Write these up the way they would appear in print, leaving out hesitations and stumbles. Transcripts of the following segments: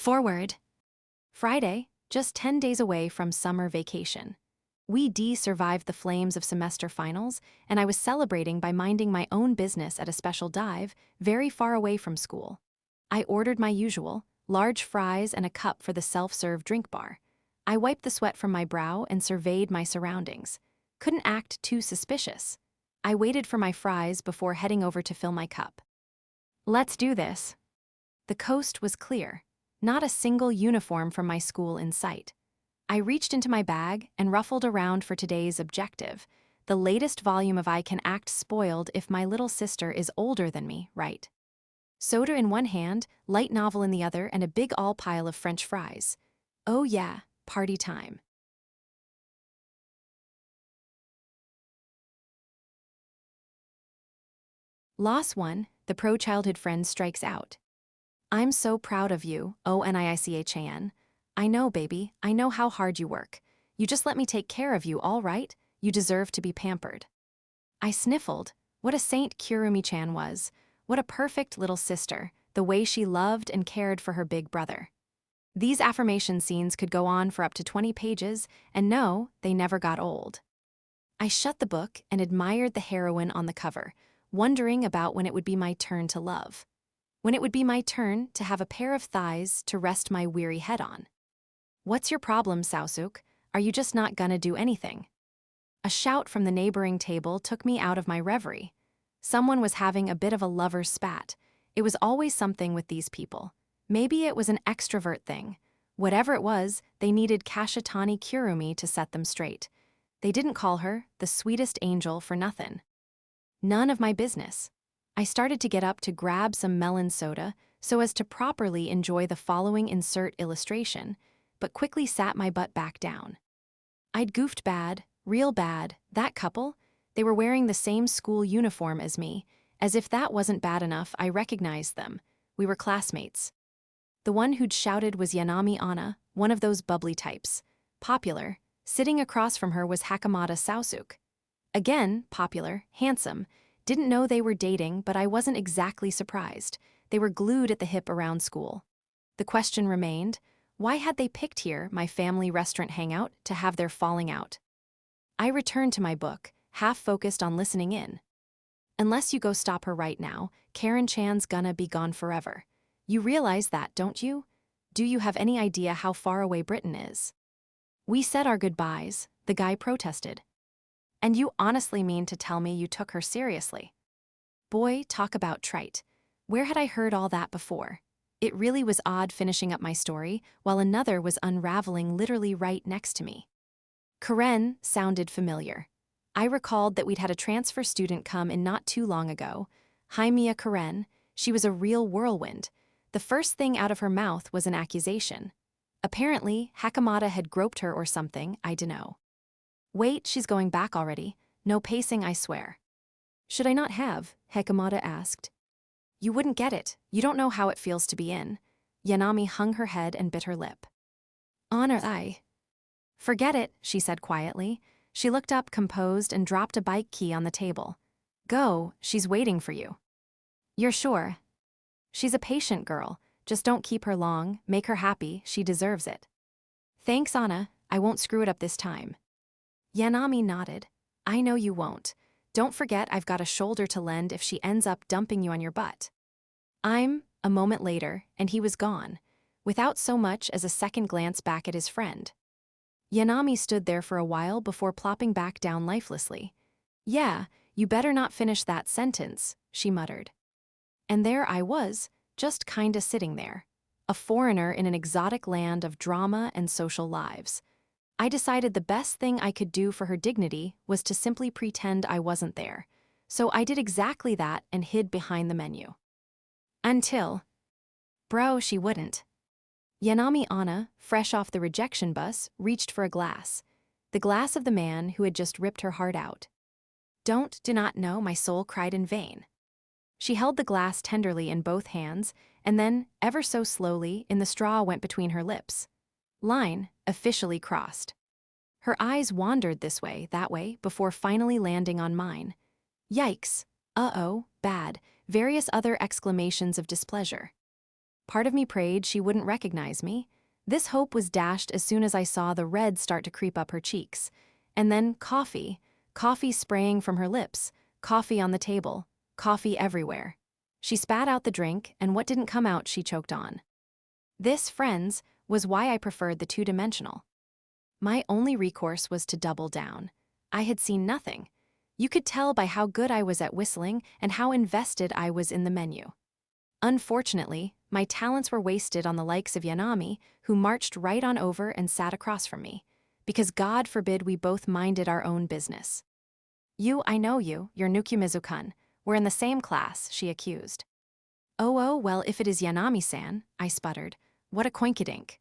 Foreword. Friday, just 10 days away from summer vacation. We survived the flames of semester finals, and I was celebrating by minding my own business at a special dive very far away from school. I ordered my usual, large fries and a cup for the self-serve drink bar. I wiped the sweat from my brow and surveyed my surroundings. Couldn't act too suspicious. I waited for my fries before heading over to fill my cup. Let's do this. The coast was clear. Not a single uniform from my school in sight. I reached into my bag and ruffled around for today's objective, the latest volume of I Can Act Spoiled If My Little Sister Is Older Than Me, right? Soda in one hand, light novel in the other, and a big all pile of French fries. Oh yeah, party time. Loss 1, the pro-childhood friend strikes out. I'm so proud of you, ONIICHAN. I know, baby, I know how hard you work. You just let me take care of you, all right? You deserve to be pampered. I sniffled. What a saint Kurumi-chan was. What a perfect little sister, the way she loved and cared for her big brother. These affirmation scenes could go on for up to 20 pages, and no, they never got old. I shut the book and admired the heroine on the cover, wondering about when it would be my turn to love. When it would be my turn to have a pair of thighs to rest my weary head on. What's your problem, Saosuke? Are you just not gonna do anything? A shout from the neighboring table took me out of my reverie. Someone was having a bit of a lover's spat. It was always something with these people. Maybe it was an extrovert thing. Whatever it was, they needed Kashitani Kurumi to set them straight. They didn't call her the sweetest angel for nothing. None of my business. I started to get up to grab some melon soda so as to properly enjoy the following insert illustration, but quickly sat my butt back down. I'd goofed bad, real bad. That couple, they were wearing the same school uniform as me. As if that wasn't bad enough, I recognized them. We were classmates. The one who'd shouted was Yanami Anna, one of those bubbly types. Popular. Sitting across from her was Hakamata Saosuke. Again, popular, handsome. Didn't know they were dating, but I wasn't exactly surprised. They were glued at the hip around school. The question remained, why had they picked here, my family restaurant hangout, to have their falling out? I returned to my book, half focused on listening in. Unless you go stop her right now, Karen-chan's gonna be gone forever. You realize that, don't you? Do you have any idea how far away Britain is? We said our goodbyes, the guy protested. And you honestly mean to tell me you took her seriously? Boy, talk about trite. Where had I heard all that before? It really was odd finishing up my story while another was unraveling literally right next to me. Karen sounded familiar. I recalled that we'd had a transfer student come in not too long ago. Haimiya Karen, she was a real whirlwind. The first thing out of her mouth was an accusation. Apparently, Hakamata had groped her or something, I dunno. Wait, she's going back already. No pacing, I swear. Should I not have? Hakamata asked. You wouldn't get it. You don't know how it feels to be in. Yanami hung her head and bit her lip. Honor I. Forget it, she said quietly. She looked up composed and dropped a bike key on the table. Go, she's waiting for you. You're sure? She's a patient girl. Just don't keep her long, make her happy, she deserves it. Thanks, Anna, I won't screw it up this time. Yanami nodded. I know you won't. Don't forget I've got a shoulder to lend if she ends up dumping you on your butt. A moment later, and he was gone, without so much as a second glance back at his friend. Yanami stood there for a while before plopping back down lifelessly. Yeah, you better not finish that sentence, she muttered. And there I was, just kinda sitting there, a foreigner in an exotic land of drama and social lives. I decided the best thing I could do for her dignity was to simply pretend I wasn't there. So I did exactly that and hid behind the menu. Until... Bro, she wouldn't. Yanami Anna, fresh off the rejection bus, reached for a glass. The glass of the man who had just ripped her heart out. Do not know my soul cried in vain. She held the glass tenderly in both hands, and then, ever so slowly, in the straw went between her lips. Line, officially crossed. Her eyes wandered this way, that way, before finally landing on mine. Yikes. Uh-oh, bad. Various other exclamations of displeasure. Part of me prayed she wouldn't recognize me. This hope was dashed as soon as I saw the red start to creep up her cheeks. And then coffee. Coffee spraying from her lips. Coffee on the table. Coffee everywhere. She spat out the drink, and what didn't come out she choked on. This, friends, was why I preferred the two-dimensional. My only recourse was to double down. I had seen nothing. You could tell by how good I was at whistling and how invested I was in the menu. Unfortunately, my talents were wasted on the likes of Yanami, who marched right on over and sat across from me, because God forbid we both minded our own business. I know you're Nukumizu-kun. We're in the same class, she accused. Oh, well, if it is Yanami-san, I sputtered. What a coinkydink.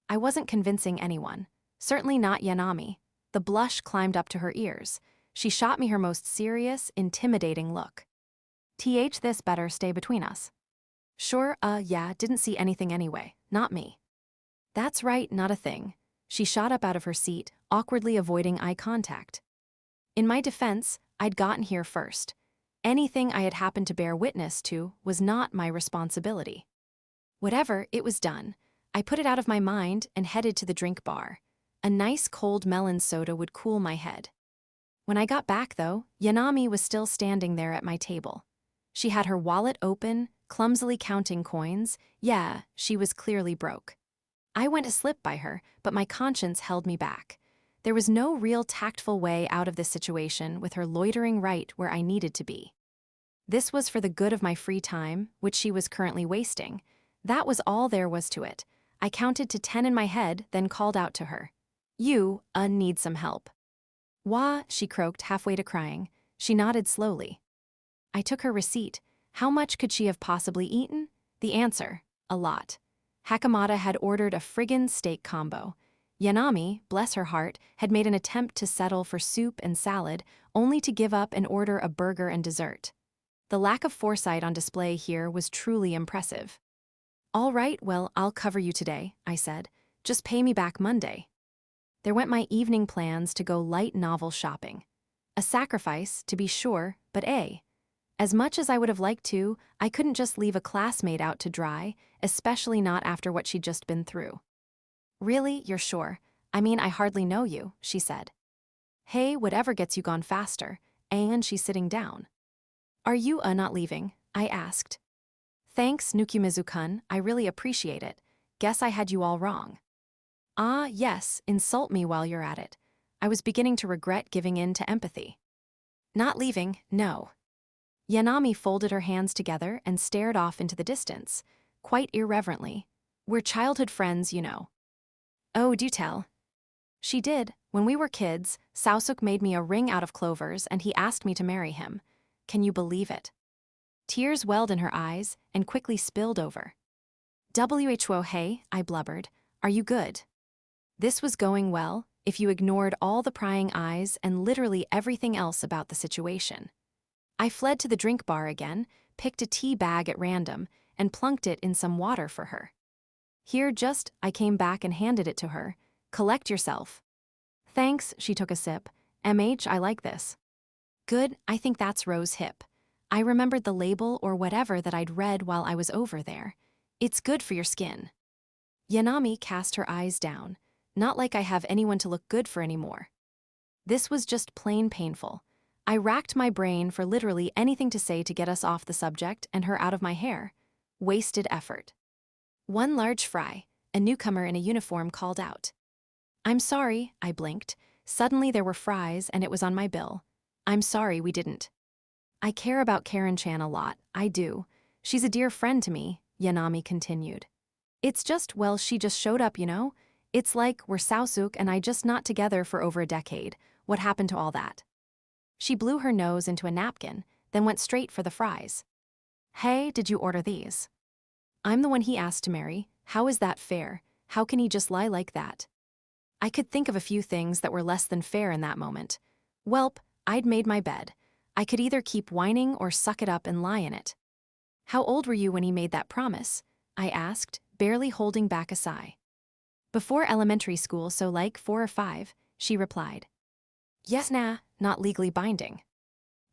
I wasn't convincing anyone. Certainly not Yanami. The blush climbed up to her ears. She shot me her most serious, intimidating look. This better stay between us. Sure, yeah, didn't see anything anyway. Not me. That's right, not a thing. She shot up out of her seat, awkwardly avoiding eye contact. In my defense, I'd gotten here first. Anything I had happened to bear witness to was not my responsibility. Whatever, it was done. I put it out of my mind and headed to the drink bar. A nice cold melon soda would cool my head. When I got back, though, Yanami was still standing there at my table. She had her wallet open, clumsily counting coins. Yeah, she was clearly broke. I went to slip by her, but my conscience held me back. There was no real tactful way out of this situation with her loitering right where I needed to be. This was for the good of my free time, which she was currently wasting. That was all there was to it. I counted to 10 in my head, then called out to her. You, need some help. Wah, she croaked halfway to crying. She nodded slowly. I took her receipt. How much could she have possibly eaten? The answer, a lot. Hakamata had ordered a friggin' steak combo. Yanami, bless her heart, had made an attempt to settle for soup and salad, only to give up and order a burger and dessert. The lack of foresight on display here was truly impressive. All right, well, I'll cover you today, I said. Just pay me back Monday. There went my evening plans to go light novel shopping. A sacrifice, to be sure, but as much as I would have liked to, I couldn't just leave a classmate out to dry, especially not after what she'd just been through. Really, you're sure? I mean, I hardly know you, she said. Hey, whatever gets you gone faster, and she's sitting down. Are you, not leaving? I asked. Thanks, Nukumizu-kun, I really appreciate it. Guess I had you all wrong. Ah, yes, insult me while you're at it. I was beginning to regret giving in to empathy. Not leaving, no. Yanami folded her hands together and stared off into the distance, quite irreverently. We're childhood friends, you know. Oh, do tell. She did. When we were kids, Saosuk made me a ring out of clovers and he asked me to marry him. Can you believe it? Tears welled in her eyes and quickly spilled over. Who, hey, I blubbered. Are you good? This was going well, if you ignored all the prying eyes and literally everything else about the situation. I fled to the drink bar again, picked a tea bag at random, and plunked it in some water for her. I came back and handed it to her. Collect yourself. Thanks, she took a sip. I like this. Good, I think that's rose hip. I remembered the label or whatever that I'd read while I was over there. It's good for your skin. Yanami cast her eyes down. Not like I have anyone to look good for anymore. This was just plain painful. I racked my brain for literally anything to say to get us off the subject and her out of my hair. Wasted effort. One large fry, a newcomer in a uniform, called out. I'm sorry, I blinked. Suddenly there were fries and it was on my bill. I'm sorry we didn't. I care about Karen-chan a lot, I do. She's a dear friend to me, Yanami continued. It's just, well, she just showed up, you know? It's like we're Saosuk and I just not together for over a decade. What happened to all that? She blew her nose into a napkin, then went straight for the fries. Hey, did you order these? I'm the one he asked to marry. How is that fair? How can he just lie like that? I could think of a few things that were less than fair in that moment. Welp, I'd made my bed. I could either keep whining or suck it up and lie in it. How old were you when he made that promise? I asked, barely holding back a sigh. Before elementary school, so like 4 or 5, she replied. Yes, nah, not legally binding.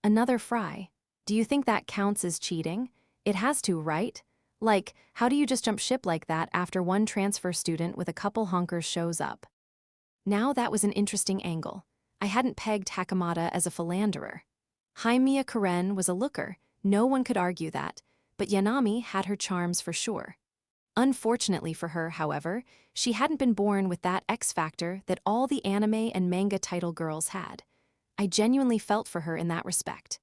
Another fry. Do you think that counts as cheating? It has to, right? Like, how do you just jump ship like that after one transfer student with a couple honkers shows up? Now that was an interesting angle. I hadn't pegged Hakamata as a philanderer. Haimiya Karen was a looker, no one could argue that, but Yanami had her charms for sure. Unfortunately for her, however, she hadn't been born with that X factor that all the anime and manga title girls had. I genuinely felt for her in that respect.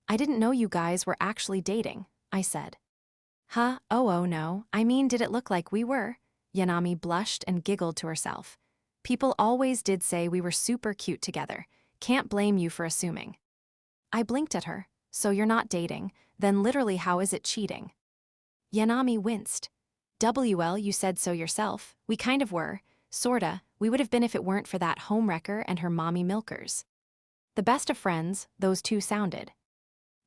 I didn't know you guys were actually dating, I said. Huh, oh no, I mean, did it look like we were? Yanami blushed and giggled to herself. People always did say we were super cute together. Can't blame you for assuming. I blinked at her. So you're not dating, then literally how is it cheating? Yanami winced. WL, you said so yourself. We kind of were. Sorta. We would have been if it weren't for that homewrecker and her mommy milkers. The best of friends, those two sounded.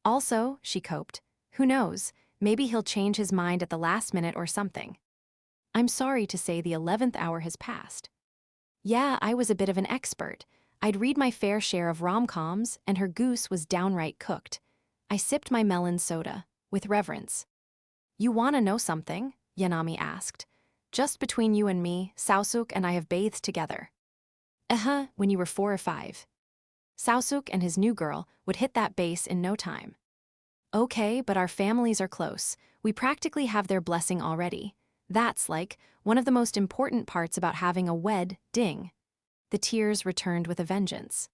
Also, she coped, who knows, maybe he'll change his mind at the last minute or something. I'm sorry to say the 11th hour has passed. Yeah, I was a bit of an expert. I'd read my fair share of rom-coms, and her goose was downright cooked. I sipped my melon soda, with reverence. You wanna know something? Yanami asked. Just between you and me, Saosuk and I have bathed together. When you were 4 or 5. Saosuk and his new girl would hit that base in no time. Okay, but our families are close. We practically have their blessing already. That's like one of the most important parts about having a wed-ding. The tears returned with a vengeance.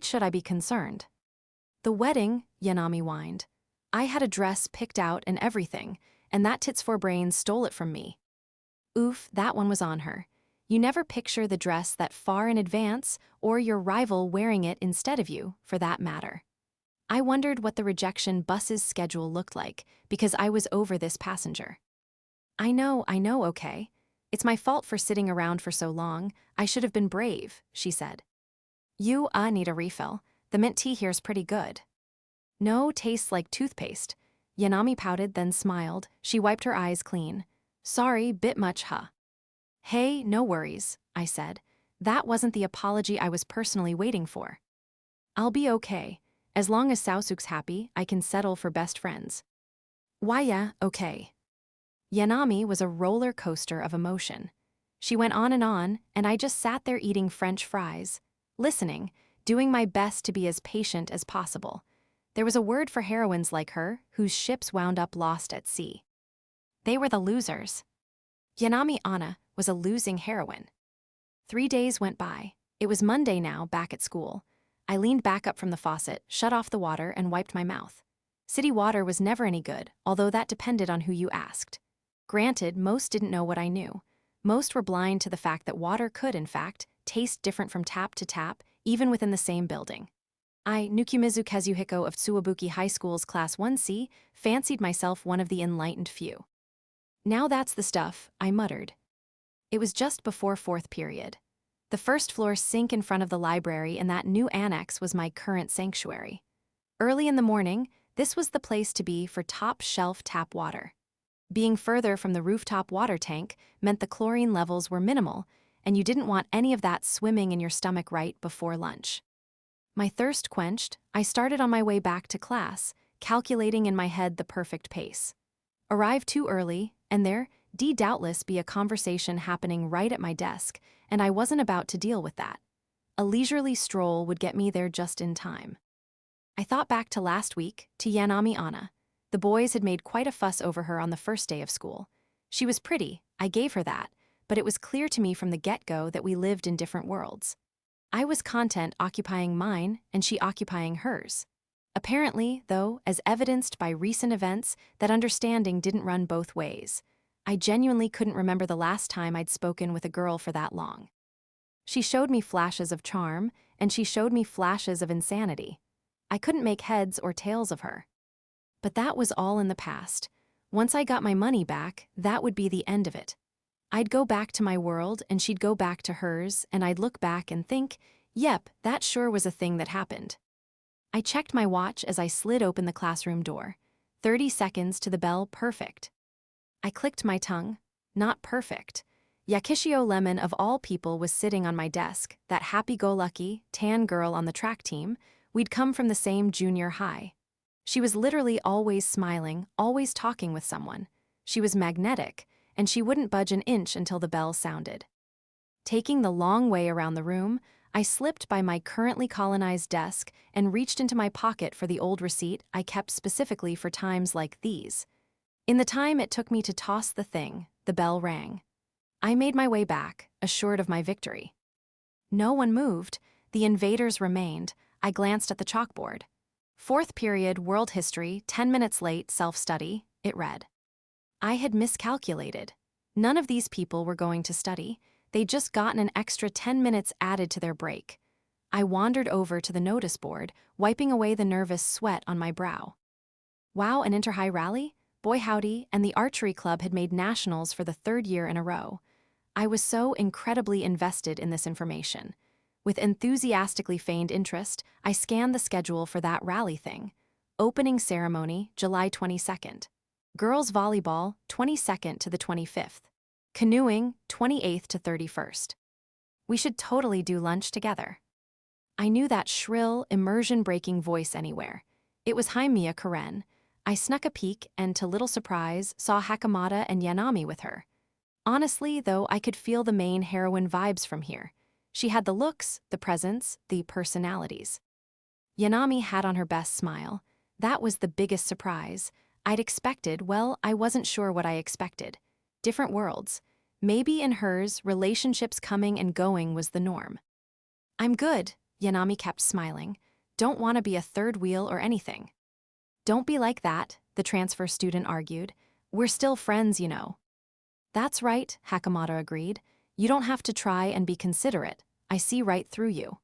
Should I be concerned? The wedding, Yanami whined. I had a dress picked out and everything, and that tits for brains stole it from me. Oof, that one was on her. You never picture the dress that far in advance, or your rival wearing it instead of you, for that matter. I wondered what the rejection bus's schedule looked like, because I was over this passenger. I know, okay. It's my fault for sitting around for so long. I should have been brave, she said. You, need a refill. The mint tea here's pretty good. No, tastes like toothpaste. Yanami pouted, then smiled. She wiped her eyes clean. Sorry, bit much, huh? Hey, no worries, I said. That wasn't the apology I was personally waiting for. I'll be okay. As long as Saosuk's happy, I can settle for best friends. Why yeah, okay. Yanami was a roller coaster of emotion. She went on, and I just sat there eating French fries, listening, doing my best to be as patient as possible. There was a word for heroines like her, whose ships wound up lost at sea. They were the losers. Yanami Anna was a losing heroine. 3 days went by. It was Monday now, back at school. I leaned back up from the faucet, shut off the water, and wiped my mouth. City water was never any good, although that depended on who you asked. Granted, most didn't know what I knew. Most were blind to the fact that water could, in fact, taste different from tap to tap, even within the same building. I, Nukumizu Kazuhiko of Tsuwabuki High School's Class 1C, fancied myself one of the enlightened few. Now that's the stuff, I muttered. It was just before 4th period. The first floor sink in front of the library in that new annex was my current sanctuary. Early in the morning, this was the place to be for top-shelf tap water. Being further from the rooftop water tank meant the chlorine levels were minimal, and you didn't want any of that swimming in your stomach right before lunch. My thirst quenched, I started on my way back to class, calculating in my head the perfect pace. Arrive too early, and there, doubtless be a conversation happening right at my desk, and I wasn't about to deal with that. A leisurely stroll would get me there just in time. I thought back to last week, to Yanami Anna. The boys had made quite a fuss over her on the first day of school. She was pretty, I gave her that, but it was clear to me from the get-go that we lived in different worlds. I was content occupying mine, and she occupying hers. Apparently, though, as evidenced by recent events, that understanding didn't run both ways. I genuinely couldn't remember the last time I'd spoken with a girl for that long. She showed me flashes of charm, and she showed me flashes of insanity. I couldn't make heads or tails of her. But that was all in the past. Once I got my money back, that would be the end of it. I'd go back to my world, and she'd go back to hers, and I'd look back and think, yep, that sure was a thing that happened. I checked my watch as I slid open the classroom door. 30 seconds to the bell, perfect. I clicked my tongue. Not perfect. Yakishio Lemon of all people was sitting on my desk, that happy-go-lucky, tan girl on the track team. We'd come from the same junior high. She was literally always smiling, always talking with someone. She was magnetic, and she wouldn't budge an inch until the bell sounded. Taking the long way around the room, I slipped by my currently colonized desk and reached into my pocket for the old receipt I kept specifically for times like these. In the time it took me to toss the thing, the bell rang. I made my way back, assured of my victory. No one moved. The invaders remained. I glanced at the chalkboard. 4th period, world history, 10 minutes late, self-study, it read. I had miscalculated. None of these people were going to study. They'd just gotten an extra 10 minutes added to their break. I wandered over to the notice board, wiping away the nervous sweat on my brow. Wow, an inter-high rally? Boy howdy, and the archery club had made nationals for the 3rd year in a row. I was so incredibly invested in this information. With enthusiastically feigned interest, I scanned the schedule for that rally thing. Opening ceremony, July 22nd. Girls volleyball, 22nd to the 25th. Canoeing, 28th to 31st. We should totally do lunch together. I knew that shrill, immersion-breaking voice anywhere. It was Haimiya Karen. I snuck a peek and, to little surprise, saw Hakamata and Yanami with her. Honestly, though, I could feel the main heroine vibes from here. She had the looks, the presence, the personalities. Yanami had on her best smile. That was the biggest surprise. I'd expected, well, I wasn't sure what I expected. Different worlds. Maybe in hers, relationships coming and going was the norm. I'm good, Yanami kept smiling. Don't want to be a third wheel or anything. Don't be like that, the transfer student argued. We're still friends, you know. That's right, Hakamata agreed. You don't have to try and be considerate. I see right through you.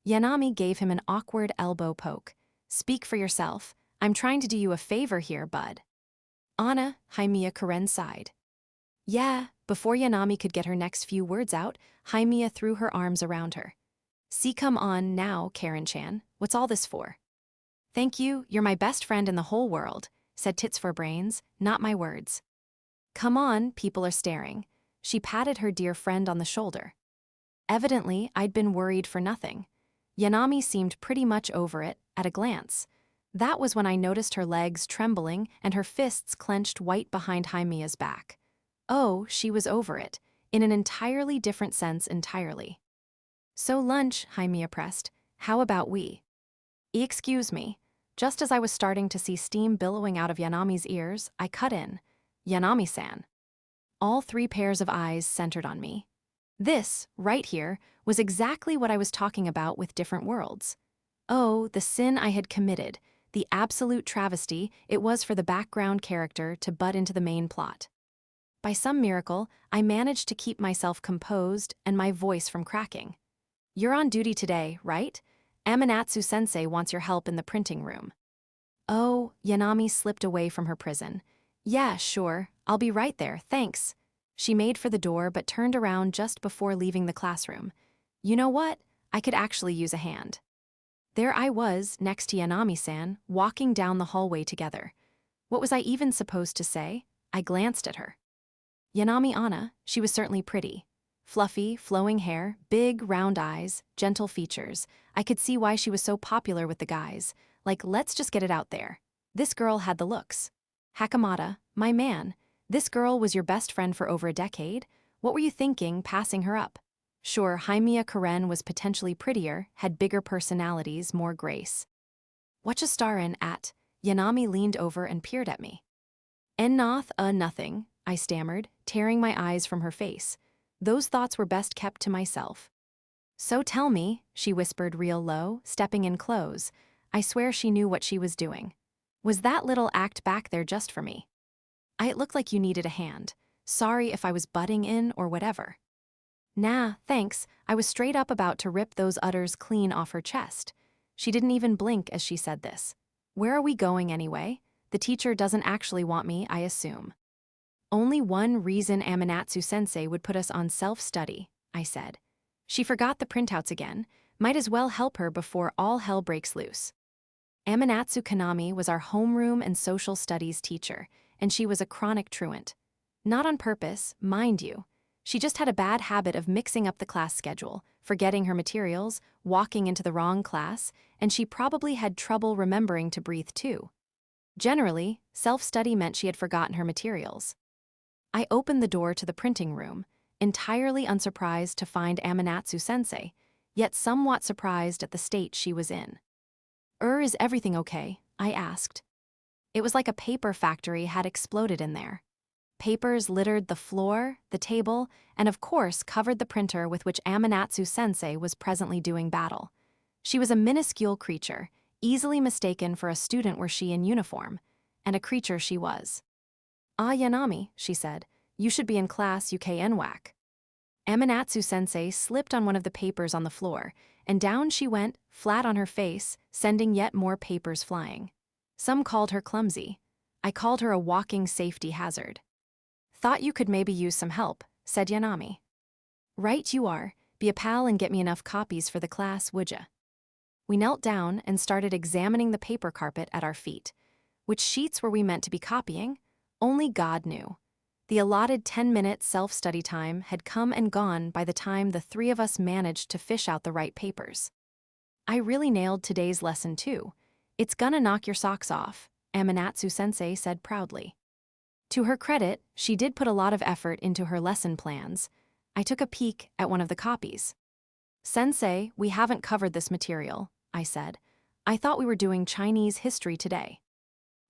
Yanami gave him an awkward elbow poke. Speak for yourself. I'm trying to do you a favor here, bud. Anna, Haimiya Karen sighed. Yeah, before Yanami could get her next few words out, Haimiya threw her arms around her. See, come on now, Karen-chan. What's all this for? Thank you, you're my best friend in the whole world, said Tits for Brains, not my words. Come on, people are staring. She patted her dear friend on the shoulder. Evidently, I'd been worried for nothing. Yanami seemed pretty much over it, at a glance. That was when I noticed her legs trembling and her fists clenched white behind Haimiya's back. Oh, she was over it, in an entirely different sense entirely. So lunch, Haimiya pressed. How about we? Excuse me. Just as I was starting to see steam billowing out of Yanami's ears, I cut in. Yanami-san. All 3 pairs of eyes centered on me. This, right here, was exactly what I was talking about with different worlds. Oh, the sin I had committed, the absolute travesty it was for the background character to butt into the main plot. By some miracle, I managed to keep myself composed and my voice from cracking. You're on duty today, right? Amanatsu-sensei wants your help in the printing room. Oh, Yanami slipped away from her prison. Yeah, sure, I'll be right there, thanks. She made for the door but turned around just before leaving the classroom. You know what? I could actually use a hand. There I was, next to Yanami-san, walking down the hallway together. What was I even supposed to say? I glanced at her. Yanami Anna, she was certainly pretty. Fluffy, flowing hair, big, round eyes, gentle features. I could see why she was so popular with the guys. Like, let's just get it out there. This girl had the looks. Hakamata, my man, this girl was your best friend for over a decade? What were you thinking, passing her up? Sure, Haimiya Karen was potentially prettier, had bigger personalities, more grace. Whatcha starin' at? Yanami leaned over and peered at me. Nothing, I stammered, tearing my eyes from her face. Those thoughts were best kept to myself. So tell me, she whispered real low, stepping in close. I swear she knew what she was doing. Was that little act back there just for me? It looked like you needed a hand. Sorry if I was butting in or whatever. Nah, thanks. I was straight up about to rip those udders clean off her chest. She didn't even blink as she said this. Where are we going anyway? The teacher doesn't actually want me, I assume. Only one reason Amanatsu-sensei would put us on self-study, I said. She forgot the printouts again. Might as well help her before all hell breaks loose. Amanatsu Kanami was our homeroom and social studies teacher, and she was a chronic truant. Not on purpose, mind you. She just had a bad habit of mixing up the class schedule, forgetting her materials, walking into the wrong class, and she probably had trouble remembering to breathe too. Generally, self-study meant she had forgotten her materials. I opened the door to the printing room, entirely unsurprised to find Amanatsu-sensei, yet somewhat surprised at the state she was in. Is everything okay?" I asked. It was like a paper factory had exploded in there. Papers littered the floor, the table, and of course covered the printer with which Amanatsu-sensei was presently doing battle. She was a minuscule creature, easily mistaken for a student were she in uniform, and a creature she was. "Ah, Yanami," she said, "you should be in class UKNWAC." Amanatsu-sensei slipped on one of the papers on the floor, and down she went, flat on her face, sending yet more papers flying. Some called her clumsy. I called her a walking safety hazard. "Thought you could maybe use some help," said Yanami. "Right you are. Be a pal and get me enough copies for the class, would ya?" We knelt down and started examining the paper carpet at our feet. Which sheets were we meant to be copying? Only God knew. The allotted 10-minute self-study time had come and gone by the time the three of us managed to fish out the right papers. "I really nailed today's lesson too. It's gonna knock your socks off," Amanatsu-sensei said proudly. To her credit, she did put a lot of effort into her lesson plans. I took a peek at one of the copies. "Sensei, we haven't covered this material," I said. "I thought we were doing Chinese history today."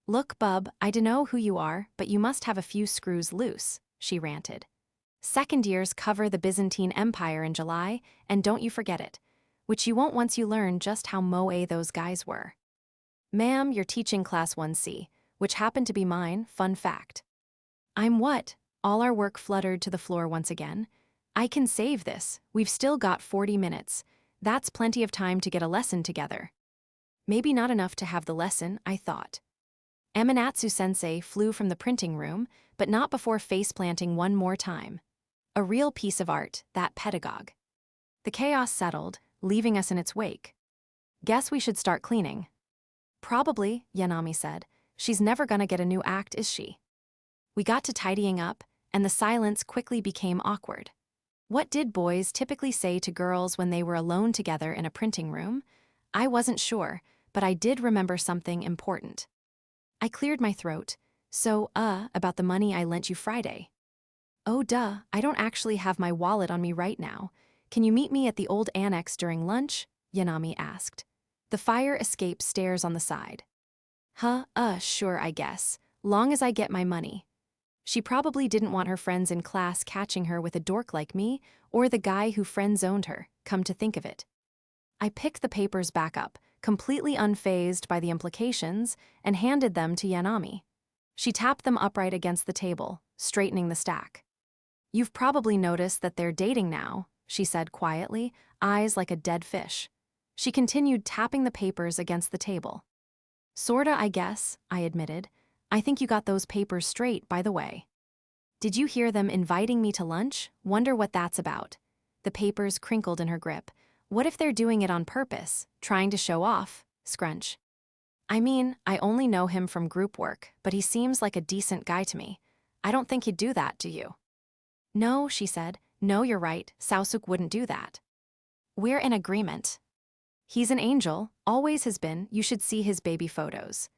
"Look, bub, I dunno who you are, but you must have a few screws loose," she ranted. "Second years cover the Byzantine Empire in July, and don't you forget it. Which you won't once you learn just how moe those guys were." "Ma'am, you're teaching Class 1C, which happened to be mine, fun fact." "I'm what?" All our work fluttered to the floor once again. "I can save this, we've still got 40 minutes. That's plenty of time to get a lesson together." Maybe not enough to have the lesson, I thought. Amanatsu-sensei flew from the printing room, but not before face-planting one more time. A real piece of art, that pedagogue. The chaos settled, leaving us in its wake. "Guess we should start cleaning." "Probably," Yanami said. "She's never gonna get a new act, is she?" We got to tidying up, and the silence quickly became awkward. What did boys typically say to girls when they were alone together in a printing room? I wasn't sure, but I did remember something important. I cleared my throat. "So, about the money I lent you Friday." "Oh duh, I don't actually have my wallet on me right now. Can you meet me at the old annex during lunch?" Yanami asked. The fire escape stairs on the side. Sure I guess, long as I get my money." She probably didn't want her friends in class catching her with a dork like me, or the guy who friend-zoned her, come to think of it. I picked the papers back up, completely unfazed by the implications, and handed them to Yanami. She tapped them upright against the table, straightening the stack. "You've probably noticed that they're dating now," she said quietly, eyes like a dead fish. She continued tapping the papers against the table. "Sorta, I guess," I admitted. "I think you got those papers straight, by the way." "Did you hear them inviting me to lunch? Wonder what that's about." The papers crinkled in her grip. "What if they're doing it on purpose, trying to show off?" Scrunch. "I mean, I only know him from group work, but he seems like a decent guy to me. I don't think he'd do that, do you?" "No," she said. "No, you're right, Saosuk wouldn't do that." "We're in agreement." "He's an angel, always has been, you should see his baby photos."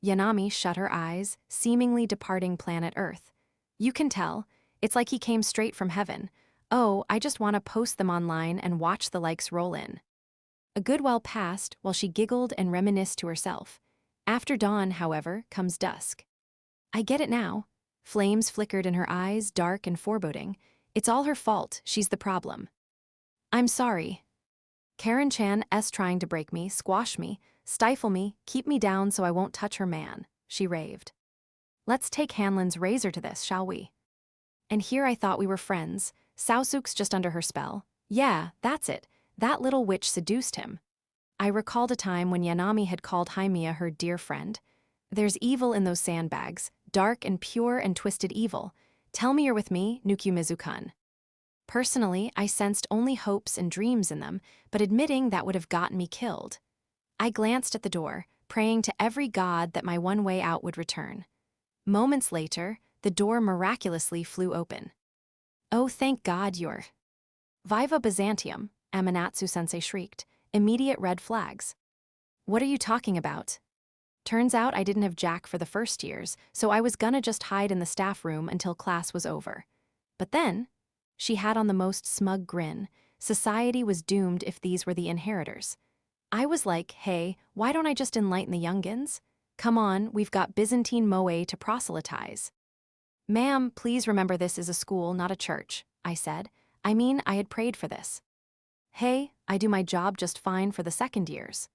Yanami shut her eyes, seemingly departing planet Earth. "You can tell, it's like he came straight from heaven. Oh, I just want to post them online and watch the likes roll in." A good while passed while she giggled and reminisced to herself. After dawn, however, comes dusk. I get it now. Flames flickered in her eyes, dark and foreboding. It's all her fault, she's the problem. "I'm sorry." Karen-chan's trying to break me, squash me, stifle me, keep me down so I won't touch her man," she raved. "Let's take Hanlon's razor to this, shall we?" And here I thought we were friends. Saosuk's just under her spell. Yeah, that's it. That little witch seduced him. I recalled a time when Yanami had called Haimiya her dear friend. There's evil in those sandbags, dark and pure and twisted evil. Tell me you're with me, Nukumizu-kun. Personally, I sensed only hopes and dreams in them, but admitting that would have gotten me killed. I glanced at the door, praying to every god that my one way out would return. Moments later, the door miraculously flew open. Oh, thank God you're. Viva Byzantium, Amanatsu-sensei shrieked. Immediate red flags. What are you talking about? Turns out I didn't have Jack for the first years, so I was gonna just hide in the staff room until class was over. But then, she had on the most smug grin. Society was doomed if these were the inheritors. I was like, hey, why don't I just enlighten the youngins? Come on, we've got Byzantine moe to proselytize. Ma'am, please remember this is a school, not a church, I said. I mean, I had prayed for this. Hey, I do my job just fine for the second years.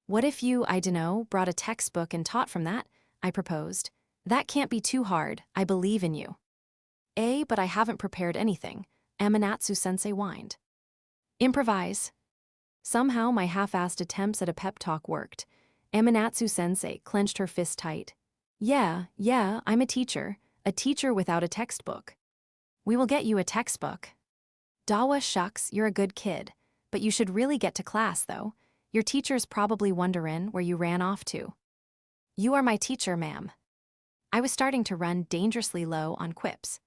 What if you, I dunno, brought a textbook and taught from that? I proposed. That can't be too hard, I believe in you. But I haven't prepared anything, Amanatsu-sensei whined. Improvise. Somehow my half-assed attempts at a pep talk worked. Amanatsu-sensei clenched her fist tight. Yeah, I'm a teacher without a textbook. We will get you a textbook. Dawa shucks, you're a good kid, but you should really get to class, though. Your teacher's probably wonderin' where you ran off to. You are my teacher, ma'am. I was starting to run dangerously low on quips.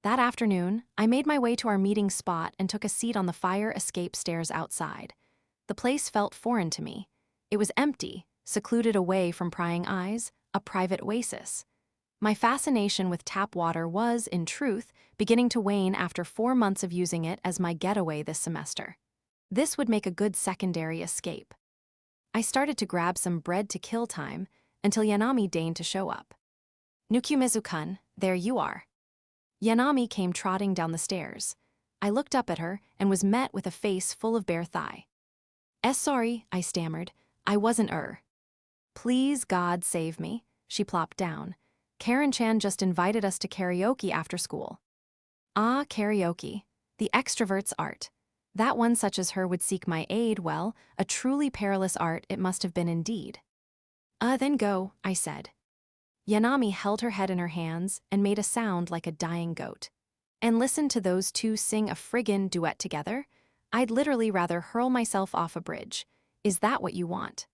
That afternoon, I made my way to our meeting spot and took a seat on the fire escape stairs outside. The place felt foreign to me. It was empty, secluded away from prying eyes, a private oasis. My fascination with tap water was, in truth, beginning to wane after 4 months of using it as my getaway this semester. This would make a good secondary escape. I started to grab some bread to kill time until Yanami deigned to show up. Nukumizu-kun, there you are. Yanami came trotting down the stairs. I looked up at her and was met with a face full of bare thigh. Sorry, I stammered. I wasn't Please, God, save me. She plopped down. Karen-chan just invited us to karaoke after school. Ah, karaoke. The extrovert's art. That one such as her would seek my aid, well, a truly perilous art it must have been indeed. Then go, I said. Yanami held her head in her hands and made a sound like a dying goat. And listen to those two sing a friggin' duet together? I'd literally rather hurl myself off a bridge. Is that what you want?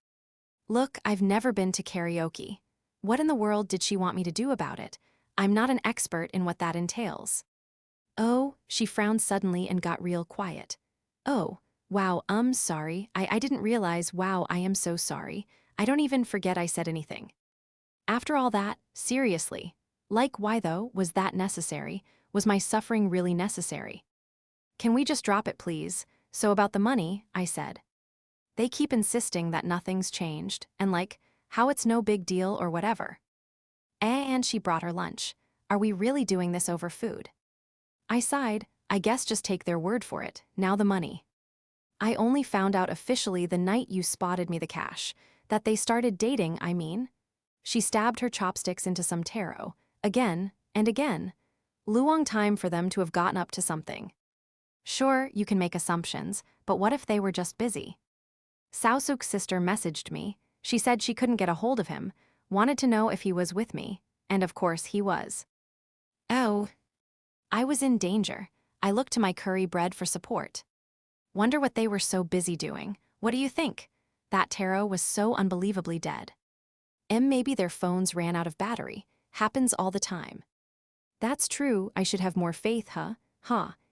Look, I've never been to karaoke. What in the world did she want me to do about it? I'm not an expert in what that entails. Oh, she frowned suddenly and got real quiet. Oh, wow, sorry. I didn't realize, wow, I am so sorry. I don't even forget I said anything. After all that, seriously. Like, why though, was that necessary? Was my suffering really necessary? Can we just drop it, please? So about the money, I said. They keep insisting that nothing's changed, and like, how it's no big deal or whatever. And she brought her lunch. Are we really doing this over food? I sighed. I guess just take their word for it. Now the money. I only found out officially the night you spotted me the cash. That they started dating, I mean. She stabbed her chopsticks into some taro. Again and again. Long time for them to have gotten up to something. Sure, you can make assumptions, but what if they were just busy? Saosuk's sister messaged me. She said she couldn't get a hold of him, wanted to know if he was with me, and of course he was. Oh. I was in danger. I looked to my curry bread for support. Wonder what they were so busy doing. What do you think? That taro was so unbelievably dead. Maybe their phones ran out of battery. Happens all the time. That's true, I should have more faith, huh?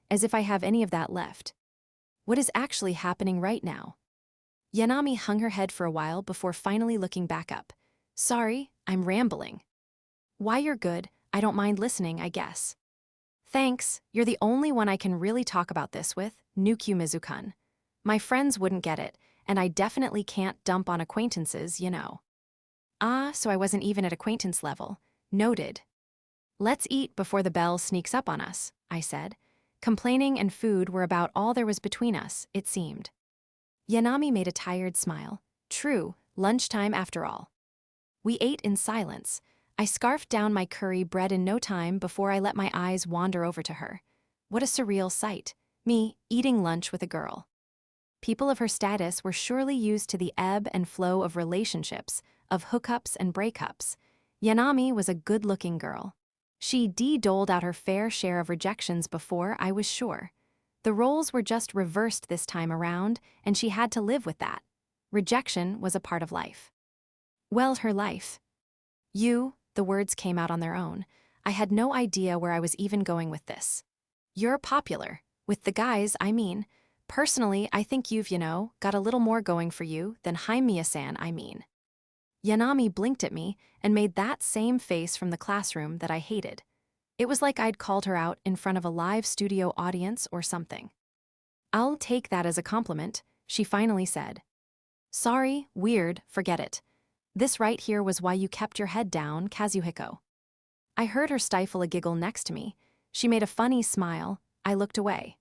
As if I have any of that left. What is actually happening right now? Yanami hung her head for a while before finally looking back up. Sorry, I'm rambling. Why, you're good, I don't mind listening, I guess. Thanks, you're the only one I can really talk about this with, Nukumizu-kun. My friends wouldn't get it, and I definitely can't dump on acquaintances, you know. So I wasn't even at acquaintance level. Noted. Let's eat before the bell sneaks up on us, I said. Complaining and food were about all there was between us, it seemed. Yanami made a tired smile. True, lunchtime after all. We ate in silence. I scarfed down my curry bread in no time before I let my eyes wander over to her. What a surreal sight. Me, eating lunch with a girl. People of her status were surely used to the ebb and flow of relationships, of hookups and breakups. Yanami was a good-looking girl. She doled out her fair share of rejections before, I was sure. The roles were just reversed this time around, and she had to live with that. Rejection was a part of life. Well, her life. The words came out on their own. I had no idea where I was even going with this. You're popular. With the guys, I mean. Personally, I think you've, got a little more going for you than Haimiya-san, I mean. Yanami blinked at me and made that same face from the classroom that I hated. It was like I'd called her out in front of a live studio audience or something. I'll take that as a compliment, she finally said. Sorry, weird, forget it. This right here was why you kept your head down, Kazuhiko. I heard her stifle a giggle next to me. She made a funny smile. I looked away.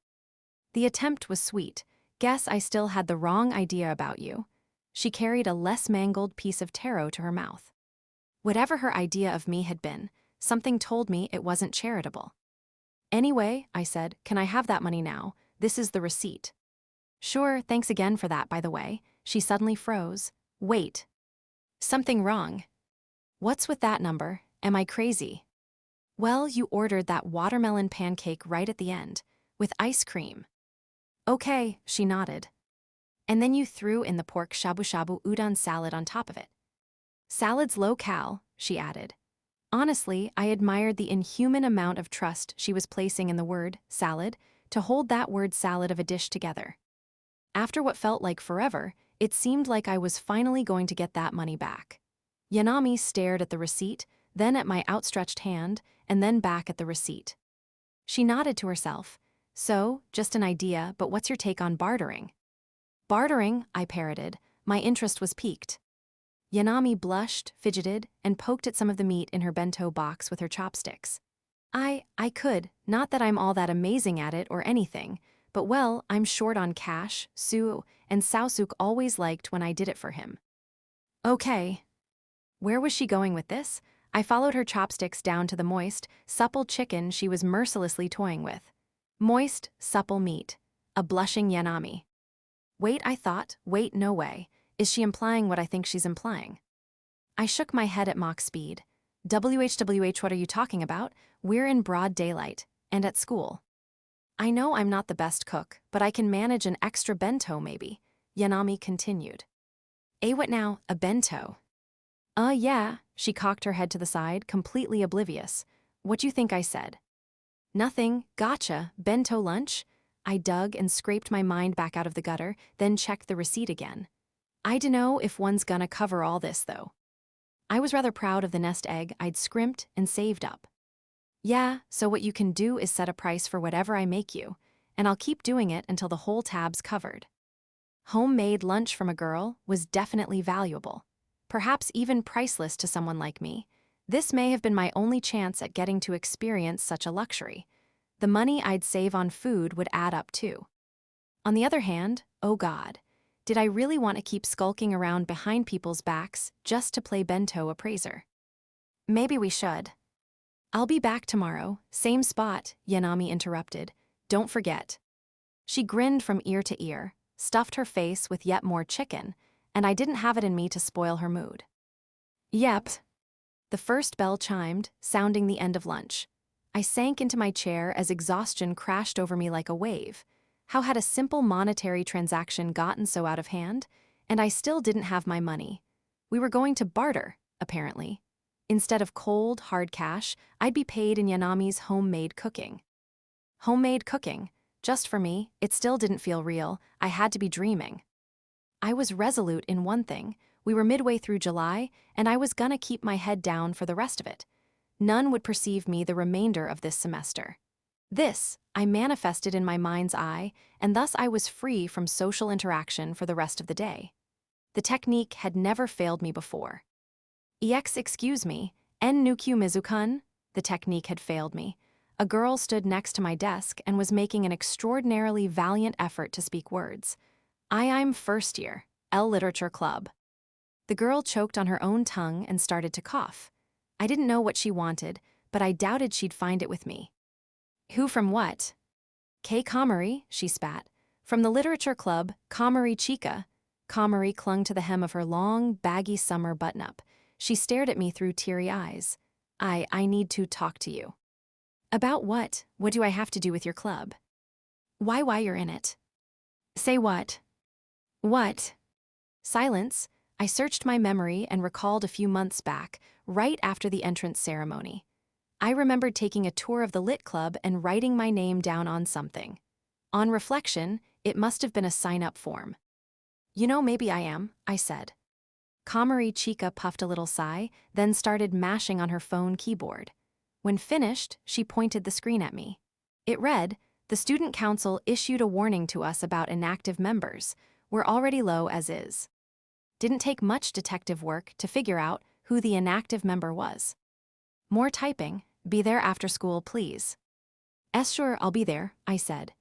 The attempt was sweet. Guess I still had the wrong idea about you. She carried a less mangled piece of taro to her mouth. Whatever her idea of me had been, something told me it wasn't charitable. Anyway, I said, can I have that money now? This is the receipt. Sure, thanks again for that, by the way. She suddenly froze. Wait. Something wrong. What's with that number? Am I crazy? Well, you ordered that watermelon pancake right at the end, with ice cream. Okay, she nodded. And then you threw in the pork shabu-shabu udon salad on top of it. Salad's low-cal, she added. Honestly, I admired the inhuman amount of trust she was placing in the word salad to hold that word salad of a dish together. After what felt like forever, it seemed like I was finally going to get that money back. Yanami stared at the receipt, then at my outstretched hand, and then back at the receipt. She nodded to herself. So, just an idea, but what's your take on bartering? Bartering, I parroted. My interest was piqued. Yanami blushed, fidgeted, and poked at some of the meat in her bento box with her chopsticks. I could, not that I'm all that amazing at it or anything, but well, I'm short on cash, and Saosuk always liked when I did it for him. Okay. Where was she going with this? I followed her chopsticks down to the moist, supple chicken she was mercilessly toying with. Moist, supple meat. A blushing Yanami. Wait, I thought, wait, no way. Is she implying what I think she's implying? I shook my head at Mach speed. WHWH, what are you talking about? We're in broad daylight, and at school. I know I'm not the best cook, but I can manage an extra bento maybe, Yanami continued. What now, a bento? Yeah, she cocked her head to the side, completely oblivious. What do you think I said? Nothing, gotcha, bento lunch? I dug and scraped my mind back out of the gutter, then checked the receipt again. I dunno if one's gonna cover all this, though. I was rather proud of the nest egg I'd scrimped and saved up. Yeah, so what you can do is set a price for whatever I make you, and I'll keep doing it until the whole tab's covered. Homemade lunch from a girl was definitely valuable, perhaps even priceless to someone like me. This may have been my only chance at getting to experience such a luxury. The money I'd save on food would add up too. On the other hand, oh God, did I really want to keep skulking around behind people's backs just to play bento appraiser? Maybe we should. I'll be back tomorrow, same spot, Yanami interrupted. Don't forget. She grinned from ear to ear, stuffed her face with yet more chicken, and I didn't have it in me to spoil her mood. Yep. The first bell chimed, sounding the end of lunch. I sank into my chair as exhaustion crashed over me like a wave. How had a simple monetary transaction gotten so out of hand? And I still didn't have my money. We were going to barter, apparently. Instead of cold, hard cash, I'd be paid in Yanami's homemade cooking. Homemade cooking. Just for me, it still didn't feel real. I had to be dreaming. I was resolute in one thing. We were midway through July, and I was gonna keep my head down for the rest of it. None would perceive me the remainder of this semester. This, I manifested in my mind's eye, and thus I was free from social interaction for the rest of the day. The technique had never failed me before. Excuse me, Nukumizu-kun? The technique had failed me. A girl stood next to my desk and was making an extraordinarily valiant effort to speak words. I'm first year, L Literature Club. The girl choked on her own tongue and started to cough. I didn't know what she wanted, but I doubted she'd find it with me. Who from what? Komari, she spat. From the Literature Club, Komari Chika. Komari clung to the hem of her long, baggy summer button-up. She stared at me through teary eyes. I need to talk to you. About what? What do I have to do with your club? Why you're in it? Say what? What? Silence. I searched my memory and recalled a few months back, right after the entrance ceremony. I remembered taking a tour of the lit club and writing my name down on something. On reflection, it must have been a sign-up form. You know, maybe I am, I said. Komari Chika puffed a little sigh, then started mashing on her phone keyboard. When finished, she pointed the screen at me. It read, "The Student Council issued a warning to us about inactive members. We're already low as is." Didn't take much detective work to figure out who the inactive member was. More typing. Be there after school, please. Sure, I'll be there, I said.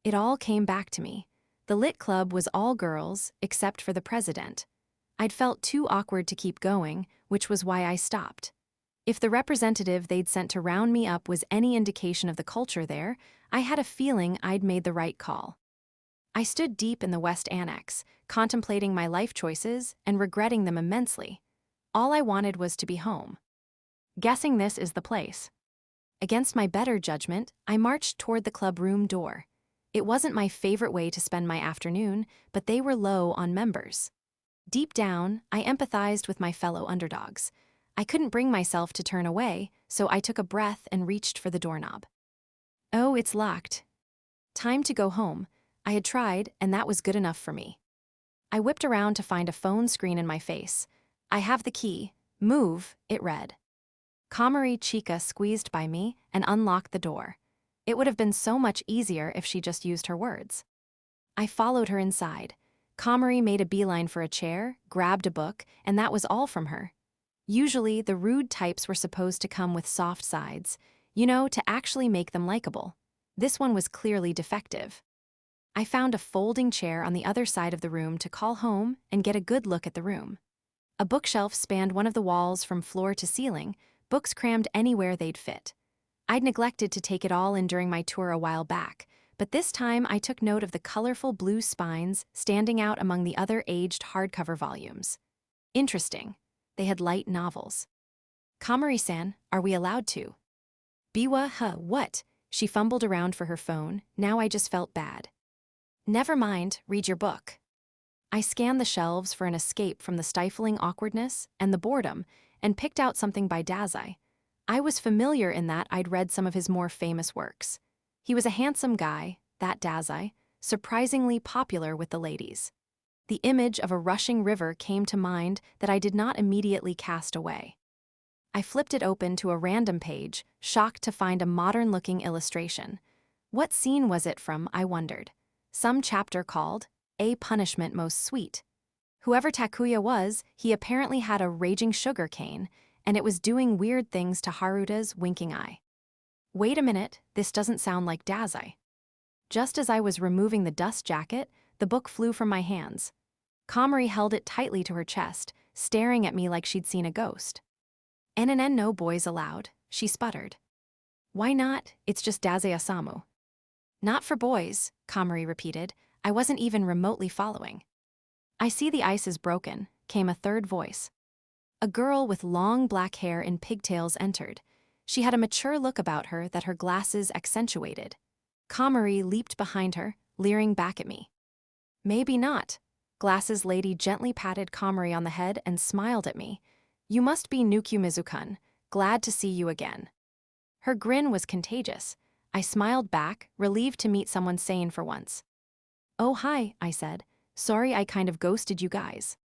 It all came back to me. The lit club was all girls, except for the president. I'd felt too awkward to keep going, which was why I stopped. If the representative they'd sent to round me up was any indication of the culture there, I had a feeling I'd made the right call. I stood deep in the West Annex, contemplating my life choices and regretting them immensely. All I wanted was to be home. Guessing this is the place. Against my better judgment, I marched toward the club room door. It wasn't my favorite way to spend my afternoon, but they were low on members. Deep down, I empathized with my fellow underdogs. I couldn't bring myself to turn away, so I took a breath and reached for the doorknob. Oh, it's locked. Time to go home. I had tried, and that was good enough for me. I whipped around to find a phone screen in my face. I have the key. Move, it read. Komari Chika squeezed by me and unlocked the door. It would have been so much easier if she just used her words. I followed her inside. Komari made a beeline for a chair, grabbed a book, and that was all from her. Usually, the rude types were supposed to come with soft sides, to actually make them likable. This one was clearly defective. I found a folding chair on the other side of the room to call home and get a good look at the room. A bookshelf spanned one of the walls from floor to ceiling, books crammed anywhere they'd fit. I'd neglected to take it all in during my tour a while back, but this time I took note of the colorful blue spines standing out among the other aged hardcover volumes. Interesting. They had light novels. Komari-san, are we allowed to? What? She fumbled around for her phone. Now I just felt bad. Never mind, read your book. I scanned the shelves for an escape from the stifling awkwardness and the boredom and picked out something by Dazai. I was familiar in that I'd read some of his more famous works. He was a handsome guy, that Dazai, surprisingly popular with the ladies. The image of a rushing river came to mind that I did not immediately cast away. I flipped it open to a random page, shocked to find a modern-looking illustration. What scene was it from, I wondered. Some chapter called, "A Punishment Most Sweet." Whoever Takuya was, he apparently had a raging sugar cane, and it was doing weird things to Haruta's winking eye. Wait a minute, this doesn't sound like Dazai. Just as I was removing the dust jacket, the book flew from my hands. Komari held it tightly to her chest, staring at me like she'd seen a ghost. "NNN no boys allowed," she sputtered. "Why not? It's just Dazai Osamu." "Not for boys," Komari repeated. I wasn't even remotely following. "I see the ice is broken," came a third voice. A girl with long black hair and pigtails entered. She had a mature look about her that her glasses accentuated. Komari leaped behind her, leering back at me. "Maybe not." Glasses lady gently patted Komari on the head and smiled at me. "You must be Nukumizu-kun. Glad to see you again." Her grin was contagious. I smiled back, relieved to meet someone sane for once. "Oh, hi," I said. "Sorry I kind of ghosted you guys."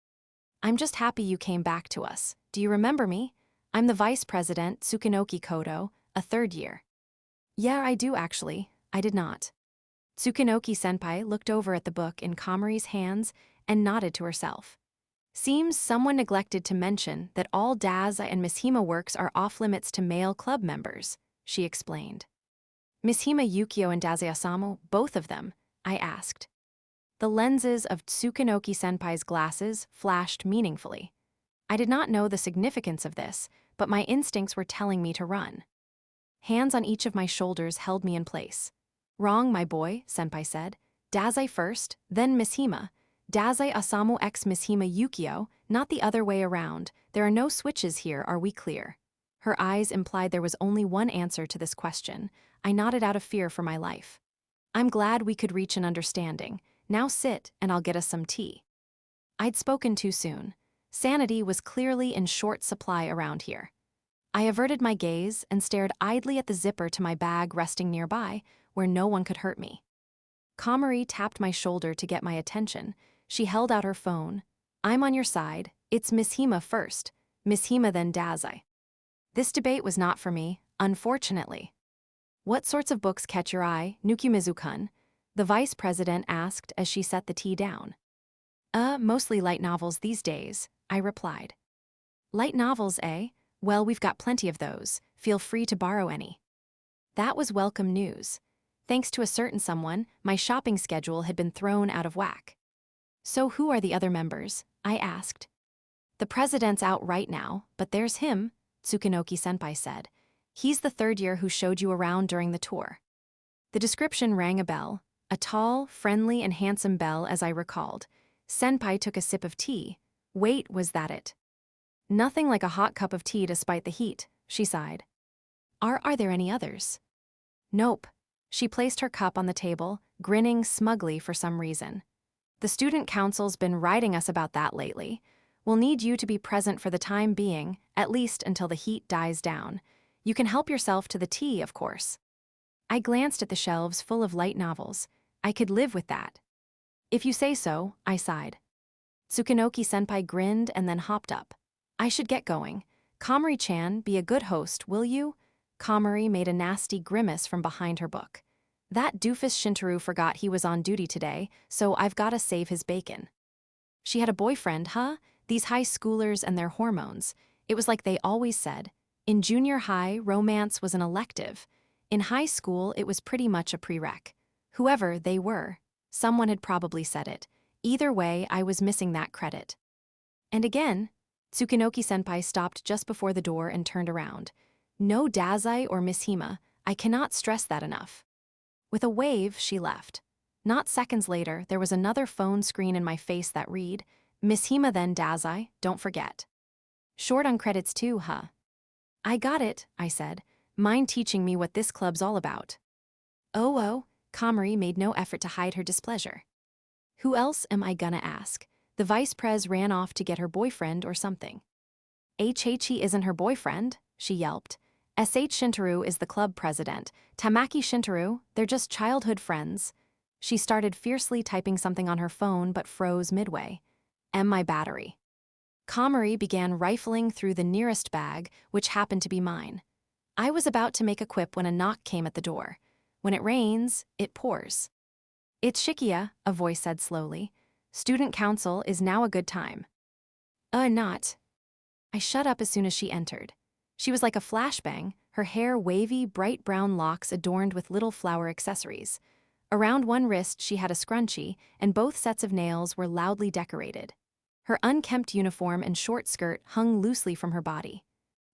"I'm just happy you came back to us. Do you remember me? I'm the vice president, Tsukunoki Kodo, a third year." "Yeah, I do actually." I did not. Tsukunoki-senpai looked over at the book in Komari's hands and nodded to herself. "Seems someone neglected to mention that all Dazai and Miss Hima works are off-limits to male club members," she explained. "Miss Hima Yukio and Dazai Osamu, both of them?" I asked. The lenses of Tsukunoki-senpai's glasses flashed meaningfully. I did not know the significance of this, but my instincts were telling me to run. Hands on each of my shoulders held me in place. "Wrong, my boy," senpai said. "Dazai first, then Miss Hima. Dazai Osamu x Miss Hima Yukio, not the other way around. There are no switches here, are we clear?" Her eyes implied there was only one answer to this question. I nodded out of fear for my life. "I'm glad we could reach an understanding. Now sit, and I'll get us some tea." I'd spoken too soon. Sanity was clearly in short supply around here. I averted my gaze and stared idly at the zipper to my bag resting nearby, where no one could hurt me. Komari tapped my shoulder to get my attention. She held out her phone. "I'm on your side. It's Miss Hima first. Miss Hima then Dazai." This debate was not for me, unfortunately. "What sorts of books catch your eye, Nukumizu-kun?" the vice president asked as she set the tea down. Mostly light novels these days," I replied. "Light novels, eh? Well, we've got plenty of those. Feel free to borrow any." That was welcome news. Thanks to a certain someone, my shopping schedule had been thrown out of whack. "So who are the other members?" I asked. "The president's out right now, but there's him," Tsukunoki-senpai said. "He's the third year who showed you around during the tour." The description rang a bell, a tall, friendly, and handsome bell as I recalled. Senpai took a sip of tea. "Wait, was that it?" "Nothing like a hot cup of tea despite the heat," she sighed. Are there any others?" "Nope." She placed her cup on the table, grinning smugly for some reason. "The student council's been writing us about that lately. We'll need you to be present for the time being, at least until the heat dies down. You can help yourself to the tea, of course." I glanced at the shelves full of light novels. I could live with that. "If you say so," I sighed. Tsukunoki-senpai grinned and then hopped up. "I should get going. Komari-chan, be a good host, will you?" Komari made a nasty grimace from behind her book. "That doofus Shintaro forgot he was on duty today, so I've gotta save his bacon." She had a boyfriend, huh? These high schoolers and their hormones. It was like they always said. In junior high, romance was an elective. In high school, it was pretty much a prereq. Whoever they were. Someone had probably said it. Either way, I was missing that credit. And again, Tsukunoki-senpai stopped just before the door and turned around. "No Dazai or Miss Hima, I cannot stress that enough." With a wave, she left. Not seconds later, there was another phone screen in my face that read, "Miss Hima then Dazai, don't forget." "Short on credits too, huh?" "I got it," I said. "Mind teaching me what this club's all about?" "Oh, Komari made no effort to hide her displeasure. "Who else am I gonna ask? The vice pres ran off to get her boyfriend or something." "He isn't her boyfriend," she yelped. Shintaro is the club president. Tamaki Shintaro, they're just childhood friends." She started fiercely typing something on her phone but froze midway. My battery." Komari began rifling through the nearest bag, which happened to be mine. I was about to make a quip when a knock came at the door. When it rains, it pours. "It's Shikia," a voice said slowly. "Student council is now a good time." Not." I shut up as soon as she entered. She was like a flashbang, her hair wavy, bright brown locks adorned with little flower accessories. Around one wrist she had a scrunchie, and both sets of nails were loudly decorated. Her unkempt uniform and short skirt hung loosely from her body.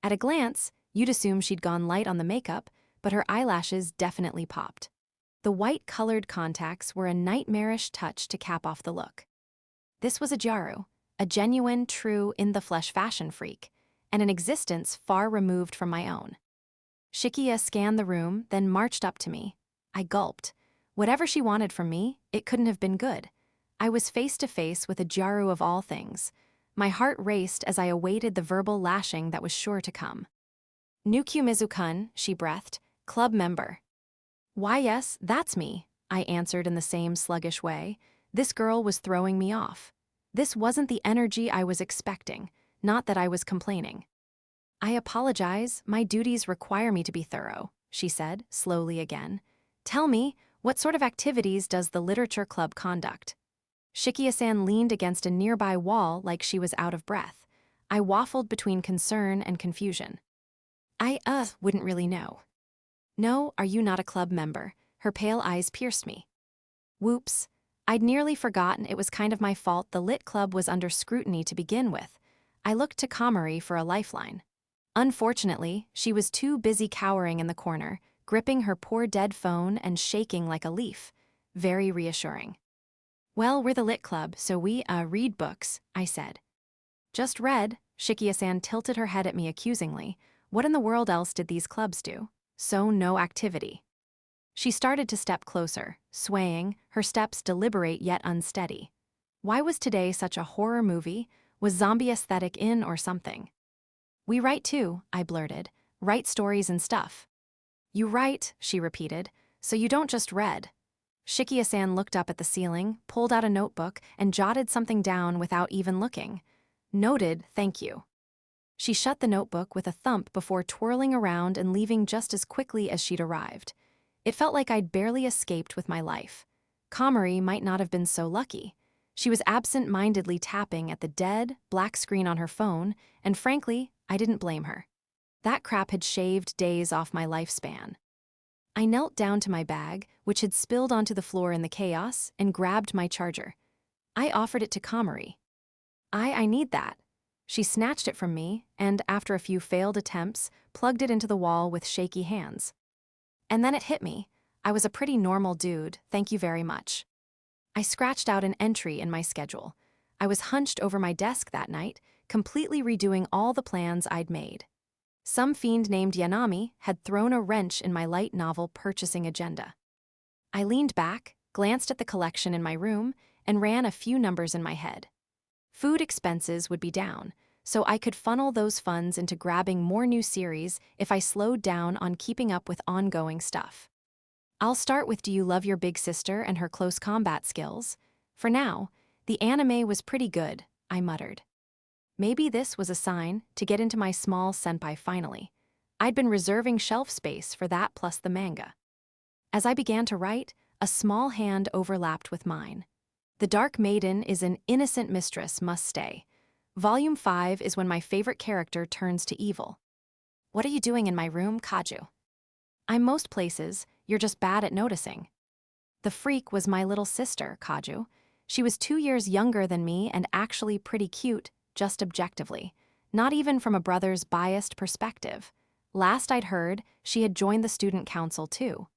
At a glance, you'd assume she'd gone light on the makeup, but her eyelashes definitely popped. The white-colored contacts were a nightmarish touch to cap off the look. This was a Jaru, a genuine, true, in-the-flesh fashion freak, and an existence far removed from my own. Shikia scanned the room, then marched up to me. I gulped. Whatever she wanted from me, it couldn't have been good. I was face to face with a Jaru of all things. My heart raced as I awaited the verbal lashing that was sure to come. "Nukumizu-kun," she breathed, "club member." "Why, yes, that's me," I answered in the same sluggish way. This girl was throwing me off. This wasn't the energy I was expecting, not that I was complaining. "I apologize, my duties require me to be thorough," she said, slowly again. "Tell me, what sort of activities does the literature club conduct?" Shikia-san leaned against a nearby wall like she was out of breath. I waffled between concern and confusion. "I, wouldn't really know." "No, are you not a club member?" Her pale eyes pierced me. Whoops. I'd nearly forgotten it was kind of my fault the lit club was under scrutiny to begin with. I looked to Komari for a lifeline. Unfortunately, she was too busy cowering in the corner, gripping her poor dead phone and shaking like a leaf. Very reassuring. "Well, we're the lit club, so we, read books," I said. "Just read." Shikia-san tilted her head at me accusingly. What in the world else did these clubs do? So no activity. She started to step closer, swaying, her steps deliberate yet unsteady. Why was today such a horror movie? Was zombie aesthetic in or something? We write too, I blurted. Write stories and stuff. You write, she repeated, so you don't just read. Shikia-san looked up at the ceiling, pulled out a notebook, and jotted something down without even looking. Noted, thank you. She shut the notebook with a thump before twirling around and leaving just as quickly as she'd arrived. It felt like I'd barely escaped with my life. Komari might not have been so lucky. She was absent-mindedly tapping at the dead, black screen on her phone, and frankly, I didn't blame her. That crap had shaved days off my lifespan. I knelt down to my bag, which had spilled onto the floor in the chaos, and grabbed my charger. I offered it to Komari. I need that. She snatched it from me, and after a few failed attempts, plugged it into the wall with shaky hands. And then it hit me. I was a pretty normal dude, thank you very much. I scratched out an entry in my schedule. I was hunched over my desk that night, completely redoing all the plans I'd made. Some fiend named Yanami had thrown a wrench in my light novel purchasing agenda. I leaned back, glanced at the collection in my room, and ran a few numbers in my head. Food expenses would be down, so I could funnel those funds into grabbing more new series if I slowed down on keeping up with ongoing stuff. I'll start with Do You Love Your Big Sister and Her Close Combat Skills? For now, the anime was pretty good, I muttered. Maybe this was a sign to get into my small senpai finally. I'd been reserving shelf space for that plus the manga. As I began to write, a small hand overlapped with mine. The Dark Maiden is an innocent mistress must stay. Volume 5 is when my favorite character turns to evil. What are you doing in my room, Kaju? I'm most places, you're just bad at noticing. The freak was my little sister, Kaju. She was 2 years younger than me and actually pretty cute, just objectively. Not even from a brother's biased perspective. Last I'd heard, she had joined the student council too.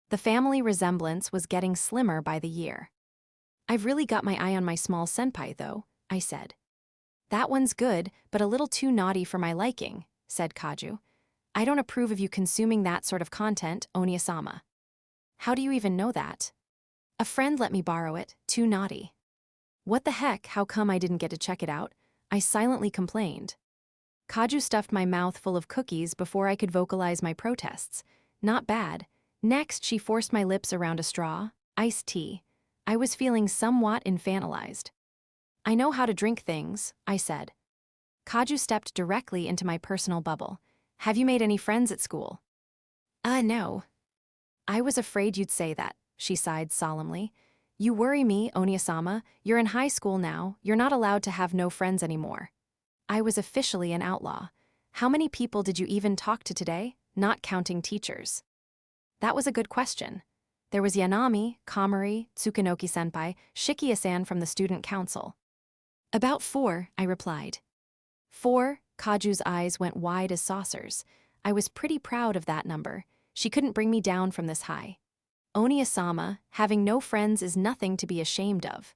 The family resemblance was getting slimmer by the year. I've really got my eye on my small senpai though, I said. That one's good, but a little too naughty for my liking, said Kaju. I don't approve of you consuming that sort of content, Onia-sama. How do you even know that? A friend let me borrow it, too naughty. What the heck, how come I didn't get to check it out? I silently complained. Kaju stuffed my mouth full of cookies before I could vocalize my protests. Not bad. Next, she forced my lips around a straw, iced tea. I was feeling somewhat infantilized. I know how to drink things, I said. Kaju stepped directly into my personal bubble. Have you made any friends at school? No. I was afraid you'd say that, she sighed solemnly. You worry me, Onia-sama. You're in high school now. You're not allowed to have no friends anymore. I was officially an outlaw. How many people did you even talk to today, not counting teachers? That was a good question. There was Yanami, Komari, Tsukunoki-senpai, Shikia-san from the student council. About 4, I replied. 4? Kaju's eyes went wide as saucers. I was pretty proud of that number. She couldn't bring me down from this high. Onia-sama, having no friends is nothing to be ashamed of.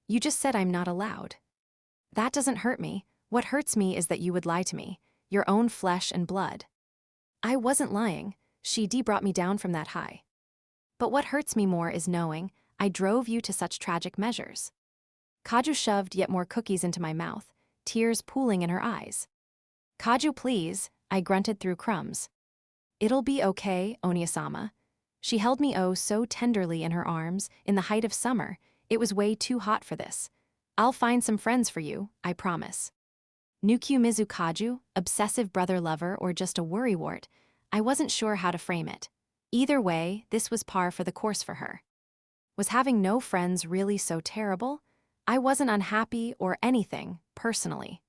You just said I'm not allowed. That doesn't hurt me. What hurts me is that you would lie to me, your own flesh and blood. I wasn't lying. She brought me down from that high. But what hurts me more is knowing I drove you to such tragic measures. Kaju shoved yet more cookies into my mouth, tears pooling in her eyes. Kaju, please, I grunted through crumbs. It'll be okay, Onia-sama. She held me oh so tenderly in her arms in the height of summer. It was way too hot for this. I'll find some friends for you, I promise. Nukumizu Kaju, obsessive brother-lover or just a worrywart, I wasn't sure how to frame it. Either way, this was par for the course for her. Was having no friends really so terrible? I wasn't unhappy or anything, personally.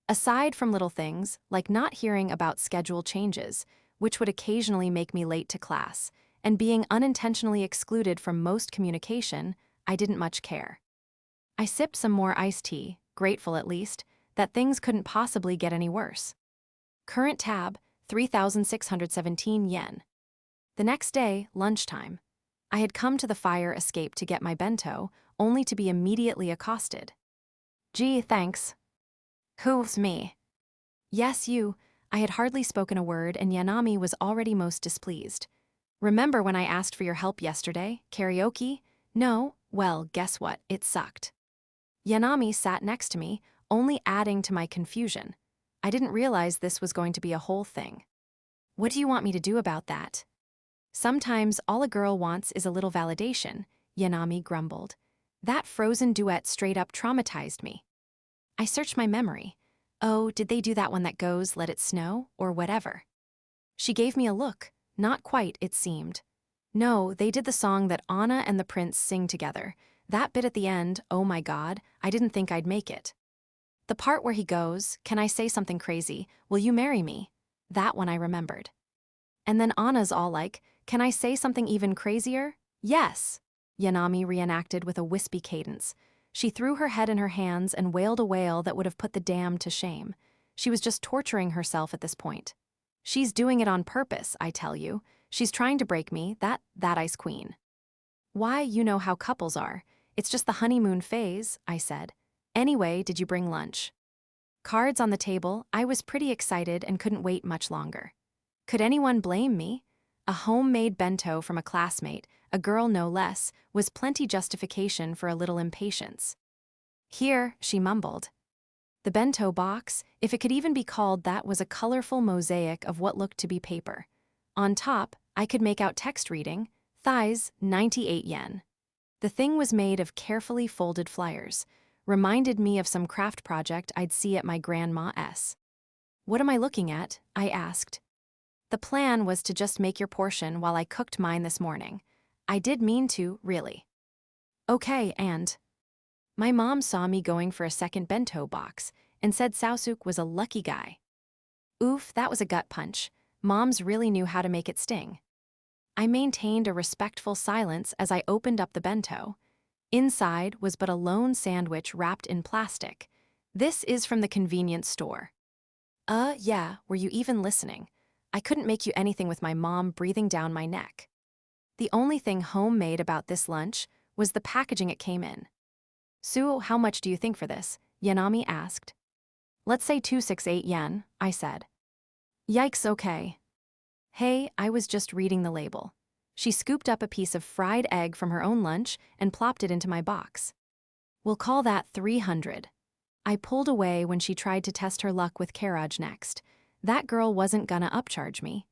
Aside from little things, like not hearing about schedule changes, which would occasionally make me late to class, and being unintentionally excluded from most communication, I didn't much care. I sipped some more iced tea, grateful at least, that things couldn't possibly get any worse. Current tab, 3,617 yen. The next day, lunchtime. I had come to the fire escape to get my bento, only to be immediately accosted. Gee, thanks. Who's me? Yes, you. I had hardly spoken a word and Yanami was already most displeased. Remember when I asked for your help yesterday? Karaoke? No? Well, guess what? It sucked. Yanami sat next to me, only adding to my confusion. I didn't realize this was going to be a whole thing. What do you want me to do about that? Sometimes all a girl wants is a little validation, Yanami grumbled. That frozen duet straight up traumatized me. I searched my memory. Oh, did they do that one that goes, let it snow, or whatever? She gave me a look. Not quite, it seemed. No, they did the song that Anna and the prince sing together. That bit at the end, oh my god, I didn't think I'd make it. The part where he goes, can I say something crazy, will you marry me? That one I remembered. And then Anna's all like, can I say something even crazier? Yes, Yanami reenacted with a wispy cadence. She threw her head in her hands and wailed a wail that would have put the damned to shame. She was just torturing herself at this point. She's doing it on purpose, I tell you. She's trying to break me, that ice queen. Why, you know how couples are. It's just the honeymoon phase, I said. Anyway, did you bring lunch? Cards on the table, I was pretty excited and couldn't wait much longer. Could anyone blame me? A homemade bento from a classmate, a girl no less, was plenty justification for a little impatience. Here, she mumbled. The bento box, if it could even be called that, was a colorful mosaic of what looked to be paper. On top, I could make out text reading, thighs, 98 yen. The thing was made of carefully folded flyers. Reminded me of some craft project I'd see at my grandma's. What am I looking at? I asked. The plan was to just make your portion while I cooked mine this morning. I did mean to, really. Okay, and my mom saw me going for a second bento box and said Saosuk was a lucky guy. Oof, that was a gut punch. Moms really knew how to make it sting. I maintained a respectful silence as I opened up the bento. Inside was but a lone sandwich wrapped in plastic. This is from the convenience store. Yeah, were you even listening? I couldn't make you anything with my mom breathing down my neck. The only thing homemade about this lunch was the packaging it came in. Suo, how much do you think for this? Yanami asked. Let's say 268 yen, I said. Yikes, okay. Hey, I was just reading the label. She scooped up a piece of fried egg from her own lunch and plopped it into my box. We'll call that 300. I pulled away when she tried to test her luck with carriage next. That girl wasn't gonna upcharge me.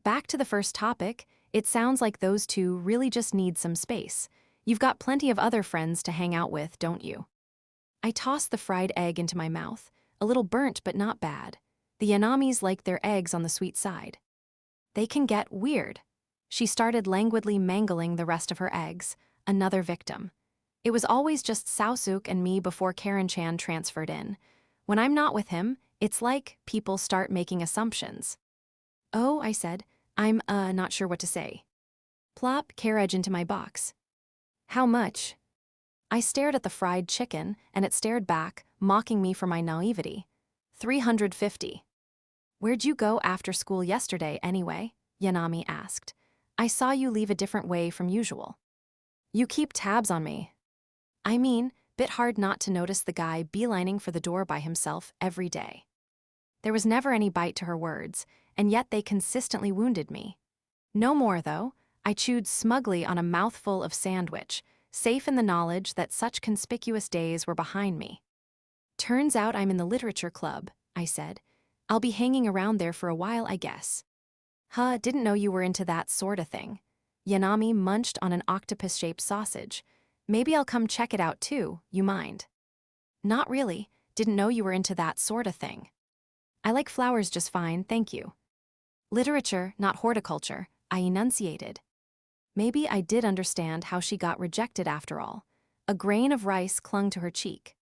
Back to the first topic, it sounds like those two really just need some space. You've got plenty of other friends to hang out with, don't you? I tossed the fried egg into my mouth, a little burnt but not bad. The Yanamis like their eggs on the sweet side. They can get weird. She started languidly mangling the rest of her eggs, another victim. It was always just Saosuk and me before Karen-chan transferred in. When I'm not with him, it's like people start making assumptions. Oh, I said, I'm, not sure what to say. Plop carriage into my box. How much? I stared at the fried chicken, and it stared back, mocking me for my naivety. 350. Where'd you go after school yesterday, anyway? Yanami asked. I saw you leave a different way from usual. You keep tabs on me. I mean, bit hard not to notice the guy beelining for the door by himself every day. There was never any bite to her words, and yet they consistently wounded me. No more, though. I chewed smugly on a mouthful of sandwich, safe in the knowledge that such conspicuous days were behind me. Turns out I'm in the literature club, I said. I'll be hanging around there for a while, I guess. Huh, didn't know you were into that sorta thing. Yanami munched on an octopus-shaped sausage. Maybe I'll come check it out too, you mind? Not really, didn't know you were into that sorta thing. I like flowers just fine, thank you. Literature, not horticulture, I enunciated. Maybe I did understand how she got rejected after all. A grain of rice clung to her cheek.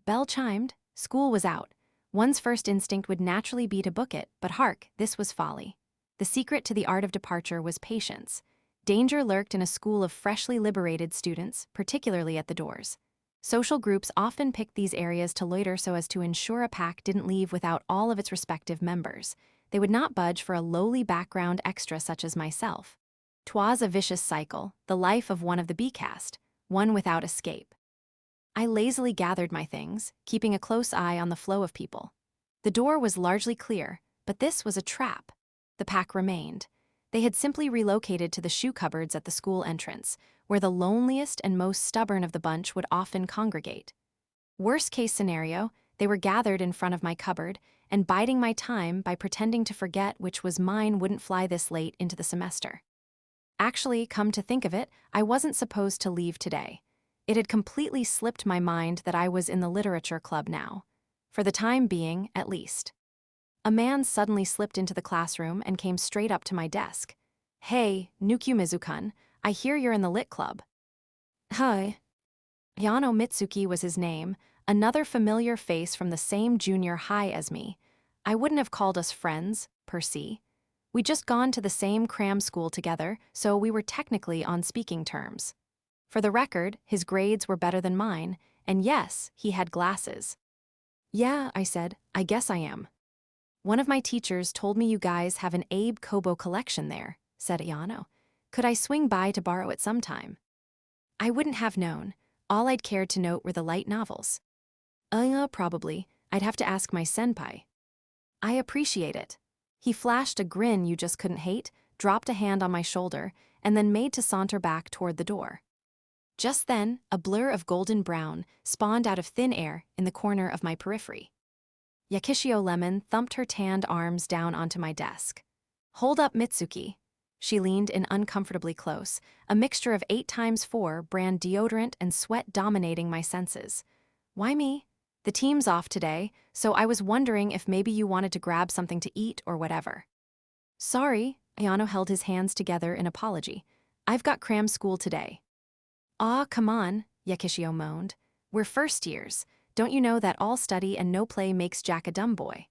Bell chimed, school was out. One's first instinct would naturally be to book it, but hark, this was folly. The secret to the art of departure was patience. Danger lurked in a school of freshly liberated students, particularly at the doors. Social groups often picked these areas to loiter so as to ensure a pack didn't leave without all of its respective members. They would not budge for a lowly background extra such as myself. 'Twas a vicious cycle, the life of one of the B-cast, one without escape. I lazily gathered my things, keeping a close eye on the flow of people. The door was largely clear, but this was a trap. The pack remained. They had simply relocated to the shoe cupboards at the school entrance, where the loneliest and most stubborn of the bunch would often congregate. Worst case scenario, They were gathered in front of my cupboard, and biding my time by pretending to forget which was mine wouldn't fly this late into the semester. Actually, come to think of it, I wasn't supposed to leave today. It had completely slipped my mind that I was in the literature club now. For the time being, at least. A man suddenly slipped into the classroom and came straight up to my desk. "Hey, Nukumizu-kun, I hear you're in the lit club." "Hi." Yano Mitsuki was his name, another familiar face from the same junior high as me. I wouldn't have called us friends, per se. We'd just gone to the same cram school together, so we were technically on speaking terms. For the record, his grades were better than mine, and yes, he had glasses. "Yeah," I said, "I guess I am." "One of my teachers told me you guys have an Abe Kobo collection there," said Ayano. "Could I swing by to borrow it sometime?" I wouldn't have known. All I'd cared to note were the light novels. Probably. I'd have to ask my senpai." "I appreciate it." He flashed a grin you just couldn't hate, dropped a hand on my shoulder, and then made to saunter back toward the door. Just then, a blur of golden brown spawned out of thin air in the corner of my periphery. Yakishio Lemon thumped her tanned arms down onto my desk. "Hold up, Mitsuki." She leaned in uncomfortably close, a mixture of 8x4 brand deodorant and sweat dominating my senses. "Why me? The team's off today, so I was wondering if maybe you wanted to grab something to eat or whatever." "Sorry," Ayano held his hands together in apology. "I've got cram school today." "Aw, come on," Yakishio moaned. "We're first years. Don't you know that all study and no play makes Jack a dumb boy?"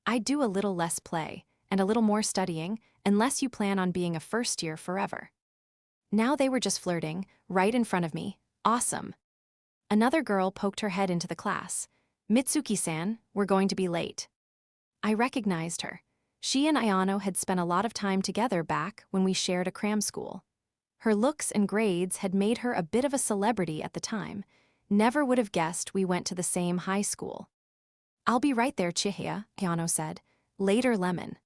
"I'd do a little less play, and a little more studying, unless you plan on being a first year forever." Now they were just flirting, right in front of me. Awesome. Another girl poked her head into the class. "Mitsuki-san, we're going to be late." I recognized her. She and Ayano had spent a lot of time together back when we shared a cram school. Her looks and grades had made her a bit of a celebrity at the time. Never would have guessed we went to the same high school. "I'll be right there, Chihaya," Ayano said. "Later, Lemon."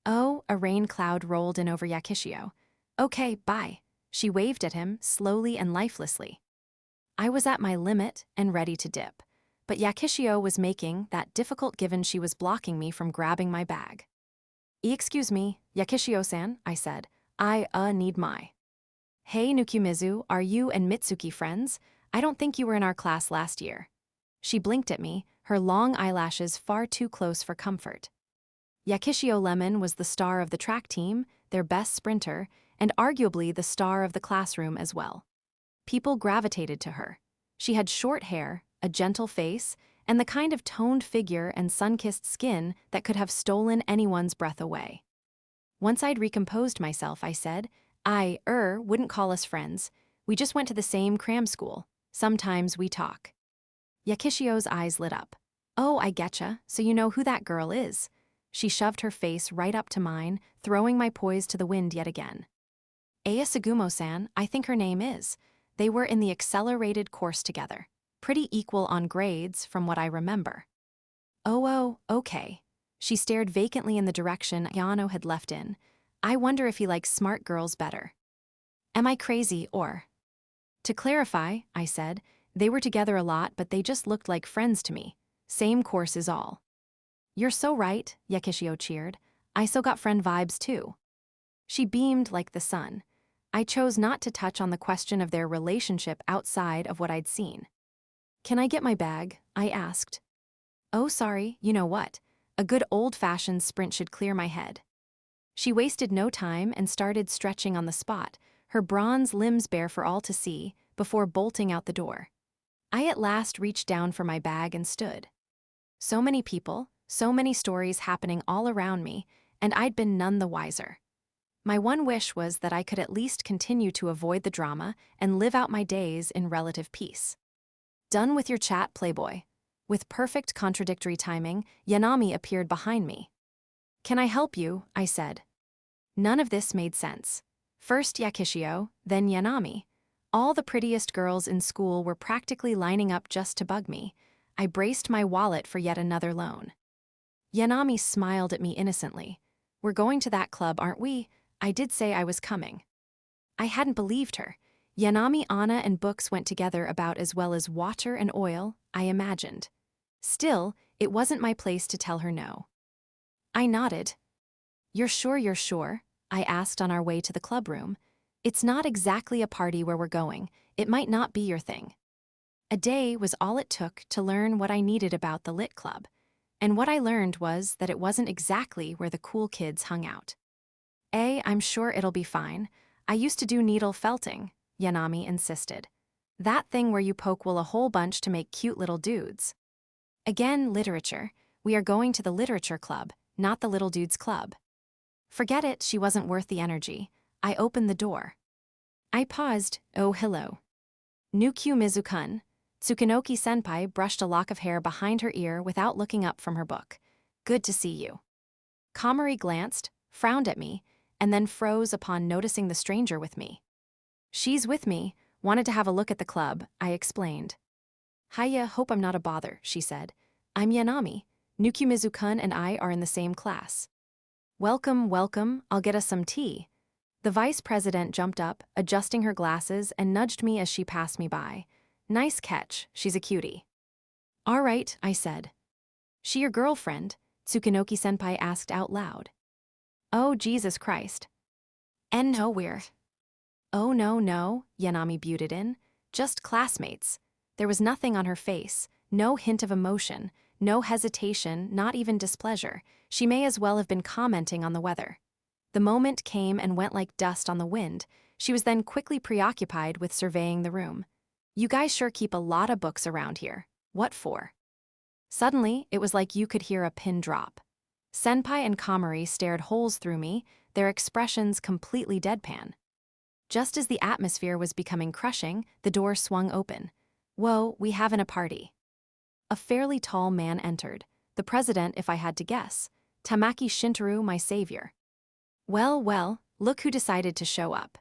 Oh, a rain cloud rolled in over Yakishio. "Okay, bye." She waved at him, slowly and lifelessly. I was at my limit and ready to dip, but Yakishio was making that difficult given she was blocking me from grabbing my bag. "Excuse me, Yakishio-san," I said. I need my." "Hey, Nukumizu, are you and Mitsuki friends? I don't think you were in our class last year." She blinked at me, her long eyelashes far too close for comfort. Yakishio Lemon was the star of the track team, their best sprinter, and arguably the star of the classroom as well. People gravitated to her. She had short hair, a gentle face, and the kind of toned figure and sun-kissed skin that could have stolen anyone's breath away. Once I'd recomposed myself, I said, "I wouldn't call us friends. We just went to the same cram school. Sometimes we talk." Yakishio's eyes lit up. "Oh, I getcha, so you know who that girl is." She shoved her face right up to mine, throwing my poise to the wind yet again. "Aya Sugumo-san, I think her name is. They were in the accelerated course together. Pretty equal on grades, from what I remember." Oh, okay." She stared vacantly in the direction Yano had left in. "I wonder if he likes smart girls better." "Am I crazy or?" "To clarify," I said, "they were together a lot, but they just looked like friends to me. Same course is all." "You're so right," Yakishio cheered. "I still got friend vibes too." She beamed like the sun. I chose not to touch on the question of their relationship outside of what I'd seen. "Can I get my bag?" I asked. "Oh, sorry, you know what? A good old-fashioned sprint should clear my head." She wasted no time and started stretching on the spot, her bronze limbs bare for all to see, before bolting out the door. I at last reached down for my bag and stood. So many people, so many stories happening all around me, and I'd been none the wiser. My one wish was that I could at least continue to avoid the drama and live out my days in relative peace. "Done with your chat, playboy." With perfect contradictory timing, Yanami appeared behind me. "Can I help you?" I said. None of this made sense. First Yakishio, then Yanami. All the prettiest girls in school were practically lining up just to bug me. I braced my wallet for yet another loan. Yanami smiled at me innocently. "We're going to that club, aren't we? I did say I was coming." I hadn't believed her. Yanami Anna and books went together about as well as water and oil, I imagined. Still, it wasn't my place to tell her no. I nodded. You're sure? I asked on our way to the clubroom. It's not exactly a party where we're going. It might not be your thing. A day was all it took to learn what I needed about the Lit Club. And what I learned was that it wasn't exactly where the cool kids hung out. I'm sure it'll be fine. I used to do needle felting, Yanami insisted. That thing where you poke wool a whole bunch to make cute little dudes. Again, literature. We are going to the literature club, not the little dudes club. Forget it, she wasn't worth the energy. I opened the door. I paused. Oh, hello. Nukumizu Tsukunoki-senpai brushed a lock of hair behind her ear without looking up from her book. Good to see you. Komari glanced, frowned at me, and then froze upon noticing the stranger with me. She's with me, wanted to have a look at the club, I explained. Hiya, hope I'm not a bother, she said. I'm Yanami. Nukumizu-kun and I are in the same class. Welcome, I'll get us some tea. The vice president jumped up, adjusting her glasses, and nudged me as she passed me by. Nice catch, she's a cutie. All right, I said. She your girlfriend? Tsukunoki-senpai asked out loud. Oh, Jesus Christ. And no, we're. Oh, no, Yanami butted in. Just classmates. There was nothing on her face, no hint of emotion, no hesitation, not even displeasure. She may as well have been commenting on the weather. The moment came and went like dust on the wind. She was then quickly preoccupied with surveying the room. You guys sure keep a lot of books around here. What for? Suddenly, it was like you could hear a pin drop. Senpai and Komari stared holes through me, their expressions completely deadpan. Just as the atmosphere was becoming crushing, the door swung open. Whoa, we having a party. A fairly tall man entered, the president if I had to guess, Tamaki Shintaro, my savior. Well, look who decided to show up.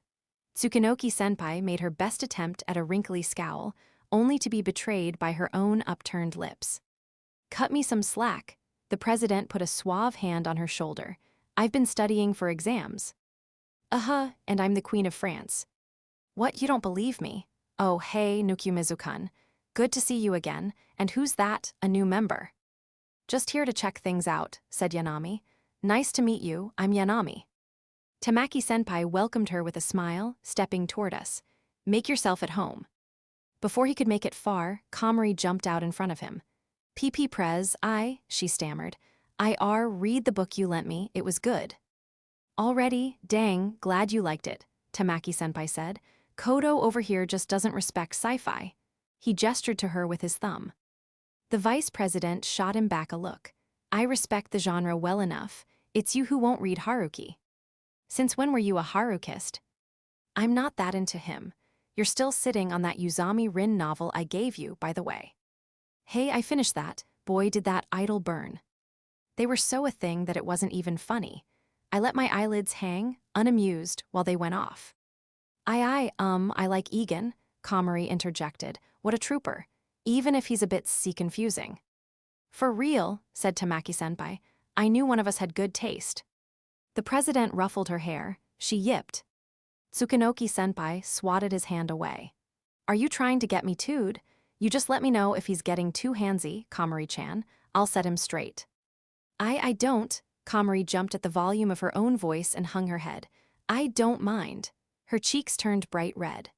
Tsukunoki-senpai made her best attempt at a wrinkly scowl, only to be betrayed by her own upturned lips. Cut me some slack. The president put a suave hand on her shoulder. I've been studying for exams. And I'm the Queen of France. What, you don't believe me? Oh, hey, Nukumizu-kun. Good to see you again, and who's that, a new member? Just here to check things out, said Yanami. Nice to meet you, I'm Yanami. Tamaki-senpai welcomed her with a smile, stepping toward us. Make yourself at home. Before he could make it far, Komari jumped out in front of him. PP Prez, she stammered. Read the book you lent me, it was good. Already, dang, glad you liked it, Tamaki-senpai said. Kodo over here just doesn't respect sci-fi. He gestured to her with his thumb. The vice president shot him back a look. I respect the genre well enough. It's you who won't read Haruki. Since when were you a Harukist? I'm not that into him. You're still sitting on that Uzami Rin novel I gave you, by the way. Hey, I finished that. Boy, did that idol burn. They were so a thing that it wasn't even funny. I let my eyelids hang, unamused, while they went off. I like Egan, Komari interjected. What a trooper. Even if he's a bit confusing. For real, said Tamaki-senpai. I knew one of us had good taste. The president ruffled her hair. She yipped. Tsukunoki-senpai swatted his hand away. Are you trying to get me tooed? You just let me know if he's getting too handsy, Komari-chan. I'll set him straight. I don't. Komari jumped at the volume of her own voice and hung her head. I don't mind. Her cheeks turned bright red.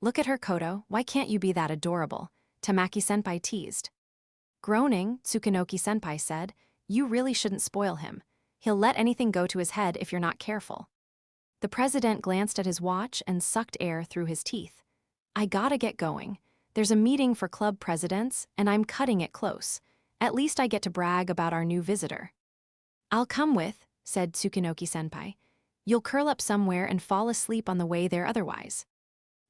Look at her, Kodo. Why can't you be that adorable? Tamaki-senpai teased. Groaning, Tsukunoki-senpai said, you really shouldn't spoil him. He'll let anything go to his head if you're not careful. The president glanced at his watch and sucked air through his teeth. I gotta get going. There's a meeting for club presidents, and I'm cutting it close. At least I get to brag about our new visitor. I'll come with, said Tsukunoki-senpai. You'll curl up somewhere and fall asleep on the way there otherwise.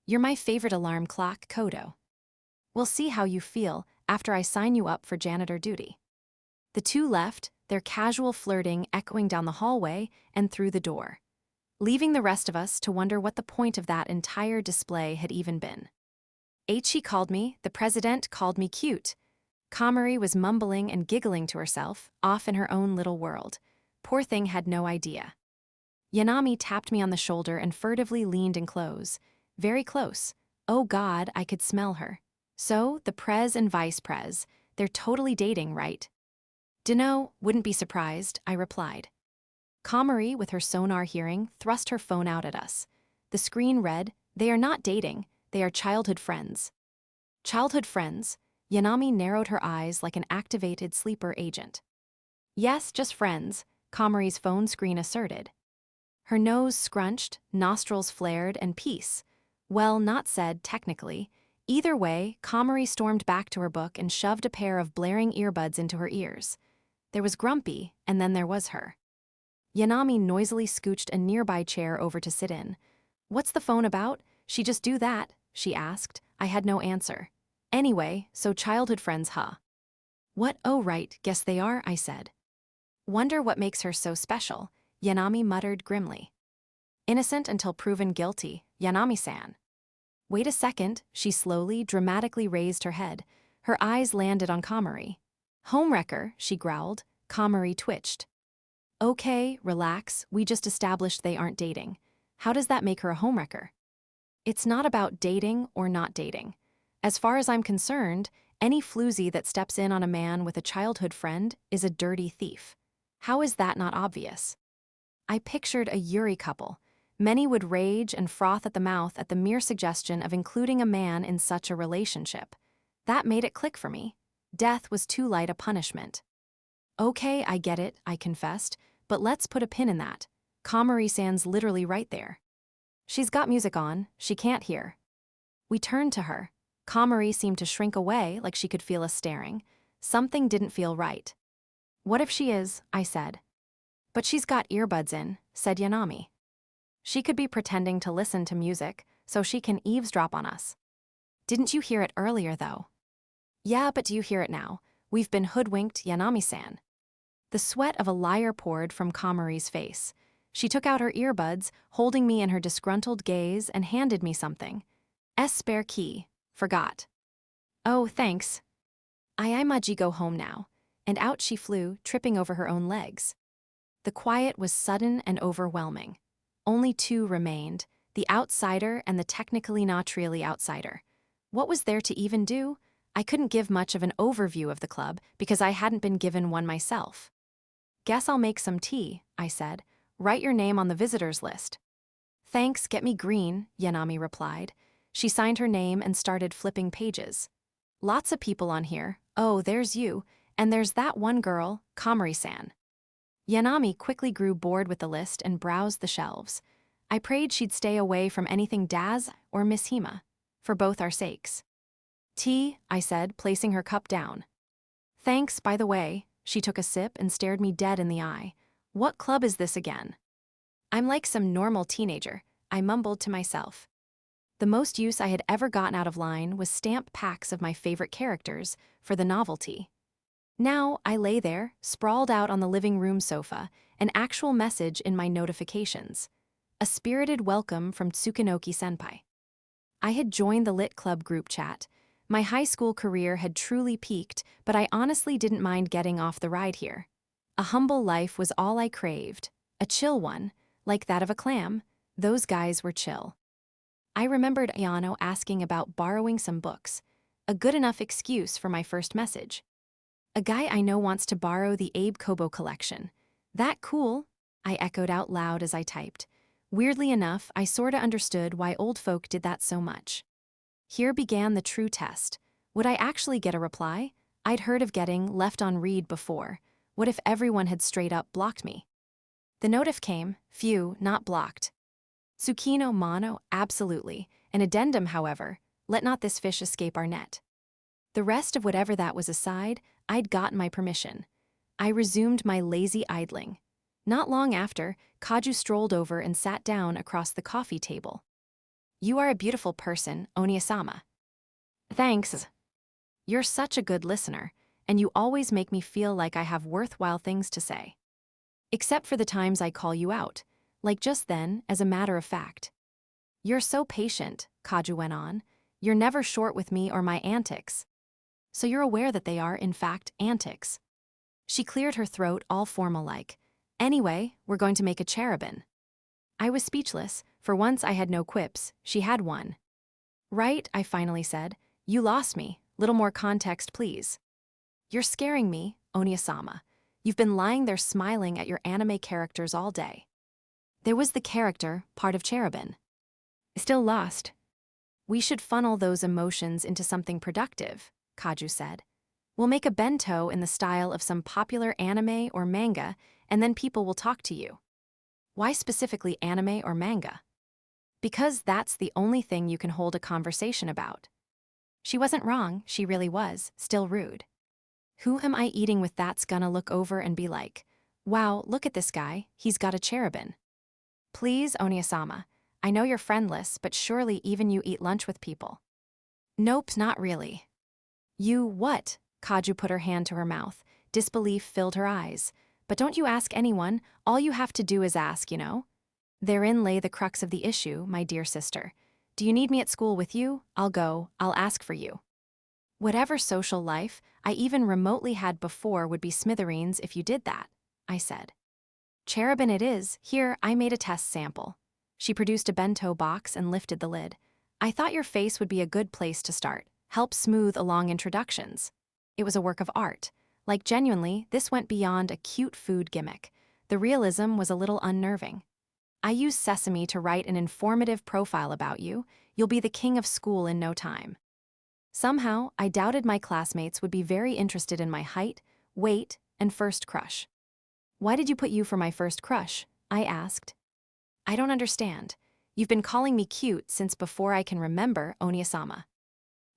You're my favorite alarm clock, Kodo. We'll see how you feel after I sign you up for janitor duty. The two left, their casual flirting echoing down the hallway and through the door, leaving the rest of us to wonder what the point of that entire display had even been. Aichi called me, the president called me cute. Komari was mumbling and giggling to herself, off in her own little world. Poor thing had no idea. Yanami tapped me on the shoulder and furtively leaned in close. Very close. Oh God, I could smell her. So, the prez and vice prez, They're totally dating, right? Dunno, wouldn't be surprised, I replied. Komari, with her sonar hearing, thrust her phone out at us. The screen read, "They are not dating, they are childhood friends." Childhood friends? Yanami narrowed her eyes like an activated sleeper agent. Yes, just friends, Komari's phone screen asserted. Her nose scrunched, nostrils flared, and peace. Well, not said, technically. Either way, Komari stormed back to her book and shoved a pair of blaring earbuds into her ears. There was Grumpy, and then there was her. Yanami noisily scooched a nearby chair over to sit in. "What's the phone about? She just do that?" she asked. I had no answer. Anyway, so childhood friends, huh? What? Oh, right, guess they are, I said. Wonder what makes her so special, Yanami muttered grimly. Innocent until proven guilty, Yanami-san. Wait a second, she slowly, dramatically raised her head. Her eyes landed on Komari. Homewrecker, she growled. Komari twitched. Okay, relax, we just established they aren't dating. How does that make her a homewrecker? It's not about dating or not dating. As far as I'm concerned, any floozy that steps in on a man with a childhood friend is a dirty thief. How is that not obvious? I pictured a Yuri couple. Many would rage and froth at the mouth at the mere suggestion of including a man in such a relationship. That made it click for me. Death was too light a punishment. Okay, I get it, I confessed, but let's put a pin in that. Komari-san's literally right there. She's got music on, she can't hear. We turned to her. Komari seemed to shrink away like she could feel us staring. Something didn't feel right. What if she is? I said. But she's got earbuds in, said Yanami. She could be pretending to listen to music, so she can eavesdrop on us. Didn't you hear it earlier, though? Yeah, but do you hear it now? We've been hoodwinked, Yanami-san. The sweat of a liar poured from Komari's face. She took out her earbuds, holding me in her disgruntled gaze, and handed me something. Spare key. Forgot. Oh, thanks. I mudgy go home now. And out she flew, tripping over her own legs. The quiet was sudden and overwhelming. Only two remained, the outsider and the technically not really outsider. What was there to even do? I couldn't give much of an overview of the club because I hadn't been given one myself. Guess I'll make some tea, I said. Write your name on the visitors list. Thanks, get me green, Yanami replied. She signed her name and started flipping pages. Lots of people on here. Oh, there's you. And there's that one girl, Komari-san. Yanami quickly grew bored with the list and browsed the shelves. I prayed she'd stay away from anything Daz or Miss Hima, for both our sakes. Tea, I said, placing her cup down. Thanks, by the way. She took a sip and stared me dead in the eye. What club is this again? I'm like some normal teenager, I mumbled to myself. The most use I had ever gotten out of line was stamp packs of my favorite characters for the novelty. Now I lay there, sprawled out on the living room sofa, an actual message in my notifications. A spirited welcome from Tsukunoki-senpai. I had joined the Lit Club group chat. My high school career had truly peaked, but I honestly didn't mind getting off the ride here. A humble life was all I craved. A chill one, like that of a clam. Those guys were chill. I remembered Ayano asking about borrowing some books. A good enough excuse for my first message. A guy I know wants to borrow the Abe Kobo collection. That cool? I echoed out loud as I typed. Weirdly enough, I sorta understood why old folk did that so much. Here began the true test. Would I actually get a reply? I'd heard of getting left on read before. What if everyone had straight up blocked me? The notif came, few, not blocked. Tsukino mono, absolutely. An addendum, however, let not this fish escape our net. The rest of whatever that was aside, I'd gotten my permission. I resumed my lazy idling. Not long after, Kaju strolled over and sat down across the coffee table. You are a beautiful person, Onia-sama. Thanks. You're such a good listener, and you always make me feel like I have worthwhile things to say. Except for the times I call you out, like just then, as a matter of fact. You're so patient, Kaju went on. You're never short with me or my antics. So you're aware that they are, in fact, antics. She cleared her throat all formal-like. Anyway, we're going to make a cherubin. I was speechless. For once I had no quips. She had one. Right, I finally said. You lost me. Little more context, please. You're scaring me, Oniasama. You've been lying there smiling at your anime characters all day. There was the character, part of Cherubin. Still lost. We should funnel those emotions into something productive, Kaju said. We'll make a bento in the style of some popular anime or manga, and then people will talk to you. Why specifically anime or manga? Because that's the only thing you can hold a conversation about. She wasn't wrong, she really was, still rude. Who am I eating with that's gonna look over and be like, wow, look at this guy, he's got a cherubin. Please, Oniasama, I know you're friendless, but surely even you eat lunch with people. Nope, not really. You what? Kaju put her hand to her mouth. Disbelief filled her eyes. But don't you ask anyone, all you have to do is ask, you know? Therein lay the crux of the issue, my dear sister. Do you need me at school with you? I'll go, I'll ask for you. Whatever social life I even remotely had before would be smithereens if you did that, I said. Cherubin it is, here, I made a test sample. She produced a bento box and lifted the lid. I thought your face would be a good place to start, help smooth along introductions. It was a work of art. Like genuinely, this went beyond a cute food gimmick. The realism was a little unnerving. I used Sesame to write an informative profile about you. You'll be the king of school in no time. Somehow, I doubted my classmates would be very interested in my height, weight, and first crush. Why did you put you for my first crush? I asked. I don't understand. You've been calling me cute since before I can remember, Oniasama.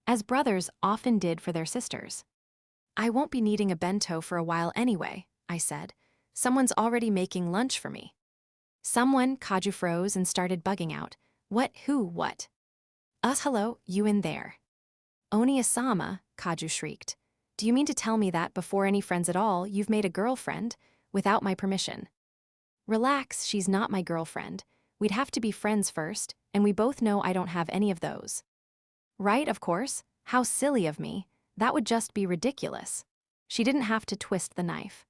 As brothers often did for their sisters. I won't be needing a bento for a while anyway, I said. Someone's already making lunch for me. Someone, Kaju froze and started bugging out. What, who, what? Us, hello, you in there. Oniasama, Kaju shrieked. Do you mean to tell me that before any friends at all, you've made a girlfriend, without my permission? Relax, she's not my girlfriend. We'd have to be friends first, and we both know I don't have any of those. Right, of course. How silly of me. That would just be ridiculous. She didn't have to twist the knife.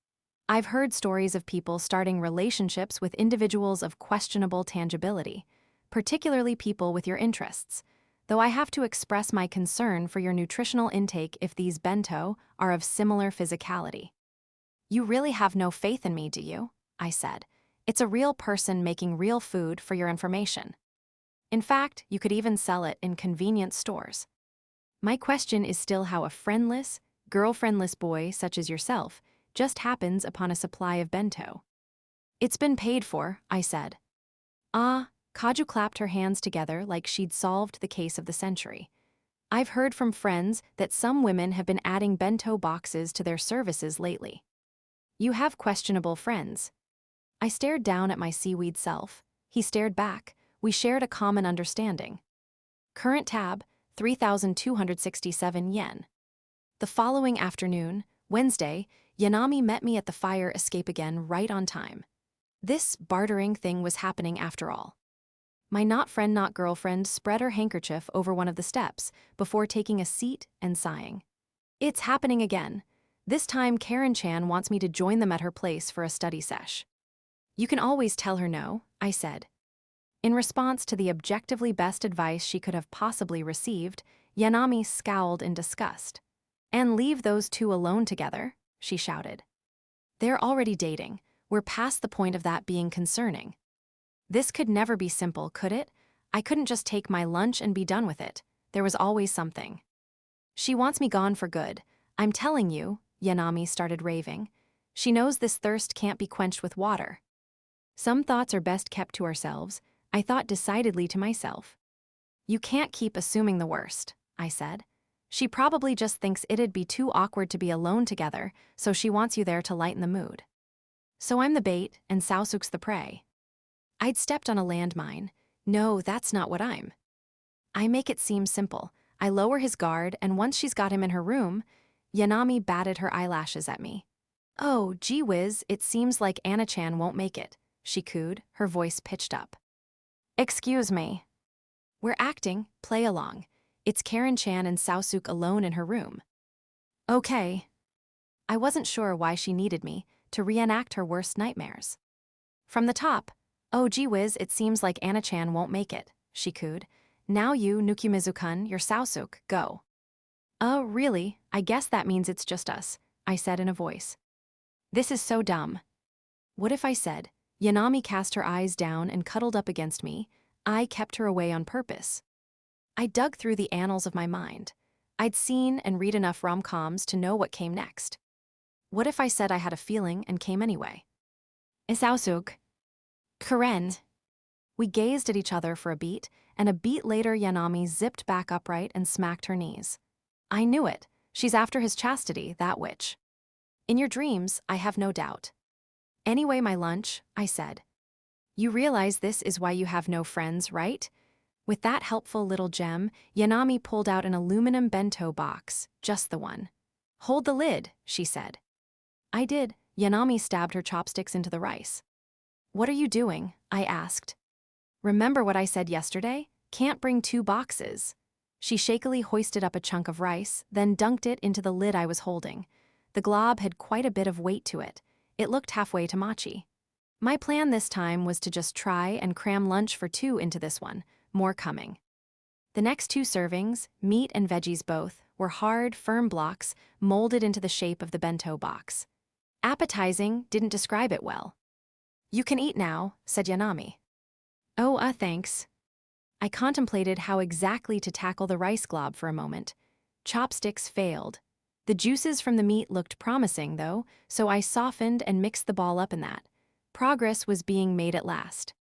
I've heard stories of people starting relationships with individuals of questionable tangibility, particularly people with your interests, though I have to express my concern for your nutritional intake if these bento are of similar physicality. You really have no faith in me, do you? I said. It's a real person making real food for your information. In fact, you could even sell it in convenience stores. My question is still how a friendless, girlfriendless boy such as yourself just happens upon a supply of bento. It's been paid for, I said. Ah, Kaju clapped her hands together like she'd solved the case of the century. I've heard from friends that some women have been adding bento boxes to their services lately. You have questionable friends. I stared down at my seaweed self. He stared back. We shared a common understanding. Current tab, 3,267 yen. The following afternoon, Wednesday, Yanami met me at the fire escape again right on time. This bartering thing was happening after all. My not friend not girlfriend spread her handkerchief over one of the steps before taking a seat and sighing. It's happening again. This time Karen-chan wants me to join them at her place for a study sesh. You can always tell her no, I said. In response to the objectively best advice she could have possibly received, Yanami scowled in disgust. And leave those two alone together, she shouted. They're already dating. We're past the point of that being concerning. This could never be simple, could it? I couldn't just take my lunch and be done with it. There was always something. She wants me gone for good. I'm telling you, Yanami started raving. She knows this thirst can't be quenched with water. Some thoughts are best kept to ourselves, I thought decidedly to myself. You can't keep assuming the worst, I said. She probably just thinks it'd be too awkward to be alone together, so she wants you there to lighten the mood. So I'm the bait, and Saosuk's the prey. I'd stepped on a landmine. No, that's not what I'm. I make it seem simple. I lower his guard, and once she's got him in her room, Yanami batted her eyelashes at me. Oh, gee whiz, it seems like Anna-chan won't make it, she cooed, her voice pitched up. Excuse me. We're acting, play along. It's Karen-chan and Saosuk alone in her room. Okay. I wasn't sure why she needed me to reenact her worst nightmares. From the top, oh gee whiz, it seems like Anna-chan won't make it, she cooed. Now you, Nukumizu-kun, you're Saosuk, go. Oh, really? I guess that means it's just us. I said in a voice. This is so dumb. What if I said, Yanami cast her eyes down and cuddled up against me, I kept her away on purpose? I dug through the annals of my mind. I'd seen and read enough rom-coms to know what came next. What if I said I had a feeling and came anyway? Isausug. Karen. We gazed at each other for a beat, and a beat later Yanami zipped back upright and smacked her knees. I knew it. She's after his chastity, that witch. In your dreams, I have no doubt. Anyway, my lunch, I said. You realize this is why you have no friends, right? With that helpful little gem, Yanami pulled out an aluminum bento box, just the one. Hold the lid, she said. I did. Yanami stabbed her chopsticks into the rice. What are you doing? I asked. Remember what I said yesterday? Can't bring 2 boxes. She shakily hoisted up a chunk of rice, then dunked it into the lid I was holding. The glob had quite a bit of weight to it. It looked halfway to Machi. My plan this time was to just try and cram lunch for 2 into this one, more coming. The next 2 servings, meat and veggies both, were hard, firm blocks molded into the shape of the bento box. Appetizing didn't describe it well. You can eat now, said Yanami. Oh, thanks. I contemplated how exactly to tackle the rice glob for a moment. Chopsticks failed. The juices from the meat looked promising, though, so I softened and mixed the ball up in that. Progress was being made at last.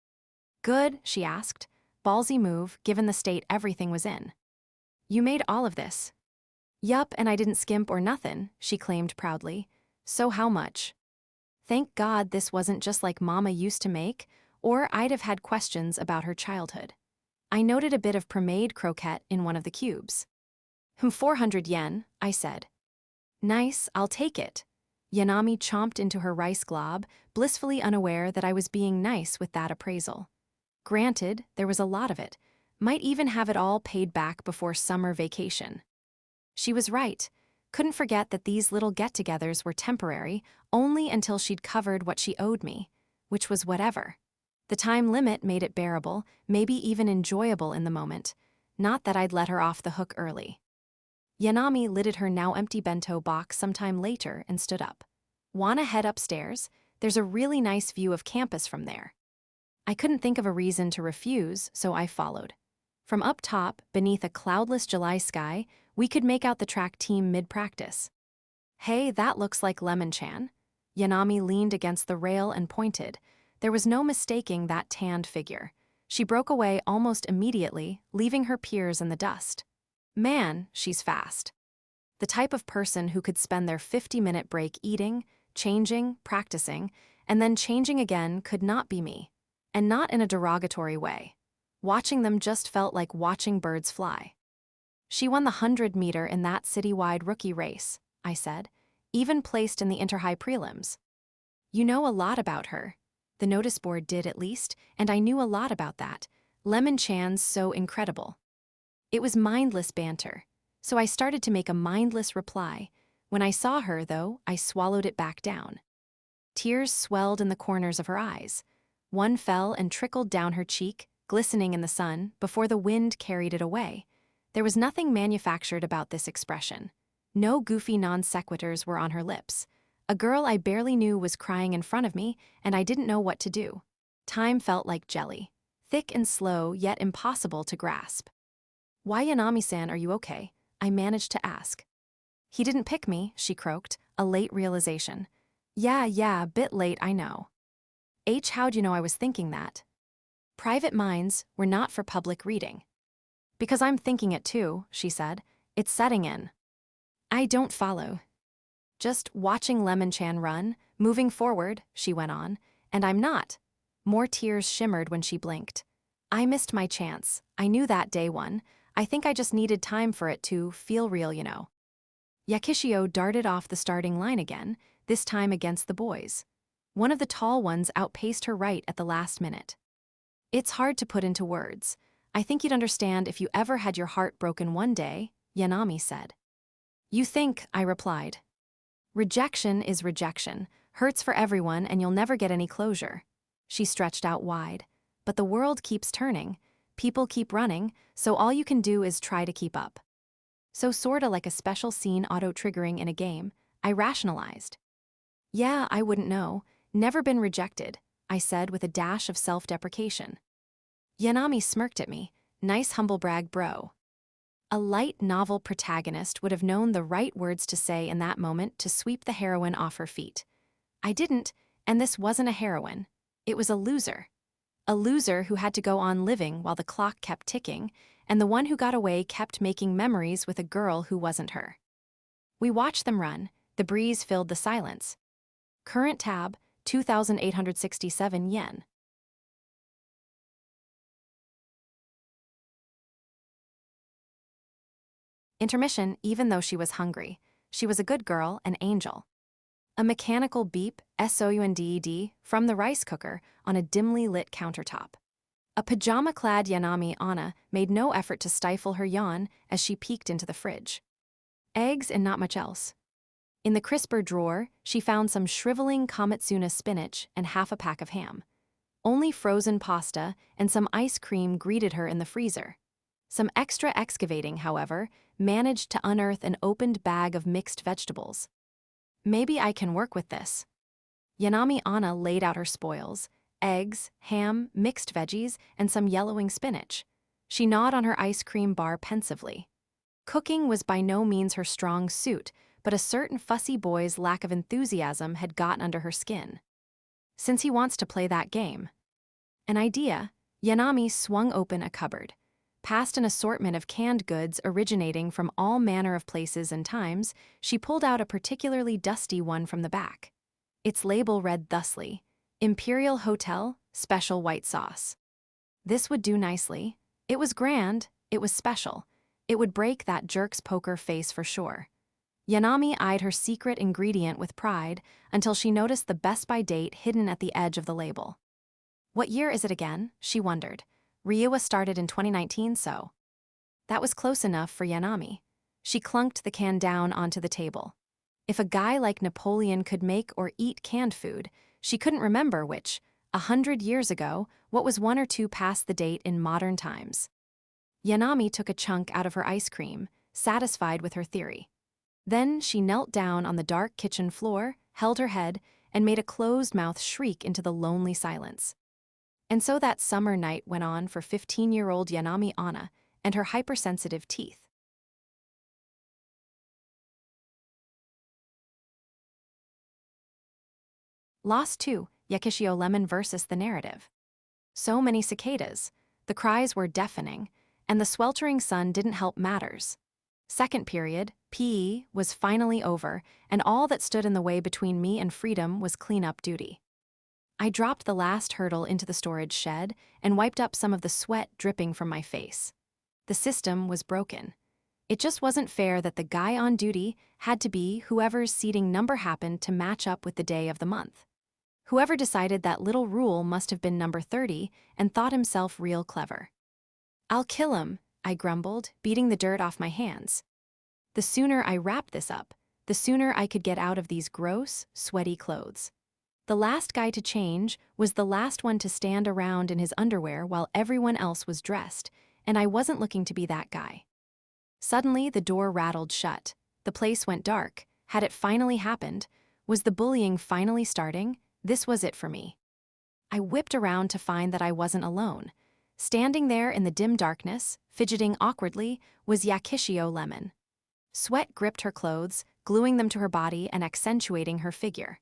Good, she asked. Ballsy move, given the state everything was in. You made all of this. Yup, and I didn't skimp or nothin', she claimed proudly. So how much? Thank God this wasn't just like Mama used to make, or I'd have had questions about her childhood. I noted a bit of pomade croquette in one of the cubes. 400 yen, I said. Nice, I'll take it. Yanami chomped into her rice glob, blissfully unaware that I was being nice with that appraisal. Granted, there was a lot of it. Might even have it all paid back before summer vacation. She was right. Couldn't forget that these little get-togethers were temporary, only until she'd covered what she owed me, which was whatever. The time limit made it bearable, maybe even enjoyable in the moment. Not that I'd let her off the hook early. Yanami lidded her now-empty bento box sometime later and stood up. Wanna head upstairs? There's a really nice view of campus from there. I couldn't think of a reason to refuse, so I followed. From up top, beneath a cloudless July sky, we could make out the track team mid-practice. Hey, that looks like Lemon-chan. Yanami leaned against the rail and pointed. There was no mistaking that tanned figure. She broke away almost immediately, leaving her peers in the dust. Man, she's fast. The type of person who could spend their 50-minute break eating, changing, practicing, and then changing again could not be me. And not in a derogatory way. Watching them just felt like watching birds fly. She won the 100-meter in that citywide rookie race, I said, even placed in the inter-high prelims. You know a lot about her. The notice board did at least, and I knew a lot about that. Lemon-chan's so incredible. It was mindless banter, so I started to make a mindless reply. When I saw her, though, I swallowed it back down. Tears swelled in the corners of her eyes. One fell and trickled down her cheek, glistening in the sun, before the wind carried it away. There was nothing manufactured about this expression. No goofy non-sequiturs were on her lips. A girl I barely knew was crying in front of me, and I didn't know what to do. Time felt like jelly, thick and slow, yet impossible to grasp. Why, Yanami-san, are you okay? I managed to ask. He didn't pick me, she croaked, a late realization. Yeah, bit late, I know. How'd you know I was thinking that? Private minds were not for public reading. Because I'm thinking it too, she said. It's setting in. I don't follow. Just watching Lemon-chan run, moving forward, she went on, and I'm not. More tears shimmered when she blinked. I missed my chance. I knew that day one. I think I just needed time for it to feel real, you know. Yakishio darted off the starting line again, this time against the boys. One of the tall ones outpaced her right at the last minute. It's hard to put into words. I think you'd understand if you ever had your heart broken one day, Yanami said. You think, I replied. Rejection is rejection, hurts for everyone and you'll never get any closure. She stretched out wide. But the world keeps turning, people keep running, so all you can do is try to keep up. So sorta like a special scene auto-triggering in a game, I rationalized. Yeah, I wouldn't know. Never been rejected, I said with a dash of self-deprecation. Yanami smirked at me. Nice humble brag, bro. A light novel protagonist would have known the right words to say in that moment to sweep the heroine off her feet. I didn't, and this wasn't a heroine. It was a loser. A loser who had to go on living while the clock kept ticking, and the one who got away kept making memories with a girl who wasn't her. We watched them run. The breeze filled the silence. Current tab, 2,867 yen. Intermission, even though she was hungry. She was a good girl, an angel. A mechanical beep, sounded, from the rice cooker on a dimly lit countertop. A pajama-clad Yanami Anna made no effort to stifle her yawn as she peeked into the fridge. Eggs and not much else. In the crisper drawer, she found some shriveling Kametsuna spinach and half a pack of ham. Only frozen pasta and some ice cream greeted her in the freezer. Some extra excavating, however, managed to unearth an opened bag of mixed vegetables. Maybe I can work with this. Yanami Anna laid out her spoils: eggs, ham, mixed veggies, and some yellowing spinach. She gnawed on her ice cream bar pensively. Cooking was by no means her strong suit, but a certain fussy boy's lack of enthusiasm had gotten under her skin. Since he wants to play that game. An idea, Yanami swung open a cupboard. Past an assortment of canned goods originating from all manner of places and times, she pulled out a particularly dusty one from the back. Its label read thusly: Imperial Hotel, Special White Sauce. This would do nicely. It was grand, it was special. It would break that jerk's poker face for sure. Yanami eyed her secret ingredient with pride until she noticed the Best By date hidden at the edge of the label. What year is it again? She wondered. Ryua started in 2019, so. That was close enough for Yanami. She clunked the can down onto the table. If a guy like Napoleon could make or eat canned food, she couldn't remember which, 100 years ago, what was 1 or 2 past the date in modern times. Yanami took a chunk out of her ice cream, satisfied with her theory. Then she knelt down on the dark kitchen floor, held her head, and made a closed mouth shriek into the lonely silence. And so that summer night went on for 15-year-old Yanami Anna and her hypersensitive teeth. Lost 2, Yakishio Lemon versus the narrative. So many cicadas. The cries were deafening, and the sweltering sun didn't help matters. Second period, PE, was finally over, and all that stood in the way between me and freedom was cleanup duty. I dropped the last hurdle into the storage shed and wiped up some of the sweat dripping from my face. The system was broken. It just wasn't fair that the guy on duty had to be whoever's seating number happened to match up with the day of the month. Whoever decided that little rule must have been number 30 and thought himself real clever. I'll kill him, I grumbled, beating the dirt off my hands. The sooner I wrap this up, the sooner I could get out of these gross, sweaty clothes. The last guy to change was the last one to stand around in his underwear while everyone else was dressed, and I wasn't looking to be that guy. Suddenly, the door rattled shut. The place went dark. Had it finally happened? Was the bullying finally starting? This was it for me. I whipped around to find that I wasn't alone. Standing there in the dim darkness, fidgeting awkwardly, was Yakishio Lemon. Sweat gripped her clothes, gluing them to her body and accentuating her figure.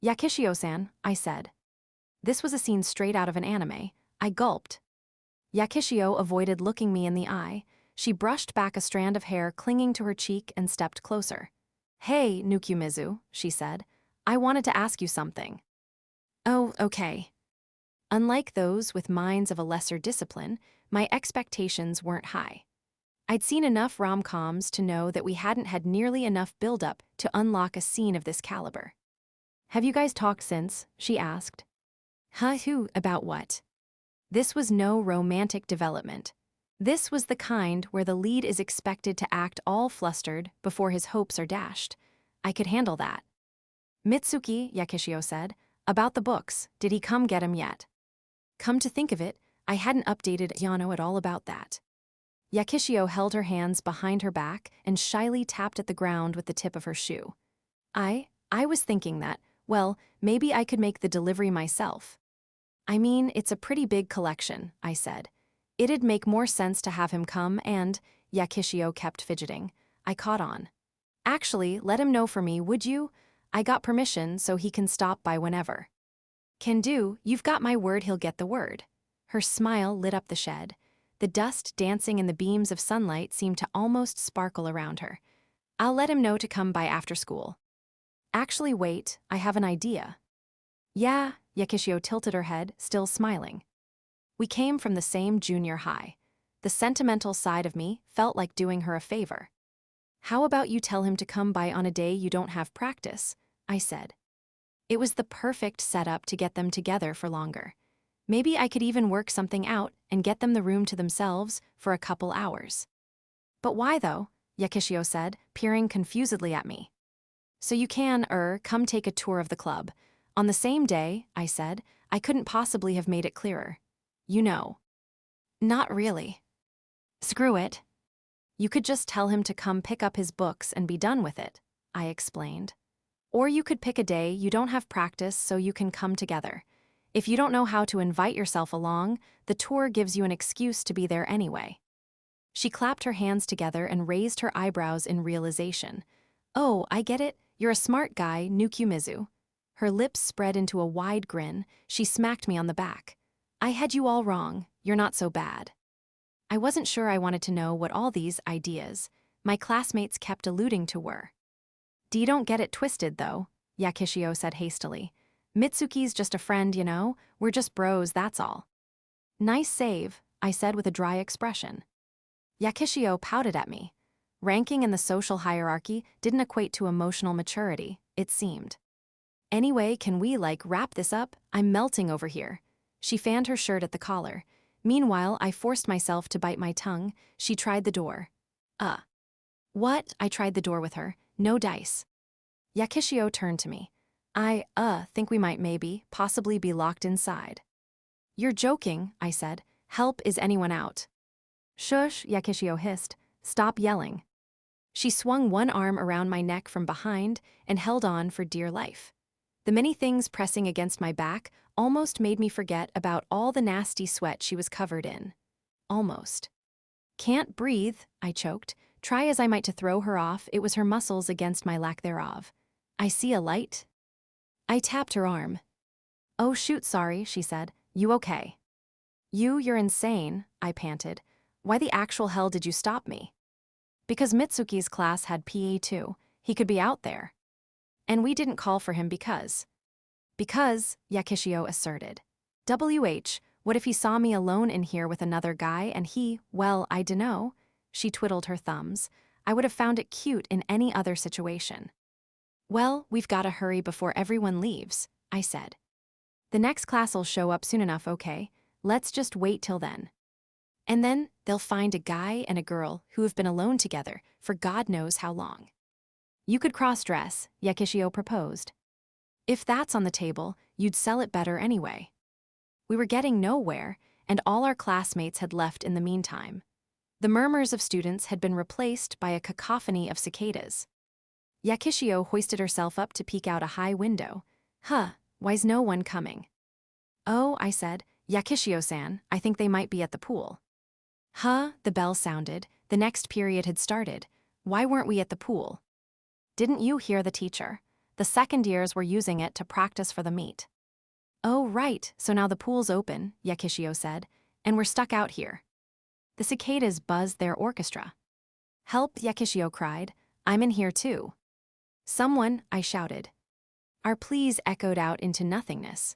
Yakishio-san, I said. This was a scene straight out of an anime. I gulped. Yakishio avoided looking me in the eye. She brushed back a strand of hair clinging to her cheek and stepped closer. Hey, Nukumizu, she said. I wanted to ask you something. Oh, okay. Unlike those with minds of a lesser discipline, my expectations weren't high. I'd seen enough rom-coms to know that we hadn't had nearly enough build-up to unlock a scene of this caliber. Have you guys talked since? She asked. Who, about what? This was no romantic development. This was the kind where the lead is expected to act all flustered before his hopes are dashed. I could handle that. Mitsuki, Yakishio said, about the books, did he come get 'em yet? Come to think of it, I hadn't updated Yano at all about that. Yakishio held her hands behind her back and shyly tapped at the ground with the tip of her shoe. I was thinking that, well, maybe I could make the delivery myself. I mean, it's a pretty big collection, I said. It'd make more sense to have him come and, Yakishio kept fidgeting. I caught on. Actually, let him know for me, would you? I got permission so he can stop by whenever. Can do, you've got my word he'll get the word. Her smile lit up the shed. The dust dancing in the beams of sunlight seemed to almost sparkle around her. I'll let him know to come by after school. Actually, wait, I have an idea. Yeah, Yakishio tilted her head, still smiling. We came from the same junior high. The sentimental side of me felt like doing her a favor. How about you tell him to come by on a day you don't have practice? I said. It was the perfect setup to get them together for longer. Maybe I could even work something out and get them the room to themselves for a couple hours. But why though? Yakishio said, peering confusedly at me. So you can, come take a tour of the club. On the same day, I said, I couldn't possibly have made it clearer. You know. Not really. Screw it. You could just tell him to come pick up his books and be done with it, I explained. Or you could pick a day you don't have practice so you can come together. If you don't know how to invite yourself along, the tour gives you an excuse to be there anyway. She clapped her hands together and raised her eyebrows in realization. Oh, I get it. You're a smart guy, Nukumizu. Her lips spread into a wide grin. She smacked me on the back. I had you all wrong. You're not so bad. I wasn't sure I wanted to know what all these ideas my classmates kept alluding to were. D don't get it twisted, though, Yakishio said hastily. Mitsuki's just a friend, you know. We're just bros, that's all. Nice save, I said with a dry expression. Yakishio pouted at me. Ranking in the social hierarchy didn't equate to emotional maturity, it seemed. Anyway, can we, wrap this up? I'm melting over here. She fanned her shirt at the collar. Meanwhile, I forced myself to bite my tongue. She tried the door. What? I tried the door with her. No dice. Yakishio turned to me. I, think we might possibly be locked inside. You're joking, I said. Help, is anyone out? Shush, Yakishio hissed. Stop yelling. She swung one arm around my neck from behind and held on for dear life. The many things pressing against my back almost made me forget about all the nasty sweat she was covered in. Almost. Can't breathe, I choked. Try as I might to throw her off, it was her muscles against my lack thereof. I see a light. I tapped her arm. Oh shoot, sorry, she said. You okay? You're insane, I panted. Why the actual hell did you stop me? Because Mitsuki's class had PE too. He could be out there. And we didn't call for him because, Yakishio asserted. What if he saw me alone in here with another guy and he, well, I dunno. She twiddled her thumbs. I would have found it cute in any other situation. Well, we've got to hurry before everyone leaves, I said. The next class'll show up soon enough, okay? Let's just wait till then. And then they'll find a guy and a girl who have been alone together for God knows how long. You could cross-dress, Yakishio proposed. If that's on the table, you'd sell it better anyway. We were getting nowhere, and all our classmates had left in the meantime. The murmurs of students had been replaced by a cacophony of cicadas. Yakishio hoisted herself up to peek out a high window. Why's no one coming? Oh, I said, Yakishio-san, I think they might be at the pool. The bell sounded. The next period had started. Why weren't we at the pool? Didn't you hear the teacher? The second years were using it to practice for the meet. Oh, right, so now the pool's open, Yakishio said, and we're stuck out here. The cicadas buzzed their orchestra. Help, Yakishio cried. I'm in here too. Someone, I shouted. Our pleas echoed out into nothingness.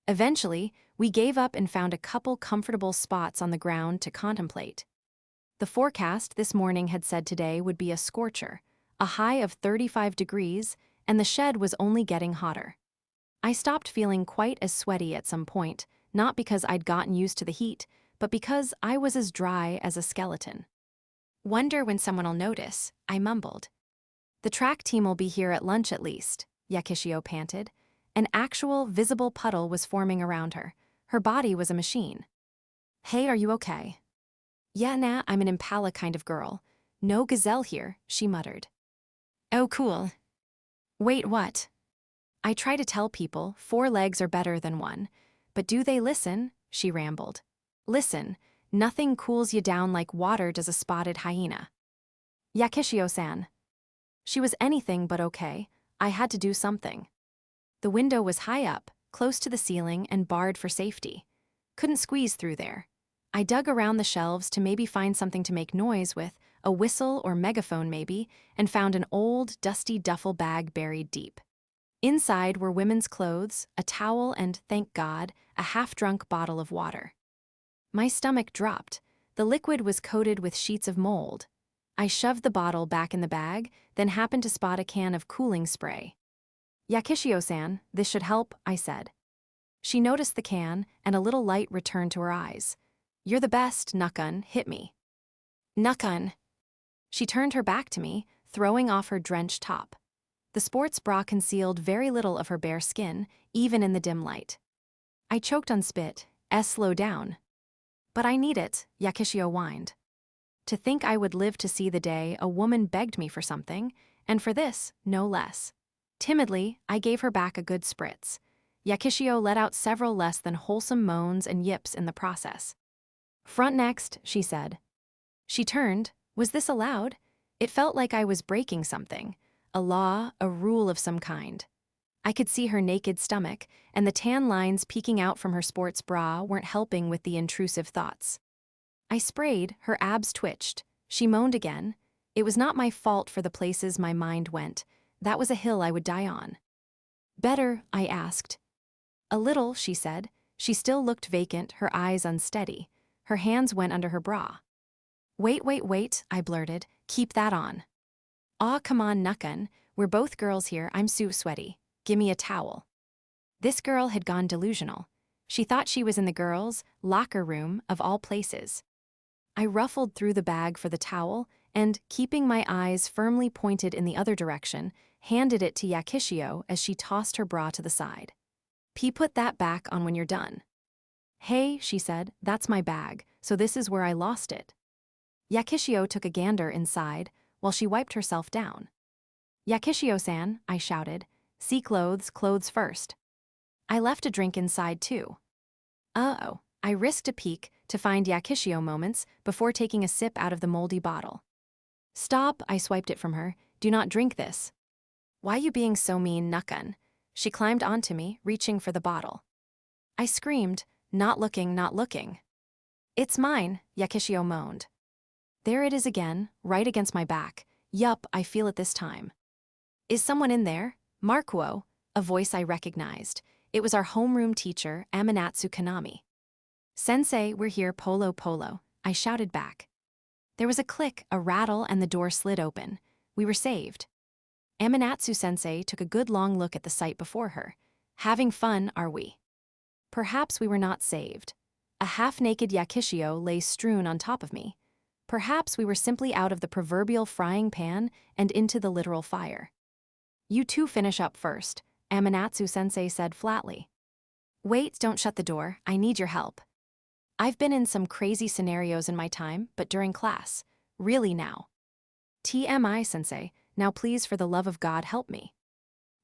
Eventually, we gave up and found a couple comfortable spots on the ground to contemplate. The forecast this morning had said today would be a scorcher, a high of 35 degrees, and the shed was only getting hotter. I stopped feeling quite as sweaty at some point, not because I'd gotten used to the heat, but because I was as dry as a skeleton. Wonder when someone'll notice, I mumbled. The track team will be here at lunch at least, Yakishio panted. An actual, visible puddle was forming around her. Her body was a machine. Hey, are you okay? Yeah, nah, I'm an Impala kind of girl. No gazelle here, she muttered. Oh, cool. Wait, what? I try to tell people 4 legs are better than 1, but do they listen? She rambled. Listen, nothing cools you down like water does a spotted hyena. Yakishio-san. She was anything but okay. I had to do something. The window was high up, close to the ceiling and barred for safety. Couldn't squeeze through there. I dug around the shelves to maybe find something to make noise with, a whistle or megaphone maybe, and found an old, dusty duffel bag buried deep. Inside were women's clothes, a towel and, thank God, a half-drunk bottle of water. My stomach dropped. The liquid was coated with sheets of mold. I shoved the bottle back in the bag, then happened to spot a can of cooling spray. Yakishio-san, this should help, I said. She noticed the can, and a little light returned to her eyes. You're the best, Nukun, hit me. Nukun. She turned her back to me, throwing off her drenched top. The sports bra concealed very little of her bare skin, even in the dim light. I choked on spit. Slow down. But I need it, Yakishio whined. To think I would live to see the day a woman begged me for something, and for this, no less. Timidly, I gave her back a good spritz. Yakishio let out several less than wholesome moans and yips in the process. Front next, she said. She turned. Was this allowed? It felt like I was breaking something. A law, a rule of some kind. I could see her naked stomach, and the tan lines peeking out from her sports bra weren't helping with the intrusive thoughts. I sprayed, her abs twitched. She moaned again. It was not my fault for the places my mind went. That was a hill I would die on. Better, I asked. A little, she said. She still looked vacant, her eyes unsteady. Her hands went under her bra. Wait, I blurted. Keep that on. Aw, come on, Nukun. We're both girls here, I'm so sweaty. Gimme a towel. This girl had gone delusional. She thought she was in the girls' locker room of all places. I ruffled through the bag for the towel and, keeping my eyes firmly pointed in the other direction, handed it to Yakishio as she tossed her bra to the side. Put that back on when you're done. Hey, she said, that's my bag, so this is where I lost it. Yakishio took a gander inside while she wiped herself down. Yakishio-san, I shouted, see clothes first. I left a drink inside too. Uh-oh, I risked a peek to find Yakishio moments before taking a sip out of the moldy bottle. Stop, I swiped it from her, do not drink this. Why you being so mean, Nukun? She climbed onto me, reaching for the bottle. I screamed, not looking. It's mine, Yakishio moaned. There it is again, right against my back. Yup, I feel it this time. Is someone in there? Markuo, a voice I recognized. It was our homeroom teacher, Amanatsu Kanami. Sensei, we're here, polo, I shouted back. There was a click, a rattle, and the door slid open. We were saved. Amanatsu-sensei took a good long look at the sight before her. Having fun, are we? Perhaps we were not saved. A half-naked Yakishio lay strewn on top of me. Perhaps we were simply out of the proverbial frying pan and into the literal fire. You two finish up first, Amanatsu-sensei said flatly. Wait, don't shut the door, I need your help. I've been in some crazy scenarios in my time, but during class. Really now. TMI, sensei, now please for the love of God help me.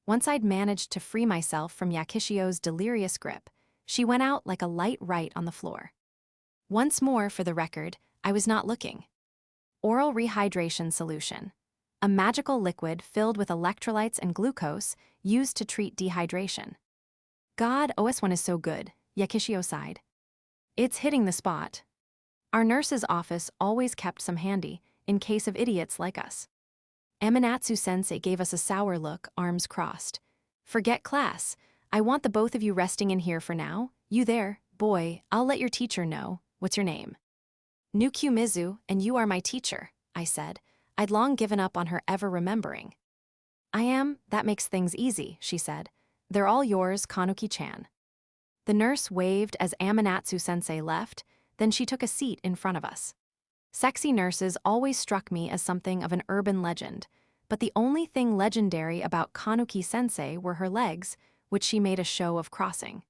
Once I'd managed to free myself from Yakishio's delirious grip, she went out like a light right on the floor. Once more, for the record, I was not looking. Oral rehydration solution. A magical liquid filled with electrolytes and glucose used to treat dehydration. God, OS1 is so good, Yakishio sighed. It's hitting the spot. Our nurse's office always kept some handy, in case of idiots like us. Amanatsu-sensei gave us a sour look, arms crossed. Forget class. I want the both of you resting in here for now. You there, boy, I'll let your teacher know. What's your name? Nukumizu, and you are my teacher, I said. I'd long given up on her ever remembering. I am, that makes things easy, she said. They're all yours, Kanuki-chan. The nurse waved as Amanatsu-sensei left, then she took a seat in front of us. Sexy nurses always struck me as something of an urban legend, but the only thing legendary about Kanuki-sensei were her legs, which she made a show of crossing.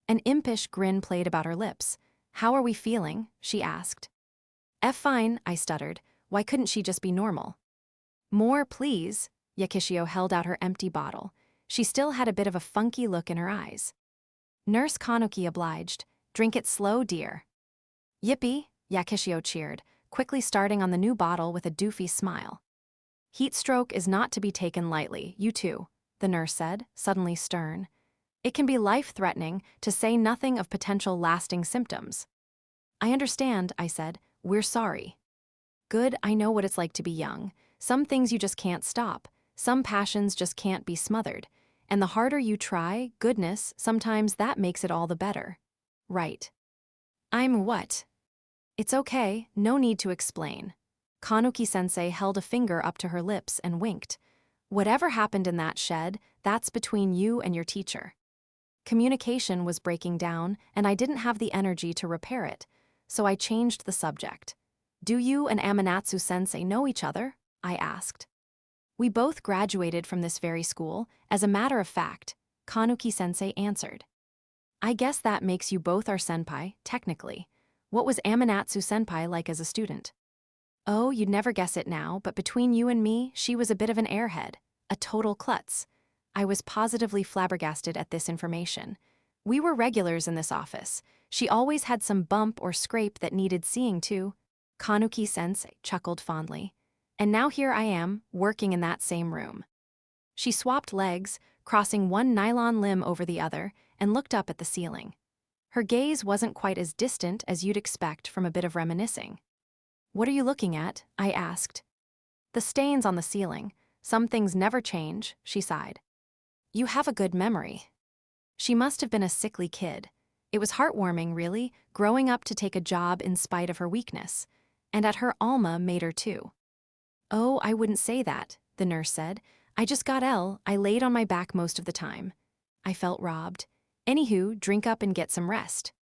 An impish grin played about her lips. How are we feeling? She asked. Fine, I stuttered. Why couldn't she just be normal? More, please. Yakishio held out her empty bottle. She still had a bit of a funky look in her eyes. Nurse Kanuki obliged. Drink it slow, dear. Yippee, Yakishio cheered, quickly starting on the new bottle with a doofy smile. Heat stroke is not to be taken lightly, you too, the nurse said, suddenly stern. It can be life-threatening, to say nothing of potential lasting symptoms. I understand, I said. We're sorry. Good, I know what it's like to be young. Some things you just can't stop. Some passions just can't be smothered. And the harder you try, goodness, sometimes that makes it all the better. Right. I'm what? It's okay, no need to explain. Kanuki-sensei held a finger up to her lips and winked. Whatever happened in that shed, that's between you and your teacher. Communication was breaking down, and I didn't have the energy to repair it, so I changed the subject. Do you and Amanatsu-sensei know each other? I asked. We both graduated from this very school, as a matter of fact, Kanuki-sensei answered. I guess that makes you both our senpai, technically. What was Amanatsu-senpai like as a student? Oh, you'd never guess it now, but between you and me, she was a bit of an airhead, a total klutz. I was positively flabbergasted at this information. We were regulars in this office. She always had some bump or scrape that needed seeing to. Kanuki-sensei chuckled fondly. And now here I am, working in that same room. She swapped legs, crossing one nylon limb over the other, and looked up at the ceiling. Her gaze wasn't quite as distant as you'd expect from a bit of reminiscing. What are you looking at? I asked. The stains on the ceiling. Some things never change, she sighed. You have a good memory. She must have been a sickly kid. It was heartwarming, really, growing up to take a job in spite of her weakness. And at her Alma mater too. Oh, I wouldn't say that, the nurse said. I just got ill. I laid on my back most of the time. I felt robbed. Anywho, drink up and get some rest.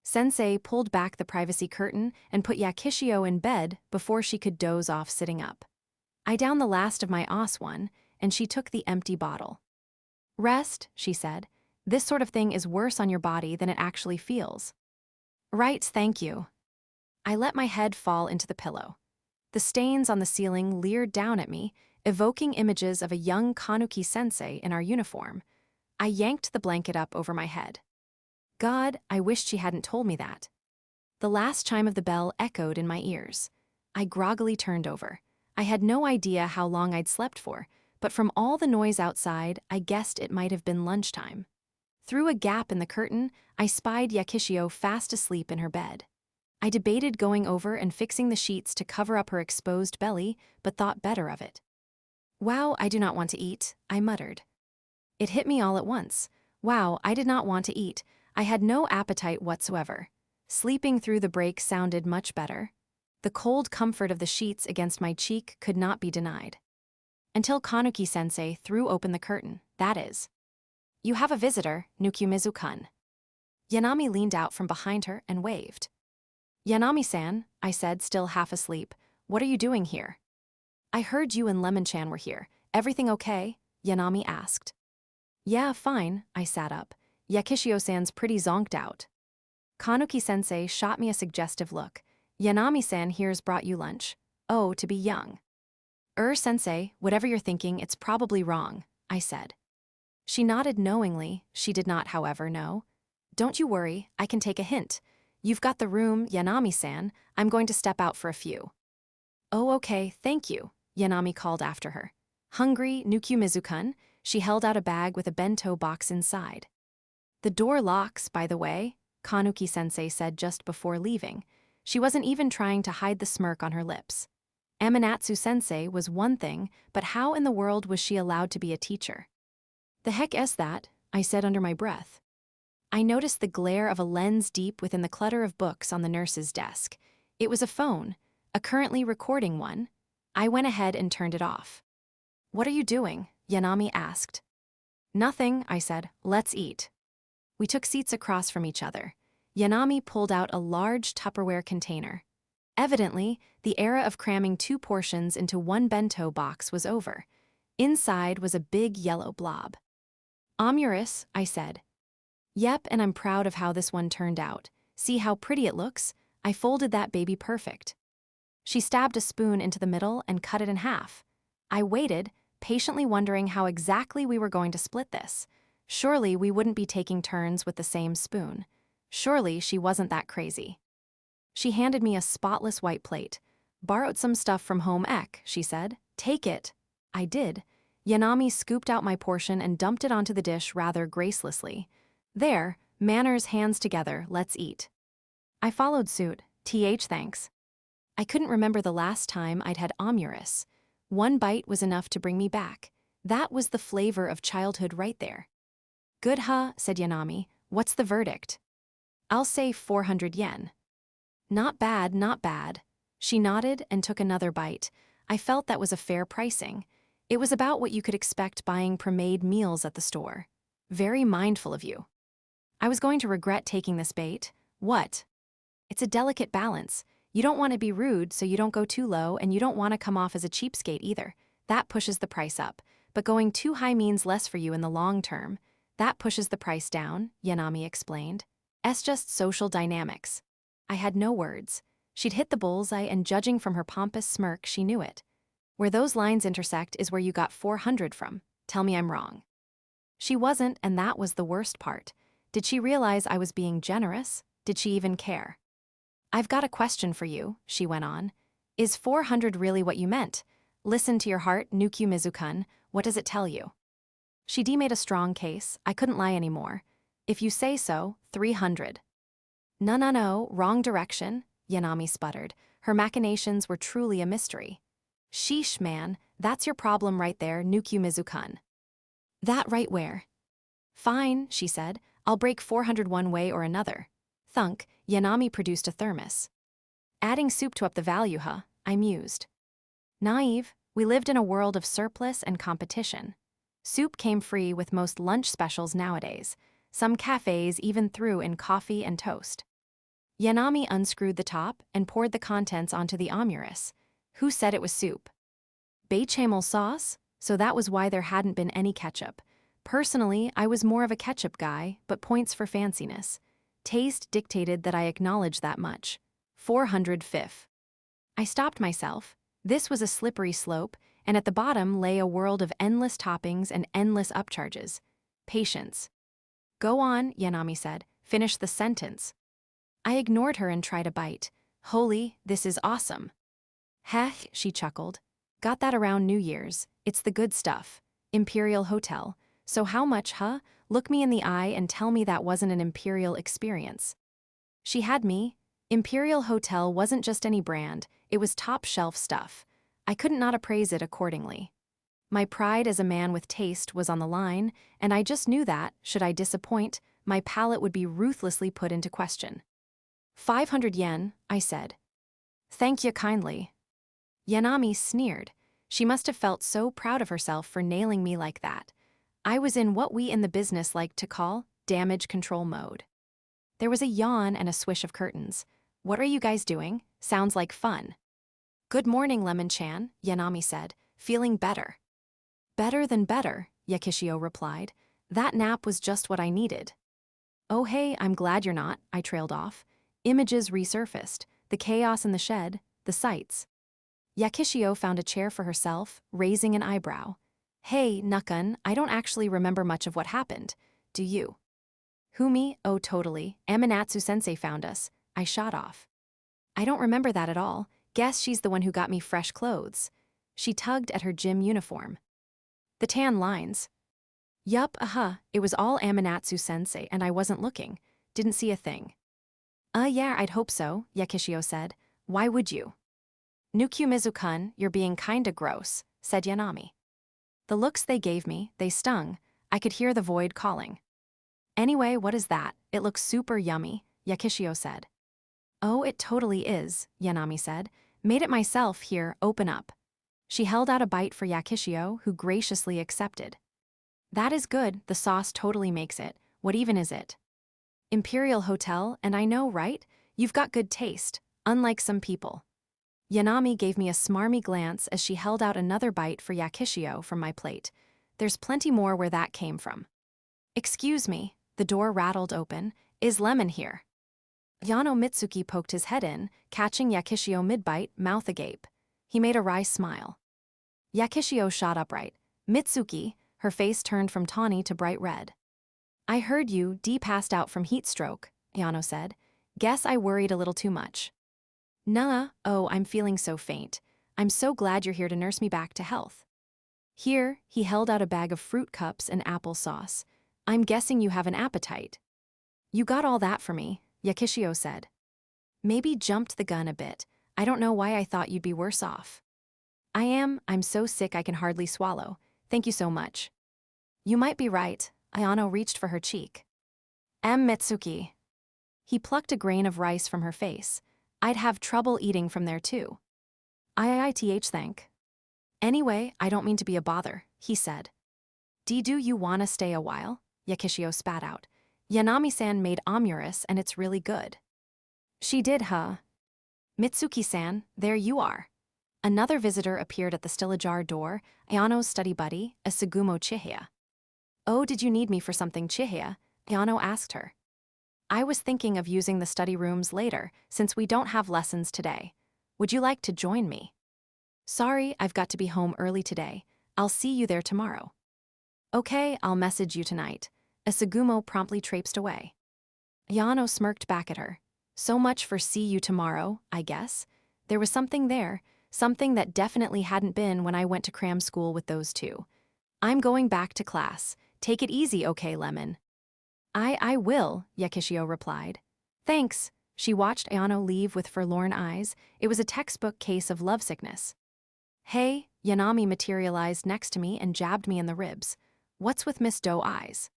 Sensei pulled back the privacy curtain and put Yakishio in bed before she could doze off sitting up. I downed the last of my os-one, and she took the empty bottle. Rest, she said. This sort of thing is worse on your body than it actually feels. Right, thank you. I let my head fall into the pillow. The stains on the ceiling leered down at me, evoking images of a young Kanuki-sensei in our uniform. I yanked the blanket up over my head. God, I wished she hadn't told me that. The last chime of the bell echoed in my ears. I groggily turned over. I had no idea how long I'd slept for, but from all the noise outside, I guessed it might have been lunchtime. Through a gap in the curtain, I spied Yakishio fast asleep in her bed. I debated going over and fixing the sheets to cover up her exposed belly, but thought better of it. Wow, I do not want to eat, I muttered. It hit me all at once. Wow, I did not want to eat. I had no appetite whatsoever. Sleeping through the break sounded much better. The cold comfort of the sheets against my cheek could not be denied. Until Kanuki-sensei threw open the curtain, that is. You have a visitor, Nukumizu-kun. Yanami leaned out from behind her and waved. Yanami-san, I said, still half asleep, what are you doing here? I heard you and Lemon-chan were here. Everything okay? Yanami asked. Yeah, fine, I sat up. Yakishio-san's pretty zonked out. Kanuki-sensei shot me a suggestive look. Yanami-san here's brought you lunch. Oh, to be young. Sensei, whatever you're thinking, it's probably wrong, I said. She nodded knowingly. She did not, however, know. Don't you worry, I can take a hint. You've got the room, Yanami-san. I'm going to step out for a few. Oh, okay, thank you, Yanami called after her. Hungry, Nukumizu-kun? She held out a bag with a bento box inside. The door locks, by the way, Kanuki-sensei said just before leaving. She wasn't even trying to hide the smirk on her lips. Amanatsu-sensei was one thing, but how in the world was she allowed to be a teacher? The heck is that? I said under my breath. I noticed the glare of a lens deep within the clutter of books on the nurse's desk. It was a phone, a currently recording one. I went ahead and turned it off. What are you doing? Yanami asked. Nothing, I said. Let's eat. We took seats across from each other. Yanami pulled out a large Tupperware container. Evidently, the era of cramming 2 portions into one bento box was over. Inside was a big yellow blob. Omurus, I said. Yep, and I'm proud of how this one turned out. See how pretty it looks? I folded that baby perfect. She stabbed a spoon into the middle and cut it in half. I waited, patiently wondering how exactly we were going to split this. Surely we wouldn't be taking turns with the same spoon. Surely she wasn't that crazy. She handed me a spotless white plate. "Borrowed some stuff from home ec," she said. "Take it." I did. Yanami scooped out my portion and dumped it onto the dish rather gracelessly. "There, manners, hands together, let's eat." I followed suit. Thanks. I couldn't remember the last time I'd had omuris. One bite was enough to bring me back. That was the flavor of childhood right there. "Good huh," said Yanami. "What's the verdict?" "I'll say 400 yen. "Not bad, not bad." She nodded and took another bite. I felt that was a fair pricing. It was about what you could expect buying pre-made meals at the store. "Very mindful of you." I was going to regret taking this bait. What? It's a delicate balance. You don't want to be rude, so you don't go too low, and you don't want to come off as a cheapskate either. That pushes the price up. But going too high means less for you in the long term. That pushes the price down, Yanami explained. It's just social dynamics. I had no words. She'd hit the bullseye, and judging from her pompous smirk, she knew it. Where those lines intersect is where you got 400 from. Tell me I'm wrong. She wasn't, and that was the worst part. Did she realize I was being generous? Did she even care? "I've got a question for you," she went on. "Is 400 really what you meant? Listen to your heart, Nukumizu-kun. What does it tell you?" She made a strong case. I couldn't lie anymore. "If you say so, 300. No, wrong direction," Yanami sputtered. Her machinations were truly a mystery. "Sheesh, man, that's your problem right there, Nukumizu-kun." "That right where?" "Fine," she said. "I'll break 400 one way or another." Thunk, Yanami produced a thermos. "Adding soup to up the value, huh?" I mused. Naive, we lived in a world of surplus and competition. Soup came free with most lunch specials nowadays. Some cafes even threw in coffee and toast. Yanami unscrewed the top and poured the contents onto the omuris. Who said it was soup? Bechamel sauce? So that was why there hadn't been any ketchup. Personally, I was more of a ketchup guy, but points for fanciness. Taste dictated that I acknowledge that much. 405. I stopped myself. This was a slippery slope, and at the bottom lay a world of endless toppings and endless upcharges. Patience. "Go on," Yanami said. "Finish the sentence." I ignored her and tried a bite. "Holy, this is awesome." "Hech," she chuckled. "Got that around New Year's. It's the good stuff. Imperial Hotel. So how much, huh? Look me in the eye and tell me that wasn't an Imperial experience." She had me. Imperial Hotel wasn't just any brand, it was top-shelf stuff. I couldn't not appraise it accordingly. My pride as a man with taste was on the line, and I just knew that, should I disappoint, my palate would be ruthlessly put into question. 500 yen, I said. "Thank you kindly." Yanami sneered. She must have felt so proud of herself for nailing me like that. I was in what we in the business like to call damage control mode. There was a yawn and a swish of curtains. "What are you guys doing? Sounds like fun." "Good morning, Lemon-chan," Yanami said, feeling better. "Better than better," Yakishio replied. "That nap was just what I needed." "Oh hey, I'm glad you're not," I trailed off. Images resurfaced, the chaos in the shed, the sights. Yakishio found a chair for herself, raising an eyebrow. "Hey, Nukun, I don't actually remember much of what happened. Do you?" "Who, me? Oh, totally. Amanatsu-sensei found us." I shot off. "I don't remember that at all. Guess she's the one who got me fresh clothes." She tugged at her gym uniform. "The tan lines." "Yup, it was all Amanatsu-sensei and I wasn't looking. Didn't see a thing." Yeah, I'd hope so," Yakishio said. "Why would you?" "Nukumizu-kun, you're being kinda gross," said Yanami. The looks they gave me, they stung. I could hear the void calling. "Anyway, what is that? It looks super yummy," Yakishio said. "Oh, it totally is," Yanami said. "Made it myself here, open up." She held out a bite for Yakishio, who graciously accepted. "That is good, the sauce totally makes it. What even is it?" "Imperial Hotel, and I know, right? You've got good taste, unlike some people." Yanami gave me a smarmy glance as she held out another bite for Yakishio from my plate. "There's plenty more where that came from." "Excuse me," the door rattled open. "Is Lemon here?" Yano Mitsuki poked his head in, catching Yakishio mid-bite, mouth agape. He made a wry smile. Yakishio shot upright. Mitsuki, her face turned from tawny to bright red. I heard you, D passed out from heat stroke, Ayano said. Guess I worried a little too much. Nah, oh, I'm feeling so faint. I'm so glad you're here to nurse me back to health. Here, he held out a bag of fruit cups and apple sauce. I'm guessing you have an appetite. You got all that for me, Yakishio said. Maybe jumped the gun a bit. I don't know why I thought you'd be worse off. I'm so sick I can hardly swallow. Thank you so much. You might be right. Ayano reached for her cheek. Mitsuki. He plucked a grain of rice from her face. I'd have trouble eating from there too. IITH thank. Anyway, I don't mean to be a bother, he said. Do you wanna stay a while? Yakishio spat out. Yanami-san made omuris and it's really good. She did, huh? Mitsuki-san, there you are. Another visitor appeared at the still-ajar door, Ayano's study buddy, a Sugumo Chihaya. Oh, did you need me for something, Chihaya? Ayano asked her. I was thinking of using the study rooms later, since we don't have lessons today. Would you like to join me? Sorry, I've got to be home early today. I'll see you there tomorrow. Okay, I'll message you tonight. A Sugumo promptly traipsed away. Ayano smirked back at her. So much for see you tomorrow, I guess. There was something there, something that definitely hadn't been when I went to cram school with those two. I'm going back to class. Take it easy, okay, Lemon? I will, Yakishio replied. Thanks. She watched Ayano leave with forlorn eyes. It was a textbook case of lovesickness. Hey, Yanami materialized next to me and jabbed me in the ribs. What's with Miss Doe eyes?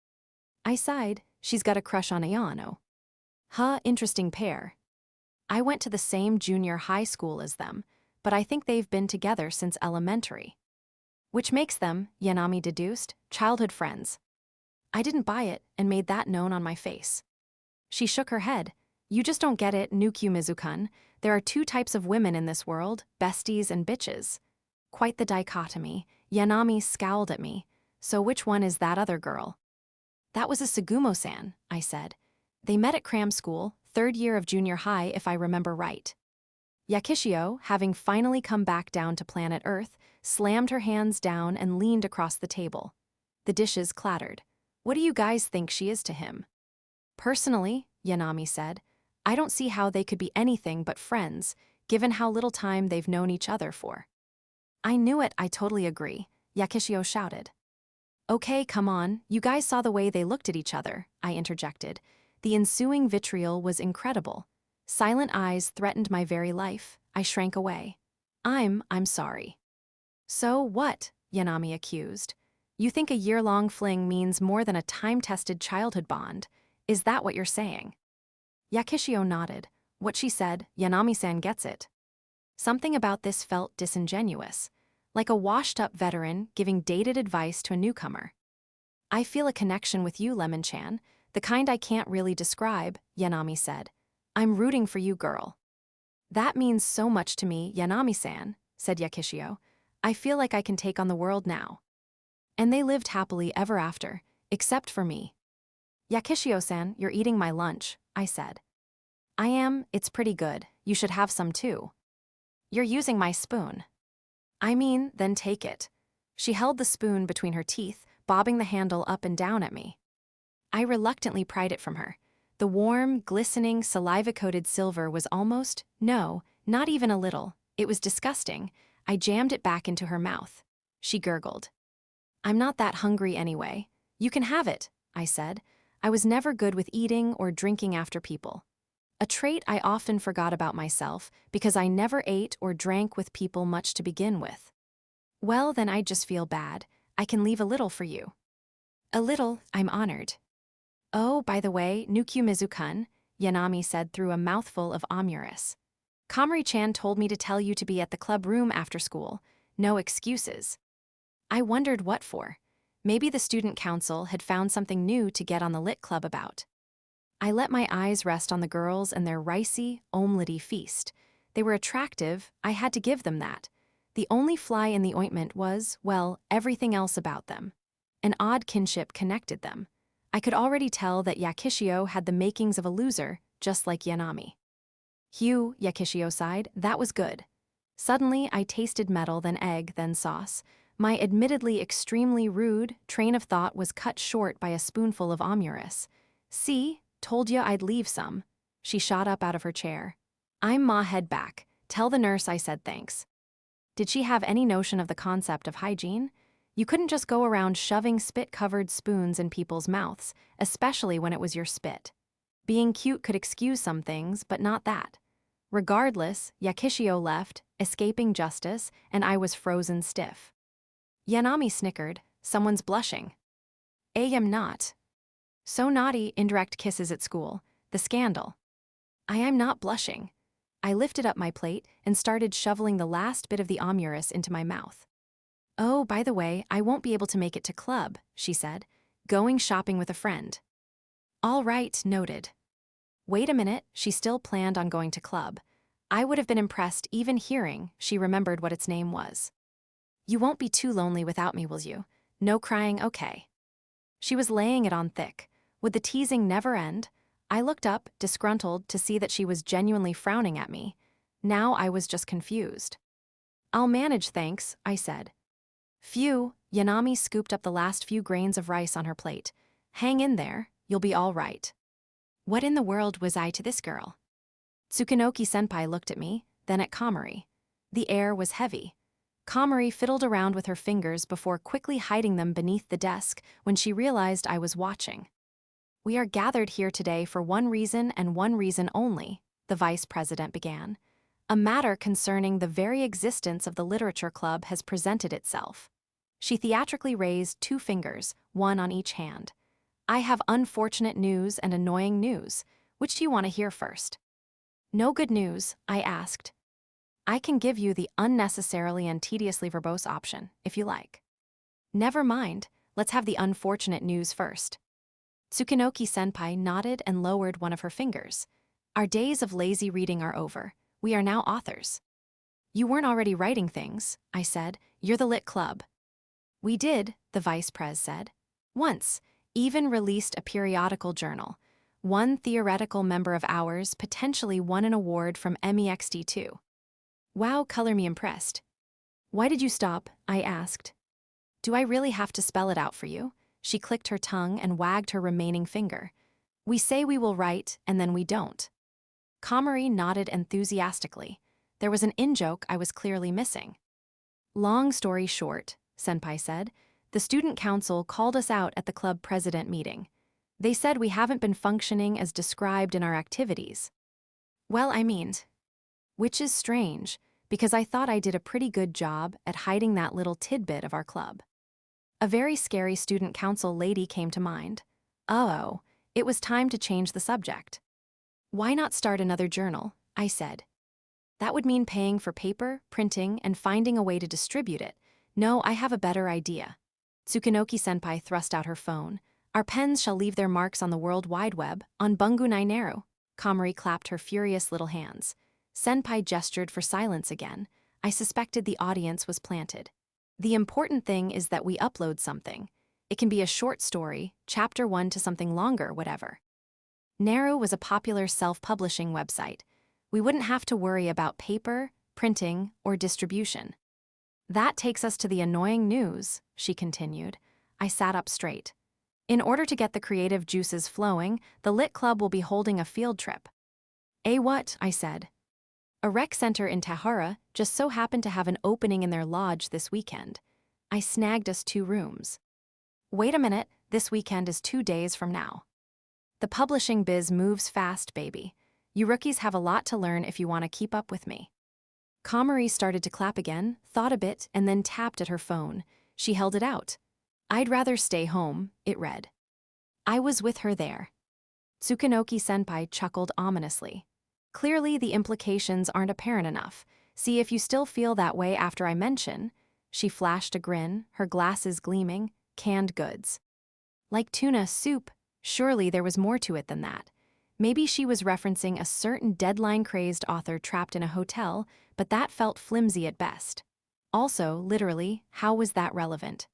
I sighed. She's got a crush on Ayano. Huh, interesting pair. I went to the same junior high school as them, but I think they've been together since elementary. Which makes them, Yanami deduced, childhood friends. I didn't buy it and made that known on my face. She shook her head. You just don't get it, Nukumizu-kun. There are two types of women in this world, besties and bitches. Quite the dichotomy. Yanami scowled at me. So which one is that other girl? That was a Sugumo-san, I said. They met at cram school, 3rd year of junior high if I remember right. Yakishio, having finally come back down to planet Earth, slammed her hands down and leaned across the table. The dishes clattered. What do you guys think she is to him? Personally, Yanami said, I don't see how they could be anything but friends, given how little time they've known each other for. I knew it, I totally agree, Yakishio shouted. Okay, come on, you guys saw the way they looked at each other, I interjected. The ensuing vitriol was incredible. Silent eyes threatened my very life. I shrank away. I'm sorry. So what? Yanami accused. You think a year-long fling means more than a time-tested childhood bond. Is that what you're saying? Yakishio nodded. What she said, Yanami-san gets it. Something about this felt disingenuous, like a washed-up veteran giving dated advice to a newcomer. I feel a connection with you, Lemon-chan, the kind I can't really describe, Yanami said. I'm rooting for you, girl. That means so much to me, Yanami-san, said Yakishio. I feel like I can take on the world now. And they lived happily ever after, except for me. Yakishio-san, you're eating my lunch, I said. I am, it's pretty good. You should have some too. You're using my spoon. I mean, then take it. She held the spoon between her teeth, bobbing the handle up and down at me. I reluctantly pried it from her. The warm, glistening, saliva-coated silver was almost, no, not even a little. It was disgusting. I jammed it back into her mouth. She gurgled. I'm not that hungry anyway. You can have it, I said. I was never good with eating or drinking after people. A trait I often forgot about myself because I never ate or drank with people much to begin with. Well, then I'd just feel bad. I can leave a little for you. A little, I'm honored. Oh, by the way, Nukumizu-kun, Yanami said through a mouthful of omuris. Komari-chan told me to tell you to be at the club room after school. No excuses. I wondered what for. Maybe the student council had found something new to get on the lit club about. I let my eyes rest on the girls and their ricey, omelette-y feast. They were attractive, I had to give them that. The only fly in the ointment was, well, everything else about them. An odd kinship connected them. I could already tell that Yakishio had the makings of a loser, just like Yanami. Hugh, Yakishio sighed, that was good. Suddenly, I tasted metal, then egg, then sauce. My admittedly extremely rude train of thought was cut short by a spoonful of Amurus. See, told you I'd leave some. She shot up out of her chair. I'm Ma, head back. Tell the nurse I said thanks. Did she have any notion of the concept of hygiene? You couldn't just go around shoving spit-covered spoons in people's mouths, especially when it was your spit. Being cute could excuse some things, but not that. Regardless, Yakishio left, escaping justice, and I was frozen stiff. Yanami snickered. Someone's blushing. I am not. So naughty, indirect kisses at school. The scandal. I am not blushing. I lifted up my plate and started shoveling the last bit of the Amurus into my mouth. Oh, by the way, I won't be able to make it to club, she said. Going shopping with a friend. All right, noted. Wait a minute, she still planned on going to club. I would have been impressed even hearing she remembered what its name was. You won't be too lonely without me, will you? No crying, okay. She was laying it on thick. Would the teasing never end? I looked up, disgruntled, to see that she was genuinely frowning at me. Now I was just confused. I'll manage, thanks, I said. Phew, Yanami scooped up the last few grains of rice on her plate. Hang in there, you'll be all right. What in the world was I to this girl? Tsukunoki-senpai looked at me, then at Komari. The air was heavy. Komari fiddled around with her fingers before quickly hiding them beneath the desk when she realized I was watching. We are gathered here today for one reason and one reason only, the vice president began. A matter concerning the very existence of the literature club has presented itself. She theatrically raised 2 fingers, one on each hand. I have unfortunate news and annoying news. Which do you want to hear first? No good news, I asked. I can give you the unnecessarily and tediously verbose option, if you like. Never mind, let's have the unfortunate news first. Tsukunoki-senpai nodded and lowered one of her fingers. Our days of lazy reading are over. We are now authors. You weren't already writing things, I said. You're the lit club. We did, the vice pres said. Once, even released a periodical journal. One theoretical member of ours potentially won an award from MEXD2. Wow, color me impressed. Why did you stop? I asked. Do I really have to spell it out for you? She clicked her tongue and wagged her remaining finger. We say we will write, and then we don't. Komari nodded enthusiastically. There was an in-joke I was clearly missing. Long story short, Senpai said, the student council called us out at the club president meeting. They said we haven't been functioning as described in our activities. Well, which is strange, because I thought I did a pretty good job at hiding that little tidbit of our club. A very scary student council lady came to mind. Oh, it was time to change the subject. Why not start another journal? I said. That would mean paying for paper, printing, and finding a way to distribute it. No, I have a better idea. Tsukunoki-senpai thrust out her phone. Our pens shall leave their marks on the World Wide Web, on Bungu Naineru. Komari clapped her furious little hands. Senpai gestured for silence again. I suspected the audience was planted. The important thing is that we upload something. It can be a short story, chapter 1 to something longer, whatever. Naru was a popular self-publishing website. We wouldn't have to worry about paper, printing, or distribution. That takes us to the annoying news, she continued. I sat up straight. In order to get the creative juices flowing, the Lit Club will be holding a field trip. What? I said. A rec center in Tahara just so happened to have an opening in their lodge this weekend. I snagged us 2 rooms. Wait a minute, this weekend is 2 days from now. The publishing biz moves fast, baby. You rookies have a lot to learn if you want to keep up with me. Komari started to clap again, thought a bit, and then tapped at her phone. She held it out. I'd rather stay home, it read. I was with her there. Tsukunoki-senpai chuckled ominously. Clearly, the implications aren't apparent enough. See if you still feel that way after I mention. She flashed a grin, her glasses gleaming. Canned goods. Like tuna soup, surely there was more to it than that. Maybe she was referencing a certain deadline-crazed author trapped in a hotel, but that felt flimsy at best. Also, literally, how was that relevant?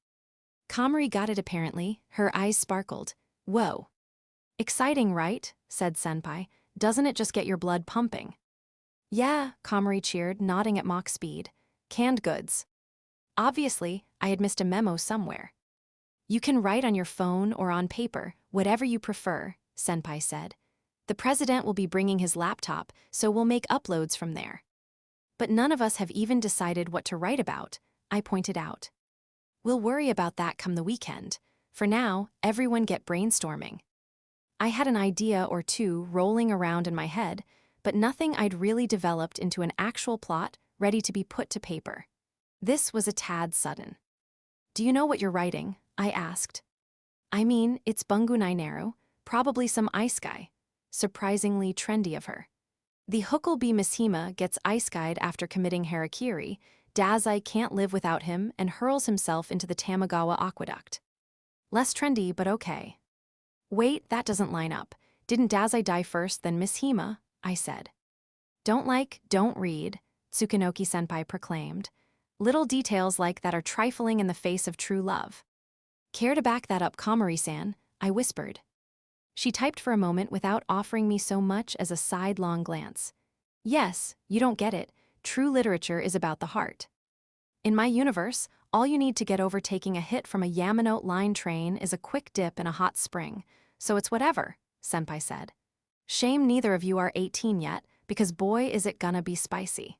Komari got it apparently, her eyes sparkled. Whoa. Exciting, right? Said Senpai. Doesn't it just get your blood pumping? Yeah, Komari cheered, nodding at mock speed. Canned goods. Obviously, I had missed a memo somewhere. You can write on your phone or on paper, whatever you prefer, Senpai said. The president will be bringing his laptop, so we'll make uploads from there. But none of us have even decided what to write about, I pointed out. We'll worry about that come the weekend. For now, everyone get brainstorming. I had an idea or two rolling around in my head, but nothing I'd really developed into an actual plot ready to be put to paper. This was a tad sudden. Do you know what you're writing? I asked. I mean, it's Bungunai Naru, probably some ice guy. Surprisingly trendy of her. The Huckleberry Mishima gets ice-guyed after committing harakiri, Dazai can't live without him and hurls himself into the Tamagawa aqueduct. Less trendy, but okay. Wait, that doesn't line up. Didn't Dazai die first, then Mishima? I said. Don't like, don't read, Tsukunoki-senpai proclaimed. Little details like that are trifling in the face of true love. Care to back that up, Komari-san? I whispered. She typed for a moment without offering me so much as a sidelong glance. Yes, you don't get it. True literature is about the heart. In my universe, all you need to get over taking a hit from a Yamanote line train is a quick dip in a hot spring. So it's whatever, Senpai said. Shame neither of you are 18 yet, because boy is it gonna be spicy.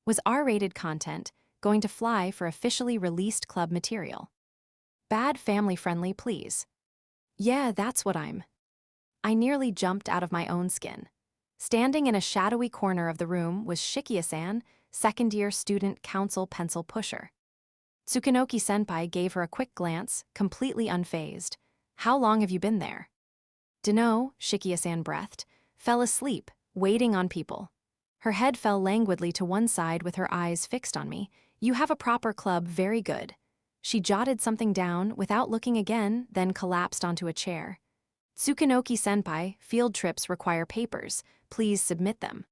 Was R-rated content going to fly for officially released club material? Bad family-friendly, please. Yeah, that's what I'm. I nearly jumped out of my own skin. Standing in a shadowy corner of the room was Shikia-san, second-year student council pencil pusher. Tsukunoki-senpai gave her a quick glance, completely unfazed. How long have you been there? Dunno, Shikia-san breathed. Fell asleep, waiting on people. Her head fell languidly to one side with her eyes fixed on me. You have a proper club, very good. She jotted something down without looking again, then collapsed onto a chair. Tsukunoki-senpai, field trips require papers. Please submit them.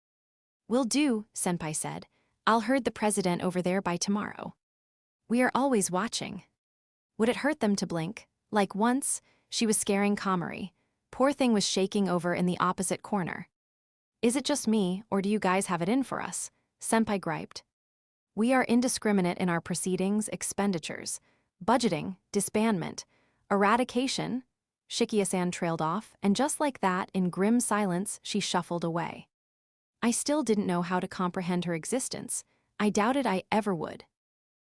Will do, senpai said. I'll herd the president over there by tomorrow. We are always watching. Would it hurt them to blink? Like once, she was scaring Komari. Poor thing was shaking over in the opposite corner. Is it just me, or do you guys have it in for us? Senpai griped. We are indiscriminate in our proceedings, expenditures, budgeting, disbandment, eradication. Shikia-san trailed off, and just like that, in grim silence, she shuffled away. I still didn't know how to comprehend her existence. I doubted I ever would.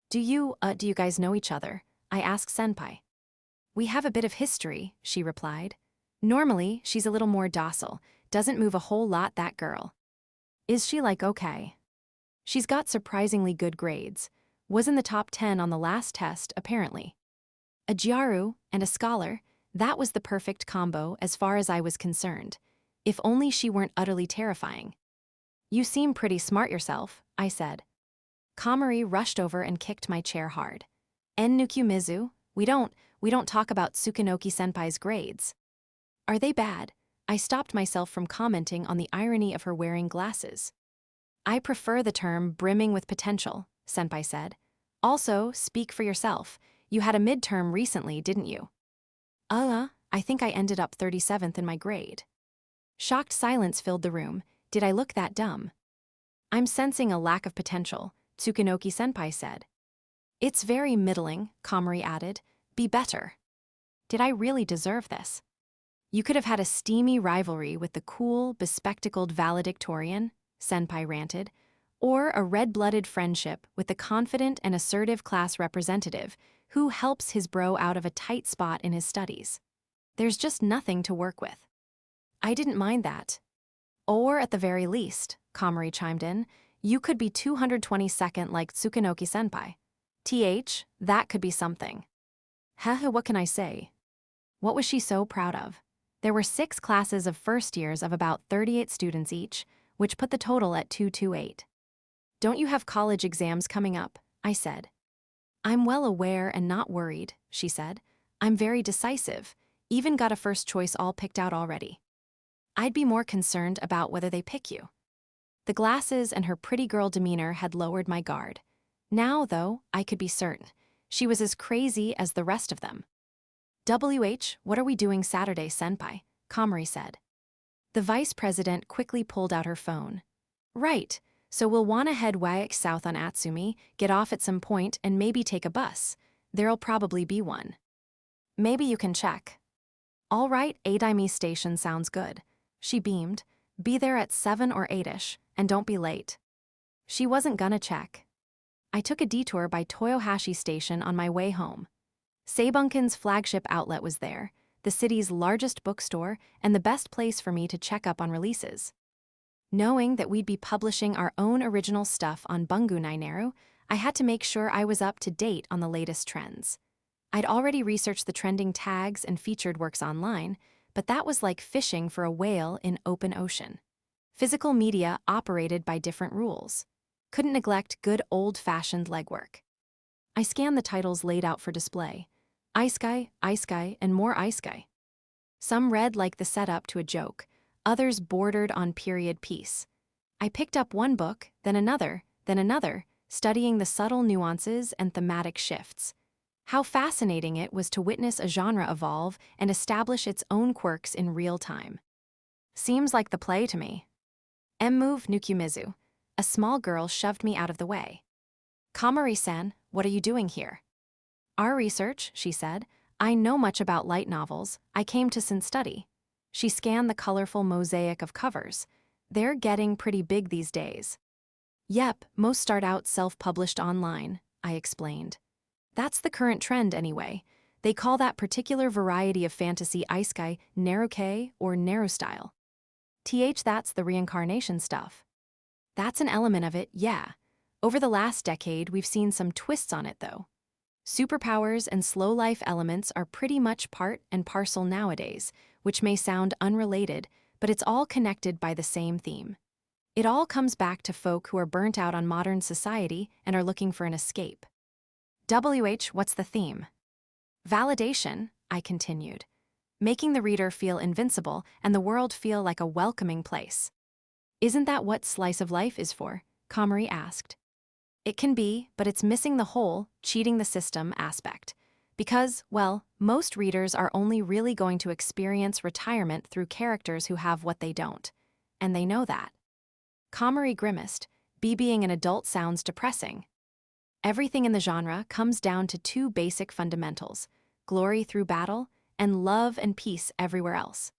Do you guys know each other? I asked senpai. We have a bit of history, she replied. Normally, she's a little more docile, doesn't move a whole lot, that girl. Is she like okay? She's got surprisingly good grades. Was in the top 10 on the last test, apparently. A Gyaru and a scholar, that was the perfect combo as far as I was concerned. If only she weren't utterly terrifying. You seem pretty smart yourself, I said. Komari rushed over and kicked my chair hard. Nukumizu, we don't talk about Tsukunoki-senpai's grades. Are they bad? I stopped myself from commenting on the irony of her wearing glasses. I prefer the term brimming with potential, senpai said. Also, speak for yourself. You had a midterm recently, didn't you? I think I ended up 37th in my grade. Shocked silence filled the room. Did I look that dumb? I'm sensing a lack of potential, Tsukunoki-senpai said. It's very middling, Komari added. Be better. Did I really deserve this? You could have had a steamy rivalry with the cool, bespectacled valedictorian, senpai ranted, or a red-blooded friendship with the confident and assertive class representative who helps his bro out of a tight spot in his studies. There's just nothing to work with. I didn't mind that. Or at the very least, Komari chimed in, you could be 222nd like Tsukunoki-senpai. That could be something. What can I say? What was she so proud of? There were 6 classes of first years of about 38 students each, which put the total at 228. Don't you have college exams coming up? I said. I'm well aware and not worried, she said. I'm very decisive, even got a first choice all picked out already. I'd be more concerned about whether they pick you. The glasses and her pretty girl demeanor had lowered my guard. Now, though, I could be certain. She was as crazy as the rest of them. What are we doing Saturday, senpai? Komari said. The vice president quickly pulled out her phone. Right, So we'll want to head way south on Atsumi, get off at some point, and maybe take a bus. There'll probably be one. Maybe you can check. All right, Adaimi Station sounds good. She beamed. Be there at 7 or 8ish, and don't be late. She wasn't gonna check. I took a detour by Toyohashi Station on my way home. Seibunkin's flagship outlet was there, the city's largest bookstore, and the best place for me to check up on releases. Knowing that we'd be publishing our own original stuff on Bungu Naineru, I had to make sure I was up to date on the latest trends. I'd already researched the trending tags and featured works online, but that was like fishing for a whale in open ocean. Physical media operated by different rules. Couldn't neglect good old-fashioned legwork. I scanned the titles laid out for display. Isekai, and more Isekai. Some read like the setup to a joke, others bordered on period piece. I picked up one book, then another, studying the subtle nuances and thematic shifts. How fascinating it was to witness a genre evolve and establish its own quirks in real time. Seems like the play to me. Move Nukumizu. A small girl shoved me out of the way. Komari-san, what are you doing here? Our research, she said. I know much about light novels. I came to study. She scanned the colorful mosaic of covers. They're getting pretty big these days. Yep, most start out self-published online, I explained. That's the current trend anyway. They call that particular variety of fantasy isekai narukei or naru style. That's the reincarnation stuff. That's an element of it, yeah. Over the last decade, we've seen some twists on it, though. Superpowers and slow life elements are pretty much part and parcel nowadays, which may sound unrelated, but it's all connected by the same theme. It all comes back to folk who are burnt out on modern society and are looking for an escape. What's the theme? Validation, I continued. Making the reader feel invincible and the world feel like a welcoming place. Isn't that what slice of life is for? Komari asked. It can be, but it's missing the whole, cheating the system aspect. Because, well, most readers are only really going to experience retirement through characters who have what they don't. And they know that. Komari grimaced. Being an adult sounds depressing. Everything in the genre comes down to two basic fundamentals: glory through battle, and love and peace everywhere else.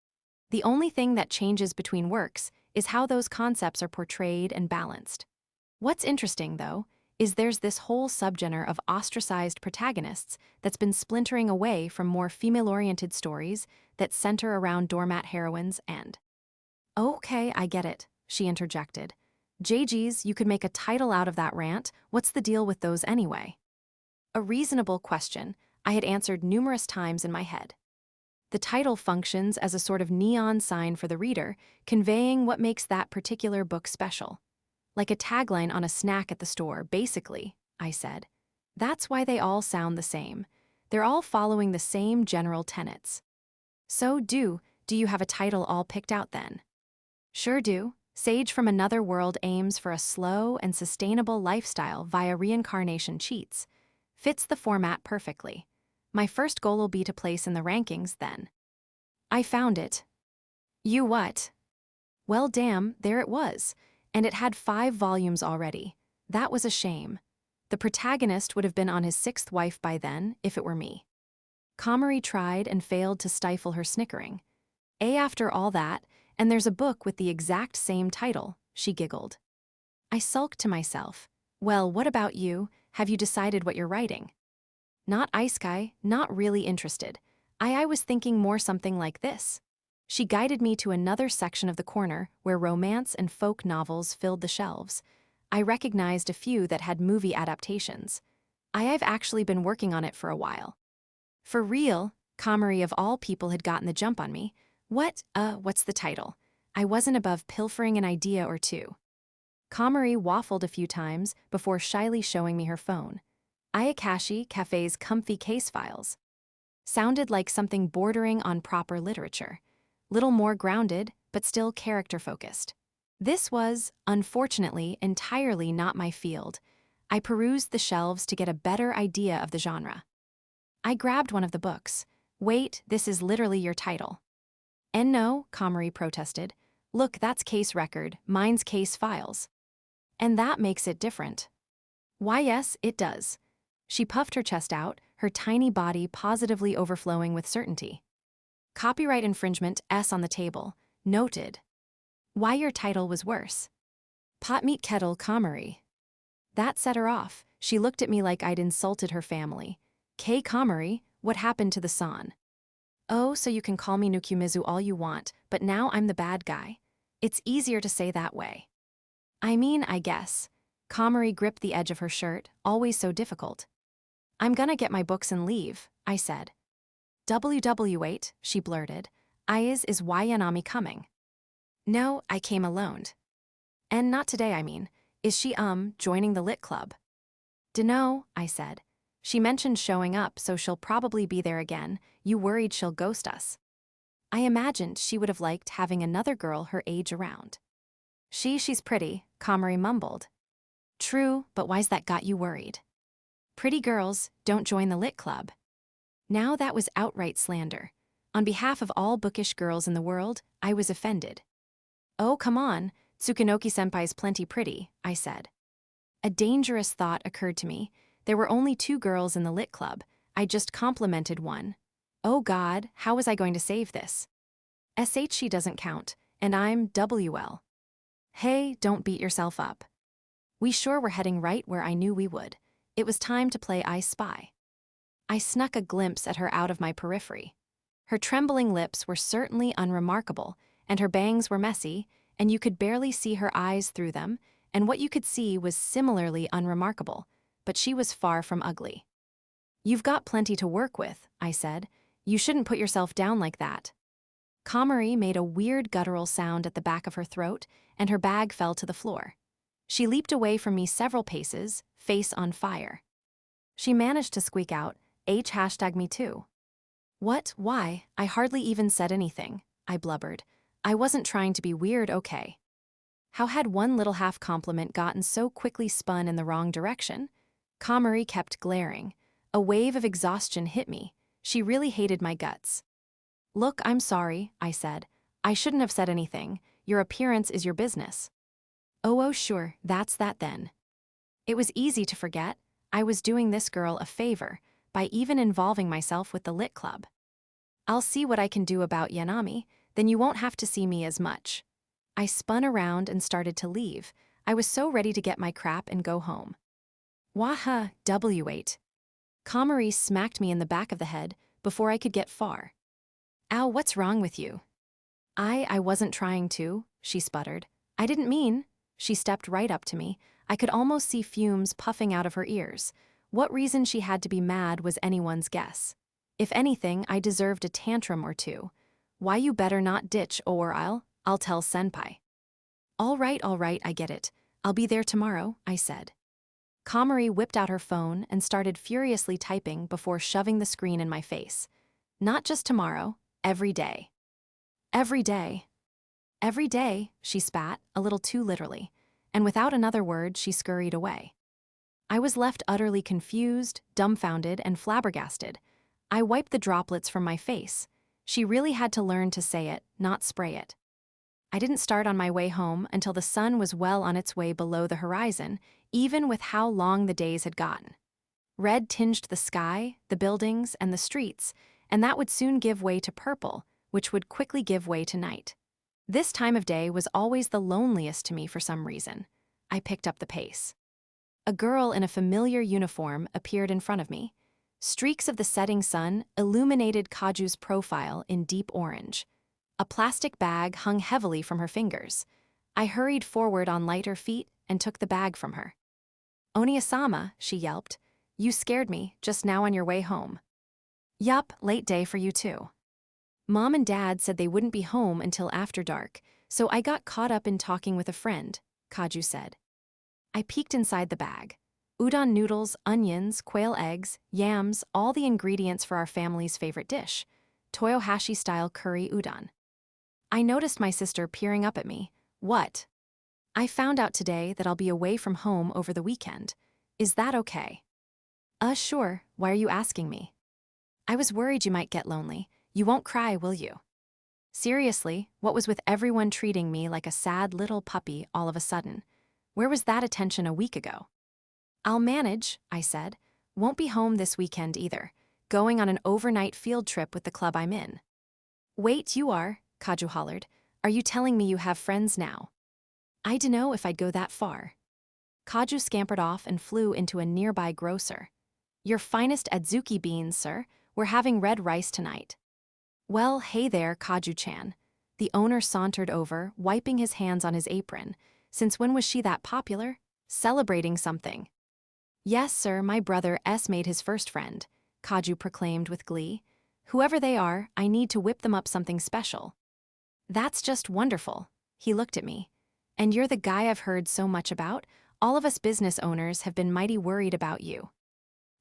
The only thing that changes between works is how those concepts are portrayed and balanced. What's interesting, though, is there's this whole subgenre of ostracized protagonists that's been splintering away from more female-oriented stories that center around doormat heroines and... Okay, I get it, she interjected. JG's, you could make a title out of that rant. What's the deal with those anyway? A reasonable question I had answered numerous times in my head. The title functions as a sort of neon sign for the reader, conveying what makes that particular book special. Like a tagline on a snack at the store, basically, I said. That's why they all sound the same. They're all following the same general tenets. So do you have a title all picked out then? Sure do. Sage from Another World aims for a slow and sustainable lifestyle via reincarnation cheats. Fits the format perfectly. My first goal will be to place in the rankings then. I found it. You what? Well, damn, there it was. And it had 5 volumes already. That was a shame. The protagonist would have been on his 6th wife by then, if it were me. Komari tried and failed to stifle her snickering. After all that, and there's a book with the exact same title, she giggled. I sulked to myself. Well, what about you? Have you decided what you're writing? Not isekai, not really interested. I was thinking more something like this. She guided me to another section of the corner where romance and folk novels filled the shelves. I recognized a few that had movie adaptations. I've actually been working on it for a while. For real, Komari of all people had gotten the jump on me. What's the title? I wasn't above pilfering an idea or two. Komari waffled a few times before shyly showing me her phone. Ayakashi Cafe's comfy case files. Sounded like something bordering on proper literature. Little more grounded, but still character-focused. This was, unfortunately, entirely not my field. I perused the shelves to get a better idea of the genre. I grabbed one of the books. Wait, this is literally your title. And no, Komari protested. Look, that's case record, mine's case files. And that makes it different. Why, yes, it does. She puffed her chest out, her tiny body positively overflowing with certainty. Copyright infringement S on the table. Noted. Why your title was worse. Pot meat kettle Komari. That set her off. She looked at me like I'd insulted her family. K. Komari, what happened to the san? Oh, so you can call me Nukumizu all you want, but now I'm the bad guy. It's easier to say that way. I mean, I guess. Komari gripped the edge of her shirt, always so difficult. I'm gonna get my books and leave, I said. WW8, she blurted. Is why Yanami coming? No, I came alone. And not today, I mean. Is she, joining the lit club? Dunno, I said. She mentioned showing up, so she'll probably be there again. You worried she'll ghost us? I imagined she would have liked having another girl her age around. She's pretty, Komari mumbled. True, but why's that got you worried? Pretty girls don't join the lit club. Now that was outright slander. On behalf of all bookish girls in the world, I was offended. Oh, come on, Tsukunoki-senpai's plenty pretty, I said. A dangerous thought occurred to me. There were only 2 girls in the lit club. I just complimented one. Oh God, how was I going to save this? She doesn't count, and I'm WL. Hey, don't beat yourself up. We sure were heading right where I knew we would. It was time to play I Spy. I snuck a glimpse at her out of my periphery. Her trembling lips were certainly unremarkable, and her bangs were messy, and you could barely see her eyes through them, and what you could see was similarly unremarkable, but she was far from ugly. You've got plenty to work with, I said. You shouldn't put yourself down like that. Komari made a weird guttural sound at the back of her throat, and her bag fell to the floor. She leaped away from me several paces, face on fire. She managed to squeak out, #me too. What, why? I hardly even said anything, I blubbered. I wasn't trying to be weird, okay. How had one little half compliment gotten so quickly spun in the wrong direction? Komari kept glaring. A wave of exhaustion hit me. She really hated my guts. Look, I'm sorry, I said. I shouldn't have said anything. Your appearance is your business. Oh, sure, that's that then. It was easy to forget. I was doing this girl a favor by even involving myself with the lit club. I'll see what I can do about Yanami, then you won't have to see me as much. I spun around and started to leave. I was so ready to get my crap and go home. Waha, W8. Komari smacked me in the back of the head before I could get far. Ow, what's wrong with you? I wasn't trying to, she sputtered. I didn't mean. She stepped right up to me. I could almost see fumes puffing out of her ears. What reason she had to be mad was anyone's guess. If anything, I deserved a tantrum or two. Why you better not ditch or I'll tell senpai. All right, I get it. I'll be there tomorrow, I said. Komari whipped out her phone and started furiously typing before shoving the screen in my face. Not just tomorrow, every day. Every day. Every day, she spat, a little too literally, and without another word, she scurried away. I was left utterly confused, dumbfounded, and flabbergasted. I wiped the droplets from my face. She really had to learn to say it, not spray it. I didn't start on my way home until the sun was well on its way below the horizon, even with how long the days had gotten. Red tinged the sky, the buildings, and the streets, and that would soon give way to purple, which would quickly give way to night. This time of day was always the loneliest to me for some reason. I picked up the pace. A girl in a familiar uniform appeared in front of me. Streaks of the setting sun illuminated Kaju's profile in deep orange. A plastic bag hung heavily from her fingers. I hurried forward on lighter feet and took the bag from her. Onia-sama, she yelped. You scared me, just now on your way home. Yup, late day for you too. Mom and Dad said they wouldn't be home until after dark, so I got caught up in talking with a friend, Kaju said. I peeked inside the bag. Udon noodles, onions, quail eggs, yams, all the ingredients for our family's favorite dish, Toyohashi-style curry udon. I noticed my sister peering up at me. What? I found out today that I'll be away from home over the weekend. Is that okay? Sure. Why are you asking me? I was worried you might get lonely. You won't cry, will you? Seriously, what was with everyone treating me like a sad little puppy all of a sudden? Where was that attention a week ago? I'll manage, I said. Won't be home this weekend either. Going on an overnight field trip with the club I'm in. Wait, you are, Kaju hollered. Are you telling me you have friends now? I dunno if I'd go that far. Kaju scampered off and flew into a nearby grocer. Your finest adzuki beans, sir. We're having red rice tonight. Well, hey there, Kaju-chan. The owner sauntered over, wiping his hands on his apron. Since when was she that popular? Celebrating something. Yes, sir, my brother S made his first friend, Kaju proclaimed with glee. Whoever they are, I need to whip them up something special. That's just wonderful. He looked at me. And you're the guy I've heard so much about? All of us business owners have been mighty worried about you.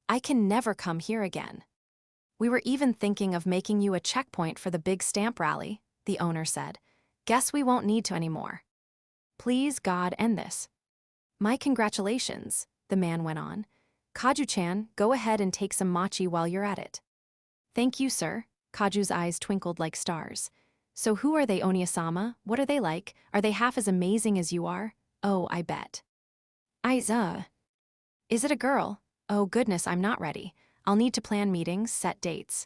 I can never come here again. We were even thinking of making you a checkpoint for the big stamp rally, the owner said. Guess we won't need to anymore. Please, God, end this. My congratulations, the man went on. Kaju-chan, go ahead and take some mochi while you're at it. Thank you, sir. Kaju's eyes twinkled like stars. So who are they, Oniya-sama? What are they like? Are they half as amazing as you are? Oh, I bet. Is it a girl? Oh goodness, I'm not ready. I'll need to plan meetings, set dates.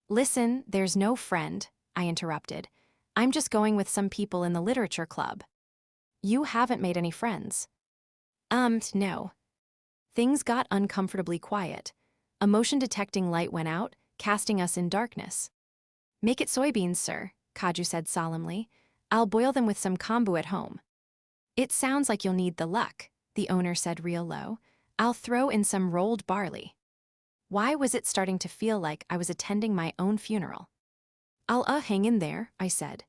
Listen, there's no friend, I interrupted. I'm just going with some people in the literature club. You haven't made any friends. No. Things got uncomfortably quiet. A motion-detecting light went out, casting us in darkness. Make it soybeans, sir, Kaju said solemnly. I'll boil them with some kombu at home. It sounds like you'll need the luck, the owner said real low. I'll throw in some rolled barley. Why was it starting to feel like I was attending my own funeral? I'll hang in there, I said.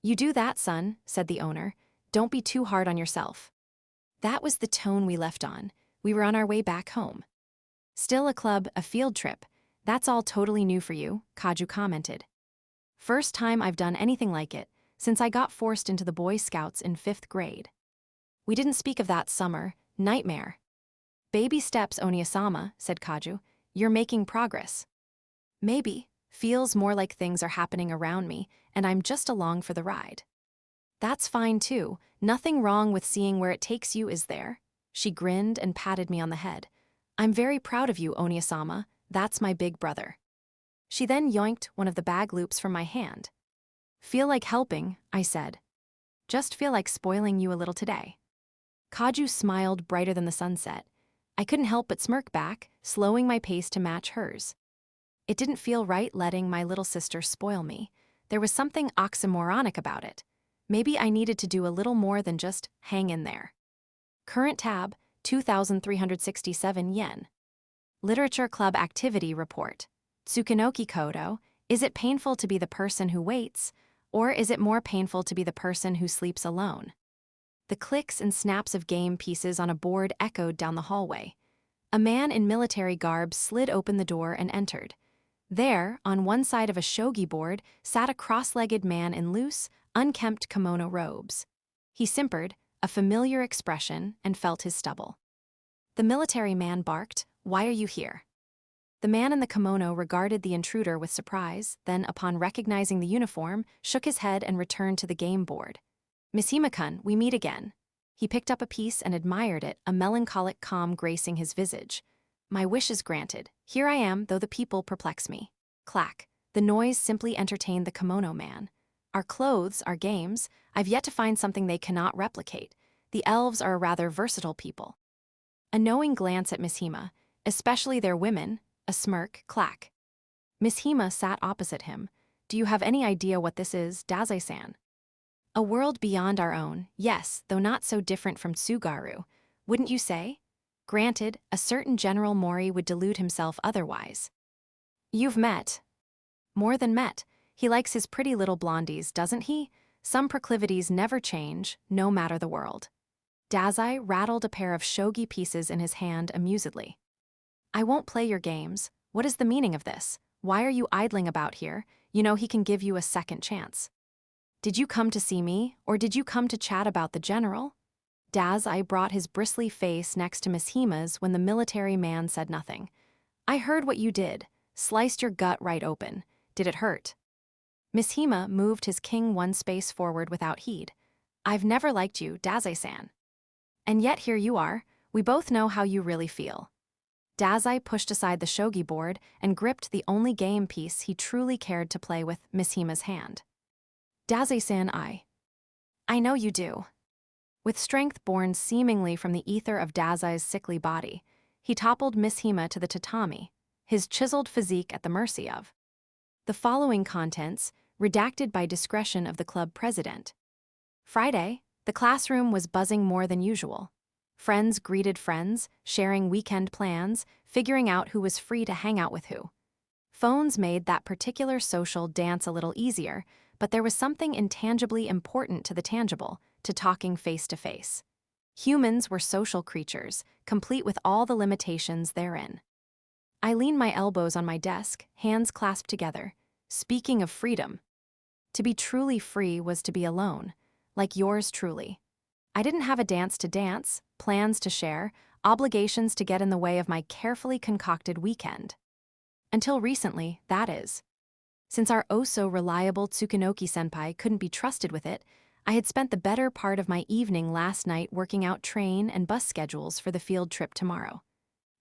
You do that, son, said the owner. Don't be too hard on yourself. That was the tone we left on. We were on our way back home. Still a club, a field trip. That's all totally new for you, Kaju commented. First time I've done anything like it, since I got forced into the Boy Scouts in 5th grade. We didn't speak of that summer. Nightmare. Baby steps, Oniya-sama, said Kaju. You're making progress. Maybe. Feels more like things are happening around me, and I'm just along for the ride. That's fine too. Nothing wrong with seeing where it takes you, is there? She grinned and patted me on the head. I'm very proud of you, Oniya-sama. That's my big brother. She then yoinked one of the bag loops from my hand. Feel like helping, I said. Just feel like spoiling you a little today. Kaju smiled brighter than the sunset. I couldn't help but smirk back, slowing my pace to match hers. It didn't feel right letting my little sister spoil me. There was something oxymoronic about it. Maybe I needed to do a little more than just hang in there. Current tab, 2,367 yen. Literature Club Activity Report. Tsukinoki Kodo, is it painful to be the person who waits, or is it more painful to be the person who sleeps alone? The clicks and snaps of game pieces on a board echoed down the hallway. A man in military garb slid open the door and entered. There, on one side of a shogi board, sat a cross-legged man in loose, unkempt kimono robes. He simpered, a familiar expression, and felt his stubble. The military man barked, "Why are you here?" The man in the kimono regarded the intruder with surprise, then, upon recognizing the uniform, shook his head and returned to the game board. Mishima-kun, we meet again. He picked up a piece and admired it, a melancholic calm gracing his visage. My wish is granted. Here I am, though the people perplex me. Clack. The noise simply entertained the kimono man. Our clothes, our games, I've yet to find something they cannot replicate. The elves are a rather versatile people. A knowing glance at Mishima, especially their women, a smirk, clack. Mishima sat opposite him. Do you have any idea what this is, Dazai-san? A world beyond our own, yes, though not so different from Tsugaru. Wouldn't you say? Granted, a certain General Mori would delude himself otherwise. You've met. More than met. He likes his pretty little blondies, doesn't he? Some proclivities never change, no matter the world. Dazai rattled a pair of shogi pieces in his hand amusedly. I won't play your games. What is the meaning of this? Why are you idling about here? You know he can give you a second chance. Did you come to see me, or did you come to chat about the general? Dazai brought his bristly face next to Mishima's when the military man said nothing. I heard what you did. Sliced your gut right open. Did it hurt? Mishima moved his king one space forward without heed. I've never liked you, Dazai-san. And yet here you are, we both know how you really feel. Dazai pushed aside the shogi board and gripped the only game piece he truly cared to play with, Miss Hima's hand. Dazai-san, I know you do. With strength born seemingly from the ether of Dazai's sickly body, he toppled Miss Hima to the tatami, his chiseled physique at the mercy of. The following contents, redacted by discretion of the club president. Friday, the classroom was buzzing more than usual. Friends greeted friends, sharing weekend plans, figuring out who was free to hang out with who. Phones made that particular social dance a little easier, but there was something intangibly important to the tangible, to talking face to face. Humans were social creatures, complete with all the limitations therein. I leaned my elbows on my desk, hands clasped together. Speaking of freedom. To be truly free was to be alone, like yours truly. I didn't have a dance to dance, plans to share, obligations to get in the way of my carefully concocted weekend. Until recently, that is. Since our oh-so-reliable Tsukunoki-senpai couldn't be trusted with it, I had spent the better part of my evening last night working out train and bus schedules for the field trip tomorrow.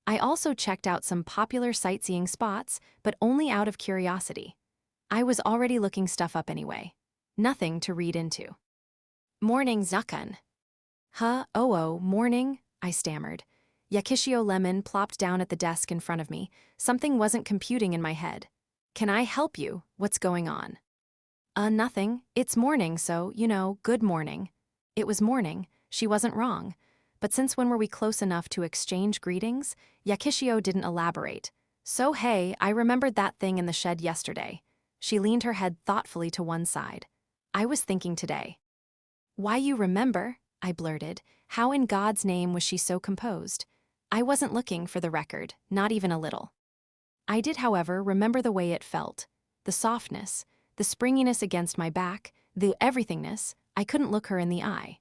I also checked out some popular sightseeing spots, but only out of curiosity. I was already looking stuff up anyway. Nothing to read into. Morning, Zakun. Morning, I stammered. Yakishio Lemon plopped down at the desk in front of me. Something wasn't computing in my head. Can I help you? What's going on? Nothing. It's morning, so, good morning. It was morning. She wasn't wrong. But since when were we close enough to exchange greetings? Yakishio didn't elaborate. So hey, I remembered that thing in the shed yesterday. She leaned her head thoughtfully to one side. I was thinking today. Why you remember? I blurted. How in God's name was she so composed? I wasn't looking for the record, not even a little. I did, however, remember the way it felt. The softness, the springiness against my back, the everythingness. I couldn't look her in the eye.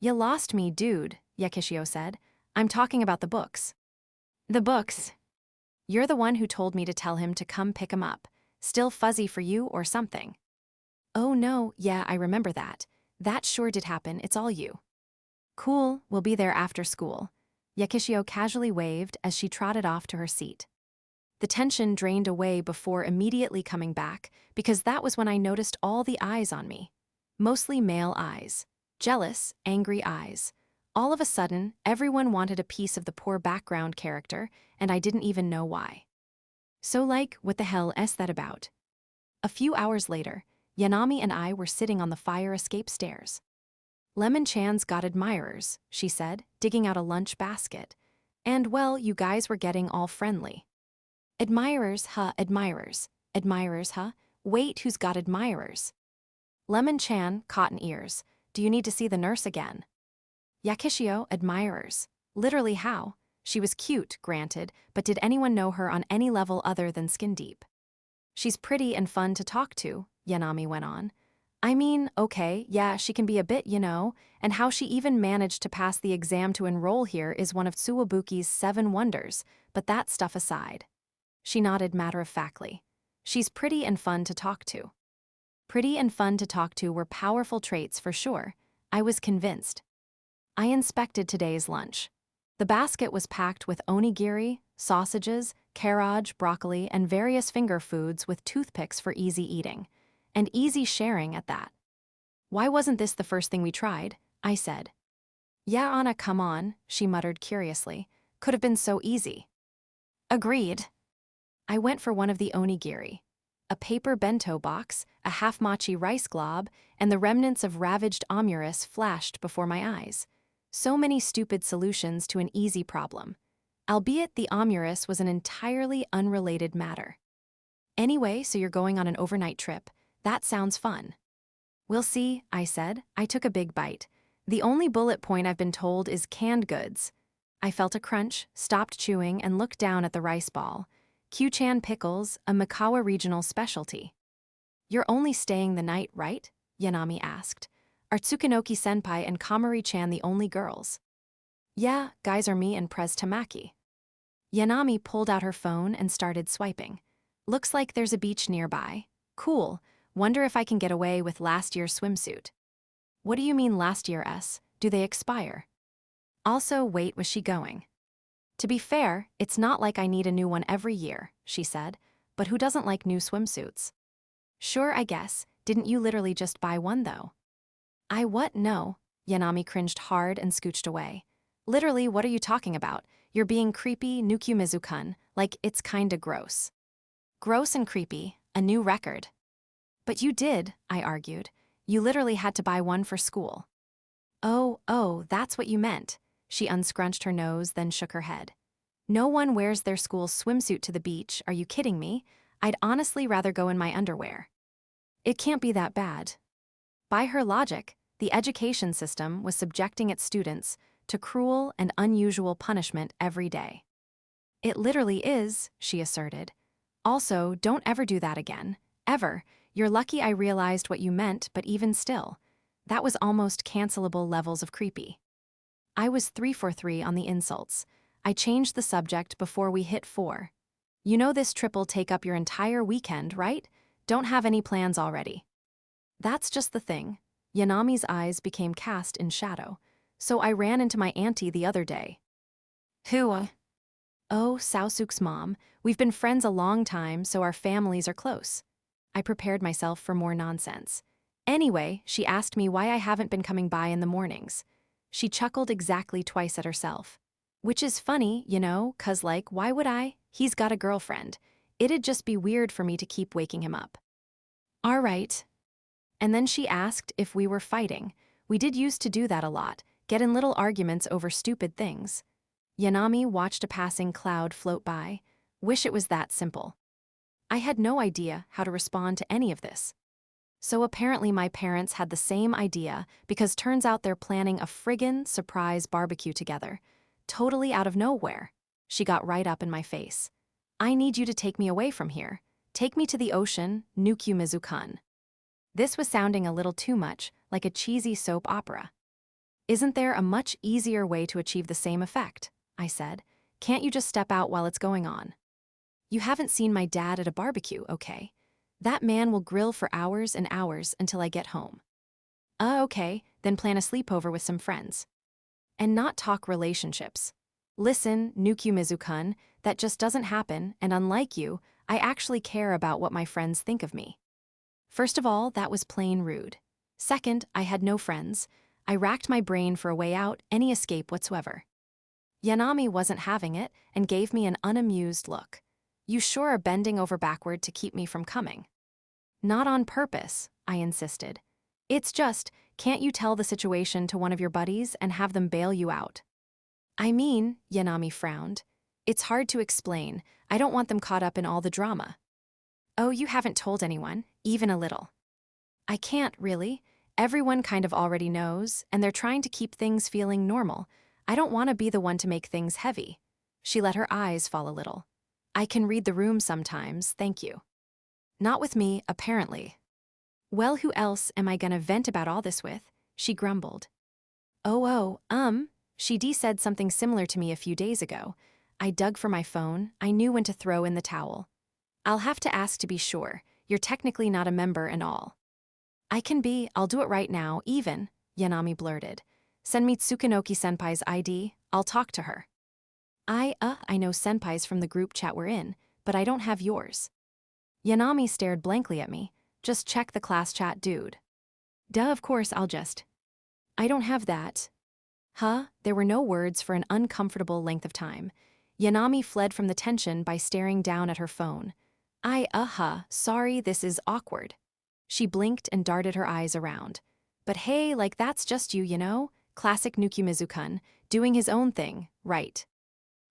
You lost me, dude, Yakishio said. I'm talking about the books. The books. You're the one who told me to tell him to come pick 'em up. Still fuzzy for you or something? Oh no, yeah, I remember that. That sure did happen, it's all you. Cool, we'll be there after school. Yakishio casually waved as she trotted off to her seat. The tension drained away before immediately coming back, because that was when I noticed all the eyes on me. Mostly male eyes. Jealous, angry eyes. All of a sudden, everyone wanted a piece of the poor background character, and I didn't even know why. So what the hell is that about? A few hours later, Yanami and I were sitting on the fire escape stairs. Lemon-chan's got admirers, she said, digging out a lunch basket. And well, you guys were getting all friendly. Admirers, huh, admirers. Admirers, huh? Wait, who's got admirers? Lemon-chan, cotton ears. Do you need to see the nurse again? Yakishio, admirers. Literally how? She was cute, granted, but did anyone know her on any level other than skin deep? She's pretty and fun to talk to, Yanami went on. I mean, okay, yeah, she can be a bit, and how she even managed to pass the exam to enroll here is one of Tsuwabuki's 7 wonders, but that stuff aside. She nodded matter-of-factly. She's pretty and fun to talk to. Pretty and fun to talk to were powerful traits for sure. I was convinced. I inspected today's lunch. The basket was packed with onigiri, sausages, carrot, broccoli, and various finger foods with toothpicks for easy eating. And easy sharing at that. Why wasn't this the first thing we tried? I said. Yeah, Anna, come on, she muttered curiously. Could have been so easy. Agreed. I went for one of the onigiri. A paper bento box, a half-machi rice glob, and the remnants of ravaged omurice flashed before my eyes. So many stupid solutions to an easy problem. Albeit the omurice was an entirely unrelated matter. Anyway, so you're going on an overnight trip. That sounds fun. We'll see, I said. I took a big bite. The only bullet point I've been told is canned goods. I felt a crunch, stopped chewing, and looked down at the rice ball. Kyuchan pickles, a Mikawa regional specialty. You're only staying the night, right? Yanami asked. Are Tsukunoki-senpai and Komari-chan the only girls? Yeah, guys are me and Prez Tamaki. Yanami pulled out her phone and started swiping. Looks like there's a beach nearby. Cool. Wonder if I can get away with last year's swimsuit. What do you mean last year, S? Do they expire? Also, wait, was she going? To be fair, it's not like I need a new one every year, she said, but who doesn't like new swimsuits? Sure, I guess. Didn't you literally just buy one, though? I what? No. Yanami cringed hard and scooched away. Literally, what are you talking about? You're being creepy, Nukumizu-kun, like it's kinda gross. Gross and creepy, a new record. But you did, I argued. You literally had to buy one for school. Oh, that's what you meant. She unscrunched her nose, then shook her head. No one wears their school's swimsuit to the beach, are you kidding me? I'd honestly rather go in my underwear. It can't be that bad. By her logic, the education system was subjecting its students to cruel and unusual punishment every day. It literally is, she asserted. Also, don't ever do that again. Ever. You're lucky I realized what you meant, but even still, that was almost cancelable levels of creepy. I was 3 for 3 on the insults. I changed the subject before we hit 4. You know this trip'll take up your entire weekend, right? Don't have any plans already. That's just the thing. Yanami's eyes became cast in shadow. So I ran into my auntie the other day. Who? Oh, Saosuk's mom. We've been friends a long time, so our families are close. I prepared myself for more nonsense. Anyway, she asked me why I haven't been coming by in the mornings. She chuckled exactly twice at herself. Which is funny, you know, 'cause like, why would I? He's got a girlfriend. It'd just be weird for me to keep waking him up. All right. And then she asked if we were fighting. We did used to do that a lot, get in little arguments over stupid things. Yanami watched a passing cloud float by. Wish it was that simple. I had no idea how to respond to any of this. So apparently my parents had the same idea because turns out they're planning a friggin' surprise barbecue together. Totally out of nowhere. She got right up in my face. I need you to take me away from here. Take me to the ocean, Nukumizu-kun. This was sounding a little too much like a cheesy soap opera. Isn't there a much easier way to achieve the same effect? I said. Can't you just step out while it's going on? You haven't seen my dad at a barbecue, okay? That man will grill for hours and hours until I get home. Okay, then plan a sleepover with some friends. And not talk relationships. Listen, Nukumizu-kun, that just doesn't happen, and unlike you, I actually care about what my friends think of me. First of all, that was plain rude. Second, I had no friends. I racked my brain for a way out, any escape whatsoever. Yanami wasn't having it and gave me an unamused look. You sure are bending over backward to keep me from coming. Not on purpose, I insisted. It's just, can't you tell the situation to one of your buddies and have them bail you out? I mean, Yanami frowned. It's hard to explain. I don't want them caught up in all the drama. Oh, you haven't told anyone, even a little. I can't, really. Everyone kind of already knows, and they're trying to keep things feeling normal. I don't want to be the one to make things heavy. She let her eyes fall a little. I can read the room sometimes, thank you. Not with me, apparently. Well, who else am I gonna vent about all this with? She grumbled. She said something similar to me a few days ago. I dug for my phone. I knew when to throw in the towel. I'll have to ask to be sure. You're technically not a member and all. I can be, I'll do it right now, even, Yanami blurted. Send me Tsukunoki-senpai's ID, I'll talk to her. I know senpai's from the group chat we're in, but I don't have yours. Yanami stared blankly at me. Just check the class chat, dude. Duh, of course, I don't have that. Huh? There were no words for an uncomfortable length of time. Yanami fled from the tension by staring down at her phone. Sorry, this is awkward. She blinked and darted her eyes around. But hey, like that's just you know? Classic Nukumizu-kun, doing his own thing, right?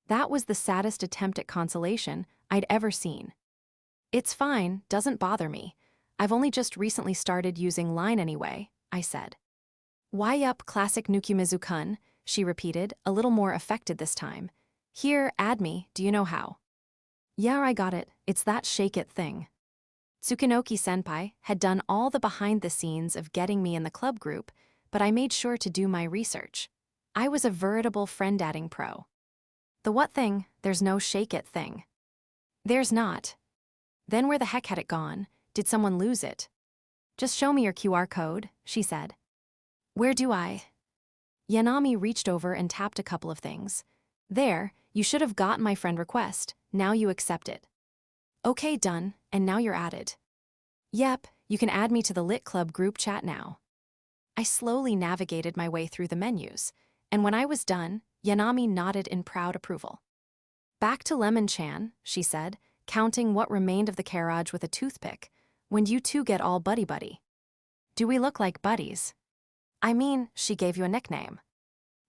That was the saddest attempt at consolation I'd ever seen. It's fine, doesn't bother me. I've only just recently started using Line anyway, I said. Why up, classic Nukumizu-kun, she repeated, a little more affected this time. Here, add me, do you know how? Yeah, I got it, it's that shake it thing. Tsukunoki-senpai had done all the behind-the-scenes of getting me in the club group, but I made sure to do my research. I was a veritable friend-adding pro. The what thing? There's no shake it thing. There's not. Then where the heck had it gone? Did someone lose it? Just show me your QR code, she said. Where do I? Yanami reached over and tapped a couple of things. There, you should have gotten my friend request, now you accept it. Okay, done, and now you're added. Yep, you can add me to the Lit Club group chat now. I slowly navigated my way through the menus, and when I was done, Yanami nodded in proud approval. Back to Lemon-chan, she said, counting what remained of the carriage with a toothpick. When do you two get all buddy-buddy? Do we look like buddies? I mean, she gave you a nickname.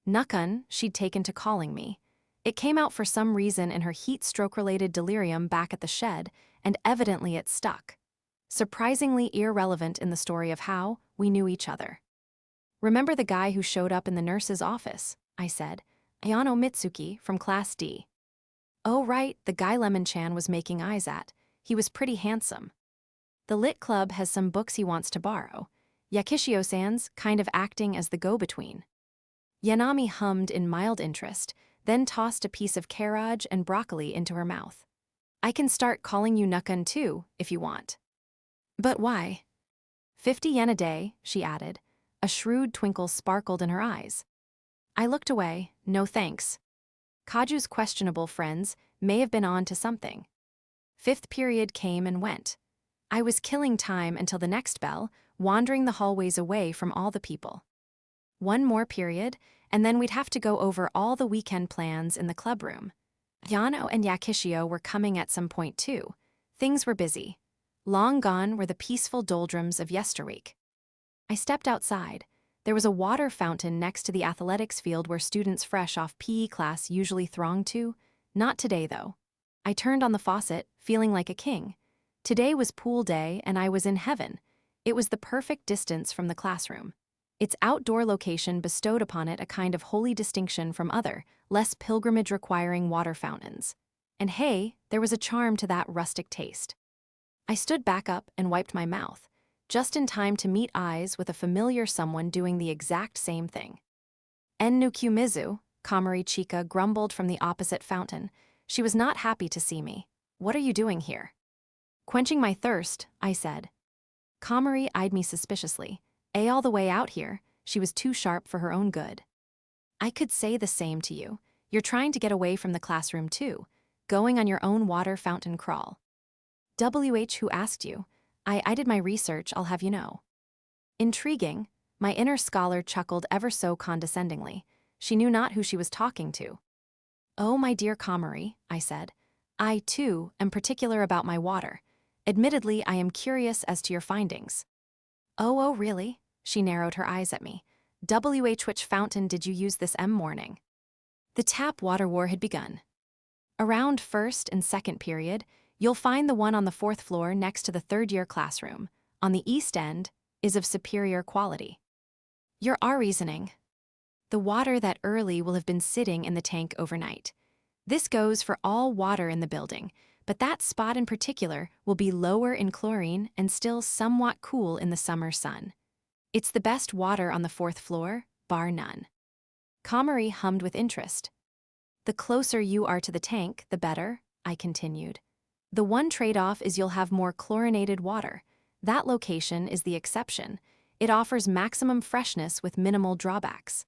Nukun, she'd taken to calling me. It came out for some reason in her heat stroke-related delirium back at the shed, and evidently it stuck. Surprisingly irrelevant in the story of how we knew each other. Remember the guy who showed up in the nurse's office? I said. Ayano Mitsuki from Class D. Oh right, the guy Lemon-chan was making eyes at. He was pretty handsome. The Lit Club has some books he wants to borrow. Yakishio-san's kind of acting as the go-between. Yanami hummed in mild interest, then tossed a piece of carriage and broccoli into her mouth. I can start calling you Nukun too, if you want. But why? 50 yen a day, she added. A shrewd twinkle sparkled in her eyes. I looked away, no thanks. Kaju's questionable friends may have been on to something. Fifth period came and went. I was killing time until the next bell, wandering the hallways away from all the people. One more period, and then we'd have to go over all the weekend plans in the clubroom. Yano and Yakishio were coming at some point too. Things were busy. Long gone were the peaceful doldrums of yesterweek. I stepped outside. There was a water fountain next to the athletics field where students fresh off PE class usually thronged to. Not today, though. I turned on the faucet, feeling like a king. Today was pool day, and I was in heaven. It was the perfect distance from the classroom. Its outdoor location bestowed upon it a kind of holy distinction from other, less pilgrimage-requiring water fountains. And hey, there was a charm to that rustic taste. I stood back up and wiped my mouth, just in time to meet eyes with a familiar someone doing the exact same thing. Nukumizu, Komari Chika grumbled from the opposite fountain. She was not happy to see me. What are you doing here? Quenching my thirst, I said. Komari eyed me suspiciously. All the way out here, she was too sharp for her own good. I could say the same to you. You're trying to get away from the classroom too, going on your own water fountain crawl. Who asked you? I did my research, I'll have you know. Intriguing, my inner scholar chuckled ever so condescendingly. She knew not who she was talking to. Oh, my dear Komari, I said. I, too, am particular about my water. Admittedly, I am curious as to your findings. Oh, really? She narrowed her eyes at me. Which fountain did you use this morning? The tap water war had begun. Around first and second period, you'll find the one on the fourth floor next to the third-year classroom, on the east end, is of superior quality. You're our reasoning. The water that early will have been sitting in the tank overnight. This goes for all water in the building, but that spot in particular will be lower in chlorine and still somewhat cool in the summer sun. It's the best water on the fourth floor, bar none. Komari hummed with interest. The closer you are to the tank, the better, I continued. The one trade-off is you'll have more chlorinated water. That location is the exception. It offers maximum freshness with minimal drawbacks.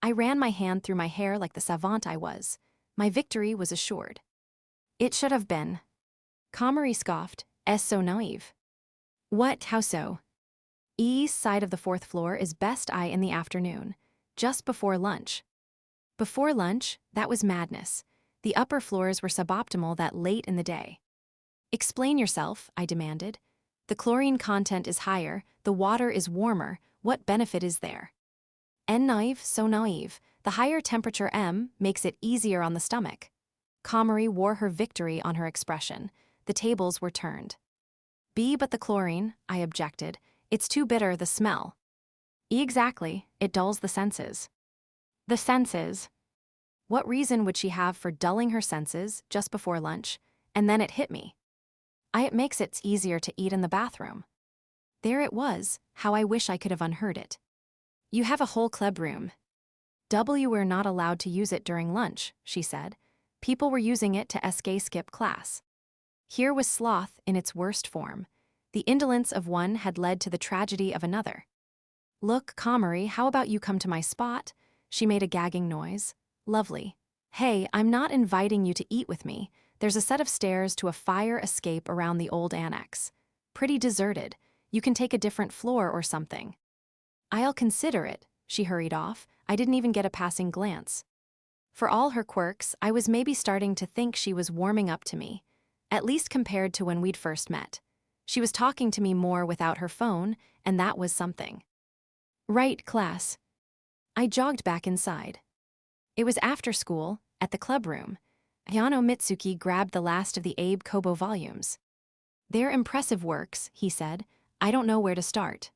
I ran my hand through my hair like the savant I was. My victory was assured. It should have been. Komari scoffed, so naive. What, how so? East side of the fourth floor is best in the afternoon, just before lunch. Before lunch, that was madness. The upper floors were suboptimal that late in the day. Explain yourself, I demanded. The chlorine content is higher, the water is warmer, what benefit is there? Naive, so naive. The higher temperature makes it easier on the stomach. Komari wore her victory on her expression. The tables were turned. But the chlorine, I objected. It's too bitter, the smell. Exactly, it dulls the senses. The senses. What reason would she have for dulling her senses just before lunch? And then it hit me. It makes it easier to eat in the bathroom. There it was, how I wish I could have unheard it. You have a whole club room. We're not allowed to use it during lunch, she said. People were using it to skip class. Here was sloth in its worst form. The indolence of one had led to the tragedy of another. Look, Komari, how about you come to my spot? She made a gagging noise. Lovely. Hey, I'm not inviting you to eat with me. There's a set of stairs to a fire escape around the old annex. Pretty deserted. You can take a different floor or something. I'll consider it, she hurried off. I didn't even get a passing glance. For all her quirks, I was maybe starting to think she was warming up to me, at least compared to when we'd first met. She was talking to me more without her phone, and that was something. Right, class. I jogged back inside. It was after school, at the club room. Hayano Mitsuki grabbed the last of the Abe Kobo volumes. They're impressive works, he said. I don't know where to start.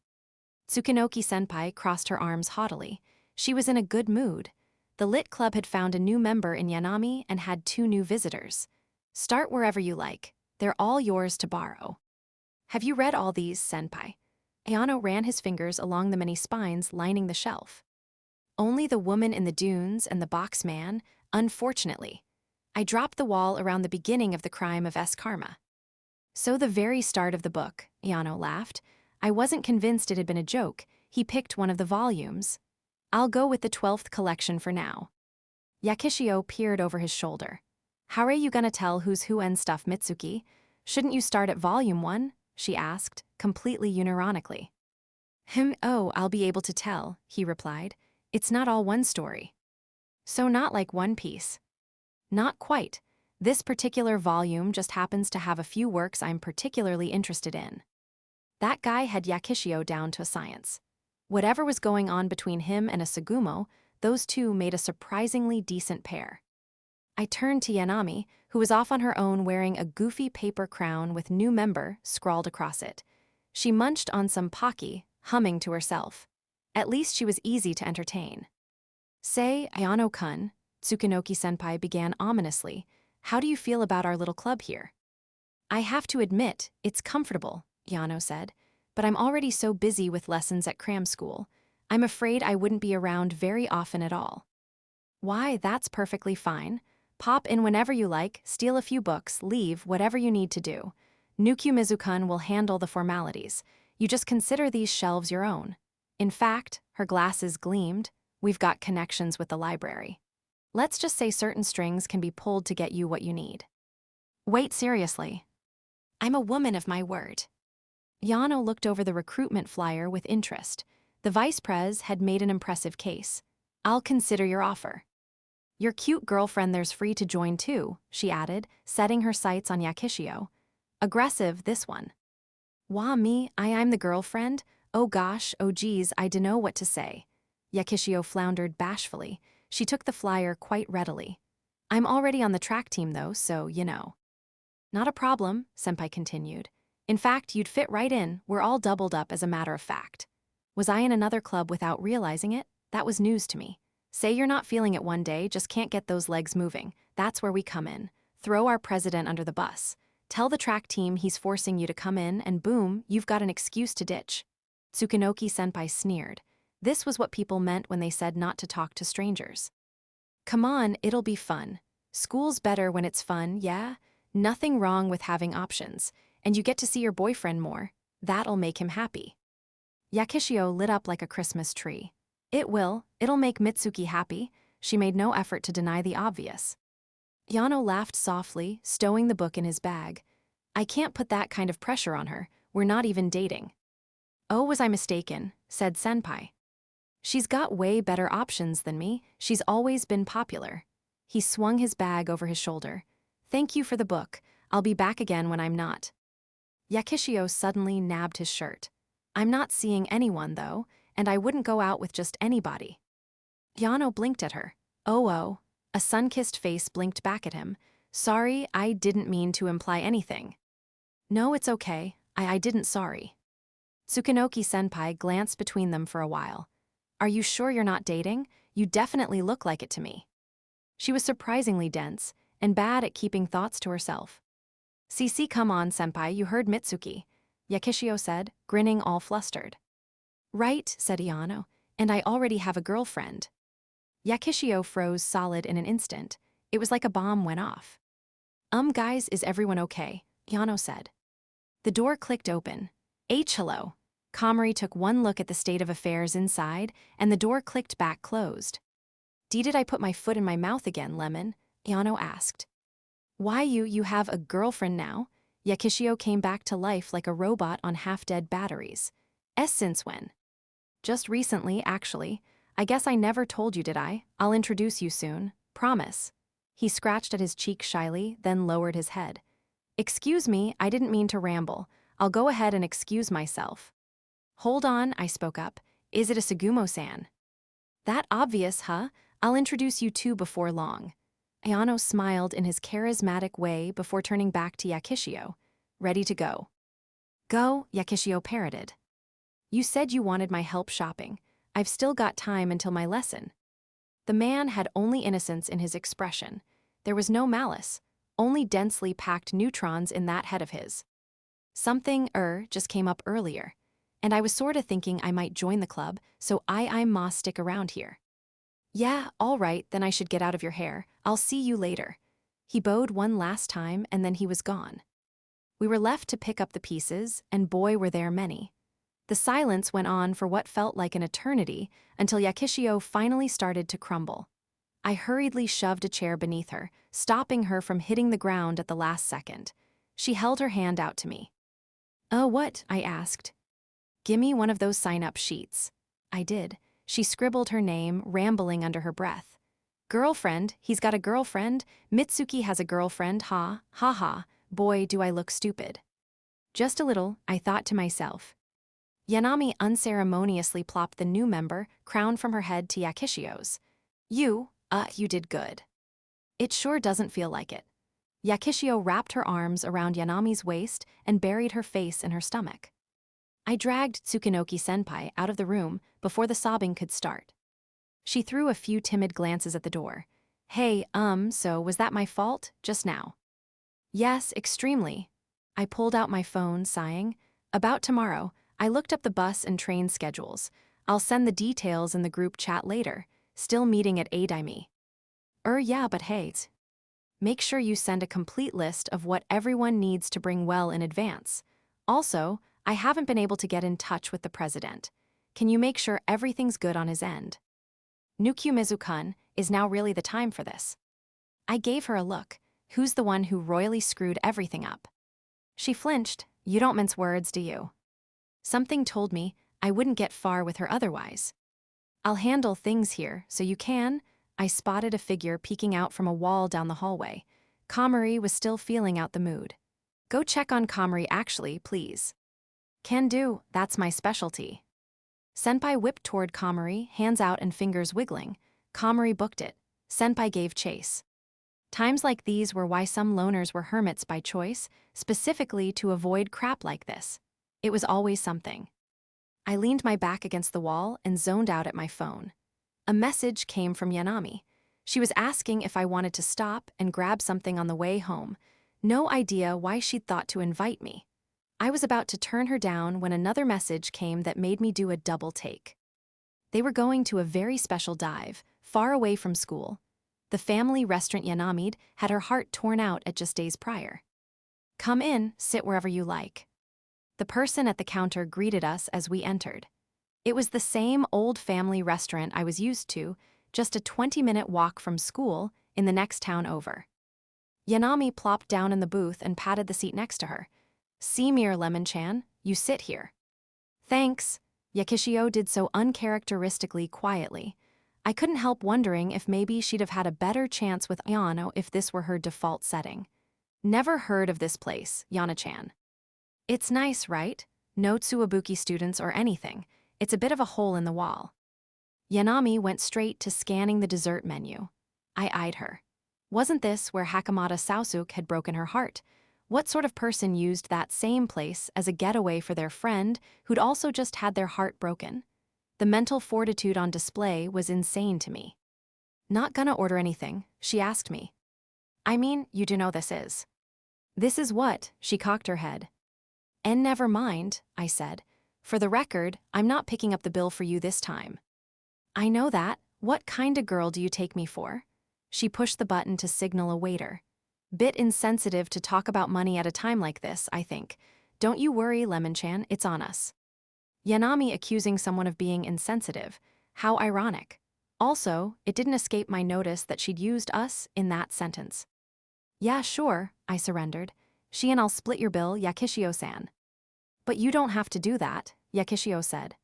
Tsukunoki-senpai crossed her arms haughtily. She was in a good mood. The Lit Club had found a new member in Yanami and had 2 new visitors. Start wherever you like. They're all yours to borrow. Have you read all these, senpai? Ayano ran his fingers along the many spines lining the shelf. Only The Woman in the Dunes and The Box Man, unfortunately. I dropped the wall around the beginning of The Crime of S. Karma. So the very start of the book, Ayano laughed. I wasn't convinced it had been a joke. He picked one of the volumes. I'll go with the 12th collection for now. Yakishio peered over his shoulder. How are you gonna tell who's who and stuff, Mitsuki? Shouldn't you start at volume 1? She asked, completely unironically. Oh, I'll be able to tell, he replied. It's not all one story. So not like One Piece. Not quite. This particular volume just happens to have a few works I'm particularly interested in. That guy had Yakishio down to a science. Whatever was going on between him and a Sugumo, those two made a surprisingly decent pair. I turned to Yanami, who was off on her own wearing a goofy paper crown with new member scrawled across it. She munched on some Pocky, humming to herself. At least she was easy to entertain. Say, Ayano-kun, Tsukunoki-senpai began ominously, how do you feel about our little club here? I have to admit, it's comfortable, Yano said, but I'm already so busy with lessons at cram school. I'm afraid I wouldn't be around very often at all. Why, that's perfectly fine. Pop in whenever you like, steal a few books, leave, whatever you need to do. Nukumizu-kun will handle the formalities. You just consider these shelves your own. In fact, her glasses gleamed, we've got connections with the library. Let's just say certain strings can be pulled to get you what you need. Wait, seriously. I'm a woman of my word. Yano looked over the recruitment flyer with interest. The vice pres had made an impressive case. I'll consider your offer. Your cute girlfriend there's free to join too, she added, setting her sights on Yakishio. Aggressive, this one. Wah me, I'm the girlfriend? Oh gosh, oh geez, I dunno what to say. Yakishio floundered bashfully. She took the flyer quite readily. I'm already on the track team though, so you know. Not a problem, senpai continued. In fact, you'd fit right in, we're all doubled up as a matter of fact. Was I in another club without realizing it? That was news to me. Say you're not feeling it one day, just can't get those legs moving. That's where we come in. Throw our president under the bus. Tell the track team he's forcing you to come in, and boom, you've got an excuse to ditch. Tsukunoki-senpai sneered. This was what people meant when they said not to talk to strangers. Come on, it'll be fun. School's better when it's fun, yeah? Nothing wrong with having options. And you get to see your boyfriend more. That'll make him happy. Yakishio lit up like a Christmas tree. It will. It'll make Mitsuki happy. She made no effort to deny the obvious. Yano laughed softly, stowing the book in his bag. I can't put that kind of pressure on her. We're not even dating. Oh, was I mistaken, said senpai. She's got way better options than me. She's always been popular. He swung his bag over his shoulder. Thank you for the book. I'll be back again when I'm not. Yakishio suddenly nabbed his shirt. I'm not seeing anyone, though, and I wouldn't go out with just anybody. Yano blinked at her. Oh. A sun-kissed face blinked back at him. Sorry, I didn't mean to imply anything. No, it's okay. I didn't sorry. Tsukunoki-senpai glanced between them for a while. Are you sure you're not dating? You definitely look like it to me. She was surprisingly dense, and bad at keeping thoughts to herself. CC, come on, senpai, you heard Mitsuki, Yakishio said, grinning all flustered. Right, said Yano, and I already have a girlfriend. Yakishio froze solid in an instant. It was like a bomb went off. Guys, is everyone okay? Yano said. The door clicked open. Hello. Komari took one look at the state of affairs inside, and the door clicked back closed. Did I put my foot in my mouth again, Lemon? Yano asked. Why you have a girlfriend now? Yakishio came back to life like a robot on half-dead batteries. Since when? Just recently, actually. I guess I never told you, did I? I'll introduce you soon. Promise. He scratched at his cheek shyly, then lowered his head. Excuse me, I didn't mean to ramble. I'll go ahead and excuse myself. Hold on, I spoke up. Is it a Sugumo-san? That obvious, huh? I'll introduce you two before long. Ayano smiled in his charismatic way before turning back to Yakishio. Ready to go. Go, Yakishio parroted. You said you wanted my help shopping. I've still got time until my lesson. The man had only innocence in his expression. There was no malice, only densely packed neutrons in that head of his. Something, just came up earlier, and I was sorta thinking I might join the club, so I ma stick around here. Yeah, all right, then I should get out of your hair. I'll see you later. He bowed one last time, and then he was gone. We were left to pick up the pieces, and boy were there many. The silence went on for what felt like an eternity until Yakishio finally started to crumble. I hurriedly shoved a chair beneath her, stopping her from hitting the ground at the last second. She held her hand out to me. Oh, what? I asked. Gimme one of those sign-up sheets. I did. She scribbled her name, rambling under her breath. Girlfriend, he's got a girlfriend. Mitsuki has a girlfriend, ha, ha ha. Boy, do I look stupid. Just a little, I thought to myself. Yanami unceremoniously plopped the new member, crown from her head to Yakishio's. You did good. It sure doesn't feel like it. Yakishio wrapped her arms around Yanami's waist and buried her face in her stomach. I dragged Tsukunoki-senpai out of the room before the sobbing could start. She threw a few timid glances at the door. Hey, so was that my fault, just now? Yes, extremely. I pulled out my phone, sighing. About tomorrow, I looked up the bus and train schedules. I'll send the details in the group chat later. Still meeting at Adaimi. Yeah, but hey. Make sure you send a complete list of what everyone needs to bring well in advance. Also, I haven't been able to get in touch with the president. Can you make sure everything's good on his end? Nukumizu-kun, is now really the time for this? I gave her a look. Who's the one who royally screwed everything up? She flinched. You don't mince words, do you? Something told me I wouldn't get far with her otherwise. I'll handle things here, so you can. I spotted a figure peeking out from a wall down the hallway. Komari was still feeling out the mood. Go check on Komari actually, please. Can do, that's my specialty. Senpai whipped toward Komari, hands out and fingers wiggling. Komari booked it. Senpai gave chase. Times like these were why some loners were hermits by choice, specifically to avoid crap like this. It was always something. I leaned my back against the wall and zoned out at my phone. A message came from Yanami. She was asking if I wanted to stop and grab something on the way home. No idea why she'd thought to invite me. I was about to turn her down when another message came that made me do a double take. They were going to a very special dive, far away from school. The family restaurant Yanami'd had her heart torn out at just days prior. Come in, sit wherever you like. The person at the counter greeted us as we entered. It was the same old family restaurant I was used to, just a 20-minute walk from school in the next town over. Yanami plopped down in the booth and patted the seat next to her. See me, Lemon-chan, you sit here. Thanks. Yakishio did so uncharacteristically quietly. I couldn't help wondering if maybe she'd have had a better chance with Ayano if this were her default setting. Never heard of this place, Yana-chan. It's nice, right? No Tsuwabuki students or anything. It's a bit of a hole in the wall. Yanami went straight to scanning the dessert menu. I eyed her. Wasn't this where Hakamata Saosuke had broken her heart? What sort of person used that same place as a getaway for their friend who'd also just had their heart broken? The mental fortitude on display was insane to me. Not gonna order anything, she asked me. I mean, you do know this is. This is what? She cocked her head. And never mind, I said. For the record, I'm not picking up the bill for you this time. I know that. What kind of girl do you take me for? She pushed the button to signal a waiter. Bit insensitive to talk about money at a time like this, I think. Don't you worry, Lemon-chan, it's on us. Yanami accusing someone of being insensitive. How ironic. Also, it didn't escape my notice that she'd used us in that sentence. Yeah, sure, I surrendered. She and I'll split your bill, Yakishio-san. But you don't have to do that, Yakishio said.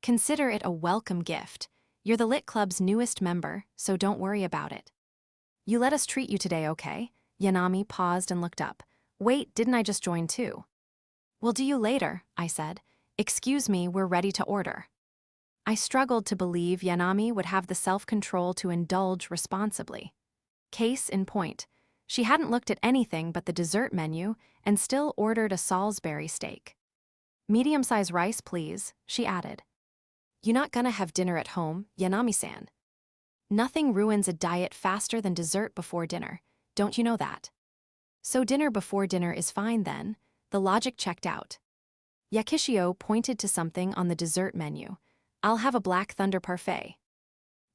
Consider it a welcome gift. You're the Lit Club's newest member, so don't worry about it. You let us treat you today, okay? Yanami paused and looked up. Wait, didn't I just join too? We'll do you later, I said. Excuse me, we're ready to order. I struggled to believe Yanami would have the self-control to indulge responsibly. Case in point, she hadn't looked at anything but the dessert menu and still ordered a Salisbury steak. Medium-size rice, please, she added. You not gonna have dinner at home, Yanami-san? Nothing ruins a diet faster than dessert before dinner, don't you know that? So dinner before dinner is fine then, the logic checked out. Yakishio pointed to something on the dessert menu. I'll have a Black Thunder parfait.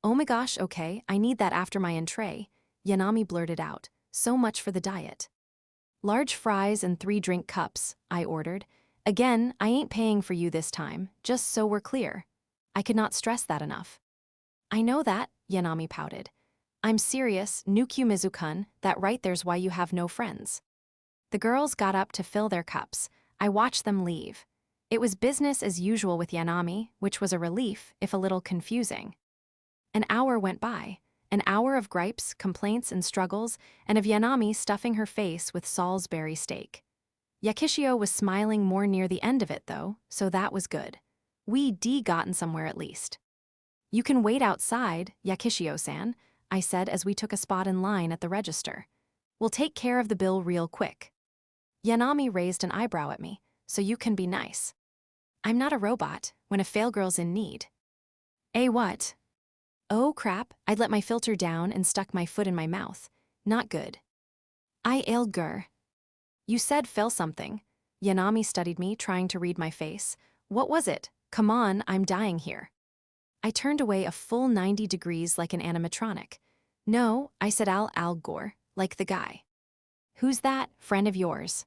Oh my gosh, okay, I need that after my entree, Yanami blurted out. So much for the diet. Large fries and 3 drink cups, I ordered. Again, I ain't paying for you this time, just so we're clear. I could not stress that enough. I know that, Yanami pouted. I'm serious, Nukumizu-kun, that right there's why you have no friends. The girls got up to fill their cups. I watched them leave. It was business as usual with Yanami, which was a relief, if a little confusing. An hour went by. An hour of gripes, complaints, and struggles, and of Yanami stuffing her face with Salisbury steak. Yakishio was smiling more near the end of it, though, so that was good. We'd gotten somewhere at least. You can wait outside, Yakishio-san, I said as we took a spot in line at the register. We'll take care of the bill real quick. Yanami raised an eyebrow at me, so you can be nice. I'm not a robot when a fail girl's in need. What? Oh crap, I'd let my filter down and stuck my foot in my mouth. Not good. Gur. You said fail something. Yanami studied me, trying to read my face. What was it? Come on, I'm dying here. I turned away a full 90 degrees like an animatronic. No, I said Al-Gore, like the guy. Who's that, friend of yours?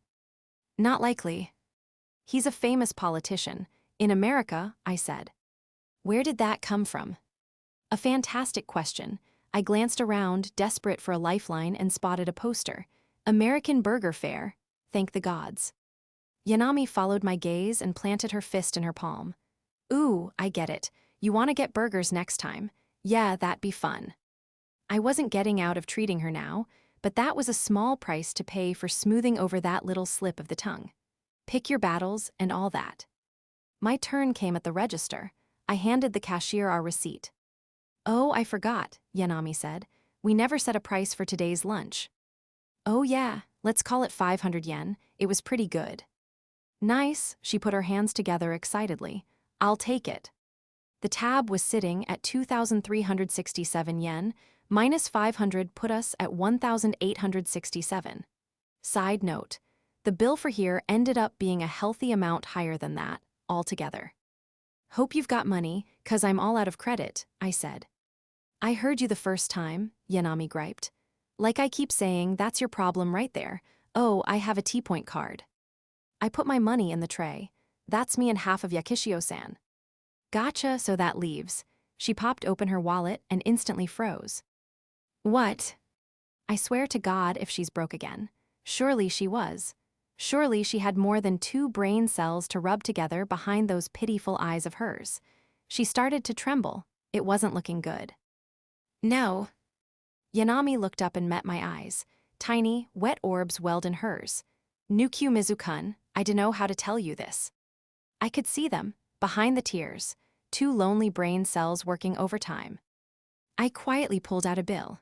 Not likely. He's a famous politician. In America, I said. Where did that come from? A fantastic question. I glanced around, desperate for a lifeline, and spotted a poster. American Burger Fair. Thank the gods. Yanami followed my gaze and planted her fist in her palm. Ooh, I get it. You want to get burgers next time. Yeah, that'd be fun. I wasn't getting out of treating her now, but that was a small price to pay for smoothing over that little slip of the tongue. Pick your battles and all that. My turn came at the register. I handed the cashier our receipt. Oh, I forgot, Yanami said. We never set a price for today's lunch. Oh yeah, let's call it 500 yen. It was pretty good. Nice, she put her hands together excitedly. I'll take it. The tab was sitting at 2,367 yen, minus 500 put us at 1,867. Side note, the bill for here ended up being a healthy amount higher than that, altogether. Hope you've got money, 'cause I'm all out of credit, I said. I heard you the first time, Yanami griped. Like I keep saying, that's your problem right there. Oh, I have a T-point card. I put my money in the tray. That's me and half of Yakishio-san. Gotcha, so that leaves. She popped open her wallet and instantly froze. What? I swear to God if she's broke again. Surely she was. Surely she had more than 2 brain cells to rub together behind those pitiful eyes of hers. She started to tremble. It wasn't looking good. No. Yanami looked up and met my eyes. Tiny, wet orbs welled in hers. Nukumizu-kun, I dunno how to tell you this. I could see them, behind the tears, 2 lonely brain cells working overtime. I quietly pulled out a bill.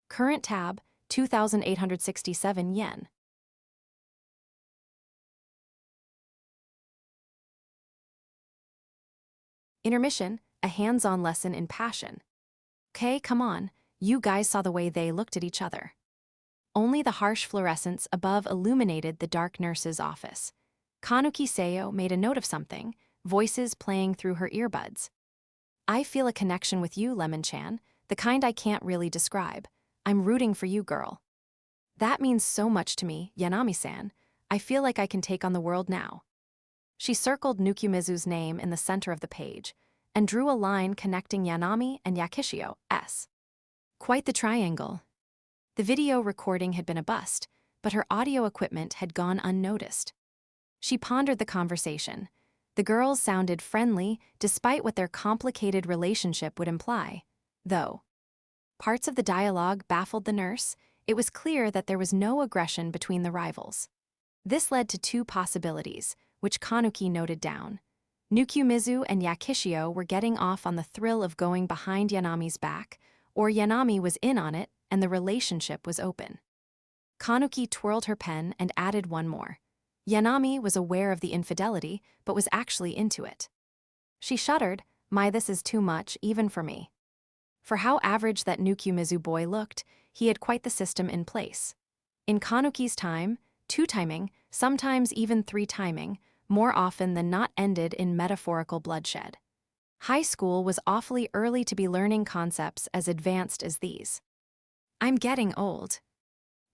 Current tab, 2,867 yen. Intermission, a hands-on lesson in passion. Okay, come on, you guys saw the way they looked at each other. Only the harsh fluorescence above illuminated the dark nurse's office. Kanuki Seo made a note of something, voices playing through her earbuds. I feel a connection with you, Lemon-chan, the kind I can't really describe. I'm rooting for you, girl. That means so much to me, Yanami-san. I feel like I can take on the world now. She circled Nukumizu's name in the center of the page. and drew a line connecting Yanami and Yakishio. Quite the triangle. The video recording had been a bust, but her audio equipment had gone unnoticed. She pondered the conversation. The girls sounded friendly despite what their complicated relationship would imply. Though parts of the dialogue baffled the nurse, it was clear that there was no aggression between the rivals. This led to two possibilities, which Kanuki noted down. Nukumizu and Yakishio were getting off on the thrill of going behind Yanami's back, or Yanami was in on it and the relationship was open. Kanuki twirled her pen and added one more. Yanami was aware of the infidelity, but was actually into it. She shuddered. This is too much, even for me. For how average that Nukumizu boy looked, he had quite the system in place. In Kanuki's time, two-timing, sometimes even three-timing, more often than not ended in metaphorical bloodshed. High school was awfully early to be learning concepts as advanced as these. I'm getting old.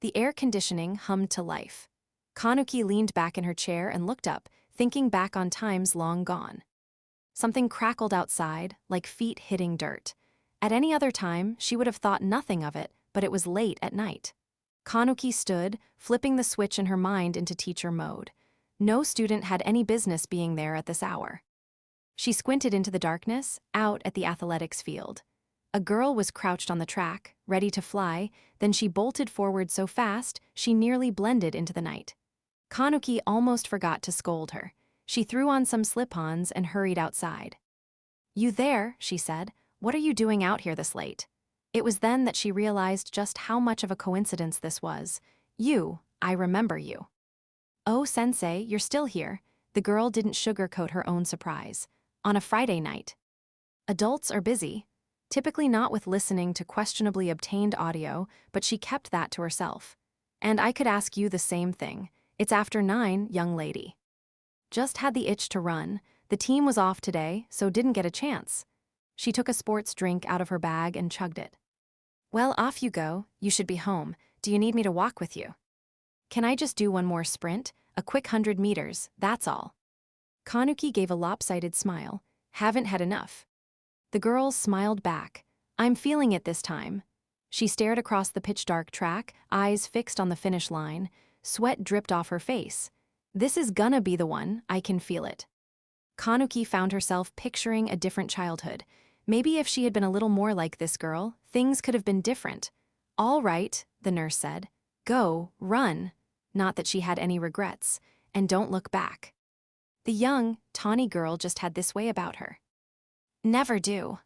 The air conditioning hummed to life. Kanuki leaned back in her chair and looked up, thinking back on times long gone. Something crackled outside, like feet hitting dirt. At any other time, she would have thought nothing of it, but it was late at night. Kanuki stood, flipping the switch in her mind into teacher mode. No student had any business being there at this hour. She squinted into the darkness, out at the athletics field. A girl was crouched on the track, ready to fly, then she bolted forward so fast she nearly blended into the night. Kanuki almost forgot to scold her. She threw on some slip-ons and hurried outside. "You there?" she said. "What are you doing out here this late?" It was then that she realized just how much of a coincidence this was. I remember you. "Oh, sensei, you're still here." The girl didn't sugarcoat her own surprise. On a Friday night. Adults are busy. Typically not with listening to questionably obtained audio, but she kept that to herself. "And I could ask you the same thing. It's after 9, young lady." Just had the itch to run. The team was off today, so didn't get a chance. She took a sports drink out of her bag and chugged it. "Well, off you go. You should be home. Do you need me to walk with you?" "Can I just do one more sprint? A quick 100 meters, that's all." Kanuki gave a lopsided smile. "Haven't had enough." The girls smiled back. "I'm feeling it this time." She stared across the pitch-dark track, eyes fixed on the finish line. Sweat dripped off her face. "This is gonna be the one, I can feel it." Kanuki found herself picturing a different childhood. Maybe if she had been a little more like this girl, things could have been different. "All right," the nurse said. "Go, run." Not that she had any regrets. "And don't look back." The young, tawny girl just had this way about her. Never do.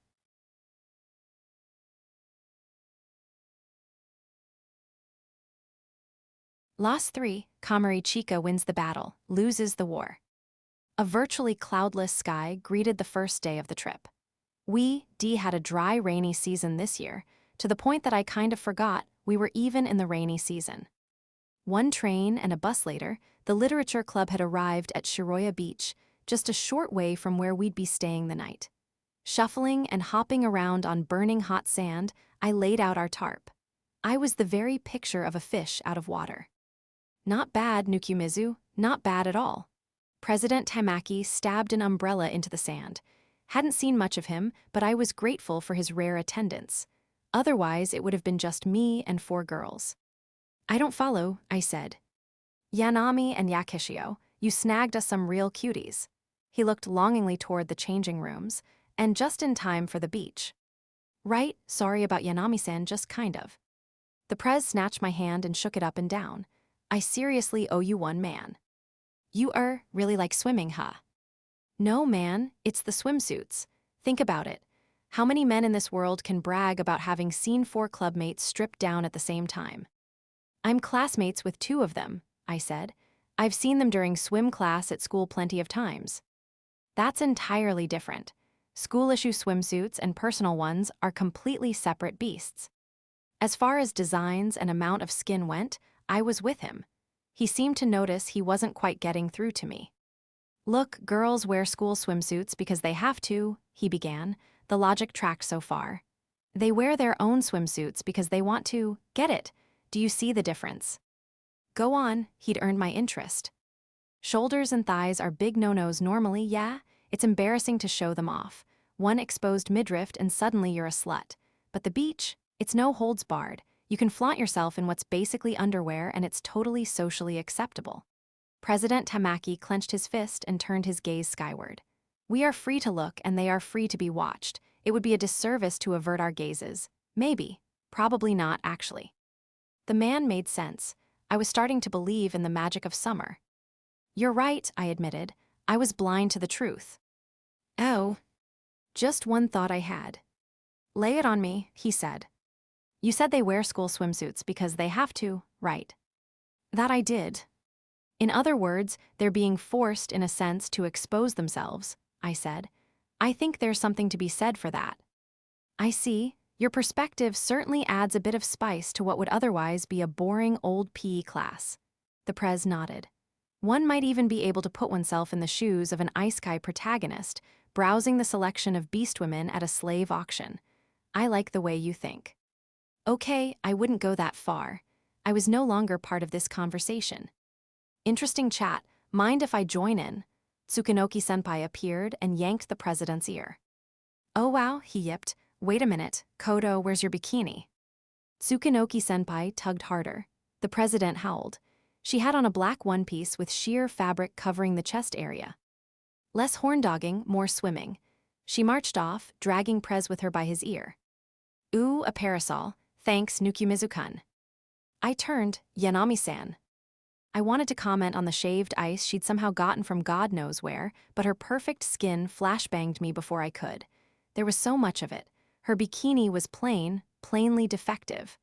Loss 3, Komari Chika wins the battle, loses the war. A virtually cloudless sky greeted the first day of the trip. We had a dry, rainy season this year, to the point that I kind of forgot we were even in the rainy season. One train and a bus later, the literature club had arrived at Shiroya Beach, just a short way from where we'd be staying the night. Shuffling and hopping around on burning hot sand, I laid out our tarp. I was the very picture of a fish out of water. "Not bad, Nukumizu, not bad at all." President Tamaki stabbed an umbrella into the sand. Hadn't seen much of him, but I was grateful for his rare attendance. Otherwise, it would have been just me and 4 girls. "I don't follow," I said. "Yanami and Yakishio, you snagged us some real cuties." He looked longingly toward the changing rooms, and just in time for the beach. "Right, sorry about Yanami-san, just kind of." The prez snatched my hand and shook it up and down. "I seriously owe you one, man." "You really like swimming, huh?" "No, man, it's the swimsuits. Think about it. How many men in this world can brag about having seen 4 clubmates stripped down at the same time?" "I'm classmates with 2 of them," I said. "I've seen them during swim class at school plenty of times." "That's entirely different. School-issue swimsuits and personal ones are completely separate beasts." As far as designs and amount of skin went, I was with him. He seemed to notice he wasn't quite getting through to me. "Look, girls wear school swimsuits because they have to," he began. The logic tracked so far. "They wear their own swimsuits because they want to. Get it? Do you see the difference?" "Go on," he'd earned my interest. "Shoulders and thighs are big no-nos normally, yeah? It's embarrassing to show them off. One exposed midriff and suddenly you're a slut. But the beach, it's no holds barred. You can flaunt yourself in what's basically underwear and it's totally socially acceptable. President Tamaki clenched his fist and turned his gaze skyward. We are free to look and they are free to be watched. It would be a disservice to avert our gazes. Maybe. Probably not, actually. The man made sense. I was starting to believe in the magic of summer. You're right, I admitted. I was blind to the truth. Oh. Just one thought I had. Lay it on me, he said. You said they wear school swimsuits because they have to, right? That I did. In other words, they're being forced, in a sense, to expose themselves, I said. I think there's something to be said for that. I see. Your perspective certainly adds a bit of spice to what would otherwise be a boring old PE class. The Prez nodded. One might even be able to put oneself in the shoes of an Isekai protagonist, browsing the selection of beast women at a slave auction. I like the way you think. Okay, I wouldn't go that far. I was no longer part of this conversation. Interesting chat. Mind if I join in? Tsukunoki-senpai appeared and yanked the president's ear. Oh wow, he yipped. Wait a minute, Kodo, where's your bikini? Tsukunoki-senpai tugged harder. The president howled. She had on a black one-piece with sheer fabric covering the chest area. Less horn-dogging, more swimming. She marched off, dragging Prez with her by his ear. Ooh, a parasol. Thanks, Nukumizu-kun. I turned, Yanami-san. I wanted to comment on the shaved ice she'd somehow gotten from God knows where, but her perfect skin flashbanged me before I could. There was so much of it. Her bikini was plain, plainly defective.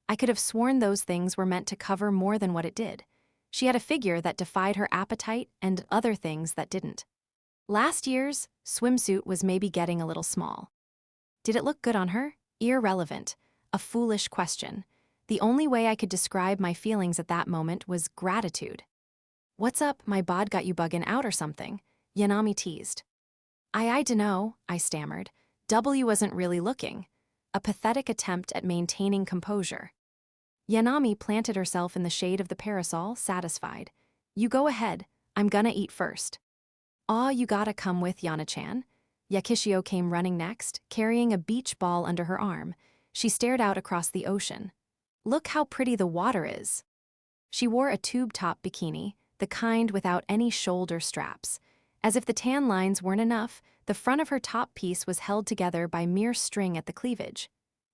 I could have sworn those things were meant to cover more than what it did. She had a figure that defied her appetite and other things that didn't. Last year's swimsuit was maybe getting a little small. Did it look good on her? Irrelevant. A foolish question. The only way I could describe my feelings at that moment was gratitude. What's up, my bod got you buggin' out or something? Yanami teased. I dunno, I stammered. W wasn't really looking. A pathetic attempt at maintaining composure. Yanami planted herself in the shade of the parasol, satisfied. You go ahead, I'm gonna eat first. Aw, you gotta come with, Yana-chan. Yakishio came running next, carrying a beach ball under her arm. She stared out across the ocean. Look how pretty the water is. She wore a tube-top bikini, the kind without any shoulder straps. As if the tan lines weren't enough, the front of her top piece was held together by mere string at the cleavage.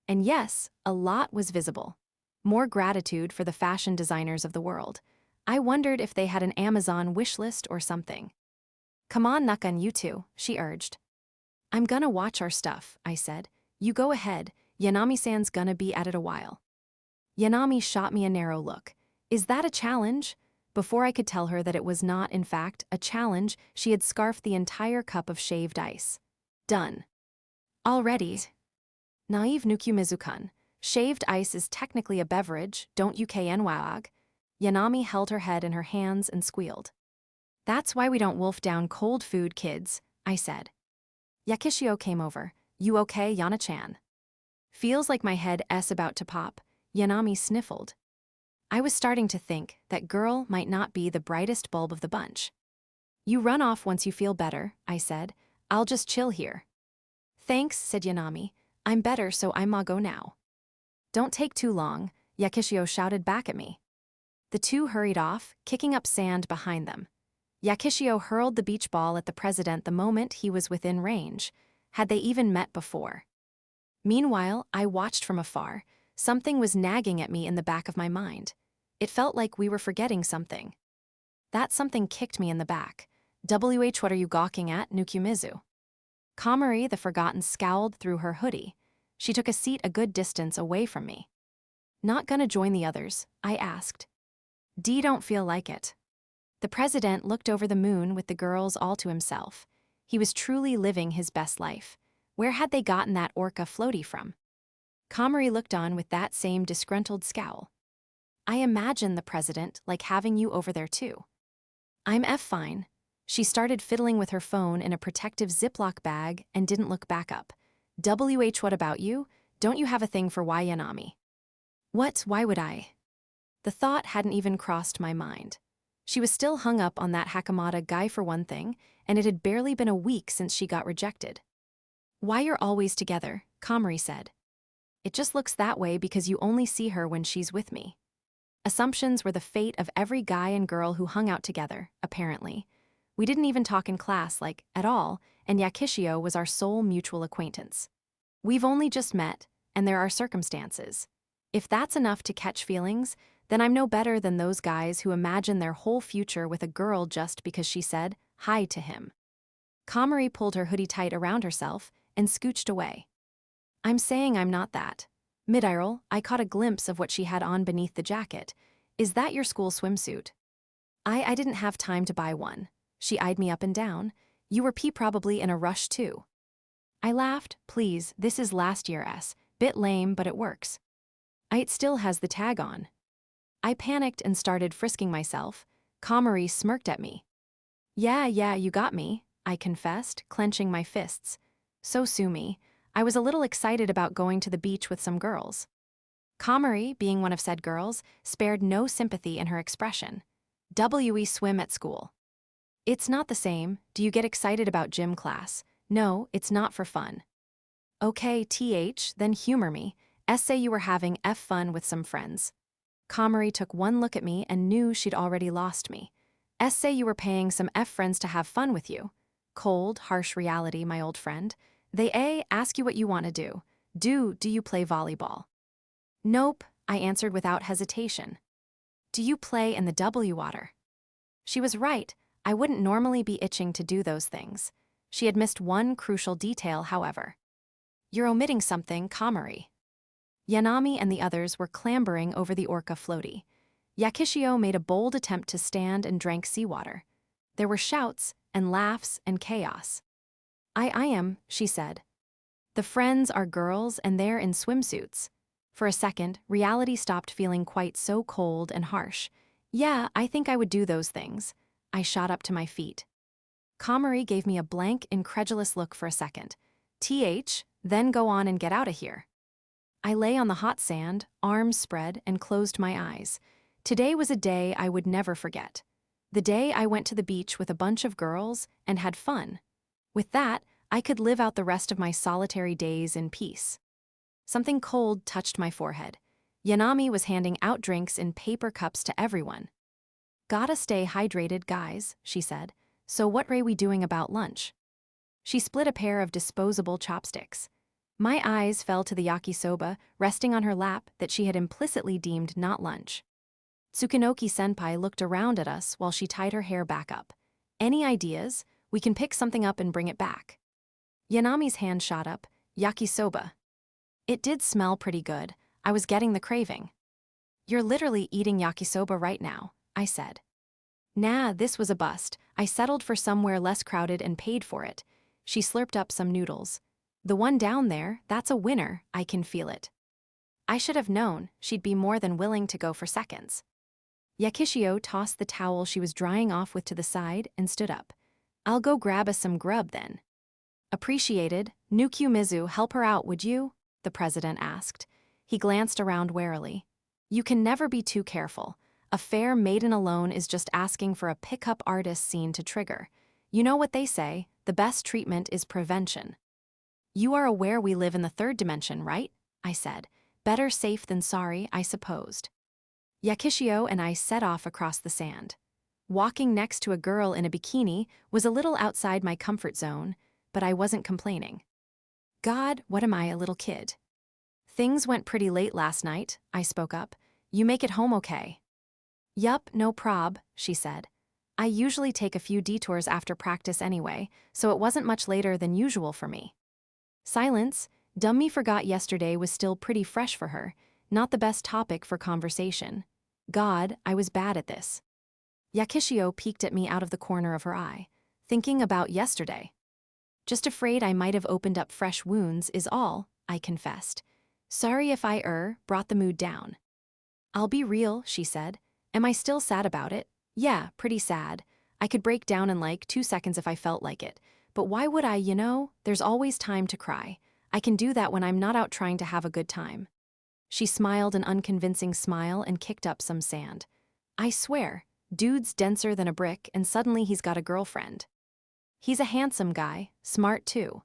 And yes, a lot was visible. More gratitude for the fashion designers of the world. I wondered if they had an Amazon wish list or something. Come on, Nakan, you two, she urged. I'm gonna watch our stuff, I said. You go ahead, Yanami-san's gonna be at it a while. Yanami shot me a narrow look. Is that a challenge? Before I could tell her that it was not, in fact, a challenge, she had scarfed the entire cup of shaved ice. Done. Already. Naive Nukumizu-kun. Shaved ice is technically a beverage, don't you knwag? Yanami held her head in her hands and squealed. That's why we don't wolf down cold food, kids, I said. Yakishio came over. You okay, Yana-chan? Feels like my head's about to pop. Yanami sniffled. I was starting to think that girl might not be the brightest bulb of the bunch. You run off once you feel better, I said. I'll just chill here. Thanks, said Yanami. I'm better, so I'ma go now. Don't take too long, Yakishio shouted back at me. The two hurried off, kicking up sand behind them. Yakishio hurled the beach ball at the president the moment he was within range. Had they even met before? Meanwhile, I watched from afar. Something was nagging at me in the back of my mind. It felt like we were forgetting something. That something kicked me in the back. What are you gawking at, Nukumizu? Komari, the Forgotten, scowled through her hoodie. She took a seat a good distance away from me. Not gonna join the others, I asked. Don't feel like it. The president looked over the moon with the girls all to himself. He was truly living his best life. Where had they gotten that orca floaty from? Komari looked on with that same disgruntled scowl. I imagine the president like having you over there too. I'm fine. She started fiddling with her phone in a protective Ziploc bag and didn't look back up. What about you? Don't you have a thing for Yanami? What, why would I? The thought hadn't even crossed my mind. She was still hung up on that Hakamata guy for one thing, and it had barely been a week since she got rejected. Why you're always together, Komari said. It just looks that way because you only see her when she's with me. Assumptions were the fate of every guy and girl who hung out together, apparently. We didn't even talk in class, like, at all, and Yakishio was our sole mutual acquaintance. We've only just met, and there are circumstances. If that's enough to catch feelings, then I'm no better than those guys who imagine their whole future with a girl just because she said hi to him. Komari pulled her hoodie tight around herself and scooched away. I'm saying I'm not that. Mid-aisle, I caught a glimpse of what she had on beneath the jacket. Is that your school swimsuit? I didn't have time to buy one. She eyed me up and down. You were probably in a rush too. I laughed. Please, this is last year's. Bit lame, but it works. It still has the tag on. I panicked and started frisking myself. Komari smirked at me. Yeah, you got me, I confessed, clenching my fists. So sue me. I was a little excited about going to the beach with some girls. Komari, being one of said girls, spared no sympathy in her expression. We swim at school. It's not the same. Do you get excited about gym class? No, it's not for fun. Okay, then humor me. Say you were having fun with some friends. Komari took one look at me and knew she'd already lost me. Say you were paying some friends to have fun with you. Cold, harsh reality, my old friend. They ask you what you want to do. Do you play volleyball? Nope, I answered without hesitation. Do you play in the W water? She was right. I wouldn't normally be itching to do those things. She had missed one crucial detail, however. You're omitting something, Komari. Yanami and the others were clambering over the orca floaty. Yakishio made a bold attempt to stand and drank seawater. There were shouts and laughs and chaos. I am, she said. The friends are girls and they're in swimsuits. For a second, reality stopped feeling quite so cold and harsh. Yeah, I think I would do those things. I shot up to my feet. Komari gave me a blank, incredulous look for a second. Then go on and get out of here. I lay on the hot sand, arms spread, and closed my eyes. Today was a day I would never forget. The day I went to the beach with a bunch of girls and had fun. With that, I could live out the rest of my solitary days in peace. Something cold touched my forehead. Yanami was handing out drinks in paper cups to everyone. Gotta stay hydrated, guys, she said. So what are we doing about lunch? She split a pair of disposable chopsticks. My eyes fell to the yakisoba resting on her lap that she had implicitly deemed not lunch. Tsukunoki-senpai looked around at us while she tied her hair back up. Any ideas? We can pick something up and bring it back. Yanami's hand shot up. Yakisoba. It did smell pretty good. I was getting the craving. You're literally eating yakisoba right now, I said. Nah, this was a bust. I settled for somewhere less crowded and paid for it. She slurped up some noodles. The one down there, that's a winner, I can feel it. I should have known she'd be more than willing to go for seconds. Yakishio tossed the towel she was drying off with to the side and stood up. I'll go grab us some grub then. Appreciated. Nukumizu, help her out, would you? The president asked. He glanced around warily. You can never be too careful. A fair maiden alone is just asking for a pickup artist scene to trigger. You know what they say, the best treatment is prevention. You are aware we live in the third dimension, right? I said. Better safe than sorry, I supposed. Yakishio and I set off across the sand. Walking next to a girl in a bikini was a little outside my comfort zone, but I wasn't complaining. God, what am I, a little kid? Things went pretty late last night, I spoke up. You make it home okay? Yup, no prob, she said. I usually take a few detours after practice anyway, so it wasn't much later than usual for me. Silence. Dummy forgot yesterday was still pretty fresh for her, not the best topic for conversation. God, I was bad at this. Yakishio peeked at me out of the corner of her eye. Thinking about yesterday. Just afraid I might have opened up fresh wounds is all, I confessed. Sorry if I brought the mood down. I'll be real, she said. Am I still sad about it? Yeah, pretty sad. I could break down in like 2 seconds if I felt like it. But why would I, There's always time to cry. I can do that when I'm not out trying to have a good time. She smiled an unconvincing smile and kicked up some sand. I swear, dude's denser than a brick and suddenly he's got a girlfriend. He's a handsome guy, smart too.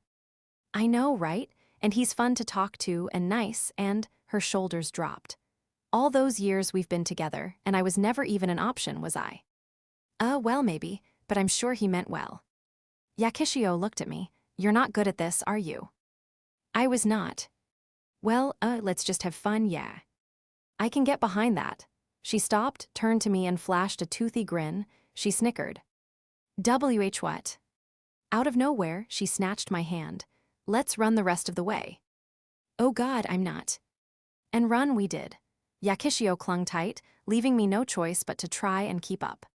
I know, right? And he's fun to talk to and nice, and her shoulders dropped. All those years we've been together, and I was never even an option, was I? Well, maybe, but I'm sure he meant well. Yakishio looked at me. You're not good at this, are you? I was not. Well, let's just have fun, yeah. I can get behind that. She stopped, turned to me and flashed a toothy grin. She snickered. What? Out of nowhere, she snatched my hand. Let's run the rest of the way. Oh God, I'm not. And run we did. Yakishio clung tight, leaving me no choice but to try and keep up.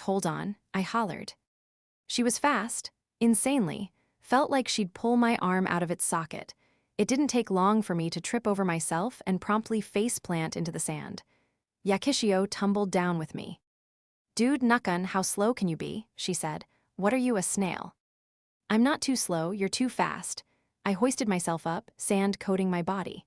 Hold on, I hollered. She was fast, insanely, felt like she'd pull my arm out of its socket. It didn't take long for me to trip over myself and promptly face-plant into the sand. Yakishio tumbled down with me. Dude, Nukkun, how slow can you be? She said. What are you, a snail? I'm not too slow, you're too fast. I hoisted myself up, sand coating my body.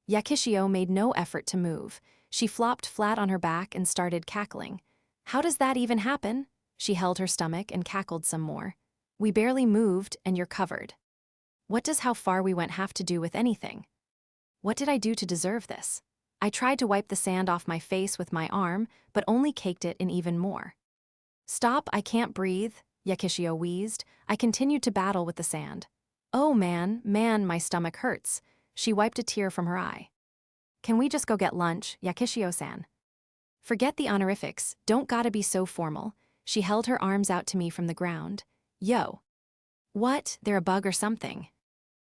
Yakishio made no effort to move. She flopped flat on her back and started cackling. How does that even happen? She held her stomach and cackled some more. We barely moved, and you're covered. What does how far we went have to do with anything? What did I do to deserve this? I tried to wipe the sand off my face with my arm, but only caked it in even more. Stop, I can't breathe, Yakishio wheezed. I continued to battle with the sand. Oh man, my stomach hurts. She wiped a tear from her eye. Can we just go get lunch, Yakishio-san? Forget the honorifics, don't gotta be so formal. She held her arms out to me from the ground. Yo. What, they're a bug or something?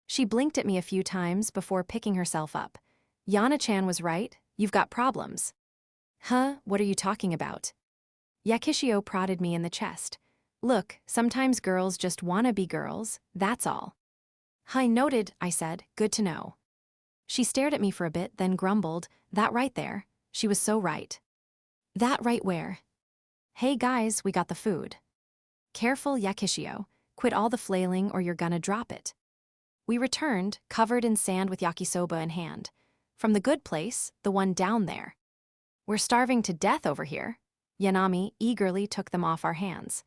She blinked at me a few times before picking herself up. Yana-chan was right, you've got problems. Huh, what are you talking about? Yakishio prodded me in the chest. Look, sometimes girls just wanna be girls, that's all. Hi, noted, I said, good to know. She stared at me for a bit, then grumbled, that right there. She was so right. That right where? Hey guys, we got the food. Careful, Yakishio, quit all the flailing or you're gonna drop it. We returned, covered in sand with yakisoba in hand. From the good place, the one down there. We're starving to death over here. Yanami eagerly took them off our hands.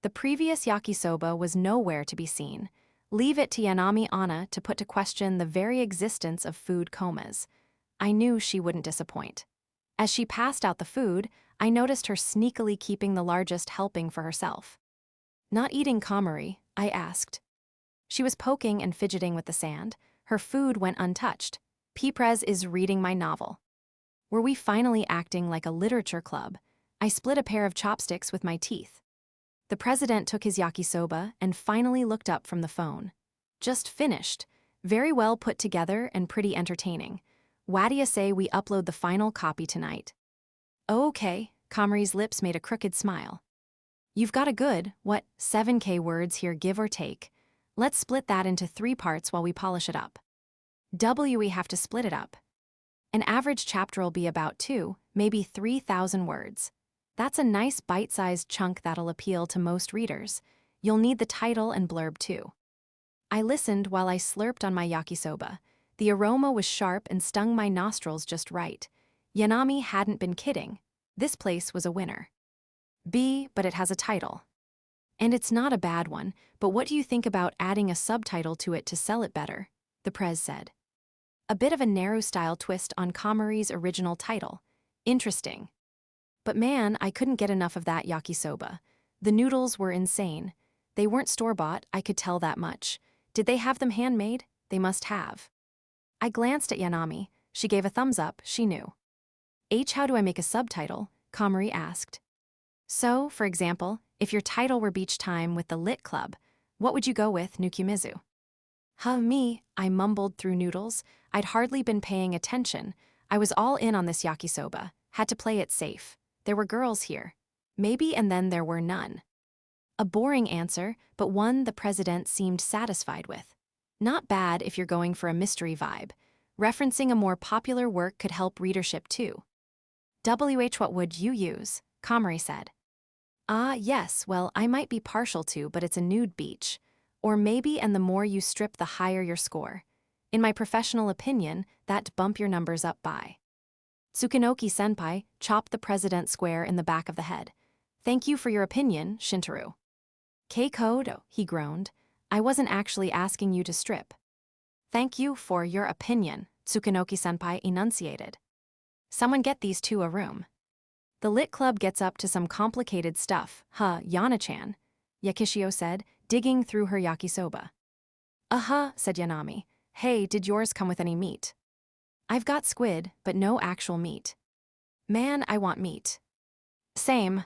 The previous yakisoba was nowhere to be seen. Leave it to Yanami Anna to put to question the very existence of food comas. I knew she wouldn't disappoint. As she passed out the food, I noticed her sneakily keeping the largest helping for herself. Not eating Komari? I asked. She was poking and fidgeting with the sand. Her food went untouched. P-Prez is reading my novel. Were we finally acting like a literature club? I split a pair of chopsticks with my teeth. The president took his yakisoba and finally looked up from the phone. Just finished. Very well put together and pretty entertaining. Whaddya say we upload the final copy tonight? Okay, Komari's lips made a crooked smile. You've got a good, 7K words here give or take. Let's split that into 3 parts while we polish it up. We have to split it up. An average chapter'll be about 2, maybe 3,000 words. That's a nice bite-sized chunk that'll appeal to most readers. You'll need the title and blurb too. I listened while I slurped on my yakisoba. The aroma was sharp and stung my nostrils just right. Yanami hadn't been kidding. This place was a winner. But it has a title. And it's not a bad one, but what do you think about adding a subtitle to it to sell it better? The prez said. A bit of a Naru-style twist on Komari's original title. Interesting. But man, I couldn't get enough of that yakisoba. The noodles were insane. They weren't store-bought, I could tell that much. Did they have them handmade? They must have. I glanced at Yanami. She gave a thumbs up, she knew. How do I make a subtitle? Komari asked. So, for example, if your title were Beach Time with the Lit Club, what would you go with, Nukumizu? Me, I mumbled through noodles. I'd hardly been paying attention. I was all in on this yakisoba, had to play it safe. There were girls here. Maybe and then there were none. A boring answer, but one the president seemed satisfied with. Not bad if you're going for a mystery vibe. Referencing a more popular work could help readership too. What would you use? Komari said. Yes, well, I might be partial to, but it's a nude beach. Or maybe and the more you strip the higher your score. In my professional opinion, that'd bump your numbers up by. Tsukinoki-senpai chopped the president square in the back of the head. Thank you for your opinion, Shintaro. K-Code, he groaned. I wasn't actually asking you to strip. Thank you for your opinion, Tsukunoki-senpai enunciated. Someone get these two a room. The lit club gets up to some complicated stuff, huh, Yana-chan, Yakishio said, digging through her yakisoba. Said Yanami. Hey, did yours come with any meat? I've got squid, but no actual meat. Man, I want meat. Same.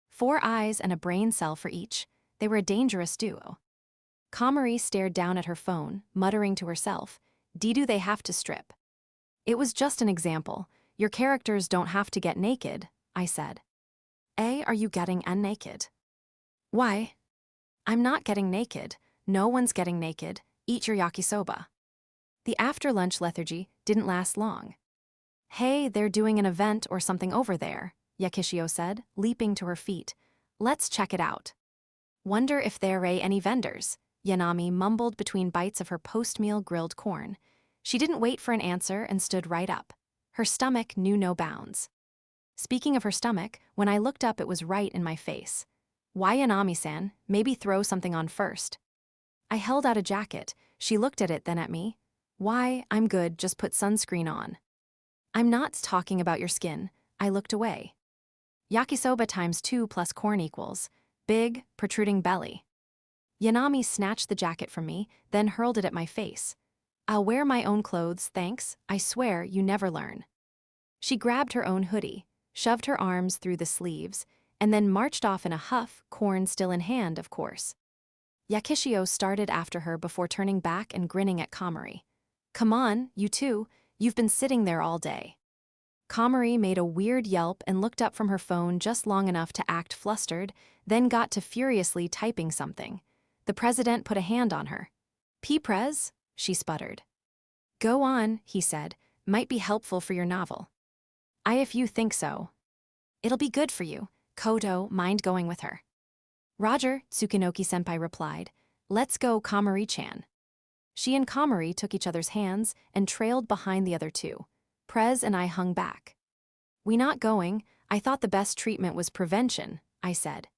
4 eyes and a brain cell for each. They were a dangerous duo. Komari stared down at her phone, muttering to herself, "Do they have to strip?" It was just an example. Your characters don't have to get naked, I said. Are you getting naked? Why? I'm not getting naked. No one's getting naked. Eat your yakisoba. The after-lunch lethargy didn't last long. Hey, they're doing an event or something over there, Yakishio said, leaping to her feet. Let's check it out. Wonder if there are any vendors, Yanami mumbled between bites of her post-meal grilled corn. She didn't wait for an answer and stood right up. Her stomach knew no bounds. Speaking of her stomach, when I looked up it was right in my face. Why Yanami-san, maybe throw something on first. I held out a jacket. She looked at it, then at me. Why, I'm good, just put sunscreen on. I'm not talking about your skin. I looked away. Yakisoba times 2 plus corn equals big, protruding belly. Yanami snatched the jacket from me, then hurled it at my face. I'll wear my own clothes, thanks, I swear you never learn. She grabbed her own hoodie, shoved her arms through the sleeves, and then marched off in a huff, corn still in hand, of course. Yakishio started after her before turning back and grinning at Komari. Come on, you two, you've been sitting there all day. Komari made a weird yelp and looked up from her phone just long enough to act flustered, then got to furiously typing something. The president put a hand on her. P-Prez? She sputtered. Go on, he said, might be helpful for your novel. If you think so. It'll be good for you. Koto, mind going with her? Roger, Tsukunoki-senpai replied. Let's go, Komari-chan. She and Komari took each other's hands and trailed behind the other two. Prez and I hung back. We not going, I thought the best treatment was prevention, I said.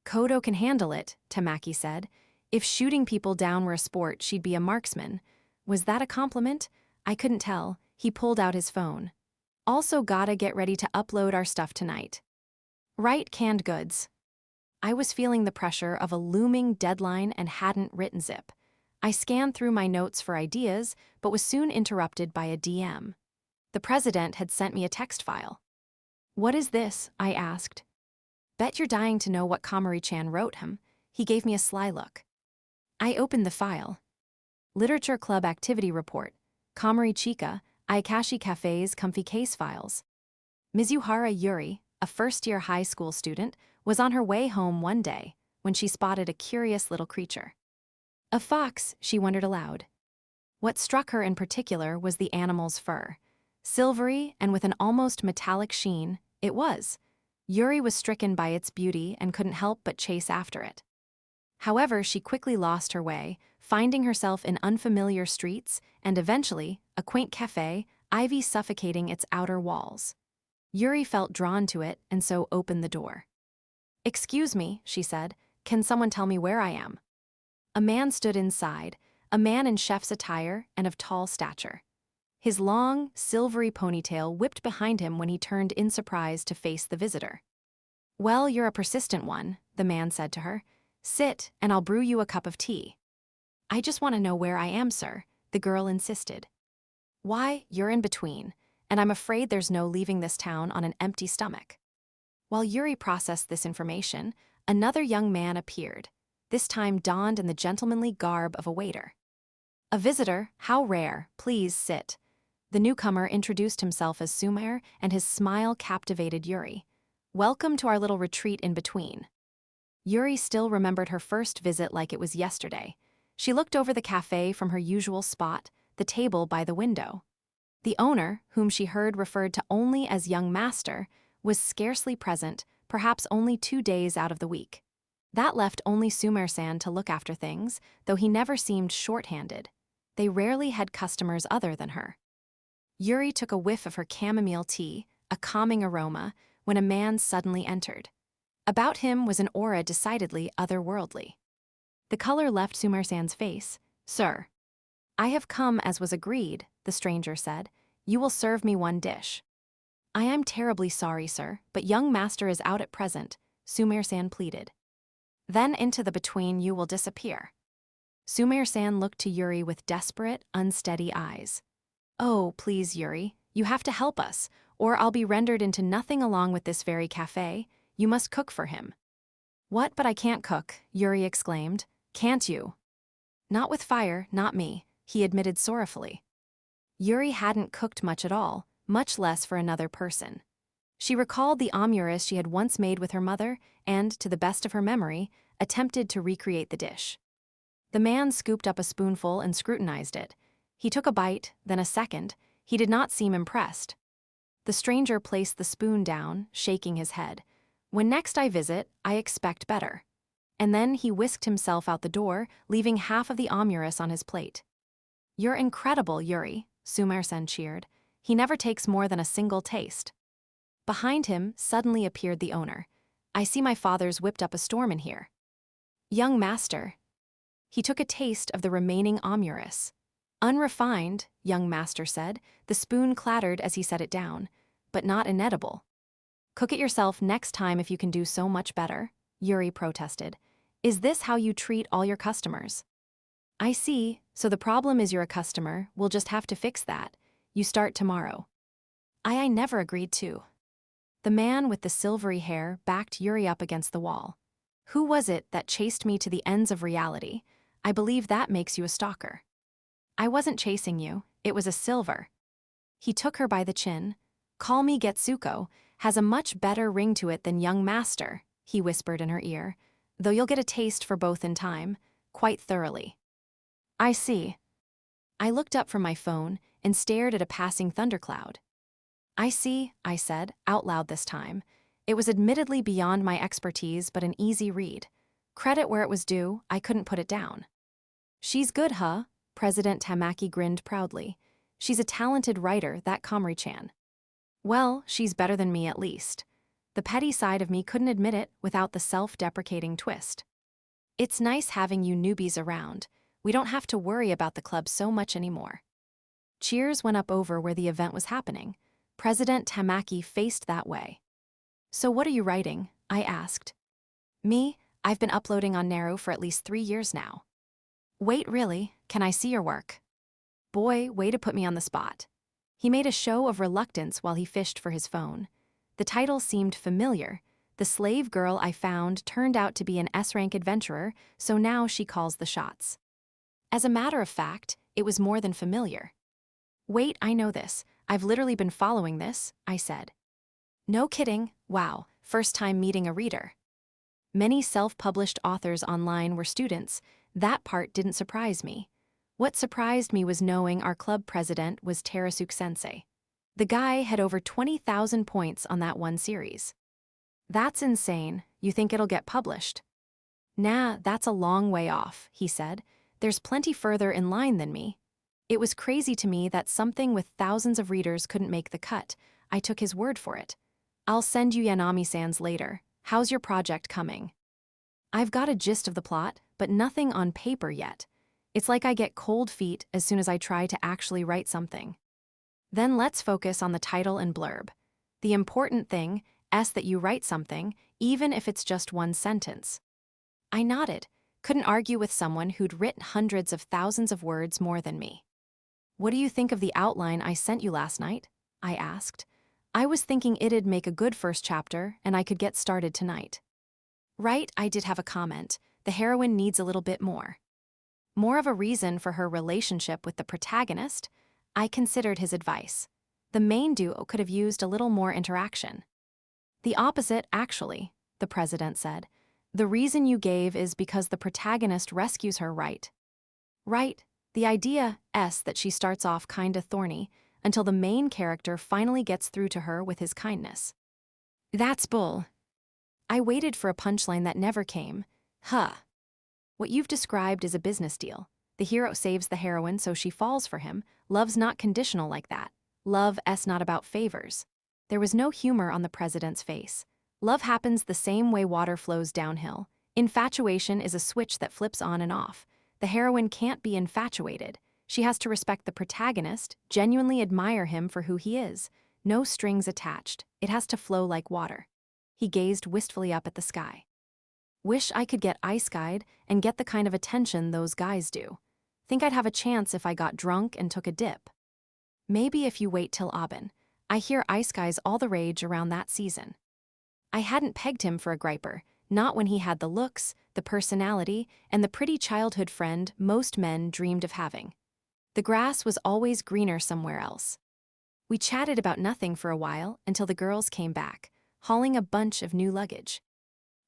Koto can handle it, Tamaki said. If shooting people down were a sport, she'd be a marksman. Was that a compliment? I couldn't tell. He pulled out his phone. Also gotta get ready to upload our stuff tonight. Right, canned goods. I was feeling the pressure of a looming deadline and hadn't written zip. I scanned through my notes for ideas, but was soon interrupted by a DM. The president had sent me a text file. What is this? I asked. Bet you're dying to know what Komari-chan wrote him. He gave me a sly look. I opened the file. Literature Club Activity Report. Komari Chika, Aikashi Cafe's comfy case files. Mizuhara Yuri, a first-year high school student, was on her way home one day when she spotted a curious little creature. A fox, she wondered aloud. What struck her in particular was the animal's fur. Silvery and with an almost metallic sheen, it was. Yuri was stricken by its beauty and couldn't help but chase after it. However, she quickly lost her way, finding herself in unfamiliar streets and eventually, a quaint cafe, ivy suffocating its outer walls. Yuri felt drawn to it and so opened the door. Excuse me, she said, can someone tell me where I am? A man stood inside, a man in chef's attire and of tall stature. His long, silvery ponytail whipped behind him when he turned in surprise to face the visitor. Well, you're a persistent one, the man said to her. Sit, and I'll brew you a cup of tea. I just want to know where I am, sir, the girl insisted. Why, you're in between, and I'm afraid there's no leaving this town on an empty stomach. While Yuri processed this information, another young man appeared, this time donned in the gentlemanly garb of a waiter. A visitor, how rare, please sit. The newcomer introduced himself as Sumer, and his smile captivated Yuri. Welcome to our little retreat in between. Yuri still remembered her first visit like it was yesterday. She looked over the cafe from her usual spot, the table by the window. The owner, whom she heard referred to only as young master, was scarcely present, perhaps only 2 days out of the week. That left only Sumer-san to look after things, though he never seemed short-handed. They rarely had customers other than her. Yuri took a whiff of her chamomile tea, a calming aroma, when a man suddenly entered. About him was an aura decidedly otherworldly. The color left Sumer-san's face. Sir. I have come as was agreed, the stranger said. You will serve me one dish. I am terribly sorry, sir, but young master is out at present, Sumer-san pleaded. Then into the between you will disappear. Sumer-san looked to Yuri with desperate, unsteady eyes. Oh, please, Yuri, you have to help us, or I'll be rendered into nothing along with this very cafe. You must cook for him. What, but I can't cook, Yuri exclaimed. Can't you? Not with fire, not me, he admitted sorrowfully. Yuri hadn't cooked much at all, much less for another person. She recalled the omuris she had once made with her mother and, to the best of her memory, attempted to recreate the dish. The man scooped up a spoonful and scrutinized it. He took a bite, then a second. He did not seem impressed. The stranger placed the spoon down, shaking his head. When next I visit, I expect better. And then he whisked himself out the door, leaving half of the omuris on his plate. You're incredible, Yuri, Sumer-san cheered. He never takes more than a single taste. Behind him suddenly appeared the owner. I see my father's whipped up a storm in here. Young master. He took a taste of the remaining omuris. Unrefined, young master said. The spoon clattered as he set it down, but not inedible. Cook it yourself next time if you can do so much better, Yuri protested. Is this how you treat all your customers? I see, so the problem is you're a customer, we'll just have to fix that. You start tomorrow. I never agreed to. The man with the silvery hair backed Yuri up against the wall. Who was it that chased me to the ends of reality? I believe that makes you a stalker. I wasn't chasing you, it was a silver. He took her by the chin. Call me Getsuko, has a much better ring to it than young master, he whispered in her ear, though you'll get a taste for both in time, quite thoroughly. I see. I looked up from my phone and stared at a passing thundercloud. I see, I said, out loud this time. It was admittedly beyond my expertise, but an easy read. Credit where it was due, I couldn't put it down. She's good, huh? President Tamaki grinned proudly. She's a talented writer, that Komari-chan. Well, she's better than me at least. The petty side of me couldn't admit it without the self-deprecating twist. It's nice having you newbies around. We don't have to worry about the club so much anymore. Cheers went up over where the event was happening. President Tamaki faced that way. So what are you writing? I asked. Me? I've been uploading on Naru for at least 3 years now. Wait, really? Can I see your work? Boy, way to put me on the spot. He made a show of reluctance while he fished for his phone. The title seemed familiar. The slave girl I found turned out to be an S-rank adventurer, so now she calls the shots. As a matter of fact, it was more than familiar. Wait, I know this. I've literally been following this, I said. No kidding, wow, first time meeting a reader. Many self-published authors online were students. That part didn't surprise me. What surprised me was knowing our club president was Terasuke-sensei. The guy had over 20,000 points on that one series. That's insane. You think it'll get published? Nah, that's a long way off, he said. There's plenty further in line than me. It was crazy to me that something with thousands of readers couldn't make the cut. I took his word for it. I'll send you Yanami-san's later. How's your project coming? I've got a gist of the plot, but nothing on paper yet. It's like I get cold feet as soon as I try to actually write something. Then let's focus on the title and blurb. The important thing is that you write something, even if it's just one sentence. I nodded, couldn't argue with someone who'd written hundreds of thousands of words more than me. What do you think of the outline I sent you last night? I asked. I was thinking it'd make a good first chapter and I could get started tonight. Right, I did have a comment. The heroine needs a little bit more. More of a reason for her relationship with the protagonist? I considered his advice. The main duo could have used a little more interaction. The opposite, actually, the president said. The reason you gave is because the protagonist rescues her, right? Right. The idea is that she starts off kinda thorny until the main character finally gets through to her with his kindness. That's bull. I waited for a punchline that never came. Huh. What you've described is a business deal. The hero saves the heroine so she falls for him. Love's not conditional like that. Love is not about favors. There was no humor on the president's face. Love happens the same way water flows downhill. Infatuation is a switch that flips on and off. The heroine can't be infatuated. She has to respect the protagonist, genuinely admire him for who he is. No strings attached. It has to flow like water. He gazed wistfully up at the sky. Wish I could get ice-guyed and get the kind of attention those guys do. Think I'd have a chance if I got drunk and took a dip. Maybe if you wait till Aben. I hear ice guys all the rage around that season. I hadn't pegged him for a griper, not when he had the looks, the personality, and the pretty childhood friend most men dreamed of having. The grass was always greener somewhere else. We chatted about nothing for a while until the girls came back, hauling a bunch of new luggage.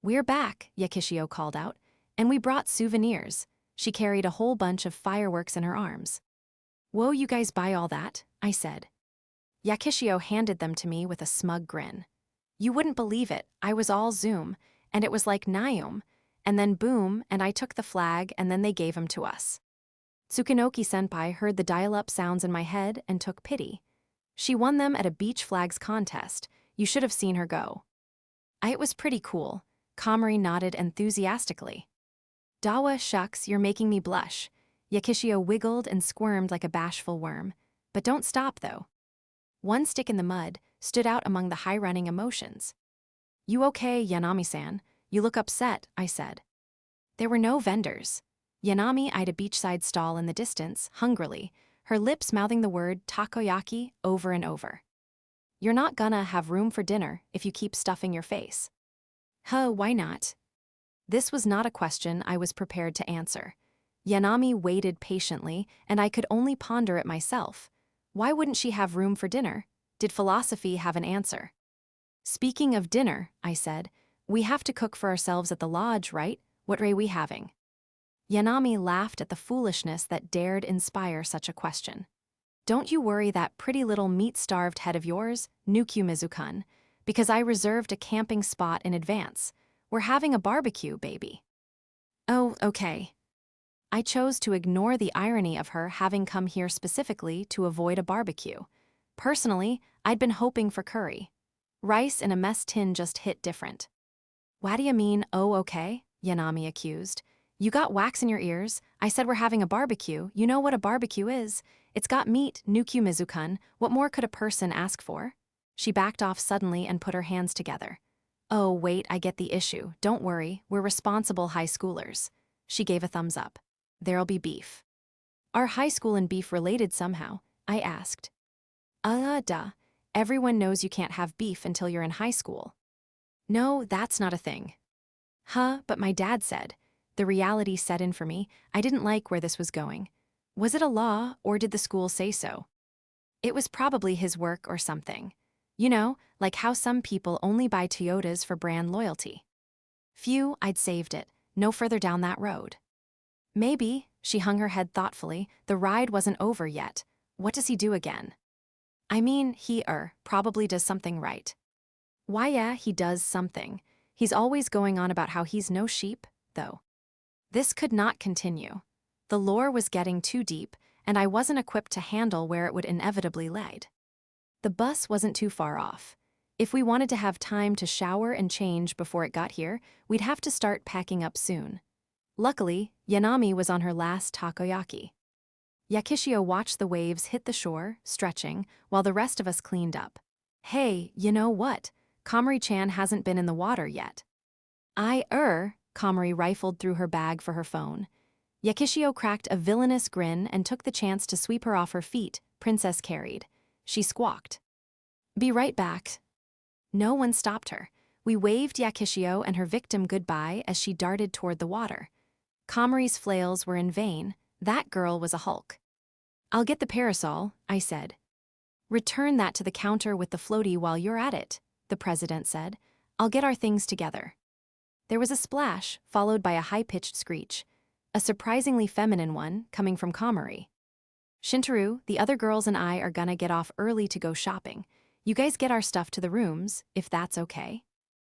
"We're back," Yakishio called out, "and we brought souvenirs." She carried a whole bunch of fireworks in her arms. "Whoa, you guys buy all that?" I said. Yakishio handed them to me with a smug grin. "You wouldn't believe it, I was all Zoom, and it was like Naum, and then boom, and I took the flag and then they gave him to us." Tsukunoki-senpai heard the dial-up sounds in my head and took pity. "She won them at a beach flags contest. You should have seen her go." It was pretty cool. Komari nodded enthusiastically. "Dawa, shucks, you're making me blush." Yakishio wiggled and squirmed like a bashful worm. "But don't stop, though." One stick in the mud stood out among the high-running emotions. "You okay, Yanami-san? You look upset," I said. There were no vendors. Yanami eyed a beachside stall in the distance, hungrily, her lips mouthing the word takoyaki over and over. "You're not gonna have room for dinner if you keep stuffing your face." "Huh, why not?" This was not a question I was prepared to answer. Yanami waited patiently, and I could only ponder it myself. Why wouldn't she have room for dinner? Did philosophy have an answer? "Speaking of dinner," I said, "we have to cook for ourselves at the lodge, right? What are we having?" Yanami laughed at the foolishness that dared inspire such a question. "Don't you worry that pretty little meat-starved head of yours, Nukumizu-kun, because I reserved a camping spot in advance. We're having a barbecue, baby." "Oh, okay." I chose to ignore the irony of her having come here specifically to avoid a barbecue. Personally, I'd been hoping for curry. Rice in a mess tin just hit different. "What do you mean, oh okay?" Yanami accused. "You got wax in your ears. I said we're having a barbecue. You know what a barbecue is. It's got meat, Nukumizu-kun. What more could a person ask for?" She backed off suddenly and put her hands together. "Oh, wait, I get the issue. Don't worry, we're responsible high schoolers." She gave a thumbs up. "There'll be beef." "Are high school and beef related somehow?" I asked. Duh. Everyone knows you can't have beef until you're in high school." "No, that's not a thing." "Huh, but my dad said." The reality set in for me. I didn't like where this was going. Was it a law, or did the school say so? It was probably his work or something. You know, like how some people only buy Toyotas for brand loyalty. Phew, I'd saved it. No further down that road. "Maybe," she hung her head thoughtfully, "the ride wasn't over yet. What does he do again?" "I mean, he probably does something right." "Why, yeah, he does something. He's always going on about how he's no sheep, though." This could not continue. The lore was getting too deep, and I wasn't equipped to handle where it would inevitably lead. The bus wasn't too far off. If we wanted to have time to shower and change before it got here, we'd have to start packing up soon. Luckily, Yanami was on her last takoyaki. Yakishio watched the waves hit the shore, stretching, while the rest of us cleaned up. "Hey, you know what? Komari-chan hasn't been in the water yet." Komari rifled through her bag for her phone. Yakishio cracked a villainous grin and took the chance to sweep her off her feet, princess carried. She squawked. "Be right back." No one stopped her. We waved Yakishio and her victim goodbye as she darted toward the water. Komari's flails were in vain. That girl was a hulk. "I'll get the parasol," I said. "Return that to the counter with the floaty while you're at it," the president said. "I'll get our things together." There was a splash, followed by a high-pitched screech. A surprisingly feminine one, coming from Komari. "Shintaro, the other girls and I are gonna get off early to go shopping. You guys get our stuff to the rooms, if that's okay."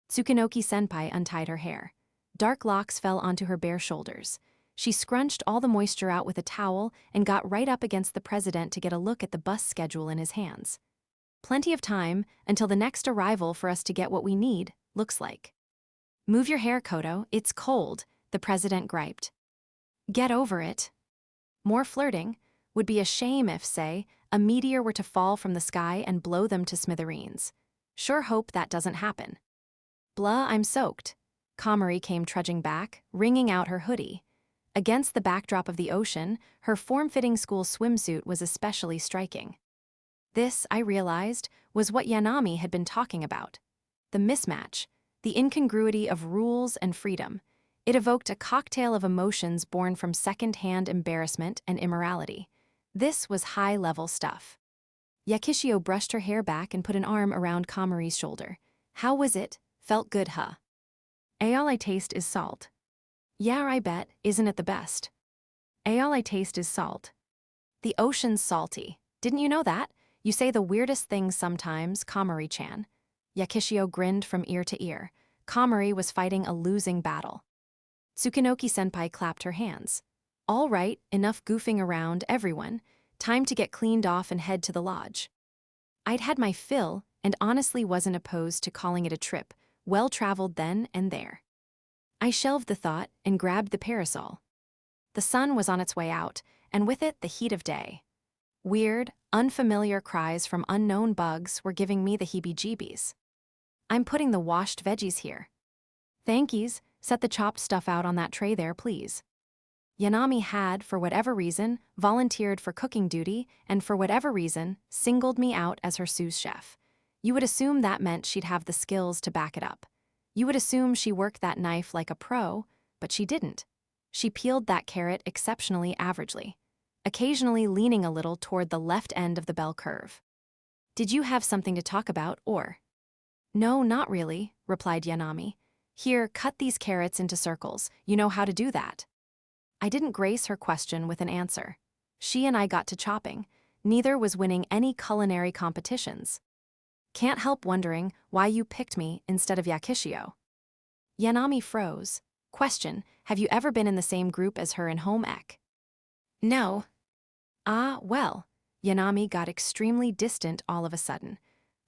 Tsukunoki-senpai untied her hair. Dark locks fell onto her bare shoulders. She scrunched all the moisture out with a towel and got right up against the president to get a look at the bus schedule in his hands. "Plenty of time until the next arrival for us to get what we need, looks like." Move your hair, Koto, it's cold, the president griped. Get over it. More flirting. Would be a shame if, say, a meteor were to fall from the sky and blow them to smithereens. Sure hope that doesn't happen. Blah, I'm soaked. Komari came trudging back, wringing out her hoodie. Against the backdrop of the ocean, her form-fitting school swimsuit was especially striking. This, I realized, was what Yanami had been talking about. The mismatch, the incongruity of rules and freedom. It evoked a cocktail of emotions born from second-hand embarrassment and immorality. This was high-level stuff. Yakishio brushed her hair back and put an arm around Komari's shoulder. How was it? Felt good, huh? All I taste is salt. Yeah, I bet, isn't it the best? All I taste is salt. The ocean's salty. Didn't you know that? You say the weirdest things sometimes, Komari-chan. Yakishio grinned from ear to ear. Komari was fighting a losing battle. Tsukunoki-senpai clapped her hands. All right, enough goofing around, everyone. Time to get cleaned off and head to the lodge. I'd had my fill, and honestly wasn't opposed to calling it a trip, well-traveled then and there. I shelved the thought and grabbed the parasol. The sun was on its way out, and with it the heat of day. Weird, unfamiliar cries from unknown bugs were giving me the heebie-jeebies. I'm putting the washed veggies here. Thankies, set the chopped stuff out on that tray there, please. Yanami had, for whatever reason, volunteered for cooking duty and for whatever reason, singled me out as her sous chef. You would assume that meant she'd have the skills to back it up. You would assume she worked that knife like a pro, but she didn't. She peeled that carrot exceptionally averagely, occasionally leaning a little toward the left end of the bell curve. Did you have something to talk about, or? No, not really, replied Yanami. Here, cut these carrots into circles. You know how to do that. I didn't grace her question with an answer. She and I got to chopping. Neither was winning any culinary competitions. Can't help wondering why you picked me instead of Yakishio. Yanami froze. Question, have you ever been in the same group as her in home ec? No. Ah, well. Yanami got extremely distant all of a sudden.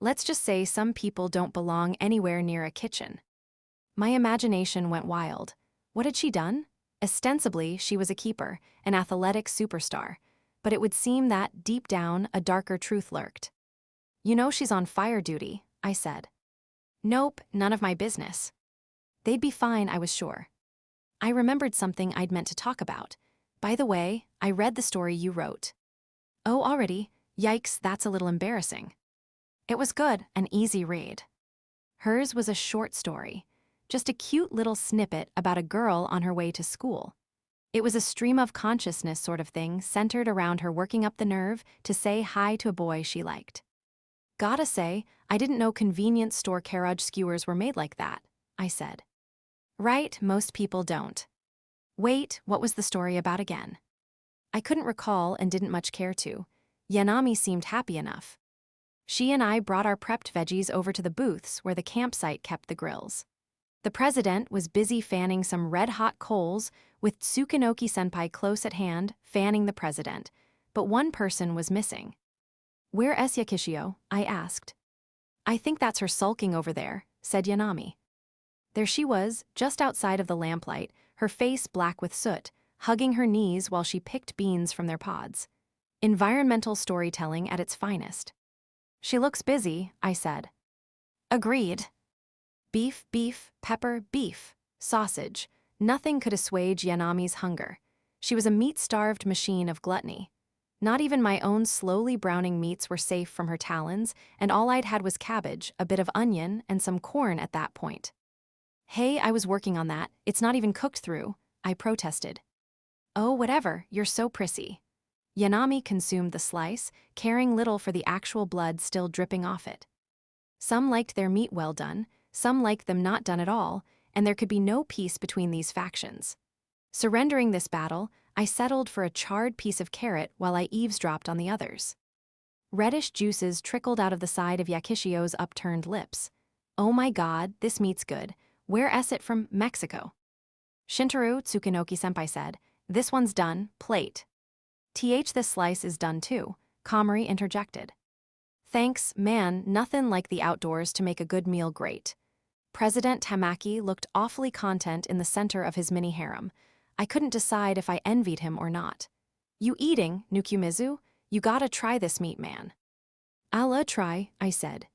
Let's just say some people don't belong anywhere near a kitchen. My imagination went wild. What had she done? Ostensibly, she was a keeper, an athletic superstar, but it would seem that, deep down, a darker truth lurked. You know she's on fire duty, I said. Nope, none of my business. They'd be fine, I was sure. I remembered something I'd meant to talk about. By the way, I read the story you wrote. Oh, already? Yikes, that's a little embarrassing. It was good, an easy read. Hers was a short story. Just a cute little snippet about a girl on her way to school. It was a stream of consciousness sort of thing centered around her working up the nerve to say hi to a boy she liked. Gotta say, I didn't know convenience store carriage skewers were made like that, I said. Right, most people don't. Wait, what was the story about again? I couldn't recall and didn't much care to. Yanami seemed happy enough. She and I brought our prepped veggies over to the booths where the campsite kept the grills. The president was busy fanning some red-hot coals with Tsukunoki-senpai close at hand, fanning the president, but one person was missing. Where is Yakishio? I asked. I think that's her sulking over there, said Yanami. There she was, just outside of the lamplight, her face black with soot, hugging her knees while she picked beans from their pods. Environmental storytelling at its finest. She looks busy, I said. Agreed. Beef, beef, pepper, beef, sausage. Nothing could assuage Yanami's hunger. She was a meat-starved machine of gluttony. Not even my own slowly browning meats were safe from her talons, and all I'd had was cabbage, a bit of onion, and some corn at that point. Hey, I was working on that. It's not even cooked through, I protested. Oh, whatever, you're so prissy. Yanami consumed the slice, caring little for the actual blood still dripping off it. Some liked their meat well done, some liked them not done at all, and there could be no peace between these factions. Surrendering this battle, I settled for a charred piece of carrot while I eavesdropped on the others. Reddish juices trickled out of the side of Yakishio's upturned lips. Oh my god, this meat's good. Where is it from? Mexico. Shintaro, Tsukunoki-senpai said. This one's done, plate. This slice is done too, Komari interjected. Thanks, man, nothing like the outdoors to make a good meal great. President Tamaki looked awfully content in the center of his mini harem. I couldn't decide if I envied him or not. You eating, Nukumizu? You gotta try this meat, man. I'll try, I said.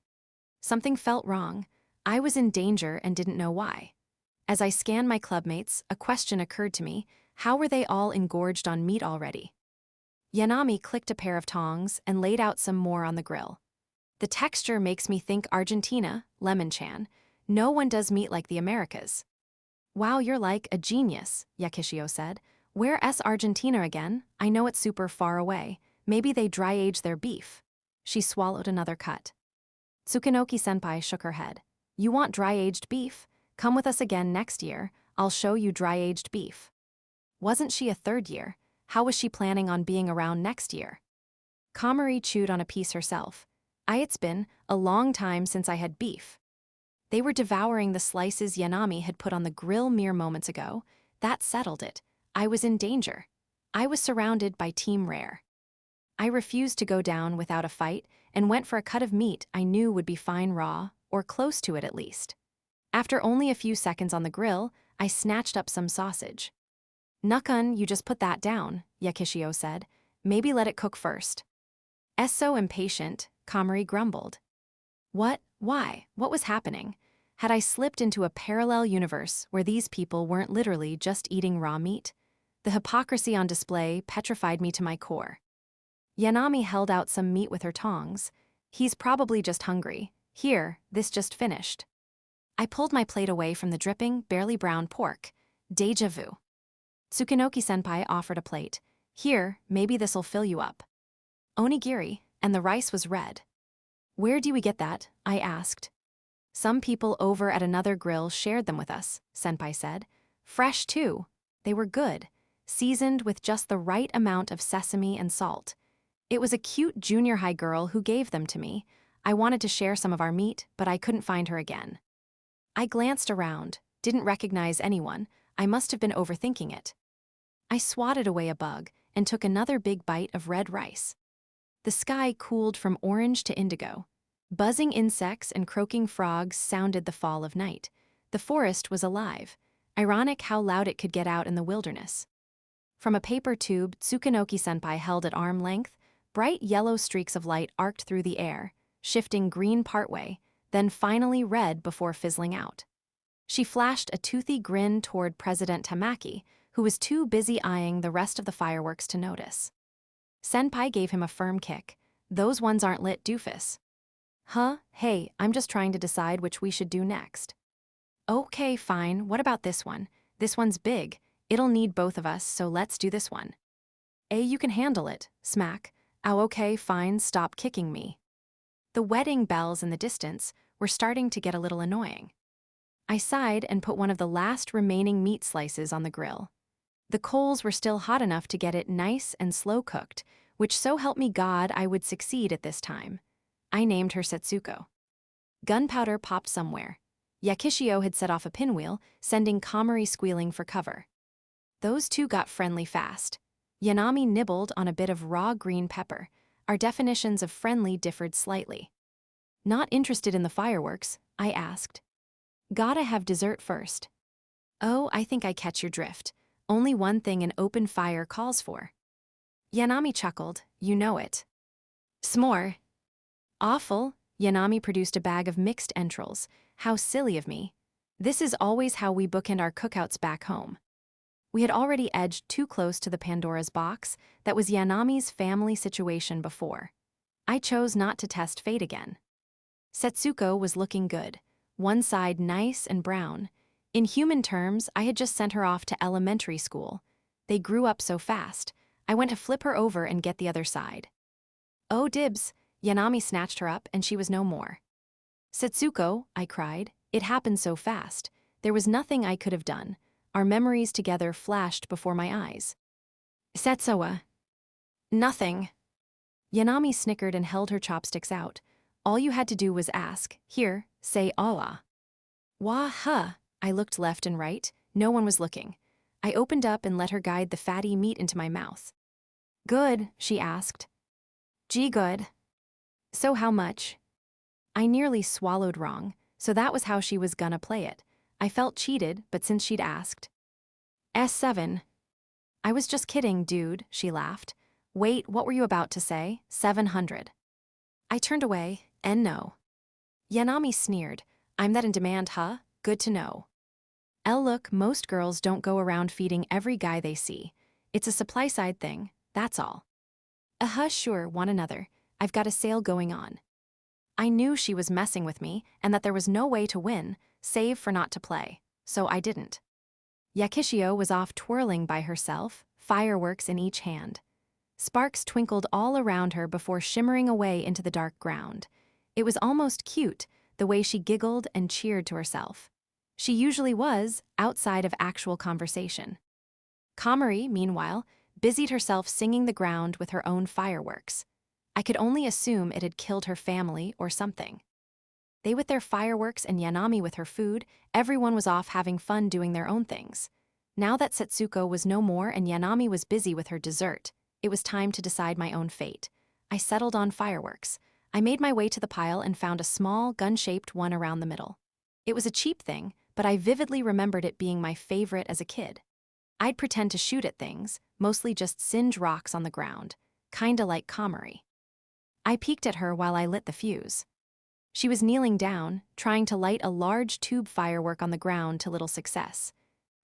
Something felt wrong. I was in danger and didn't know why. As I scanned my clubmates, a question occurred to me. How were they all engorged on meat already? Yanami clicked a pair of tongs and laid out some more on the grill. The texture makes me think Argentina, Lemon-chan. No one does meat like the Americas. Wow, you're like a genius, Yakishio said. Where's Argentina again? I know it's super far away. Maybe they dry-age their beef. She swallowed another cut. Tsukunoki-senpai shook her head. You want dry-aged beef? Come with us again next year. I'll show you dry-aged beef. Wasn't she a third year? How was she planning on being around next year? Komari chewed on a piece herself. It's been a long time since I had beef. They were devouring the slices Yanami had put on the grill mere moments ago. That settled it. I was in danger. I was surrounded by Team Rare. I refused to go down without a fight and went for a cut of meat I knew would be fine raw, or close to it at least. After only a few seconds on the grill, I snatched up some sausage. Nukun, you just put that down, Yakishio said. Maybe let it cook first. So impatient, Komari grumbled. What? Why? What was happening? Had I slipped into a parallel universe where these people weren't literally just eating raw meat? The hypocrisy on display petrified me to my core. Yanami held out some meat with her tongs. He's probably just hungry. Here, this just finished. I pulled my plate away from the dripping, barely brown pork. Deja vu. Tsukunoki-senpai offered a plate. Here, maybe this'll fill you up. Onigiri, and the rice was red. Where do we get that? I asked. Some people over at another grill shared them with us, senpai said. Fresh too. They were good, seasoned with just the right amount of sesame and salt. It was a cute junior high girl who gave them to me. I wanted to share some of our meat, but I couldn't find her again. I glanced around, didn't recognize anyone. I must have been overthinking it. I swatted away a bug and took another big bite of red rice. The sky cooled from orange to indigo. Buzzing insects and croaking frogs sounded the fall of night. The forest was alive. Ironic how loud it could get out in the wilderness. From a paper tube Tsukunoki-senpai held at arm length, bright yellow streaks of light arced through the air, shifting green partway, then finally red before fizzling out. She flashed a toothy grin toward President Tamaki, who was too busy eyeing the rest of the fireworks to notice. Senpai gave him a firm kick. Those ones aren't lit, doofus. Huh? Hey, I'm just trying to decide which we should do next. Okay, fine, what about this one? This one's big. It'll need both of us, so let's do this one. You can handle it, smack. Oh, okay, fine, stop kicking me. The wedding bells in the distance were starting to get a little annoying. I sighed and put one of the last remaining meat slices on the grill. The coals were still hot enough to get it nice and slow-cooked, which so help me God I would succeed at this time. I named her Setsuko. Gunpowder popped somewhere. Yakishio had set off a pinwheel, sending Komari squealing for cover. Those two got friendly fast. Yanami nibbled on a bit of raw green pepper. Our definitions of friendly differed slightly. Not interested in the fireworks, I asked. Gotta have dessert first. Oh, I think I catch your drift. Only one thing an open fire calls for. Yanami chuckled, you know it. S'more. Awful, Yanami produced a bag of mixed entrails. How silly of me. This is always how we bookend our cookouts back home. We had already edged too close to the Pandora's box that was Yanami's family situation before. I chose not to test fate again. Setsuko was looking good, one side nice and brown. In human terms, I had just sent her off to elementary school. They grew up so fast. I went to flip her over and get the other side. Oh, dibs. Yanami snatched her up and she was no more. Setsuko, I cried. It happened so fast. There was nothing I could have done. Our memories together flashed before my eyes. Setsuwa. Nothing. Yanami snickered and held her chopsticks out. All you had to do was ask. Here, say Allah. Wah-huh. I looked left and right. No one was looking. I opened up and let her guide the fatty meat into my mouth. Good, she asked. Gee, good. So how much? I nearly swallowed wrong. so that was how she was gonna play it. I felt cheated, but since she'd asked. S7. I was just kidding, dude, she laughed. Wait, what were you about to say? 700. I turned away, and no. Yanami sneered. I'm that in demand, huh? Good to know. Look, most girls don't go around feeding every guy they see. It's a supply-side thing, that's all. Sure, one another. I've got a sale going on. I knew she was messing with me and that there was no way to win, save for not to play, so I didn't. Yakishio was off twirling by herself, fireworks in each hand. Sparks twinkled all around her before shimmering away into the dark ground. It was almost cute, the way she giggled and cheered to herself. She usually was, outside of actual conversation. Komari, meanwhile, busied herself singing the ground with her own fireworks. I could only assume it had killed her family or something. They with their fireworks and Yanami with her food, everyone was off having fun doing their own things. Now that Setsuko was no more and Yanami was busy with her dessert, it was time to decide my own fate. I settled on fireworks. I made my way to the pile and found a small, gun-shaped one around the middle. It was a cheap thing, but I vividly remembered it being my favorite as a kid. I'd pretend to shoot at things, mostly just singe rocks on the ground, kinda like Komari. I peeked at her while I lit the fuse. She was kneeling down, trying to light a large tube firework on the ground to little success.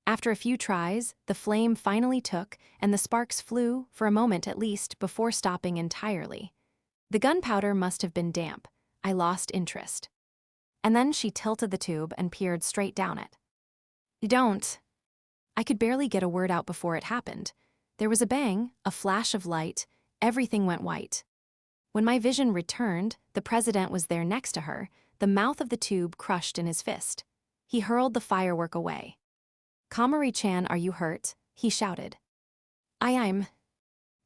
After a few tries, the flame finally took and the sparks flew, for a moment at least, before stopping entirely. The gunpowder must have been damp. I lost interest. And then she tilted the tube and peered straight down it. Don't. I could barely get a word out before it happened. There was a bang, a flash of light, everything went white. When my vision returned, the president was there next to her, the mouth of the tube crushed in his fist. He hurled the firework away. Komari-chan, are you hurt? He shouted. I'm.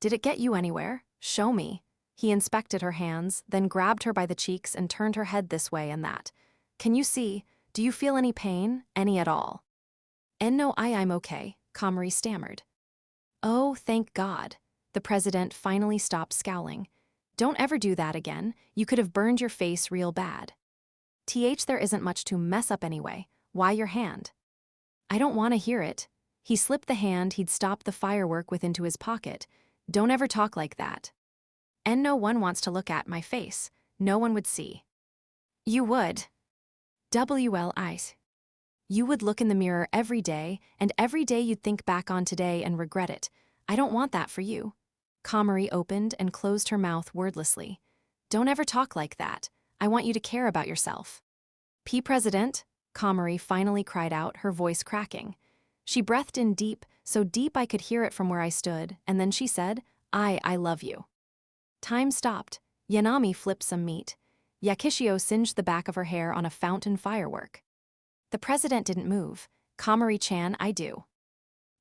Did it get you anywhere? Show me. He inspected her hands, then grabbed her by the cheeks and turned her head this way and that. Can you see? Do you feel any pain? Any at all? No, I'm okay, Komari stammered. Oh, thank God. The president finally stopped scowling. Don't ever do that again. You could have burned your face real bad. There isn't much to mess up anyway. Why your hand? I don't want to hear it. He slipped the hand he'd stopped the firework with into his pocket. Don't ever talk like that. And no one wants to look at my face. No one would see. You would. You would look in the mirror every day, and every day you'd think back on today and regret it. I don't want that for you. Komari opened and closed her mouth wordlessly. Don't ever talk like that. I want you to care about yourself. President, Komari finally cried out, her voice cracking. She breathed in deep, so deep I could hear it from where I stood, and then she said, I love you. Time stopped. Yanami flipped some meat. Yakishio singed the back of her hair on a fountain firework. The president didn't move. Komari-chan, I do.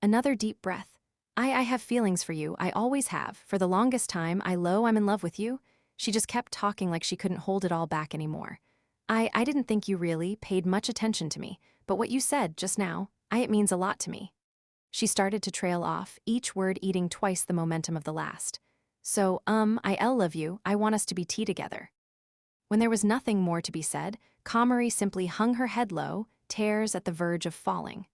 Another deep breath. I have feelings for you, I always have. For the longest time, I'm in love with you. She just kept talking like she couldn't hold it all back anymore. I didn't think you really paid much attention to me, but what you said just now, it means a lot to me. She started to trail off, each word eating twice the momentum of the last. So, I love you, I want us to be tea together. When there was nothing more to be said, Komari simply hung her head low, tears at the verge of falling.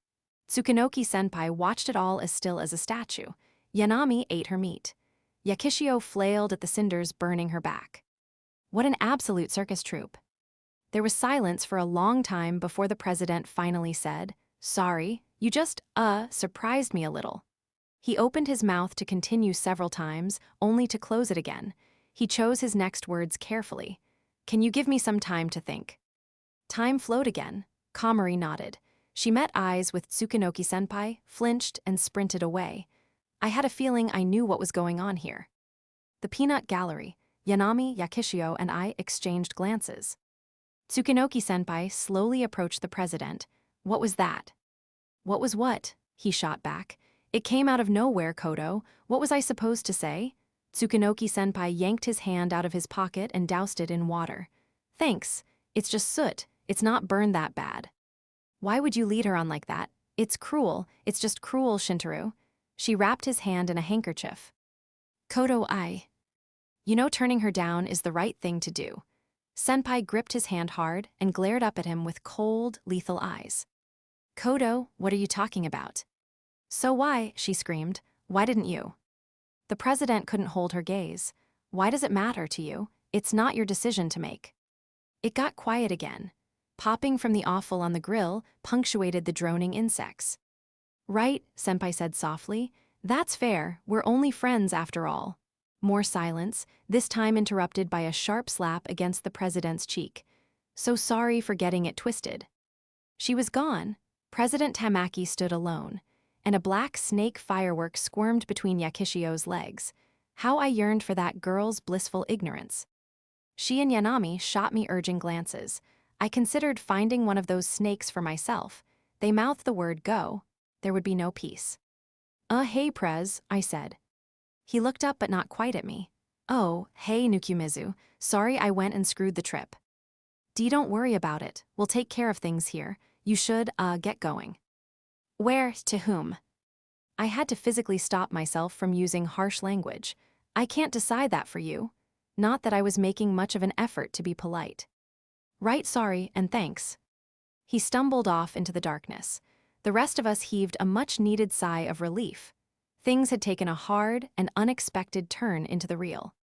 Tsukunoki-senpai watched it all as still as a statue. Yanami ate her meat. Yakishio flailed at the cinders burning her back. What an absolute circus troupe. There was silence for a long time before the president finally said, Sorry, you just, surprised me a little. He opened his mouth to continue several times, only to close it again. He chose his next words carefully. Can you give me some time to think? Time flowed again. Komari nodded. She met eyes with Tsukunoki-senpai, flinched, and sprinted away. I had a feeling I knew what was going on here. The peanut gallery, Yanami, Yakishio, and I exchanged glances. Tsukunoki-senpai slowly approached the president. What was that? What was what? He shot back. It came out of nowhere, Kodo. What was I supposed to say? Tsukunoki-senpai yanked his hand out of his pocket and doused it in water. Thanks. It's just soot. It's not burned that bad. Why would you lead her on like that? It's cruel. It's just cruel, Shintaro. She wrapped his hand in a handkerchief. Kodo, You know turning her down is the right thing to do. Senpai gripped his hand hard and glared up at him with cold, lethal eyes. Kodo, what are you talking about? So why, she screamed, why didn't you? The president couldn't hold her gaze. Why does it matter to you? It's not your decision to make. It got quiet again. Popping from the offal on the grill punctuated the droning insects. Right, Senpai said softly. That's fair, we're only friends after all. More silence, this time interrupted by a sharp slap against the president's cheek. So sorry for getting it twisted. She was gone. President Tamaki stood alone, and a black snake firework squirmed between Yakishio's legs. How I yearned for that girl's blissful ignorance. She and Yanami shot me urging glances. I considered finding one of those snakes for myself. They mouthed the word go. There would be no peace. Hey, Prez, I said. He looked up but not quite at me. Oh, hey, Nukumizu. Sorry I went and screwed the trip. Don't worry about it. We'll take care of things here. You should, get going. Where, to whom? I had to physically stop myself from using harsh language. I can't decide that for you. Not that I was making much of an effort to be polite. Right, sorry, and thanks. He stumbled off into the darkness. The rest of us heaved a much-needed sigh of relief. Things had taken a hard and unexpected turn into the real.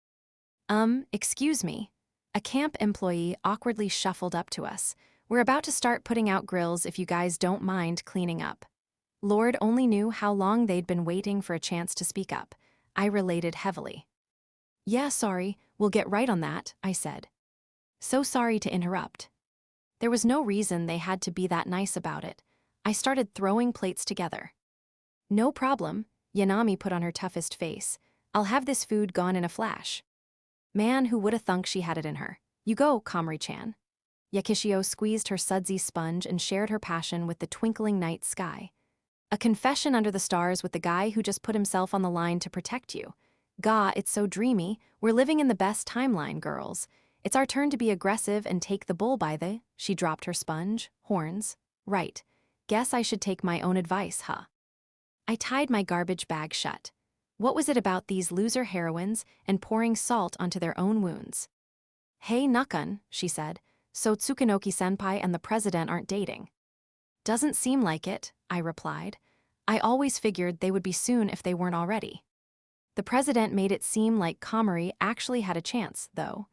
Excuse me. A camp employee awkwardly shuffled up to us. We're about to start putting out grills if you guys don't mind cleaning up. Lord only knew how long they'd been waiting for a chance to speak up. I related heavily. Yeah, sorry, we'll get right on that, I said. So sorry to interrupt. There was no reason they had to be that nice about it. I started throwing plates together. No problem, Yanami put on her toughest face. I'll have this food gone in a flash. Man, who woulda thunk she had it in her. You go, Komari-chan. Yakishio squeezed her sudsy sponge and shared her passion with the twinkling night sky. A confession under the stars with the guy who just put himself on the line to protect you. Gah, it's so dreamy. We're living in the best timeline, girls. It's our turn to be aggressive and take the bull by the... She dropped her sponge. Horns. Right. Guess I should take my own advice, huh? I tied my garbage bag shut. What was it about these loser heroines and pouring salt onto their own wounds? Hey, Nakun, she said. So Tsukunoki-senpai and the president aren't dating. Doesn't seem like it, I replied. I always figured they would be soon if they weren't already. The president made it seem like Komari actually had a chance, though.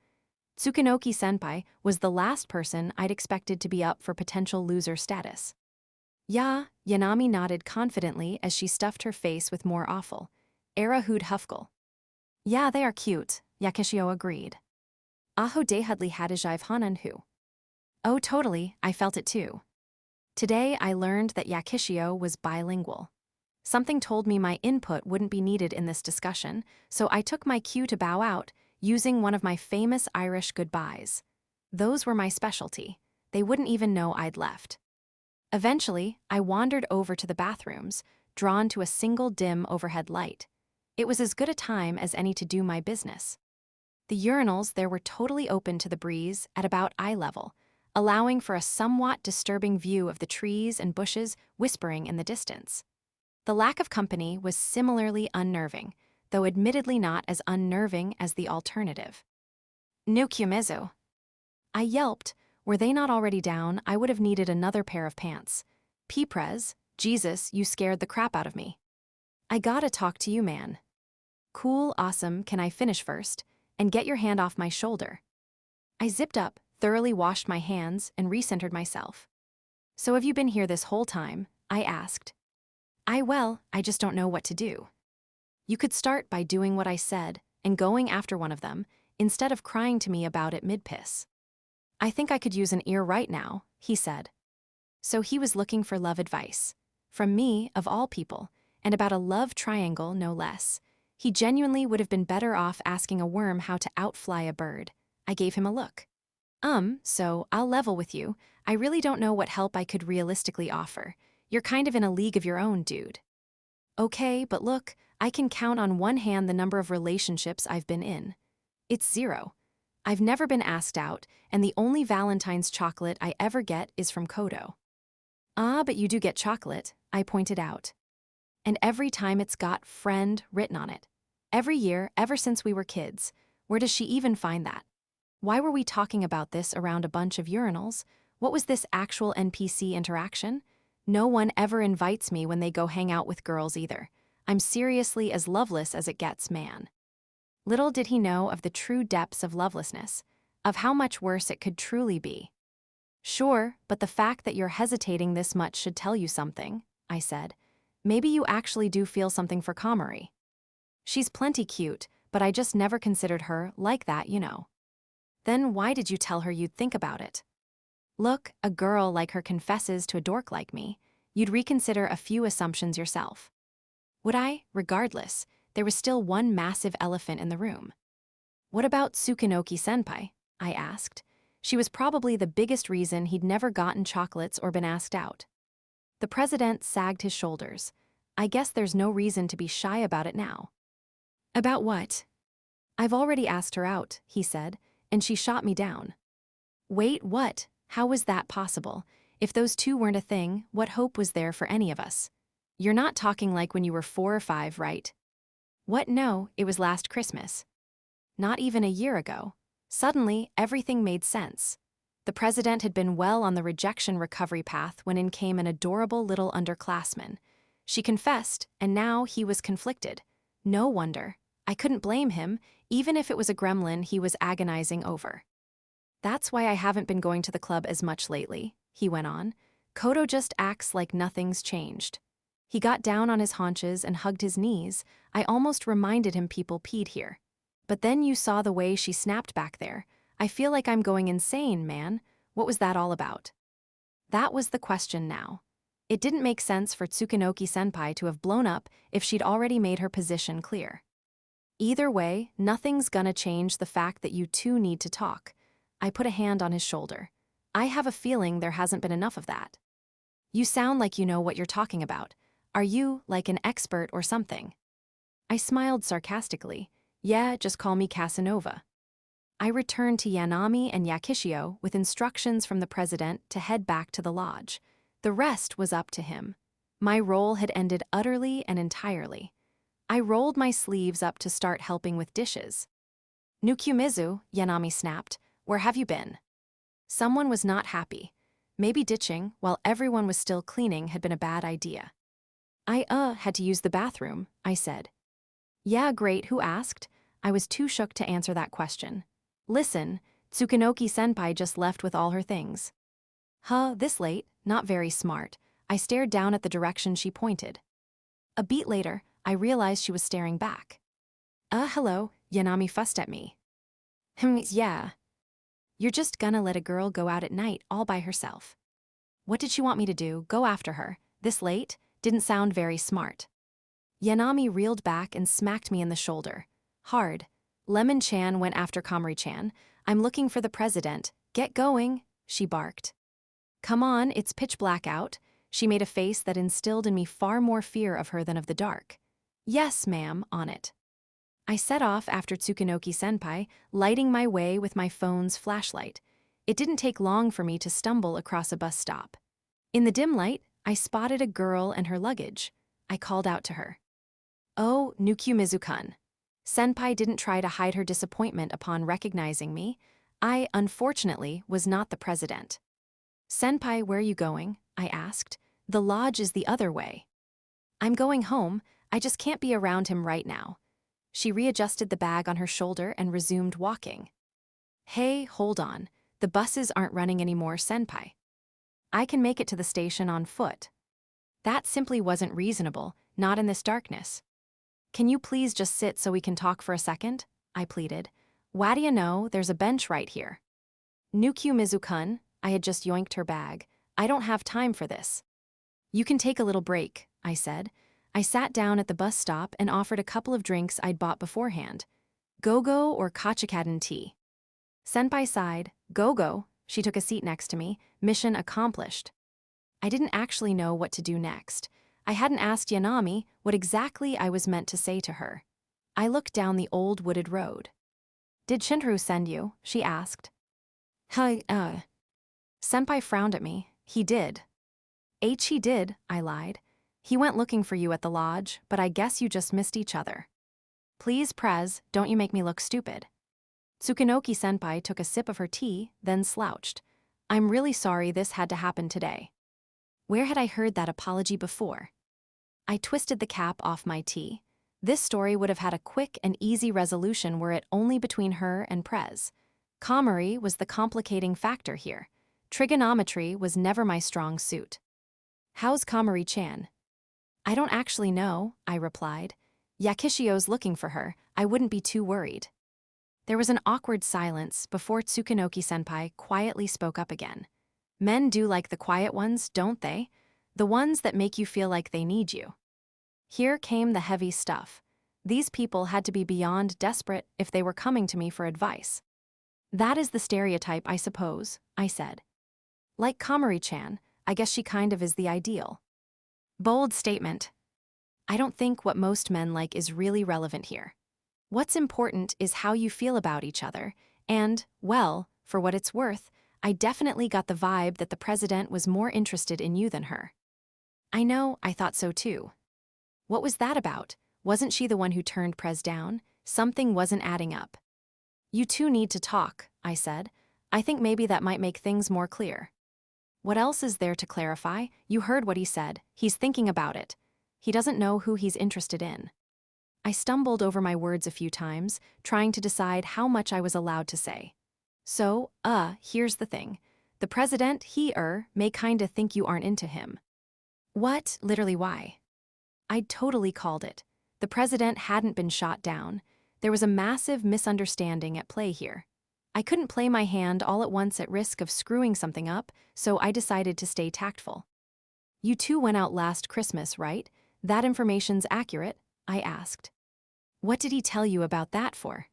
Tsukunoki-senpai was the last person I'd expected to be up for potential loser status. Yeah, Yanami nodded confidently as she stuffed her face with more offal. Era hood hufkel. Yeah, they are cute, Yakishio agreed. Aho dehudli hadajive hananhu. Oh, totally, I felt it too. Today I learned that Yakishio was bilingual. Something told me my input wouldn't be needed in this discussion, so I took my cue to bow out, using one of my famous Irish goodbyes. Those were my specialty. They wouldn't even know I'd left. Eventually, I wandered over to the bathrooms, drawn to a single dim overhead light. It was as good a time as any to do my business. The urinals there were totally open to the breeze at about eye level, allowing for a somewhat disturbing view of the trees and bushes whispering in the distance. The lack of company was similarly unnerving, though admittedly not as unnerving as the alternative. Nukumizu. I yelped. Were they not already down, I would have needed another pair of pants. P-Prez, Jesus, you scared the crap out of me. I gotta talk to you, man. Cool, awesome, can I finish first? And get your hand off my shoulder. I zipped up, thoroughly washed my hands, and recentered myself. So have you been here this whole time? I asked. I just don't know what to do. You could start by doing what I said and going after one of them, instead of crying to me about it mid-piss. I think I could use an ear right now, he said. So he was looking for love advice. From me, of all people, and about a love triangle, no less. He genuinely would have been better off asking a worm how to outfly a bird. I gave him a look. So I'll level with you. I really don't know what help I could realistically offer. You're kind of in a league of your own, dude. Okay, but look, I can count on one hand the number of relationships I've been in. It's 0. I've never been asked out, and the only Valentine's chocolate I ever get is from Kodo. Ah, but you do get chocolate, I pointed out. And every time it's got friend written on it. Every year, ever since we were kids. Where does she even find that? Why were we talking about this around a bunch of urinals? What was this actual NPC interaction? No one ever invites me when they go hang out with girls either. I'm seriously as loveless as it gets, man. Little did he know of the true depths of lovelessness, of how much worse it could truly be. Sure, but the fact that you're hesitating this much should tell you something, I said. Maybe you actually do feel something for Komari. She's plenty cute, but I just never considered her like that, you know. Then why did you tell her you'd think about it? Look, a girl like her confesses to a dork like me. You'd reconsider a few assumptions yourself. Would I? Regardless, there was still one massive elephant in the room. What about Tsukinoki-senpai? I asked. She was probably the biggest reason he'd never gotten chocolates or been asked out. The president sagged his shoulders. I guess there's no reason to be shy about it now. About what? I've already asked her out, he said, and she shot me down. Wait, what? How was that possible? If those two weren't a thing, what hope was there for any of us? You're not talking like when you were 4 or 5, right? What? No, it was last Christmas. Not even a year ago. Suddenly, everything made sense. The president had been well on the rejection recovery path when in came an adorable little underclassman. She confessed, and now he was conflicted. No wonder. I couldn't blame him, even if it was a gremlin he was agonizing over. That's why I haven't been going to the club as much lately, he went on. Kodo just acts like nothing's changed. He got down on his haunches and hugged his knees. I almost reminded him people peed here. But then you saw the way she snapped back there. I feel like I'm going insane, man. What was that all about? That was the question now. It didn't make sense for Tsukinoki-senpai to have blown up if she'd already made her position clear. Either way, nothing's gonna change the fact that you two need to talk. I put a hand on his shoulder. I have a feeling there hasn't been enough of that. You sound like you know what you're talking about. Are you, like, an expert or something? I smiled sarcastically. Yeah, just call me Casanova. I returned to Yanami and Yakishio with instructions from the president to head back to the lodge. The rest was up to him. My role had ended utterly and entirely. I rolled my sleeves up to start helping with dishes. Nukumizu, Yanami snapped. Where have you been? Someone was not happy. Maybe ditching, while everyone was still cleaning, had been a bad idea. I had to use the bathroom, I said. Yeah, great, who asked? I was too shook to answer that question. Listen, Tsukinoki-senpai just left with all her things. This late? Not very smart. I stared down at the direction she pointed. A beat later, I realized she was staring back. Hello, Yanami fussed at me. Yeah. You're just gonna let a girl go out at night all by herself. What did she want me to do, go after her? This late? Didn't sound very smart. Yanami reeled back and smacked me in the shoulder. Hard. Lemon-chan went after Komari-chan. I'm looking for the president. Get going, she barked. Come on, it's pitch black out. She made a face that instilled in me far more fear of her than of the dark. Yes, ma'am, on it. I set off after Tsukinoki-senpai, lighting my way with my phone's flashlight. It didn't take long for me to stumble across a bus stop. In the dim light, I spotted a girl and her luggage. I called out to her. Oh, Nukumizu-kun. Senpai didn't try to hide her disappointment upon recognizing me. I, unfortunately, was not the president. Senpai, where are you going? I asked. The lodge is the other way. I'm going home. I just can't be around him right now. She readjusted the bag on her shoulder and resumed walking. Hey, hold on. The buses aren't running anymore, Senpai. I can make it to the station on foot. That simply wasn't reasonable, not in this darkness. Can you please just sit so we can talk for a second? I pleaded. Why do you know, there's a bench right here. Nukumizu-kun, I had just yoinked her bag. I don't have time for this. You can take a little break, I said. I sat down at the bus stop and offered a couple of drinks I'd bought beforehand. Go-go or kachikaden tea? Senpai sighed. Go-go. She took a seat next to me. Mission accomplished. I didn't actually know what to do next. I hadn't asked Yanami what exactly I was meant to say to her. I looked down the old wooded road. Did Shinru send you? She asked. Senpai frowned at me. He did. He did, I lied. He went looking for you at the lodge, but I guess you just missed each other. Please, Prez, don't you make me look stupid. Tsukunoki-senpai took a sip of her tea, then slouched. I'm really sorry this had to happen today. Where had I heard that apology before? I twisted the cap off my tea. This story would have had a quick and easy resolution were it only between her and Prez. Komari was the complicating factor here. Trigonometry was never my strong suit. How's Komari-chan? I don't actually know, I replied. Yakishio's looking for her. I wouldn't be too worried. There was an awkward silence before Tsukunoki-senpai quietly spoke up again. Men do like the quiet ones, don't they? The ones that make you feel like they need you. Here came the heavy stuff. These people had to be beyond desperate if they were coming to me for advice. That is the stereotype, I suppose, I said. Like Komari-chan, I guess she kind of is the ideal. Bold statement. I don't think what most men like is really relevant here. What's important is how you feel about each other, and, well, for what it's worth, I definitely got the vibe that the president was more interested in you than her. I know, I thought so too. What was that about? Wasn't she the one who turned Prez down? Something wasn't adding up. You two need to talk, I said. I think maybe that might make things more clear. What else is there to clarify? You heard what he said. He's thinking about it. He doesn't know who he's interested in. I stumbled over my words a few times, trying to decide how much I was allowed to say. So, here's the thing. The president, may kinda think you aren't into him. What? Literally why? I'd totally called it. The president hadn't been shot down. There was a massive misunderstanding at play here. I couldn't play my hand all at once at risk of screwing something up, so I decided to stay tactful. You two went out last Christmas, right? That information's accurate? I asked. What did he tell you about that for?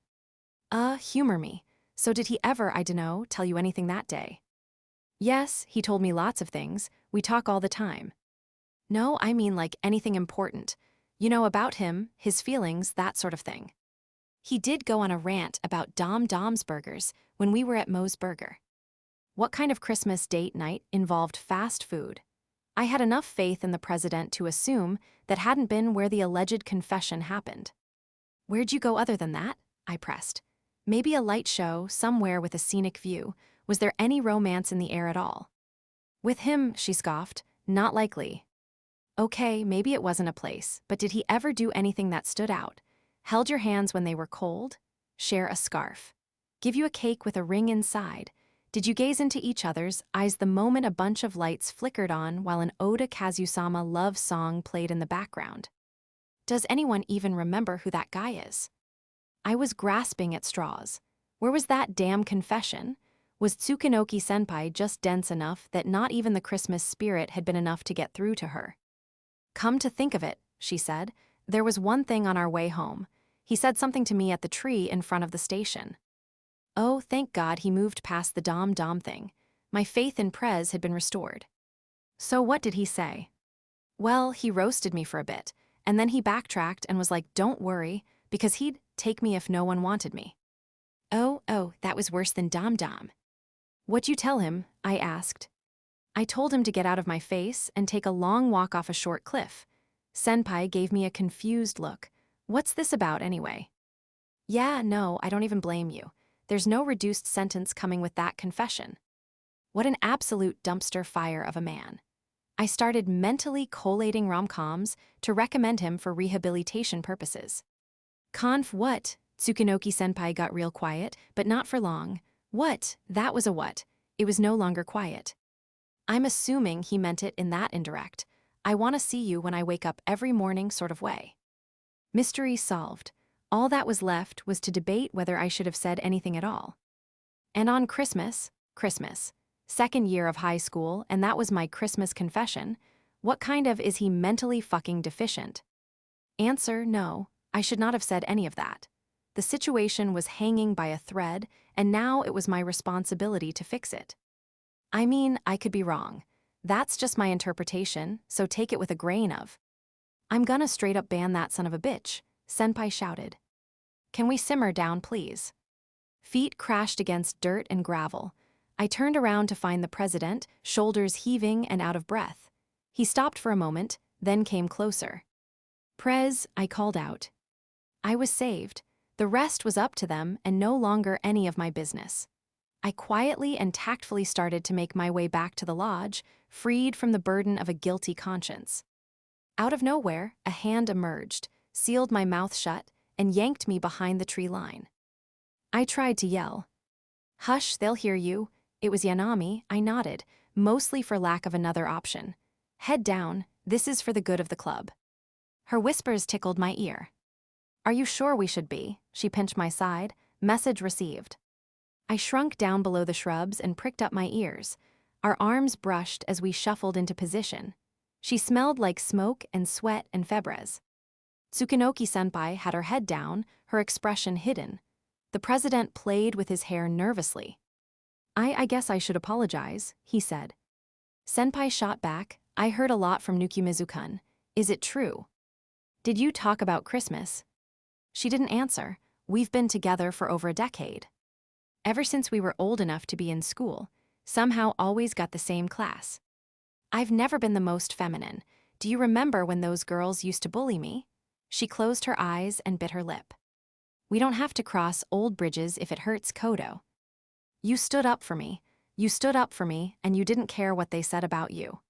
Humor me. So did he ever, I dunno, tell you anything that day? Yes, he told me lots of things. We talk all the time. No, I mean like anything important. You know, about him, his feelings, that sort of thing. He did go on a rant about Dom's Burgers when we were at Moe's Burger. What kind of Christmas date night involved fast food? I had enough faith in the president to assume that hadn't been where the alleged confession happened. Where'd you go other than that? I pressed. Maybe a light show somewhere with a scenic view. Was there any romance in the air at all? With him, she scoffed. Not likely. Okay, maybe it wasn't a place, but did he ever do anything that stood out? Held your hands when they were cold? Share a scarf? Give you a cake with a ring inside? Did you gaze into each other's eyes the moment a bunch of lights flickered on while an Oda Kazusama love song played in the background? Does anyone even remember who that guy is? I was grasping at straws. Where was that damn confession? Was Tsukunoki-senpai just dense enough that not even the Christmas spirit had been enough to get through to her? Come to think of it, she said, there was one thing on our way home. He said something to me at the tree in front of the station. Oh, thank God he moved past the Dom thing. My faith in Prez had been restored. So what did he say? Well, he roasted me for a bit, and then he backtracked and was like, don't worry, because he'd take me if no one wanted me. Oh, that was worse than Dom. What'd you tell him? I asked. I told him to get out of my face and take a long walk off a short cliff. Senpai gave me a confused look. What's this about anyway? Yeah, no, I don't even blame you. There's no reduced sentence coming with that confession. What an absolute dumpster fire of a man. I started mentally collating rom-coms to recommend him for rehabilitation purposes. Conf what? Tsukunoki-senpai got real quiet, but not for long. What? That was a what? It was no longer quiet. I'm assuming he meant it in that indirect. I want to see you when I wake up every morning sort of way. Mystery solved. All that was left was to debate whether I should have said anything at all. And on Christmas, second year of high school, and that was my Christmas confession, what kind of is he mentally fucking deficient? Answer, no, I should not have said any of that. The situation was hanging by a thread, and now it was my responsibility to fix it. I mean, I could be wrong. That's just my interpretation, so take it with a grain of. I'm gonna straight up ban that son of a bitch, Senpai shouted. Can we simmer down, please? Feet crashed against dirt and gravel. I turned around to find the president, shoulders heaving and out of breath. He stopped for a moment, then came closer. Prez, I called out. I was saved. The The rest was up to them and no longer any of my business. I quietly and tactfully started to make my way back to the lodge, freed from the burden of a guilty conscience. Out of nowhere, a hand emerged, sealed my mouth shut, and yanked me behind the tree line. I tried to yell. "Hush, they'll hear you." It was Yanami. I nodded, mostly for lack of another option. "Head down, this is for the good of the club." Her whispers tickled my ear. "Are you sure we should be?" She pinched my side. Message received. I shrunk down below the shrubs and pricked up my ears. Our arms brushed as we shuffled into position. She smelled like smoke and sweat and Febreze. Tsukunoki-senpai had her head down, her expression hidden. The president played with his hair nervously. I guess I should apologize," he said. Senpai shot back, "I heard a lot from Nukumizu-kun. Is it true? Did you talk about Christmas?" She didn't answer. We've been together for over a decade. Ever since we were old enough to be in school, somehow always got the same class. I've never been the most feminine. Do you remember when those girls used to bully me? She closed her eyes and bit her lip. We don't have to cross old bridges if it hurts, Kodo. You stood up for me. You stood up for me, and you didn't care what they said about you.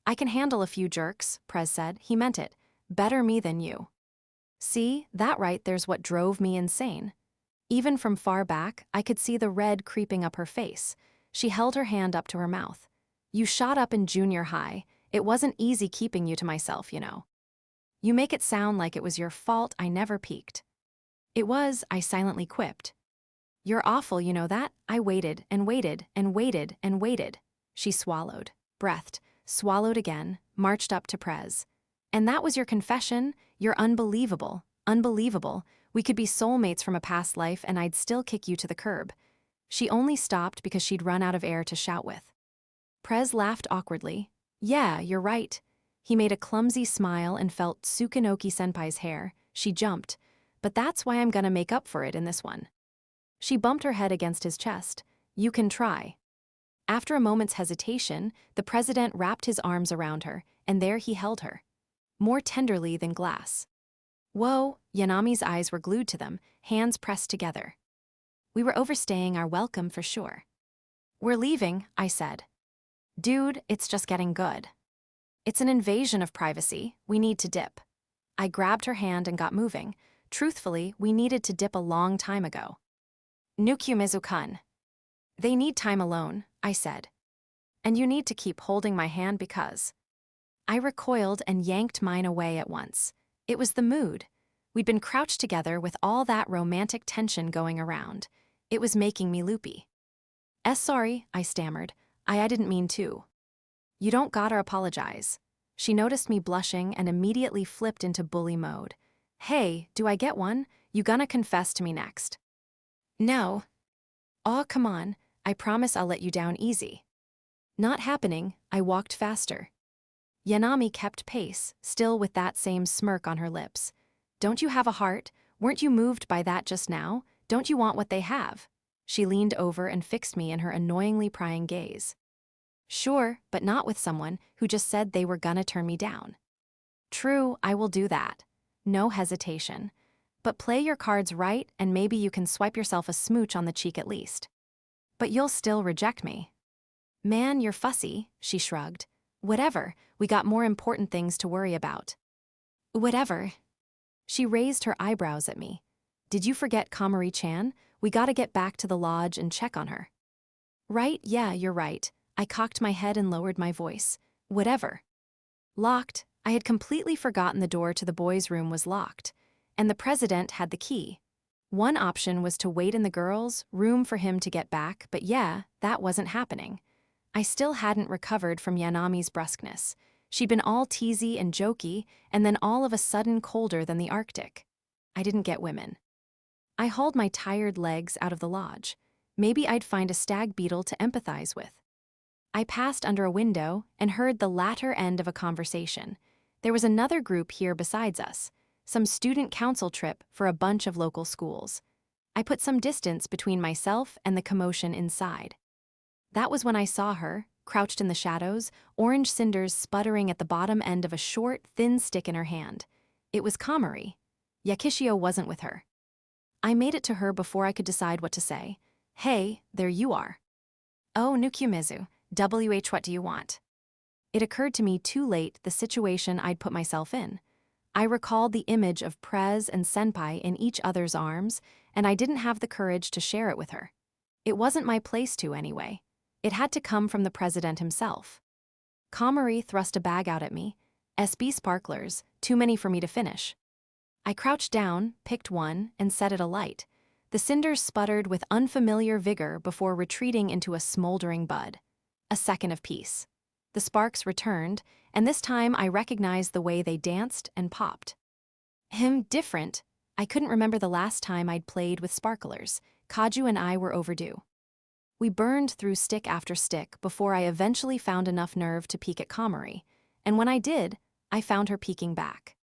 I can handle a few jerks, Prez said. He meant it. Better me than you. See, that right there's what drove me insane. Even from far back, I could see the red creeping up her face. She held her hand up to her mouth. You shot up in junior high. It wasn't easy keeping you to myself, you know. You make it sound like it was your fault I never peaked. It was, I silently quipped. You're awful, you know that? I waited and waited and waited and waited. She swallowed, breathed, swallowed again, marched up to Prez. And that was your confession? You're unbelievable, unbelievable. We could be soulmates from a past life and I'd still kick you to the curb. She only stopped because she'd run out of air to shout with. Prez laughed awkwardly. Yeah, you're right. He made a clumsy smile and felt Tsukunoki-senpai's hair. She jumped. But that's why I'm gonna make up for it in this one. She bumped her head against his chest. You can try. After a moment's hesitation, the president wrapped his arms around her, and there he held her. More tenderly than glass. Whoa, Yanami's eyes were glued to them, hands pressed together. We were overstaying our welcome for sure. We're leaving, I said. Dude, it's just getting good. It's an invasion of privacy. We need to dip. I grabbed her hand and got moving. Truthfully, we needed to dip a long time ago. Nukumizu-kun. They need time alone, I said. And you need to keep holding my hand because. I recoiled and yanked mine away at once. It was the mood. We'd been crouched together with all that romantic tension going around. It was making me loopy. Sorry, I stammered. I didn't mean to. You don't gotta apologize. She noticed me blushing and immediately flipped into bully mode. Hey, do I get one? You gonna confess to me next? No. Aw, come on. I promise I'll let you down easy. Not happening, I walked faster. Yanami kept pace, still with that same smirk on her lips. Don't you have a heart? Weren't you moved by that just now? Don't you want what they have? She leaned over and fixed me in her annoyingly prying gaze. Sure, but not with someone who just said they were gonna turn me down. True, I will do that. No hesitation. But play your cards right and maybe you can swipe yourself a smooch on the cheek at least. But you'll still reject me. Man, you're fussy, she shrugged. Whatever, we got more important things to worry about. Whatever. She raised her eyebrows at me. Did you forget Komari-chan? We gotta get back to the lodge and check on her. Right, yeah, you're right. I cocked my head and lowered my voice. Whatever. Locked. I had completely forgotten the door to the boys' room was locked. And the president had the key. One option was to wait in the girls' room for him to get back, but yeah, that wasn't happening. I still hadn't recovered from Yanami's brusqueness. She'd been all teasy and jokey, and then all of a sudden colder than the Arctic. I didn't get women. I hauled my tired legs out of the lodge. Maybe I'd find a stag beetle to empathize with. I passed under a window and heard the latter end of a conversation. There was another group here besides us. Some student council trip for a bunch of local schools. I put some distance between myself and the commotion inside. That was when I saw her, crouched in the shadows, orange cinders sputtering at the bottom end of a short, thin stick in her hand. It was Komari. Yakishio wasn't with her. I made it to her before I could decide what to say. Hey, there you are. Oh, Nukumizu, what do you want? It occurred to me too late the situation I'd put myself in. I recalled the image of Prez and Senpai in each other's arms, and I didn't have the courage to share it with her. It wasn't my place to, anyway. It had to come from the president himself. Komari thrust a bag out at me. SB sparklers, too many for me to finish. I crouched down, picked one, and set it alight. The cinders sputtered with unfamiliar vigor before retreating into a smoldering bud. A second of peace. The sparks returned, and this time I recognized the way they danced and popped. Different. I couldn't remember the last time I'd played with sparklers. Kaju and I were overdue. We burned through stick after stick before I eventually found enough nerve to peek at Komari, and when I did, I found her peeking back.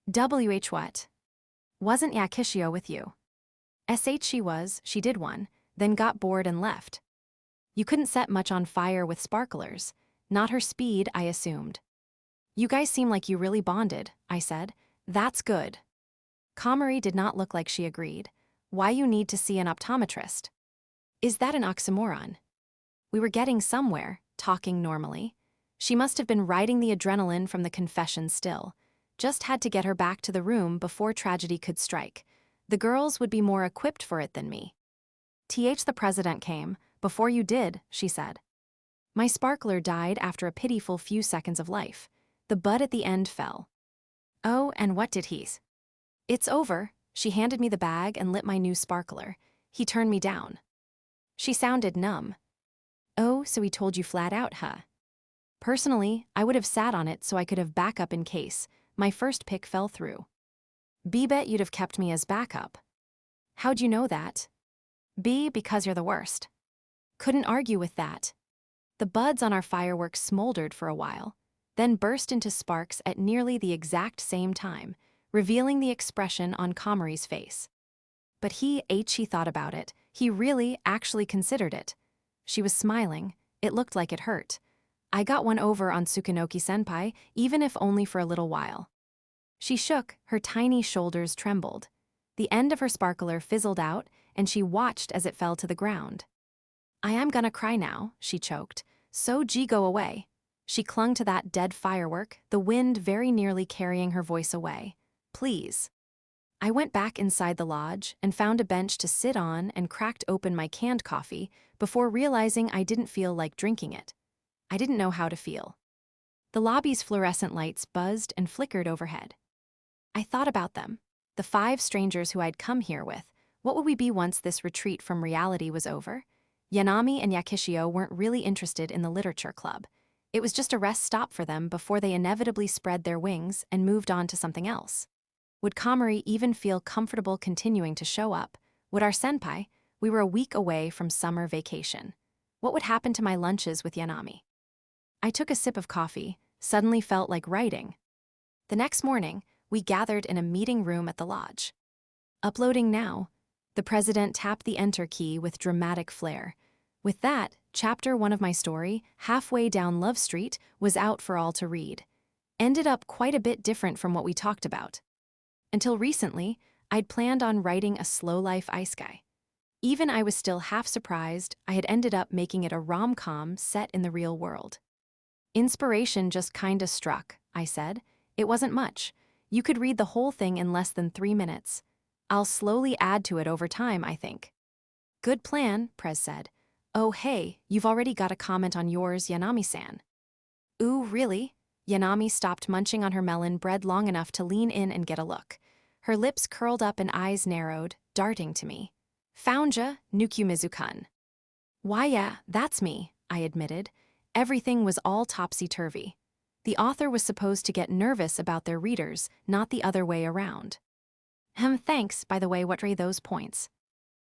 What? Wasn't Yakishio with you? She was, she did one, then got bored and left. You couldn't set much on fire with sparklers. Not her speed, I assumed. You guys seem like you really bonded, I said. That's good. Komari did not look like she agreed. Why you need to see an optometrist? Is that an oxymoron? We were getting somewhere, talking normally. She must have been riding the adrenaline from the confession still. Just had to get her back to the room before tragedy could strike. The girls would be more equipped for it than me. The president came. Before you did, she said. My sparkler died after a pitiful few seconds of life. The bud at the end fell. Oh, and what did he? It's over. She handed me the bag and lit my new sparkler. He turned me down. She sounded numb. Oh, so he told you flat out, huh? Personally, I would have sat on it so I could have backup in case my first pick fell through. Bet you'd have kept me as backup. How'd you know that? Because you're the worst. Couldn't argue with that. The buds on our fireworks smoldered for a while, then burst into sparks at nearly the exact same time, revealing the expression on Komari's face. But she thought about it. He really, actually considered it. She was smiling. It looked like it hurt. I got one over on Tsukunoki-senpai, even if only for a little while. She shook, her tiny shoulders trembled. The end of her sparkler fizzled out, and she watched as it fell to the ground. I am gonna cry now, she choked. So go away. She clung to that dead firework, the wind very nearly carrying her voice away. Please. I went back inside the lodge and found a bench to sit on and cracked open my canned coffee before realizing I didn't feel like drinking it. I didn't know how to feel. The lobby's fluorescent lights buzzed and flickered overhead. I thought about them, the 5 strangers who I'd come here with. What would we be once this retreat from reality was over? Yanami and Yakishio weren't really interested in the literature club. It was just a rest stop for them before they inevitably spread their wings and moved on to something else. Would Komari even feel comfortable continuing to show up? Would our senpai? We were a week away from summer vacation. What would happen to my lunches with Yanami? I took a sip of coffee, suddenly felt like writing. The next morning, we gathered in a meeting room at the lodge. Uploading now. The president tapped the enter key with dramatic flair. With that, chapter 1 of my story, halfway down Love Street, was out for all to read. Ended up quite a bit different from what we talked about. Until recently, I'd planned on writing a slow-life isekai. Even I was still half surprised I had ended up making it a rom-com set in the real world. Inspiration just kinda struck, I said. It wasn't much. You could read the whole thing in less than 3 minutes. I'll slowly add to it over time, I think. Good plan, Prez said. Oh hey, you've already got a comment on yours, Yanami-san. Ooh, really? Yanami stopped munching on her melon bread long enough to lean in and get a look. Her lips curled up and eyes narrowed, darting to me. Foundja, Nukumizu-kun. Why yeah, that's me, I admitted. Everything was all topsy-turvy. The author was supposed to get nervous about their readers, not the other way around. Thanks, by the way, what are those points?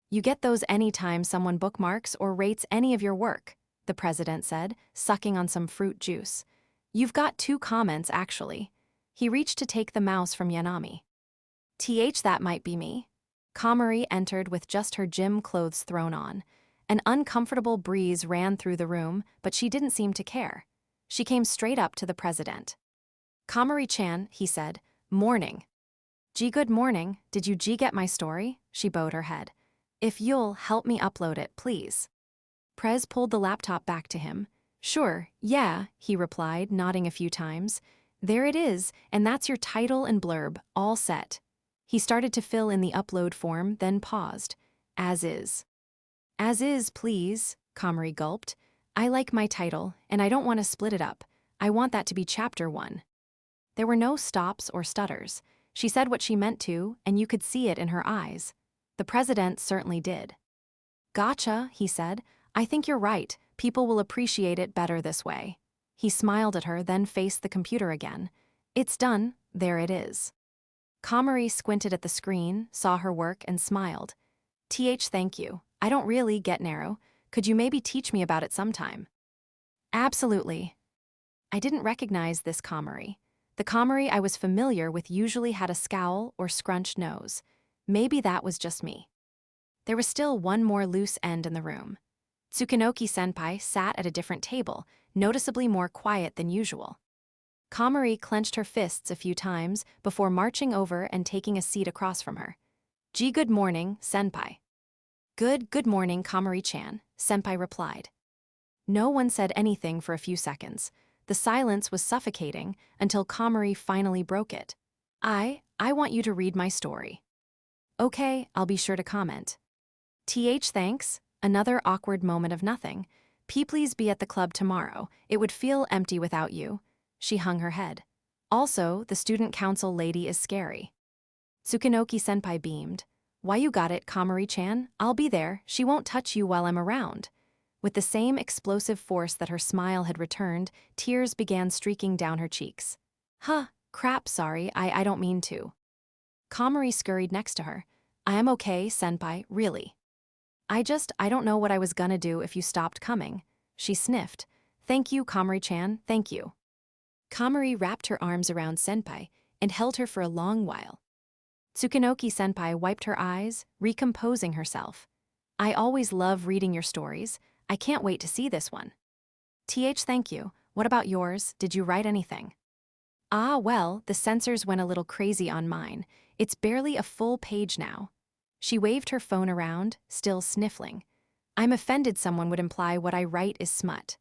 You get those anytime someone bookmarks or rates any of your work, the president said, sucking on some fruit juice. You've got 2 comments, actually. He reached to take the mouse from Yanami. That might be me. Komari entered with just her gym clothes thrown on. An uncomfortable breeze ran through the room, but she didn't seem to care. She came straight up to the president. Komari-chan, he said, morning. Good morning, did you get my story? she bowed her head. If you'll help me upload it, please. Prez pulled the laptop back to him. Sure, yeah, he replied, nodding a few times. There it is, and that's your title and blurb, all set. He started to fill in the upload form, then paused. As is. As is, please, Komari gulped. I like my title, and I don't want to split it up. I want that to be Chapter 1. There were no stops or stutters. She said what she meant to, and you could see it in her eyes. The president certainly did. Gotcha, he said. I think you're right. People will appreciate it better this way. He smiled at her, then faced the computer again. It's done. There it is. Komari squinted at the screen, saw her work, and smiled. Thank you. I don't really get narrow. Could you maybe teach me about it sometime? Absolutely. I didn't recognize this Komari. The Komari I was familiar with usually had a scowl or scrunched nose. Maybe that was just me. There was still one more loose end in the room. Tsukunoki-senpai sat at a different table, noticeably more quiet than usual. Komari clenched her fists a few times before marching over and taking a seat across from her. Good morning, senpai. Good morning, Komari-chan, senpai replied. No one said anything for a few seconds. The silence was suffocating until Komari finally broke it. I want you to read my story. Okay, I'll be sure to comment. Thanks. Another awkward moment of nothing. Please be at the club tomorrow. It would feel empty without you. She hung her head. Also, the student council lady is scary. Tsukunoki-senpai beamed. Why you got it, Komari-chan? I'll be there. She won't touch you while I'm around. With the same explosive force that her smile had returned, tears began streaking down her cheeks. Crap, sorry, I don't mean to. Komari scurried next to her. I am okay, senpai, really. I don't know what I was gonna do if you stopped coming. She sniffed. Thank you, Komari-chan, thank you. Komari wrapped her arms around senpai and held her for a long while. Tsukunoki-senpai wiped her eyes, recomposing herself. I always love reading your stories. I can't wait to see this one. Thank you. What about yours? Did you write anything? Well, the censors went a little crazy on mine. It's barely a full page now. She waved her phone around, still sniffling. I'm offended someone would imply what I write is smut.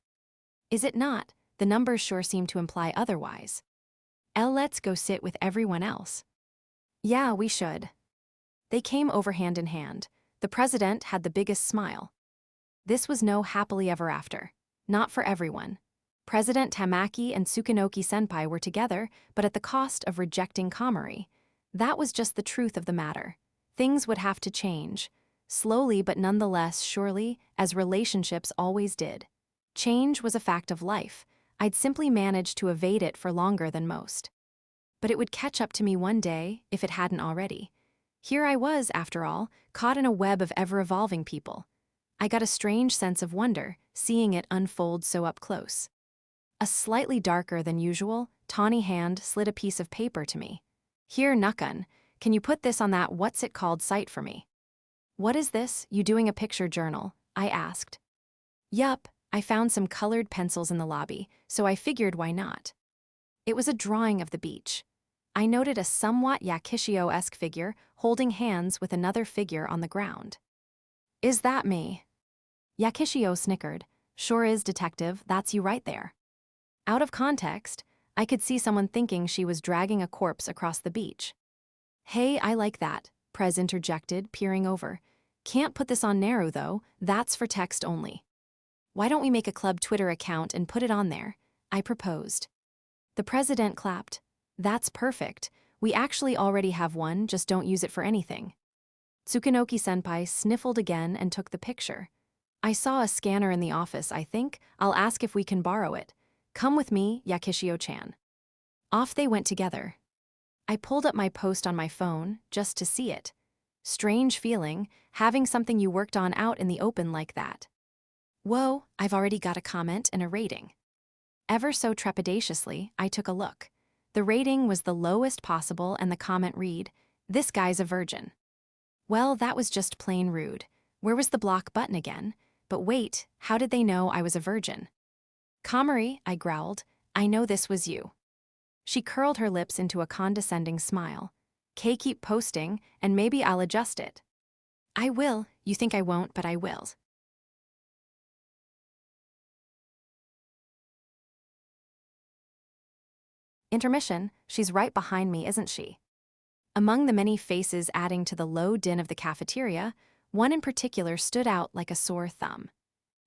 Is it not? The numbers sure seem to imply otherwise. Let's go sit with everyone else. Yeah, we should. They came over hand in hand. The president had the biggest smile. This was no happily ever after. Not for everyone. President Tamaki and Tsukunoki-senpai were together, but at the cost of rejecting Komari. That was just the truth of the matter. Things would have to change. Slowly but nonetheless surely, as relationships always did. Change was a fact of life. I'd simply managed to evade it for longer than most. But it would catch up to me one day, if it hadn't already. Here I was, after all, caught in a web of ever-evolving people. I got a strange sense of wonder, seeing it unfold so up close. A slightly darker than usual, tawny hand slid a piece of paper to me. Here, Nukun, can you put this on that what's-it-called site for me? What is this, you doing a picture journal? I asked. Yup, I found some colored pencils in the lobby, so I figured why not. It was a drawing of the beach. I noted a somewhat Yakishio-esque figure holding hands with another figure on the ground. Is that me? Yakishio snickered. Sure is, detective, that's you right there. Out of context, I could see someone thinking she was dragging a corpse across the beach. Hey, I like that, Prez interjected, peering over. Can't put this on Naru, though. That's for text only. Why don't we make a club Twitter account and put it on there? I proposed. The president clapped. That's perfect. We actually already have one, just don't use it for anything. Tsukunoki-senpai sniffled again and took the picture. I saw a scanner in the office, I think. I'll ask if we can borrow it. Come with me, Yakishio-chan. Off they went together. I pulled up my post on my phone, just to see it. Strange feeling, having something you worked on out in the open like that. Whoa, I've already got a comment and a rating. Ever so trepidatiously, I took a look. The rating was the lowest possible and the comment read, "This guy's a virgin." Well, that was just plain rude. Where was the block button again? But wait, how did they know I was a virgin? Komari, I growled, I know this was you. She curled her lips into a condescending smile. Keep posting, and maybe I'll adjust it. I will. You think I won't, but I will. Intermission, she's right behind me, isn't she? Among the many faces adding to the low din of the cafeteria, one in particular stood out like a sore thumb.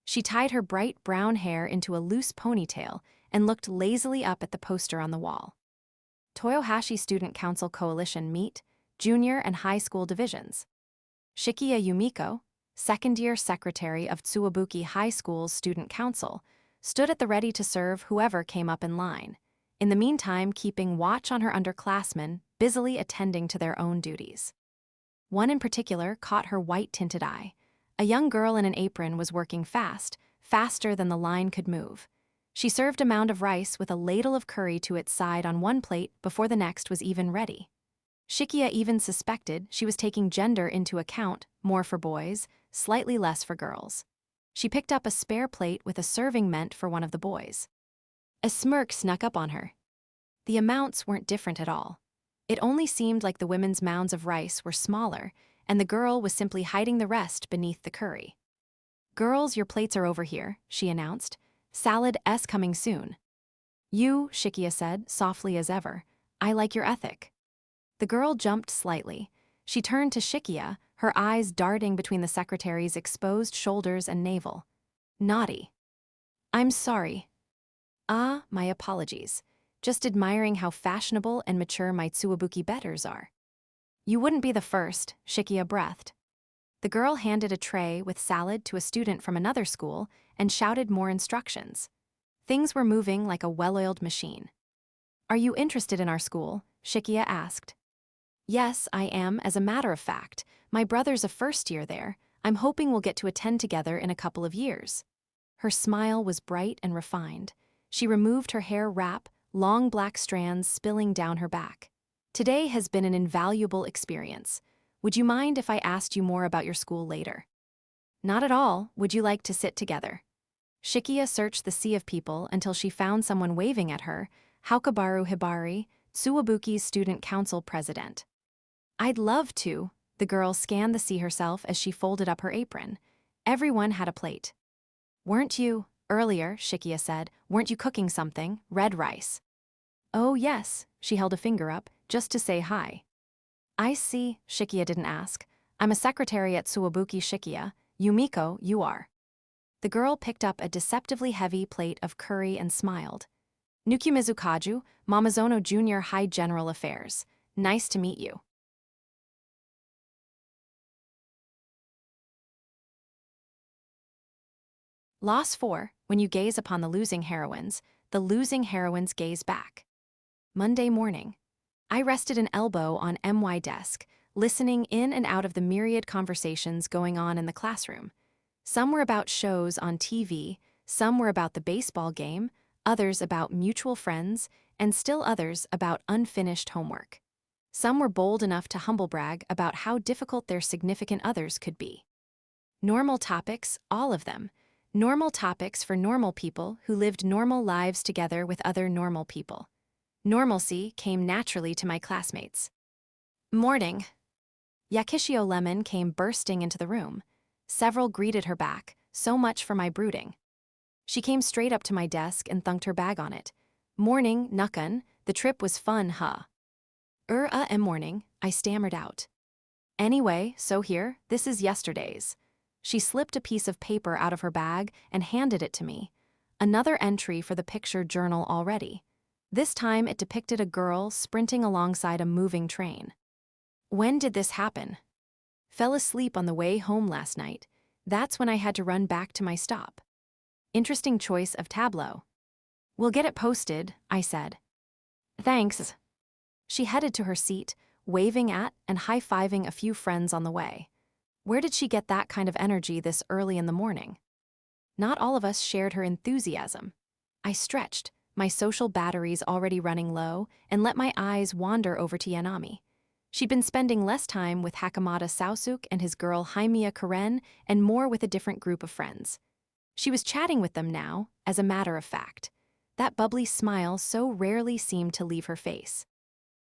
She tied her bright brown hair into a loose ponytail and looked lazily up at the poster on the wall. Toyohashi Student Council Coalition Meet, Junior and High School Divisions. Shikiya Yumiko, second-year secretary of Tsuwabuki High School's Student Council, stood at the ready to serve whoever came up in line, in the meantime keeping watch on her underclassmen, busily attending to their own duties. One in particular caught her white-tinted eye. A young girl in an apron was working fast, faster than the line could move. She served a mound of rice with a ladle of curry to its side on one plate before the next was even ready. Shikiya even suspected she was taking gender into account, more for boys, slightly less for girls. She picked up a spare plate with a serving meant for one of the boys. A smirk snuck up on her. The amounts weren't different at all. It only seemed like the women's mounds of rice were smaller, and the girl was simply hiding the rest beneath the curry. "Girls, your plates are over here," she announced. "Salad S coming soon." "You," Shikiya said, softly as ever, "I like your ethic." The girl jumped slightly. She turned to Shikiya, her eyes darting between the secretary's exposed shoulders and navel. "Naughty." "I'm sorry." "Ah, my apologies. Just admiring how fashionable and mature my Tsuwabuki betters are." "You wouldn't be the first," Shikiya breathed. The girl handed a tray with salad to a student from another school and shouted more instructions. Things were moving like a well-oiled machine. "Are you interested in our school?" Shikiya asked. "Yes, I am, as a matter of fact. My brother's a first year there. I'm hoping we'll get to attend together in a couple of years." Her smile was bright and refined. She removed her hair wrap, long black strands spilling down her back. "Today has been an invaluable experience. Would you mind if I asked you more about your school later?" "Not at all. Would you like to sit together?" Shikiya searched the sea of people until she found someone waving at her, Haukabaru Hibari, Tsuwabuki's student council president. "I'd love to." The girl scanned the sea herself as she folded up her apron. Everyone had a plate. "Weren't you?" "Earlier," Shikiya said, "weren't you cooking something? Red rice." "Oh yes," she held a finger up, "just to say hi." "I see," Shikiya didn't ask. "I'm a secretary at Tsuwabuki Shikiya. Yumiko, you are." The girl picked up a deceptively heavy plate of curry and smiled. "Nukumizu Kazuhiko, Mamazono Junior High General Affairs. Nice to meet you." Loss 4, when you gaze upon the losing heroines gaze back. Monday morning. I rested an elbow on my desk, listening in and out of the myriad conversations going on in the classroom. Some were about shows on TV, some were about the baseball game, others about mutual friends, and still others about unfinished homework. Some were bold enough to humble brag about how difficult their significant others could be. Normal topics, all of them. Normal topics for normal people who lived normal lives together with other normal people. Normalcy came naturally to my classmates. Morning. Yakishio Lemon came bursting into the room. Several greeted her back, so much for my brooding. She came straight up to my desk and thunked her bag on it. "Morning, Nukun, the trip was fun, huh?" Morning," I stammered out. "Anyway, so here, this is yesterday's." She slipped a piece of paper out of her bag and handed it to me. Another entry for the picture journal already. This time it depicted a girl sprinting alongside a moving train. "When did this happen?" "Fell asleep on the way home last night. That's when I had to run back to my stop." Interesting choice of tableau. "We'll get it posted," I said. "Thanks." She headed to her seat, waving at and high-fiving a few friends on the way. Where did she get that kind of energy this early in the morning? Not all of us shared her enthusiasm. I stretched, my social batteries already running low, and let my eyes wander over to Yanami. She'd been spending less time with Hakamata Saosuke and his girl Haimiya Karen and more with a different group of friends. She was chatting with them now, as a matter of fact. That bubbly smile so rarely seemed to leave her face.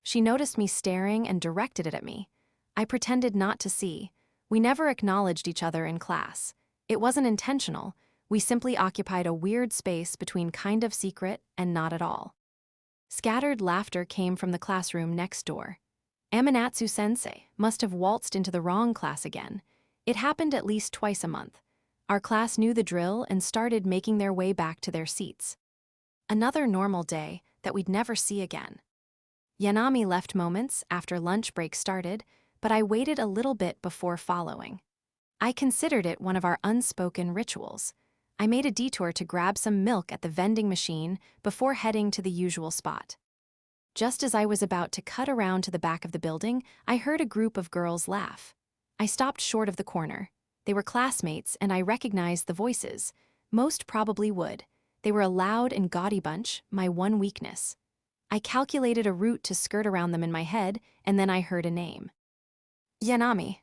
She noticed me staring and directed it at me. I pretended not to see. We never acknowledged each other in class. It wasn't intentional, we simply occupied a weird space between kind of secret and not at all. Scattered laughter came from the classroom next door. Amanatsu-sensei must have waltzed into the wrong class again. It happened at least twice a month. Our class knew the drill and started making their way back to their seats. Another normal day that we'd never see again. Yanami left moments after lunch break started, but I waited a little bit before following. I considered it one of our unspoken rituals. I made a detour to grab some milk at the vending machine before heading to the usual spot. Just as I was about to cut around to the back of the building, I heard a group of girls laugh. I stopped short of the corner. They were classmates, and I recognized the voices. Most probably would. They were a loud and gaudy bunch, my one weakness. I calculated a route to skirt around them in my head, and then I heard a name. Yanami.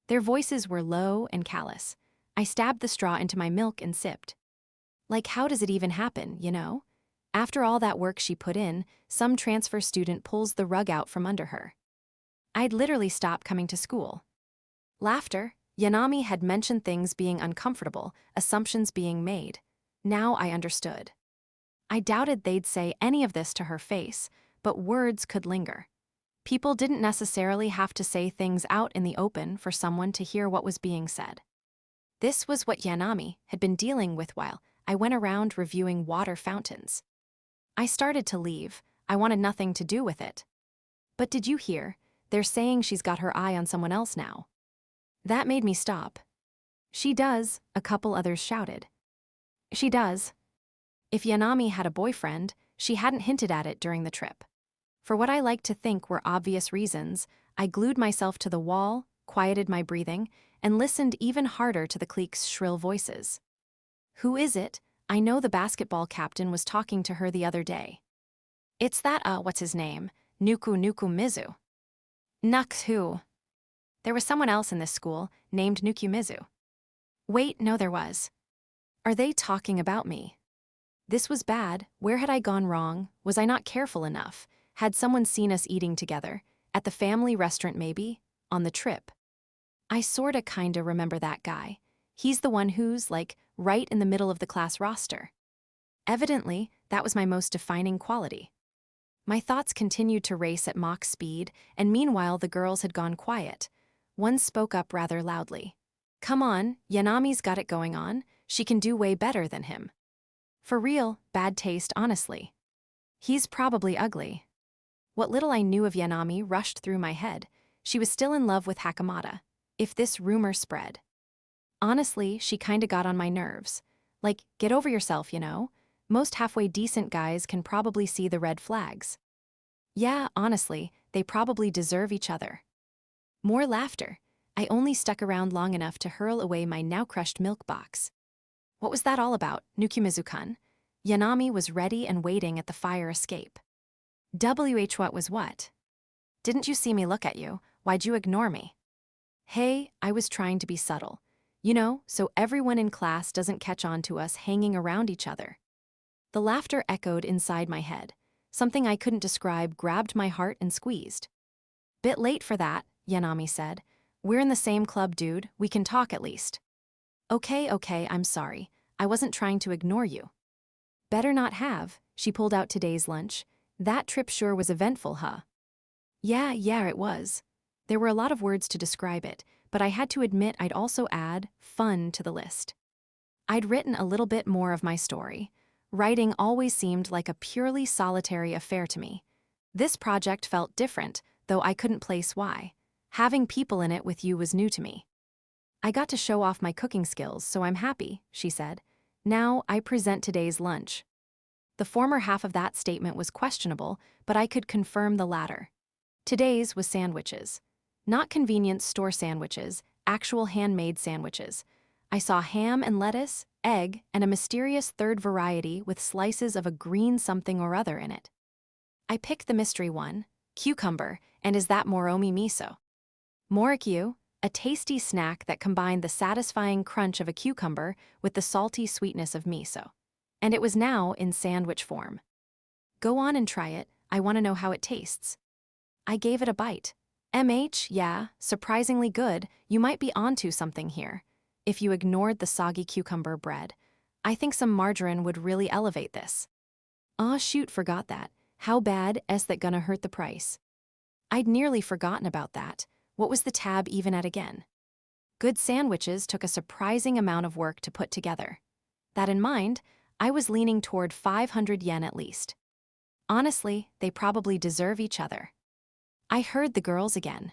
Their voices were low and callous. I stabbed the straw into my milk and sipped. Like, how does it even happen, you know? After all that work she put in, some transfer student pulls the rug out from under her. I'd literally stopped coming to school. Laughter. Yanami had mentioned things being uncomfortable, assumptions being made. Now I understood. I doubted they'd say any of this to her face, but words could linger. People didn't necessarily have to say things out in the open for someone to hear what was being said. This was what Yanami had been dealing with while I went around reviewing water fountains. I started to leave. I wanted nothing to do with it. But did you hear? They're saying she's got her eye on someone else now. That made me stop. She does, a couple others shouted. She does. If Yanami had a boyfriend, she hadn't hinted at it during the trip. For what I like to think were obvious reasons, I glued myself to the wall, quieted my breathing, and listened even harder to the clique's shrill voices. Who is it? I know the basketball captain was talking to her the other day. It's that, what's his name? Nukumizu. Nux who? There was someone else in this school, named Nukumizu. Wait, no there was. Are they talking about me? This was bad. Where had I gone wrong? Was I not careful enough? Had someone seen us eating together? At the family restaurant maybe? On the trip? I sorta kinda remember that guy. He's the one who's, like, right in the middle of the class roster. Evidently, that was my most defining quality. My thoughts continued to race at Mach speed, and meanwhile the girls had gone quiet. One spoke up rather loudly. Come on, Yanami's got it going on. She can do way better than him. For real, bad taste, honestly. He's probably ugly. What little I knew of Yanami rushed through my head. She was still in love with Hakamata. If this rumor spread. Honestly, she kinda got on my nerves. Like, get over yourself, you know? Most halfway decent guys can probably see the red flags. Yeah, honestly, they probably deserve each other. More laughter. I only stuck around long enough to hurl away my now-crushed milk box. What was that all about, Nukumizu-kun? Yanami was ready and waiting at the fire escape. What was what? Didn't you see me look at you? Why'd you ignore me? Hey, I was trying to be subtle. You know, so everyone in class doesn't catch on to us hanging around each other. The laughter echoed inside my head. Something I couldn't describe grabbed my heart and squeezed. Bit late for that, Yanami said. We're in the same club, dude. We can talk at least. Okay, I'm sorry. I wasn't trying to ignore you. Better not have. She pulled out today's lunch. That trip sure was eventful, huh? Yeah, it was. There were a lot of words to describe it, but I had to admit I'd also add fun to the list. I'd written a little bit more of my story. Writing always seemed like a purely solitary affair to me. This project felt different, though I couldn't place why. Having people in it with you was new to me. I got to show off my cooking skills, so I'm happy, she said. Now I present today's lunch. The former half of that statement was questionable, but I could confirm the latter. Today's was sandwiches. Not convenience store sandwiches, actual handmade sandwiches. I saw ham and lettuce, egg, and a mysterious third variety with slices of a green something or other in it. I picked the mystery one, cucumber, and is that moromi miso? Morikyu, a tasty snack that combined the satisfying crunch of a cucumber with the salty sweetness of miso. And it was now in sandwich form. Go on and try it, I want to know how it tastes. I gave it a bite. Yeah, surprisingly good. You might be onto something here. If you ignored the soggy cucumber bread, I think some margarine would really elevate this. Aw shoot, forgot that. How bad is that gonna hurt the price? I'd nearly forgotten about that. What was the tab even at again? Good sandwiches took a surprising amount of work to put together. That in mind, I was leaning toward 500 yen at least. Honestly, they probably deserve each other. I heard the girls again.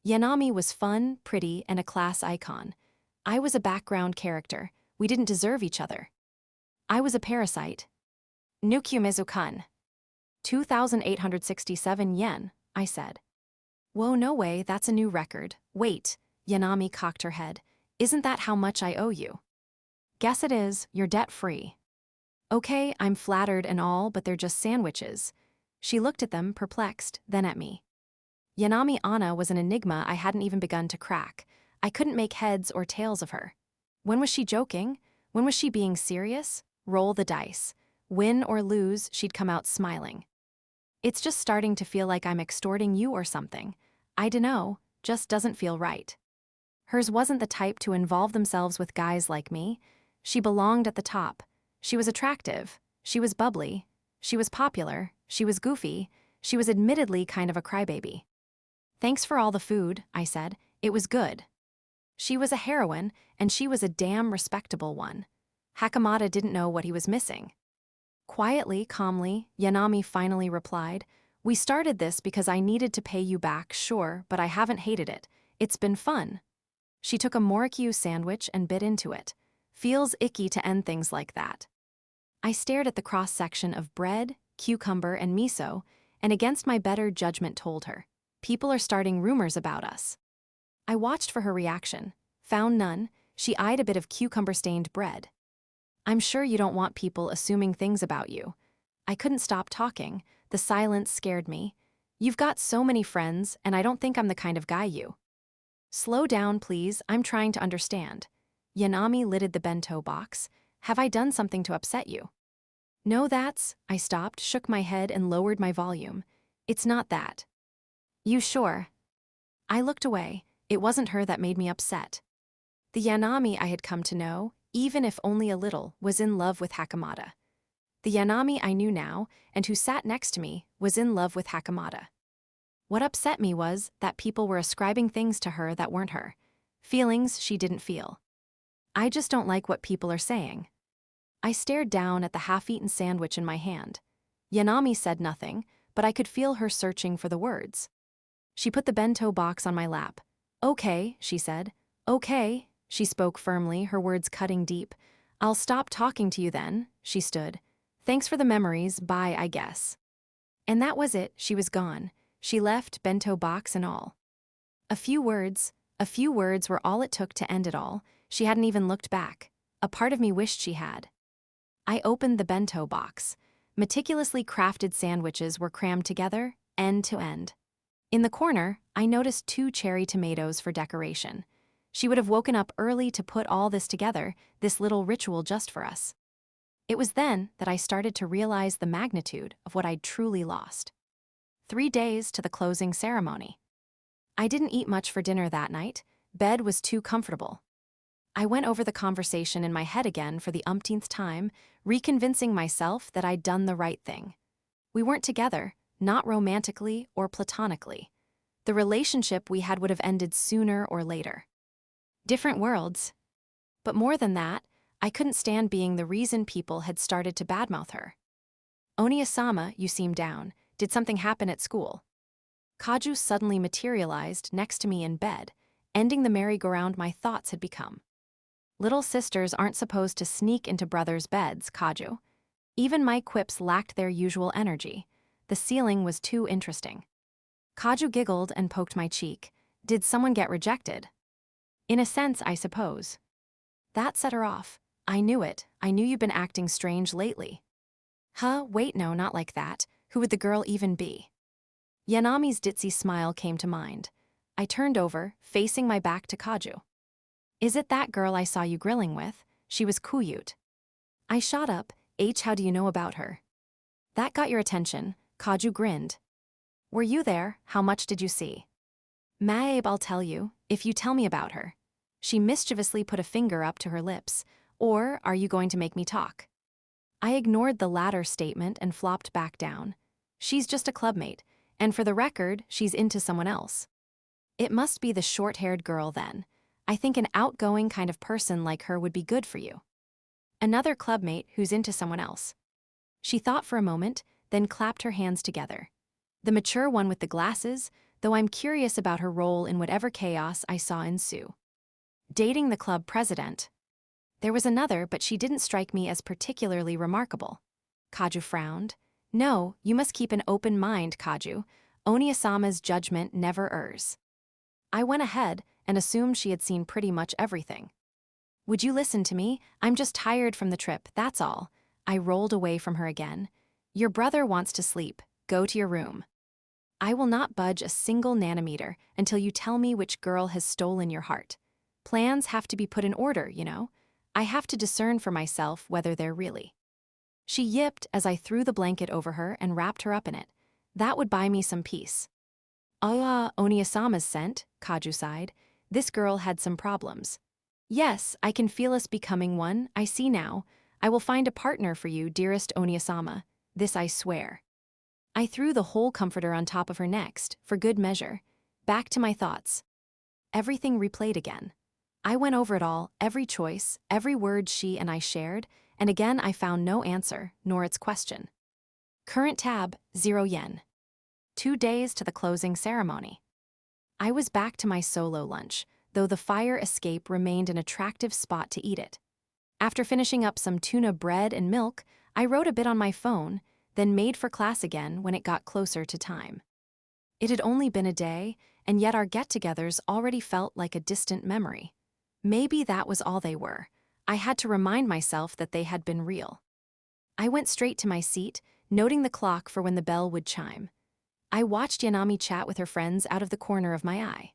Yanami was fun, pretty, and a class icon. I was a background character. We didn't deserve each other. I was a parasite. Nukumizu 2,867 yen, I said. Whoa, no way, that's a new record. Wait, Yanami cocked her head. Isn't that how much I owe you? Guess it is, you're debt-free. Okay, I'm flattered and all, but they're just sandwiches. She looked at them, perplexed, then at me. Yanami Anna was an enigma I hadn't even begun to crack. I couldn't make heads or tails of her. When was she joking? When was she being serious? Roll the dice. Win or lose, she'd come out smiling. It's just starting to feel like I'm extorting you or something. I dunno, just doesn't feel right. Hers wasn't the type to involve themselves with guys like me. She belonged at the top. She was attractive. She was bubbly. She was popular. She was goofy. She was admittedly kind of a crybaby. Thanks for all the food, I said. It was good. She was a heroine, and she was a damn respectable one. Hakamata didn't know what he was missing. Quietly, calmly, Yanami finally replied, We started this because I needed to pay you back, sure, but I haven't hated it. It's been fun. She took a Morikyu sandwich and bit into it. Feels icky to end things like that. I stared at the cross-section of bread, cucumber, and miso, and against my better judgment told her, People are starting rumors about us. I watched for her reaction. Found none. She eyed a bit of cucumber-stained bread. I'm sure you don't want people assuming things about you. I couldn't stop talking. The silence scared me. You've got so many friends, and I don't think I'm the kind of guy you. Slow down, please. I'm trying to understand. Yanami lidded the bento box. Have I done something to upset you? No, that's... I stopped, shook my head, and lowered my volume. It's not that. You sure? I looked away. It wasn't her that made me upset. The Yanami I had come to know, even if only a little, was in love with Hakamata. The Yanami I knew now, and who sat next to me, was in love with Hakamata. What upset me was that people were ascribing things to her that weren't her. Feelings she didn't feel. I just don't like what people are saying. I stared down at the half-eaten sandwich in my hand. Yanami said nothing, but I could feel her searching for the words. She put the bento box on my lap. Okay, she said. Okay, she spoke firmly, her words cutting deep. I'll stop talking to you then, she stood. Thanks for the memories, bye, I guess. And that was it, she was gone. She left, bento box and all. A few words were all it took to end it all. She hadn't even looked back. A part of me wished she had. I opened the bento box. Meticulously crafted sandwiches were crammed together, end to end. In the corner, I noticed 2 cherry tomatoes for decoration. She would have woken up early to put all this together, this little ritual just for us. It was then that I started to realize the magnitude of what I'd truly lost. 3 days to the closing ceremony. I didn't eat much for dinner that night. Bed was too comfortable. I went over the conversation in my head again for the umpteenth time, reconvincing myself that I'd done the right thing. We weren't together, not romantically or platonically. The relationship we had would have ended sooner or later. Different worlds. But more than that, I couldn't stand being the reason people had started to badmouth her. Oniya-sama, you seem down. Did something happen at school? Kaju suddenly materialized next to me in bed, ending the merry-go-round my thoughts had become. Little sisters aren't supposed to sneak into brothers' beds, Kaju. Even my quips lacked their usual energy. The ceiling was too interesting. Kaju giggled and poked my cheek. Did someone get rejected? In a sense, I suppose. That set her off. I knew it. I knew you'd been acting strange lately. Huh, wait, no, not like that. Who would the girl even be? Yanami's ditzy smile came to mind. I turned over, facing my back to Kaju. Is it that girl I saw you grilling with? She was cute. I shot up. How do you know about her? That got your attention. Kaju grinned. Were you there? How much did you see? Mabe, I'll tell you, if you tell me about her. She mischievously put a finger up to her lips. Or are you going to make me talk? I ignored the latter statement and flopped back down. She's just a clubmate, and for the record, she's into someone else. It must be the short-haired girl then. I think an outgoing kind of person like her would be good for you. Another clubmate who's into someone else. She thought for a moment, then clapped her hands together. The mature one with the glasses, though I'm curious about her role in whatever chaos I saw ensue. Dating the club president. There was another, but she didn't strike me as particularly remarkable. Kaju frowned. No, you must keep an open mind, Kaju. Oniasama's judgment never errs. I went ahead and assumed she had seen pretty much everything. Would you listen to me? I'm just tired from the trip, that's all. I rolled away from her again. Your brother wants to sleep. Go to your room. I will not budge a single nanometer until you tell me which girl has stolen your heart. Plans have to be put in order, you know. I have to discern for myself whether they're really. She yipped as I threw the blanket over her and wrapped her up in it. That would buy me some peace. Oniasama's scent, Kaju sighed. This girl had some problems. Yes, I can feel us becoming one, I see now. I will find a partner for you, dearest Oniasama. This I swear. I threw the whole comforter on top of her next, for good measure. Back to my thoughts. Everything replayed again. I went over it all, every choice, every word she and I shared, and again I found no answer, nor its question. Current tab, 0 yen. 2 days to the closing ceremony. I was back to my solo lunch, though the fire escape remained an attractive spot to eat it. After finishing up some tuna bread and milk, I wrote a bit on my phone, then made for class again when it got closer to time. It had only been a day, and yet our get-togethers already felt like a distant memory. Maybe that was all they were. I had to remind myself that they had been real. I went straight to my seat, noting the clock for when the bell would chime. I watched Yanami chat with her friends out of the corner of my eye.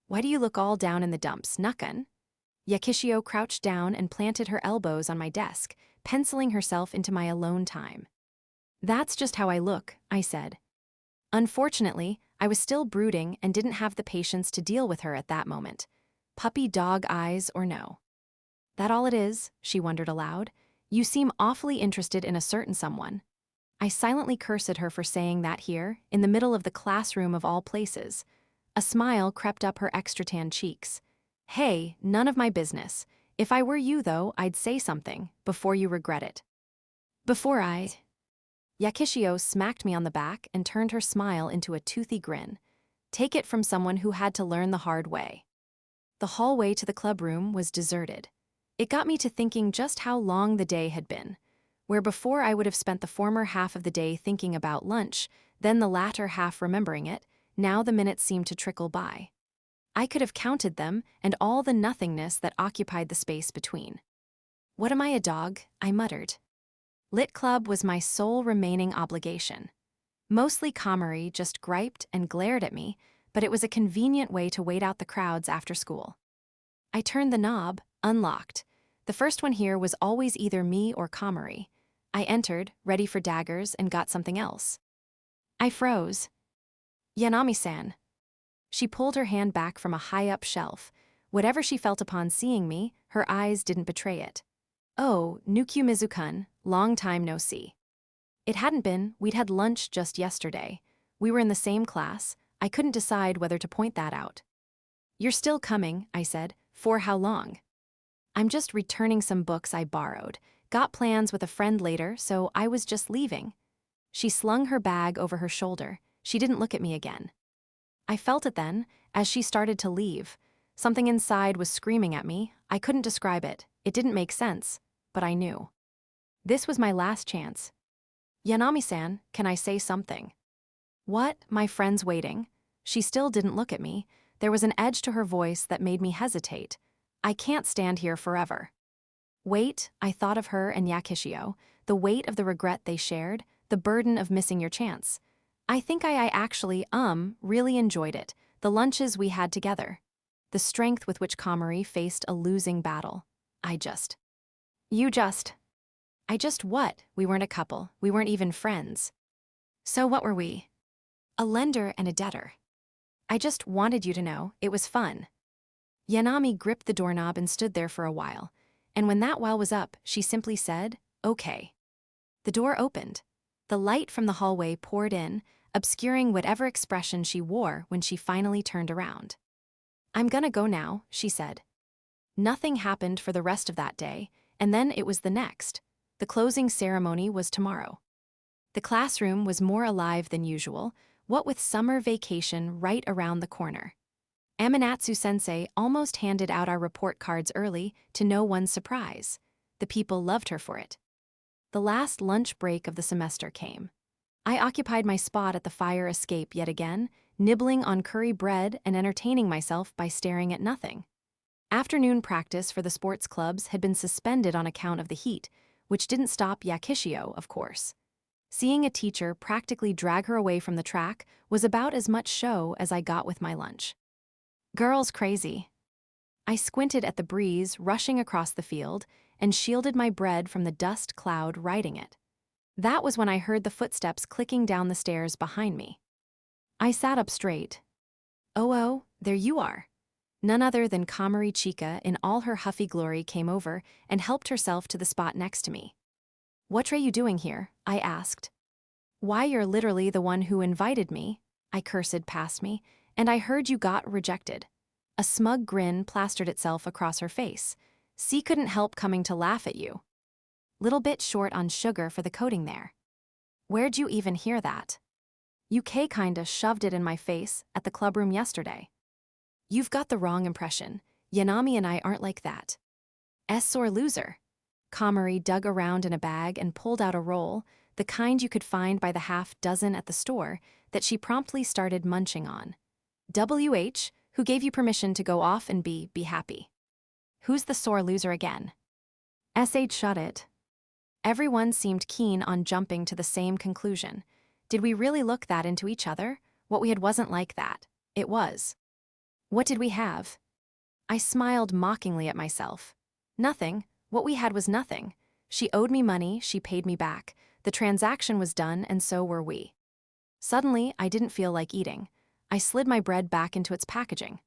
Why do you look all down in the dumps, Nukan? Yakishio crouched down and planted her elbows on my desk, penciling herself into my alone time. That's just how I look, I said. Unfortunately, I was still brooding and didn't have the patience to deal with her at that moment. Puppy dog eyes or no. That all it is? She wondered aloud. You seem awfully interested in a certain someone. I silently cursed her for saying that here, in the middle of the classroom of all places. A smile crept up her extra-tan cheeks. Hey, none of my business. If I were you, though, I'd say something, before you regret it. Before I... Yakishio smacked me on the back and turned her smile into a toothy grin. Take it from someone who had to learn the hard way. The hallway to the clubroom was deserted. It got me to thinking just how long the day had been. Where before I would have spent the former half of the day thinking about lunch, then the latter half remembering it, now the minutes seemed to trickle by. I could have counted them and all the nothingness that occupied the space between. What am I, a dog? I muttered. Lit Club was my sole remaining obligation. Mostly Komari just griped and glared at me, but it was a convenient way to wait out the crowds after school. I turned the knob, unlocked. The first one here was always either me or Komari. I entered, ready for daggers, and got something else. I froze. Yanami-san. She pulled her hand back from a high-up shelf. Whatever she felt upon seeing me, her eyes didn't betray it. Oh, Nukumizu-kun, long time no see. It hadn't been, we'd had lunch just yesterday. We were in the same class. I couldn't decide whether to point that out. You're still coming, I said. For how long? I'm just returning some books I borrowed. Got plans with a friend later, so I was just leaving. She slung her bag over her shoulder. She didn't look at me again. I felt it then, as she started to leave. Something inside was screaming at me. I couldn't describe it. It didn't make sense, but I knew. This was my last chance. Yanami-san, can I say something? What? My friend's waiting. She still didn't look at me. There was an edge to her voice that made me hesitate. I can't stand here forever. Wait, I thought of her and Yakishio, the weight of the regret they shared, the burden of missing your chance. I think I actually, really enjoyed it, the lunches we had together. The strength with which Komari faced a losing battle. I just what? We weren't a couple, we weren't even friends. So what were we? A lender and a debtor. I just wanted you to know, it was fun. Yanami gripped the doorknob and stood there for a while, and when that while was up, she simply said, "Okay." The door opened. The light from the hallway poured in, obscuring whatever expression she wore when she finally turned around. "I'm gonna go now," she said. Nothing happened for the rest of that day, and then it was the next. The closing ceremony was tomorrow. The classroom was more alive than usual, what with summer vacation right around the corner. Amanatsu-sensei almost handed out our report cards early to no one's surprise. The people loved her for it. The last lunch break of the semester came. I occupied my spot at the fire escape yet again, nibbling on curry bread and entertaining myself by staring at nothing. Afternoon practice for the sports clubs had been suspended on account of the heat, which didn't stop Yakishio, of course. Seeing a teacher practically drag her away from the track was about as much show as I got with my lunch. Girls crazy. I squinted at the breeze rushing across the field and shielded my bread from the dust cloud riding it. That was when I heard the footsteps clicking down the stairs behind me. I sat up straight. Oh, there you are. None other than Komari Chika in all her huffy glory came over and helped herself to the spot next to me. "What are you doing here?" I asked. "Why, you're literally the one who invited me," I cursed past me, "and I heard you got rejected." A smug grin plastered itself across her face. "C couldn't help coming to laugh at you. Little bit short on sugar for the coating there." "Where'd you even hear that?" "UK kinda shoved it in my face at the clubroom yesterday." "You've got the wrong impression. Yanami and I aren't like that." "Sore loser." Komari dug around in a bag and pulled out a roll, the kind you could find by the half dozen at the store, that she promptly started munching on. "WH, who gave you permission to go off and be happy?" "Who's the sore loser again?" "SH shut it." Everyone seemed keen on jumping to the same conclusion. Did we really look that into each other? What we had wasn't like that. It was. What did we have? I smiled mockingly at myself. Nothing. What we had was nothing. She owed me money, she paid me back. The transaction was done, and so were we. Suddenly, I didn't feel like eating. I slid my bread back into its packaging.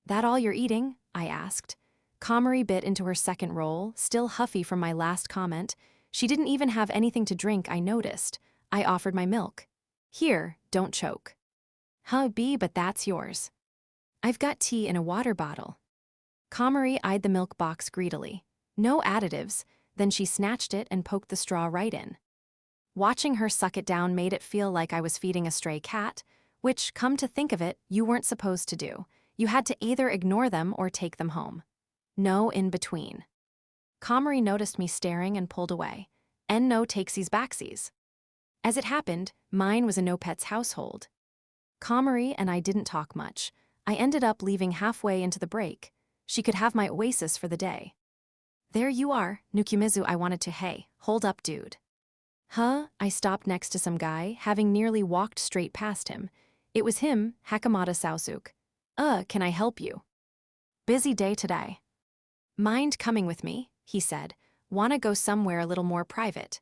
"That all you're eating?" I asked. Komari bit into her second roll, still huffy from my last comment. She didn't even have anything to drink, I noticed. I offered my milk. "Here, don't choke." "B, but that's yours." "I've got tea in a water bottle." Komari eyed the milk box greedily. No additives, then she snatched it and poked the straw right in. Watching her suck it down made it feel like I was feeding a stray cat, which, come to think of it, you weren't supposed to do. You had to either ignore them or take them home. No in between. Komari noticed me staring and pulled away. No takesies backsies. As it happened, mine was a no-pets household. Komari and I didn't talk much. I ended up leaving halfway into the break. She could have my oasis for the day. "There you are, Nukumizu, I wanted to hey, hold up dude." I stopped next to some guy, having nearly walked straight past him. It was him, Hakamata Sausuk. Can I help you?" "Busy day today." "Mind coming with me?" he said. "Wanna go somewhere a little more private?"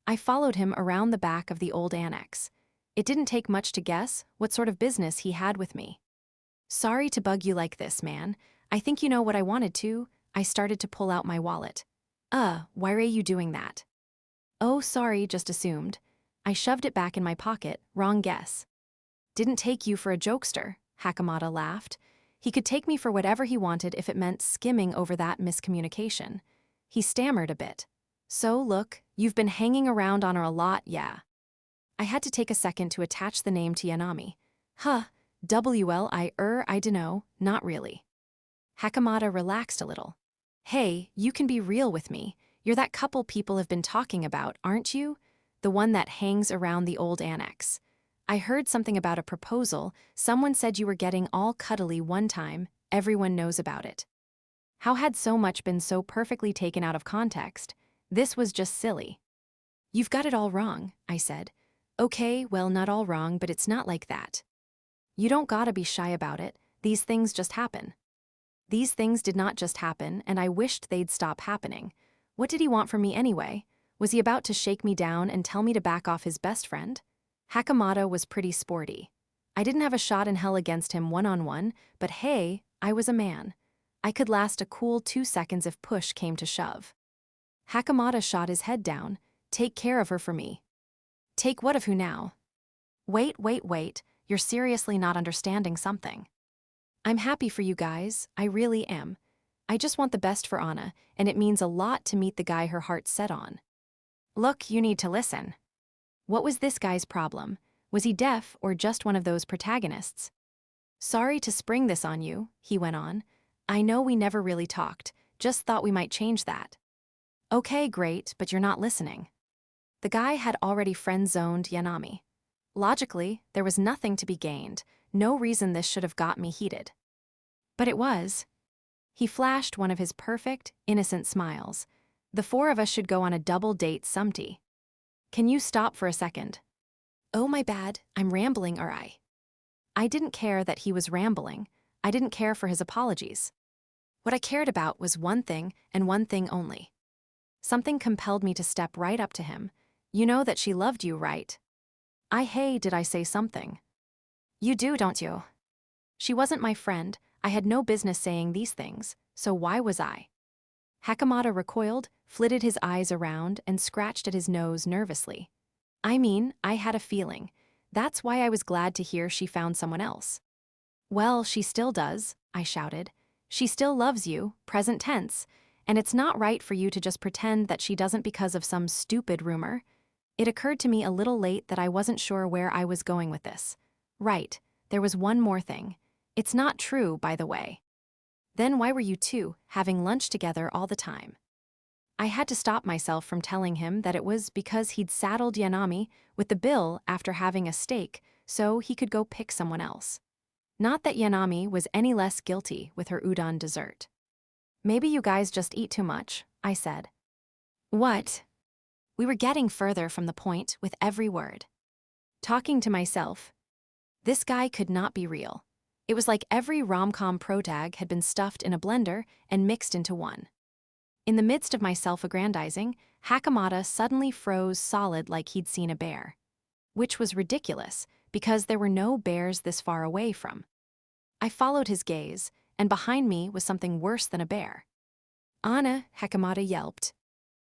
I followed him around the back of the old annex. It didn't take much to guess what sort of business he had with me. "Sorry to bug you like this, man. I think you know what I wanted to." I started to pull out my wallet. Why are you doing that?" "Oh, sorry, just assumed." I shoved it back in my pocket, wrong guess. "Didn't take you for a jokester," Hakamata laughed. He could take me for whatever he wanted if it meant skimming over that miscommunication. He stammered a bit. "So, look, you've been hanging around on her a lot, yeah." I had to take a second to attach the name to Yanami. I dunno, not really." Hakamata relaxed a little. "Hey, you can be real with me. You're that couple people have been talking about, aren't you? The one that hangs around the old annex. I heard something about a proposal. Someone said you were getting all cuddly one time. Everyone knows about it." How had so much been so perfectly taken out of context? This was just silly. "You've got it all wrong," I said. "Okay, well, not all wrong, but it's not like that. You don't gotta be shy about it. These things just happen." These things did not just happen, and I wished they'd stop happening. What did he want from me anyway? Was he about to shake me down and tell me to back off his best friend? Hakamata was pretty sporty. I didn't have a shot in hell against him one-on-one, but hey, I was a man. I could last a cool 2 seconds if push came to shove. Hakamata shot his head down. Take care of her for me. Take what of who now? Wait, you're seriously not understanding something. I'm happy for you guys, I really am. I just want the best for Anna, and it means a lot to meet the guy her heart's set on. Look, you need to listen. What was this guy's problem? Was he deaf or just one of those protagonists? Sorry to spring this on you, he went on. I know we never really talked, just thought we might change that. Okay, great, but you're not listening. The guy had already friend-zoned Yanami. Logically, there was nothing to be gained, no reason this should have got me heated. But it was. He flashed one of his perfect, innocent smiles. The four of us should go on a double date someday. Can you stop for a second? Oh, my bad, I'm rambling, or I didn't care that he was rambling. I didn't care for his apologies. What I cared about was one thing and one thing only. Something compelled me to step right up to him. You know that she loved you, right? Hey, did I say something? You do, don't you? She wasn't my friend. I had no business saying these things, so why was I? Hakamata recoiled, flitted his eyes around, and scratched at his nose nervously. I mean, I had a feeling. That's why I was glad to hear she found someone else. Well, she still does, I shouted. She still loves you, present tense, and it's not right for you to just pretend that she doesn't because of some stupid rumor. It occurred to me a little late that I wasn't sure where I was going with this. Right, there was one more thing. It's not true, by the way. Then why were you two having lunch together all the time? I had to stop myself from telling him that it was because he'd saddled Yanami with the bill after having a steak so he could go pick someone else. Not that Yanami was any less guilty with her udon dessert. Maybe you guys just eat too much, I said. What? We were getting further from the point with every word. Talking to myself. This guy could not be real. It was like every rom-com protag had been stuffed in a blender and mixed into one. In the midst of my self-aggrandizing, Hakamata suddenly froze solid like he'd seen a bear. Which was ridiculous, because there were no bears this far away from. I followed his gaze, and behind me was something worse than a bear. Anna, Hakamata yelped.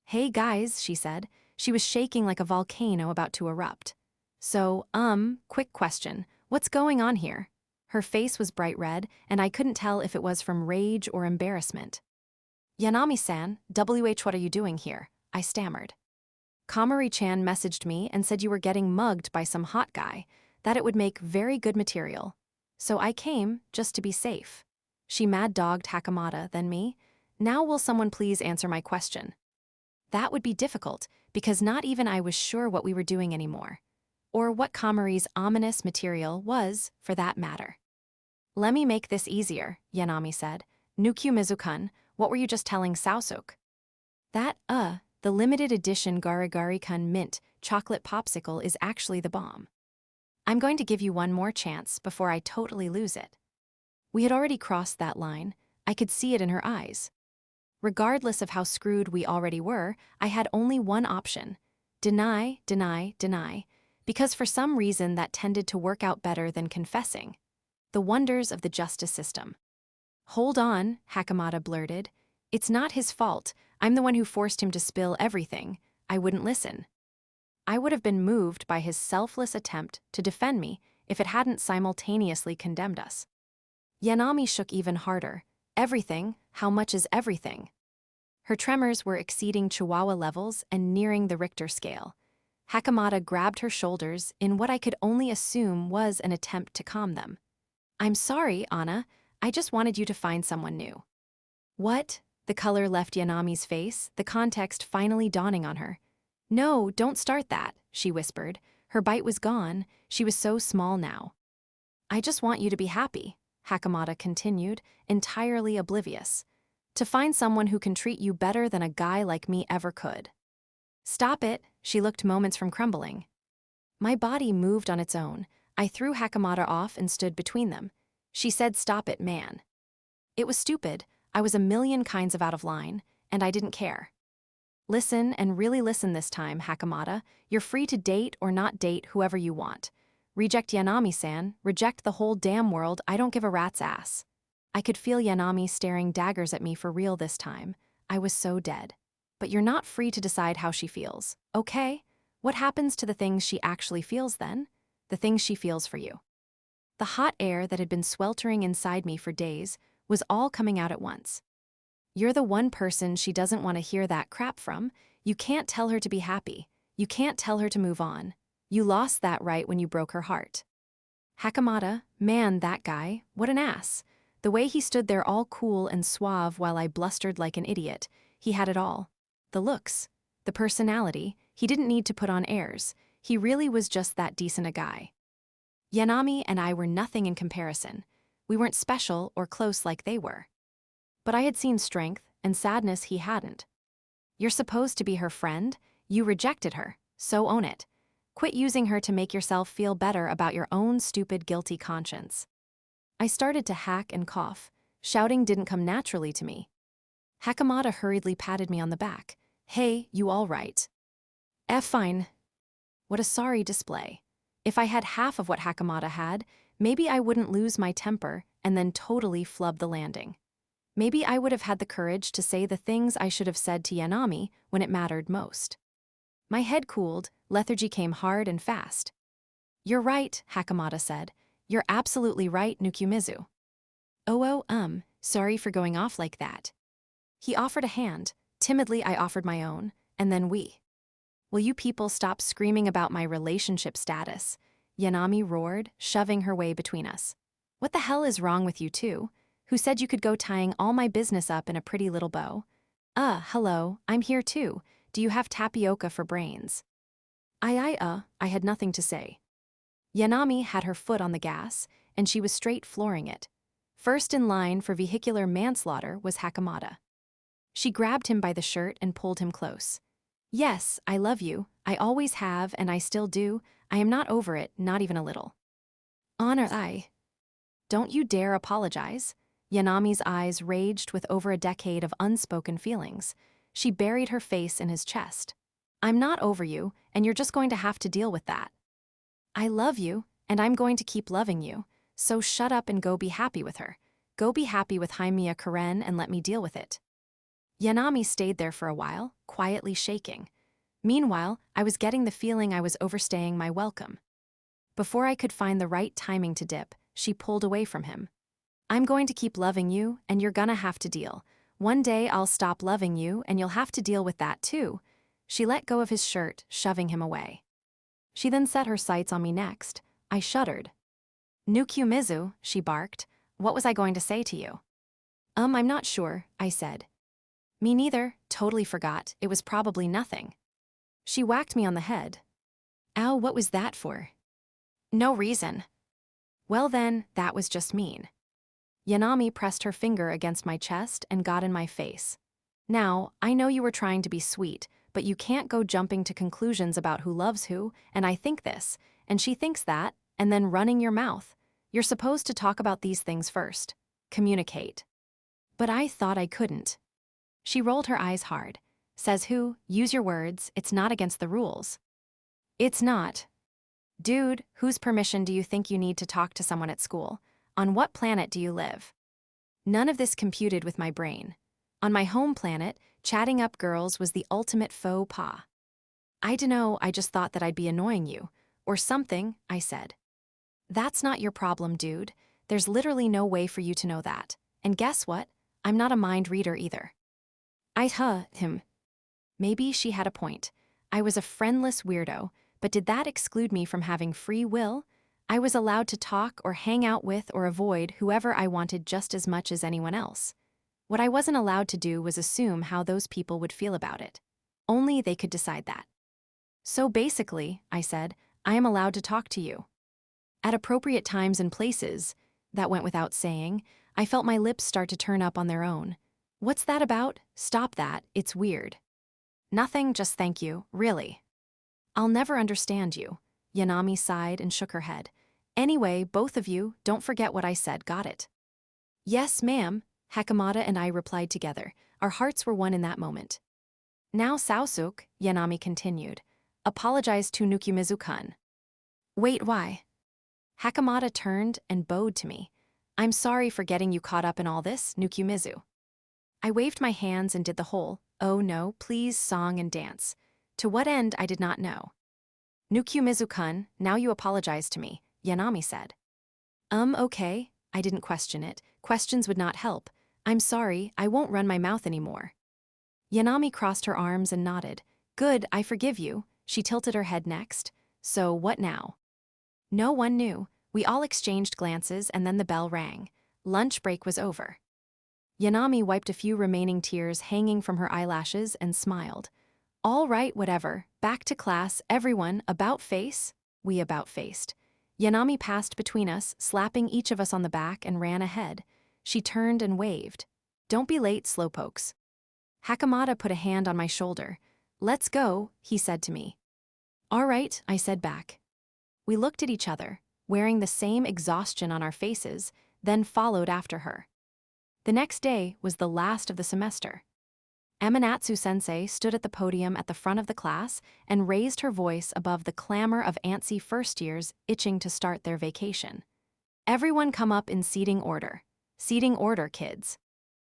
Hey guys, she said. She was shaking like a volcano about to erupt. So, quick question. What's going on here? Her face was bright red, and I couldn't tell if it was from rage or embarrassment. Yanami-san, what are you doing here? I stammered. Komari-chan messaged me and said you were getting mugged by some hot guy, that it would make very good material. So I came, just to be safe. She mad-dogged Hakamata, then me. Now will someone please answer my question? That would be difficult, because not even I was sure what we were doing anymore. Or what Komari's ominous material was, for that matter. Let me make this easier, Yanami said. Nukumizu-kun, what were you just telling Saosuk? That, the limited edition Garigari-kun mint chocolate popsicle is actually the bomb. I'm going to give you one more chance before I totally lose it. We had already crossed that line. I could see it in her eyes. Regardless of how screwed we already were, I had only one option. Deny, because for some reason that tended to work out better than confessing. The wonders of the justice system. Hold on, Hakamata blurted. It's not his fault. I'm the one who forced him to spill everything. I wouldn't listen. I would have been moved by his selfless attempt to defend me if it hadn't simultaneously condemned us. Yanami shook even harder. Everything, how much is everything? Her tremors were exceeding Chihuahua levels and nearing the Richter scale. Hakamata grabbed her shoulders in what I could only assume was an attempt to calm them. I'm sorry, Anna. I just wanted you to find someone new. What? The color left Yanami's face, the context finally dawning on her. No, don't start that, she whispered. Her bite was gone. She was so small now. I just want you to be happy, Hakamata continued, entirely oblivious. To find someone who can treat you better than a guy like me ever could. Stop it, she looked moments from crumbling. My body moved on its own. I threw Hakamata off and stood between them. She said, stop it, man. It was stupid. I was a million kinds of out of line, and I didn't care. Listen, and really listen this time, Hakamata. You're free to date or not date whoever you want. Reject Yanami-san, reject the whole damn world, I don't give a rat's ass. I could feel Yanami staring daggers at me for real this time. I was so dead. But you're not free to decide how she feels, okay? What happens to the things she actually feels then? The things she feels for you. The hot air that had been sweltering inside me for days was all coming out at once. You're the one person she doesn't want to hear that crap from. You can't tell her to be happy. You can't tell her to move on. You lost that right when you broke her heart. Hakamata, man, that guy, what an ass. The way he stood there all cool and suave while I blustered like an idiot, he had it all. The looks, the personality, he didn't need to put on airs. He really was just that decent a guy. Yanami and I were nothing in comparison. We weren't special or close like they were. But I had seen strength and sadness he hadn't. You're supposed to be her friend. You rejected her, so own it. Quit using her to make yourself feel better about your own stupid, guilty conscience. I started to hack and cough. Shouting didn't come naturally to me. Hakamata hurriedly patted me on the back. Hey, you all right? Fine. What a sorry display. If I had half of what Hakamata had, maybe I wouldn't lose my temper and then totally flub the landing. Maybe I would have had the courage to say the things I should have said to Yanami when it mattered most. My head cooled, lethargy came hard and fast. You're right, Hakamata said. You're absolutely right, Nukumizu. Sorry for going off like that. He offered a hand. Timidly, I offered my own, and then we. Will you people stop screaming about my relationship status? Yanami roared, shoving her way between us. What the hell is wrong with you two? Who said you could go tying all my business up in a pretty little bow? Hello, I'm here too. Do you have tapioca for brains? I had nothing to say. Yanami had her foot on the gas, and she was straight flooring it. First in line for vehicular manslaughter was Hakamata. She grabbed him by the shirt and pulled him close. Yes, I love you. I always have, and I still do. I am not over it, not even a little. Honor I. Don't you dare apologize. Yanami's eyes raged with over a decade of unspoken feelings. She buried her face in his chest. I'm not over you, and you're just going to have to deal with that. I love you, and I'm going to keep loving you, so shut up and go be happy with her. Go be happy with Haimiya Karen and let me deal with it. Yanami stayed there for a while, quietly shaking. Meanwhile, I was getting the feeling I was overstaying my welcome. Before I could find the right timing to dip, she pulled away from him. I'm going to keep loving you, and you're gonna have to deal. One day I'll stop loving you, and you'll have to deal with that too. She let go of his shirt, shoving him away. She then set her sights on me next. I shuddered. Nukumizu, she barked. What was I going to say to you? I'm not sure, I said. Me neither, totally forgot, it was probably nothing. She whacked me on the head. Ow, what was that for? No reason. Well then, that was just mean. Yanami pressed her finger against my chest and got in my face. Now, I know you were trying to be sweet, but you can't go jumping to conclusions about who loves who, and I think this, and she thinks that, and then running your mouth. You're supposed to talk about these things first. Communicate. But I thought I couldn't. She rolled her eyes hard. Says who? Use your words, it's not against the rules. It's not. Dude, whose permission do you think you need to talk to someone at school? On what planet do you live? None of this computed with my brain. On my home planet, chatting up girls was the ultimate faux pas. I dunno, I just thought that I'd be annoying you. Or something, I said. That's not your problem, dude. There's literally no way for you to know that. And guess what? I'm not a mind reader either. Him. Maybe she had a point. I was a friendless weirdo, but did that exclude me from having free will? I was allowed to talk or hang out with or avoid whoever I wanted just as much as anyone else. What I wasn't allowed to do was assume how those people would feel about it. Only they could decide that. So basically, I said, I am allowed to talk to you. At appropriate times and places, that went without saying, I felt my lips start to turn up on their own. What's that about? Stop that, it's weird. Nothing, just thank you, really. I'll never understand you. Yanami sighed and shook her head. Anyway, both of you, don't forget what I said, got it? Yes, ma'am, Hakamata and I replied together. Our hearts were one in that moment. Now Saosuke, Yanami continued, apologize to Nukumizu-kun. Wait, why? Hakamata turned and bowed to me. I'm sorry for getting you caught up in all this, Nukumizu. I waved my hands and did the whole, oh no, please song and dance. To what end I did not know. Nukumizu-kun, now you apologize to me, Yanami said. Okay, I didn't question it. Questions would not help. I'm sorry, I won't run my mouth anymore. Yanami crossed her arms and nodded. Good, I forgive you. She tilted her head next. So what now? No one knew. We all exchanged glances and then the bell rang. Lunch break was over. Yanami wiped a few remaining tears hanging from her eyelashes and smiled. All right, whatever. Back to class, everyone, about face? We about-faced. Yanami passed between us, slapping each of us on the back and ran ahead. She turned and waved. Don't be late, slowpokes. Hakamata put a hand on my shoulder. Let's go, he said to me. All right, I said back. We looked at each other, wearing the same exhaustion on our faces, then followed after her. The next day was the last of the semester. Amanatsu-sensei stood at the podium at the front of the class and raised her voice above the clamor of antsy first-years itching to start their vacation. Everyone come up in seating order. Seating order, kids.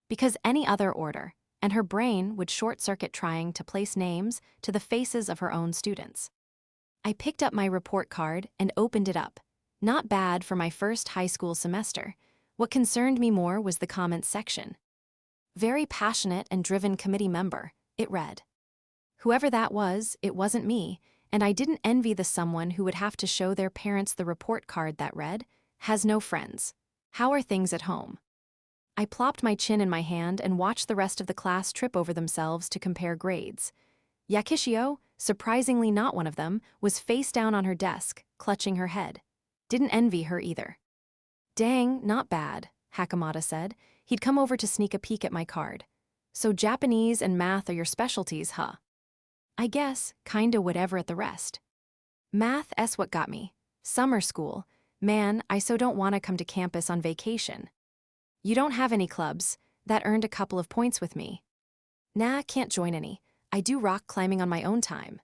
Because any other order, and her brain would short-circuit trying to place names to the faces of her own students. I picked up my report card and opened it up. Not bad for my first high school semester. What concerned me more was the comments section. Very passionate and driven committee member, it read. Whoever that was, it wasn't me, and I didn't envy the someone who would have to show their parents the report card that read, has no friends. How are things at home? I plopped my chin in my hand and watched the rest of the class trip over themselves to compare grades. Yakishio, surprisingly not one of them, was face down on her desk, clutching her head. Didn't envy her either. Dang, not bad, Hakamata said. He'd come over to sneak a peek at my card. So Japanese and math are your specialties, huh? I guess, kinda whatever at the rest. Math's what got me. Summer school. Man, I so don't wanna come to campus on vacation. You don't have any clubs. That earned a couple of points with me. Nah, can't join any. I do rock climbing on my own time.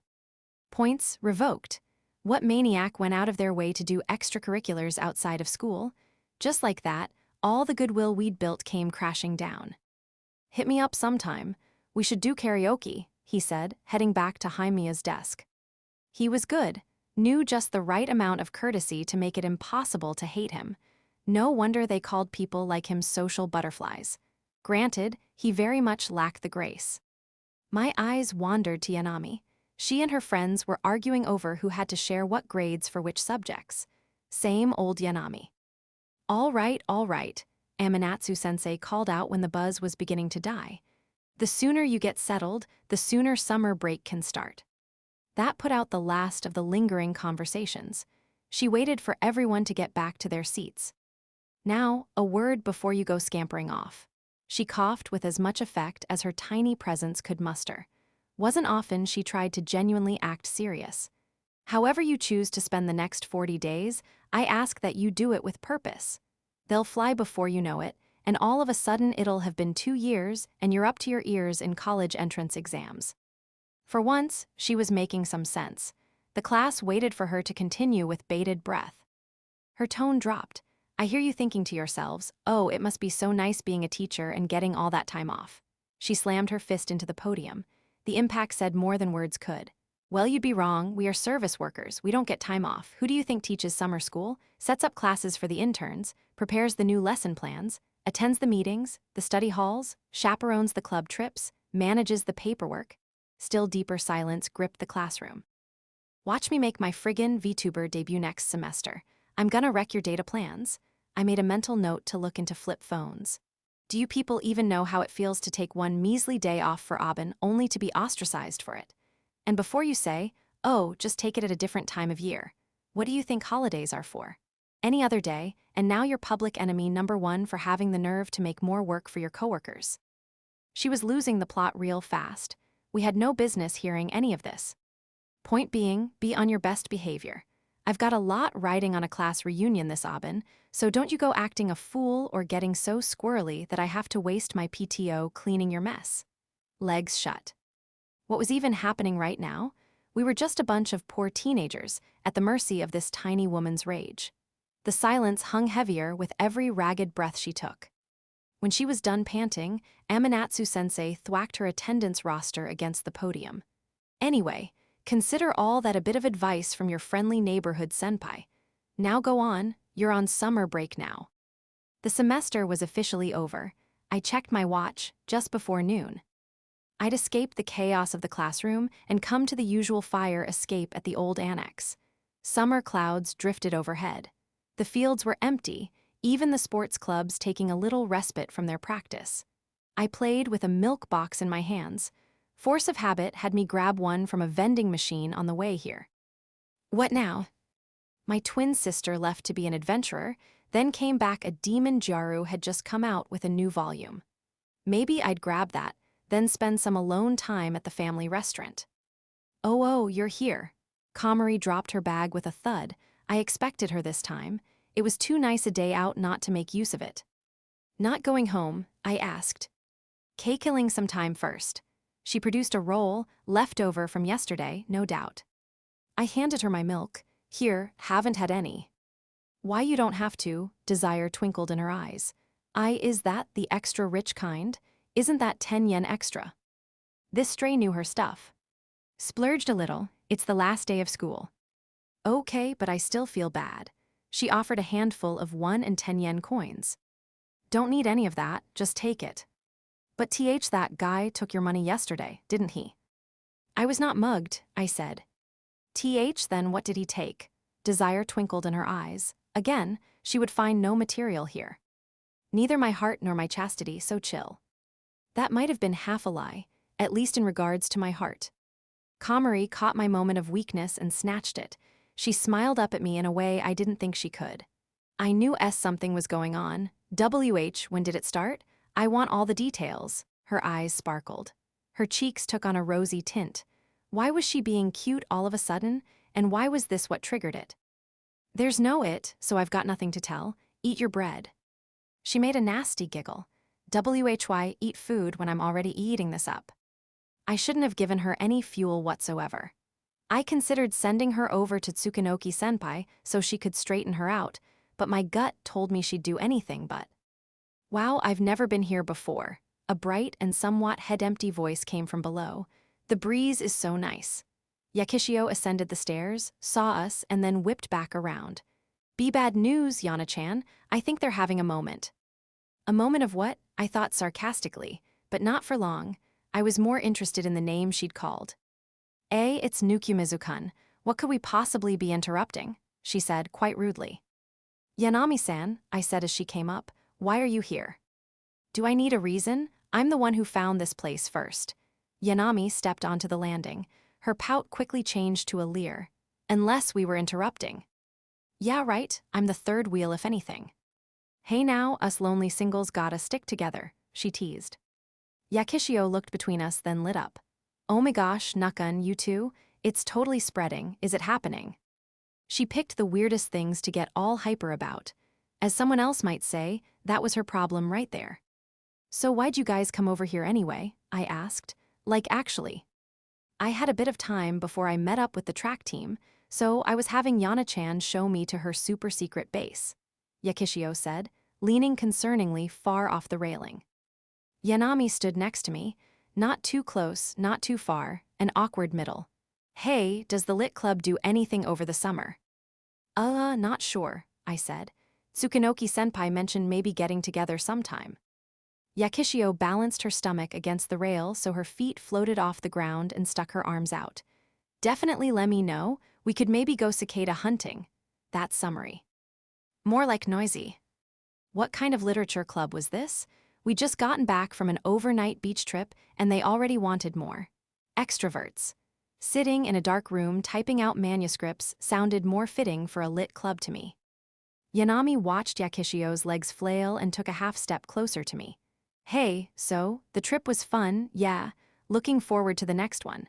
Points revoked. What maniac went out of their way to do extracurriculars outside of school? Just like that, all the goodwill we'd built came crashing down. Hit me up sometime. We should do karaoke, he said, heading back to Haimiya's desk. He was good, knew just the right amount of courtesy to make it impossible to hate him. No wonder they called people like him social butterflies. Granted, he very much lacked the grace. My eyes wandered to Yanami. She and her friends were arguing over who had to share what grades for which subjects. Same old Yanami. All right, Amanatsu-sensei called out when the buzz was beginning to die. The sooner you get settled, the sooner summer break can start. That put out the last of the lingering conversations. She waited for everyone to get back to their seats. Now, a word before you go scampering off. She coughed with as much effect as her tiny presence could muster. Wasn't often she tried to genuinely act serious. However you choose to spend the next 40 days, I ask that you do it with purpose. They'll fly before you know it, and all of a sudden it'll have been 2 years and you're up to your ears in college entrance exams. For once, she was making some sense. The class waited for her to continue with bated breath. Her tone dropped. I hear you thinking to yourselves, oh, it must be so nice being a teacher and getting all that time off. She slammed her fist into the podium. The impact said more than words could. Well, you'd be wrong. We are service workers. We don't get time off. Who do you think teaches summer school, sets up classes for the interns, prepares the new lesson plans, attends the meetings, the study halls, chaperones the club trips, manages the paperwork? Still deeper silence gripped the classroom. Watch me make my friggin' VTuber debut next semester. I'm gonna wreck your data plans. I made a mental note to look into flip phones. Do you people even know how it feels to take one measly day off for Aben only to be ostracized for it? And before you say, oh, just take it at a different time of year, what do you think holidays are for? Any other day, and now you're public enemy #1 for having the nerve to make more work for your coworkers. She was losing the plot real fast. We had no business hearing any of this. Point being, be on your best behavior. I've got a lot riding on a class reunion this Aben, so don't you go acting a fool or getting so squirrely that I have to waste my PTO cleaning your mess. Legs shut. What was even happening right now? We were just a bunch of poor teenagers at the mercy of this tiny woman's rage. The silence hung heavier with every ragged breath she took. When she was done panting, Amanatsu-sensei thwacked her attendance roster against the podium. Anyway, consider all that a bit of advice from your friendly neighborhood senpai. Now go on, you're on summer break now. The semester was officially over. I checked my watch just before noon. I'd escaped the chaos of the classroom and come to the usual fire escape at the old annex. Summer clouds drifted overhead. The fields were empty, even the sports clubs taking a little respite from their practice. I played with a milk box in my hands. Force of habit had me grab one from a vending machine on the way here. What now? My twin sister left to be an adventurer, then came back a demon Jaru had just come out with a new volume. Maybe I'd grab that, then spend some alone time at the family restaurant. Oh, you're here. Komari dropped her bag with a thud. I expected her this time. It was too nice a day out not to make use of it. Not going home, I asked. Killing some time first. She produced a roll, left over from yesterday, no doubt. I handed her my milk. Here, haven't had any. Why you don't have to, desire twinkled in her eyes. Is that the extra rich kind? Isn't that 10 yen extra? This stray knew her stuff. Splurged a little, it's the last day of school. Okay, but I still feel bad. She offered a handful of 1 and 10 yen coins. Don't need any of that, just take it. But that guy took your money yesterday, didn't he? I was not mugged, I said. Then what did he take? Desire twinkled in her eyes. Again, she would find no material here. Neither my heart nor my chastity, so chill. That might have been half a lie, at least in regards to my heart. Komari caught my moment of weakness and snatched it. She smiled up at me in a way I didn't think she could. I knew something was going on. When did it start? I want all the details. Her eyes sparkled. Her cheeks took on a rosy tint. Why was she being cute all of a sudden, and why was this what triggered it? There's no it, so I've got nothing to tell. Eat your bread. She made a nasty giggle. Eat food when I'm already eating this up. I shouldn't have given her any fuel whatsoever. I considered sending her over to Tsukunoki-senpai so she could straighten her out, but my gut told me she'd do anything but. Wow, I've never been here before. A bright and somewhat head-empty voice came from below. The breeze is so nice. Yakishio ascended the stairs, saw us, and then whipped back around. Be bad news, Yana-chan. I think they're having a moment. A moment of what? I thought sarcastically, but not for long. I was more interested in the name she'd called. It's Nukumizu-kun. What could we possibly be interrupting? She said, quite rudely. Yanami-san, I said as she came up, why are you here? Do I need a reason? I'm the one who found this place first. Yanami stepped onto the landing. Her pout quickly changed to a leer. Unless we were interrupting. Yeah, right, I'm the third wheel if anything. Hey now, us lonely singles gotta stick together, she teased. Yakishio looked between us, then lit up. Oh my gosh, Nakun, you too? It's totally spreading, is it happening? She picked the weirdest things to get all hyper about. As someone else might say, that was her problem right there. So why'd you guys come over here anyway? I asked. Like actually. I had a bit of time before I met up with the track team, so I was having Yana-chan show me to her super secret base, Yakishio said, leaning concerningly far off the railing. Yanami stood next to me, not too close, not too far, an awkward middle. Hey, does the Lit Club do anything over the summer? Not sure, I said. Tsukunoki-senpai mentioned maybe getting together sometime. Yakishio balanced her stomach against the rail so her feet floated off the ground and stuck her arms out. Definitely let me know, we could maybe go cicada hunting. That's summary. More like noisy. What kind of literature club was this? We'd just gotten back from an overnight beach trip and they already wanted more. Extroverts. Sitting in a dark room typing out manuscripts sounded more fitting for a lit club to me. Yanami watched Yakishio's legs flail and took a half step closer to me. Hey, so, the trip was fun, yeah, looking forward to the next one.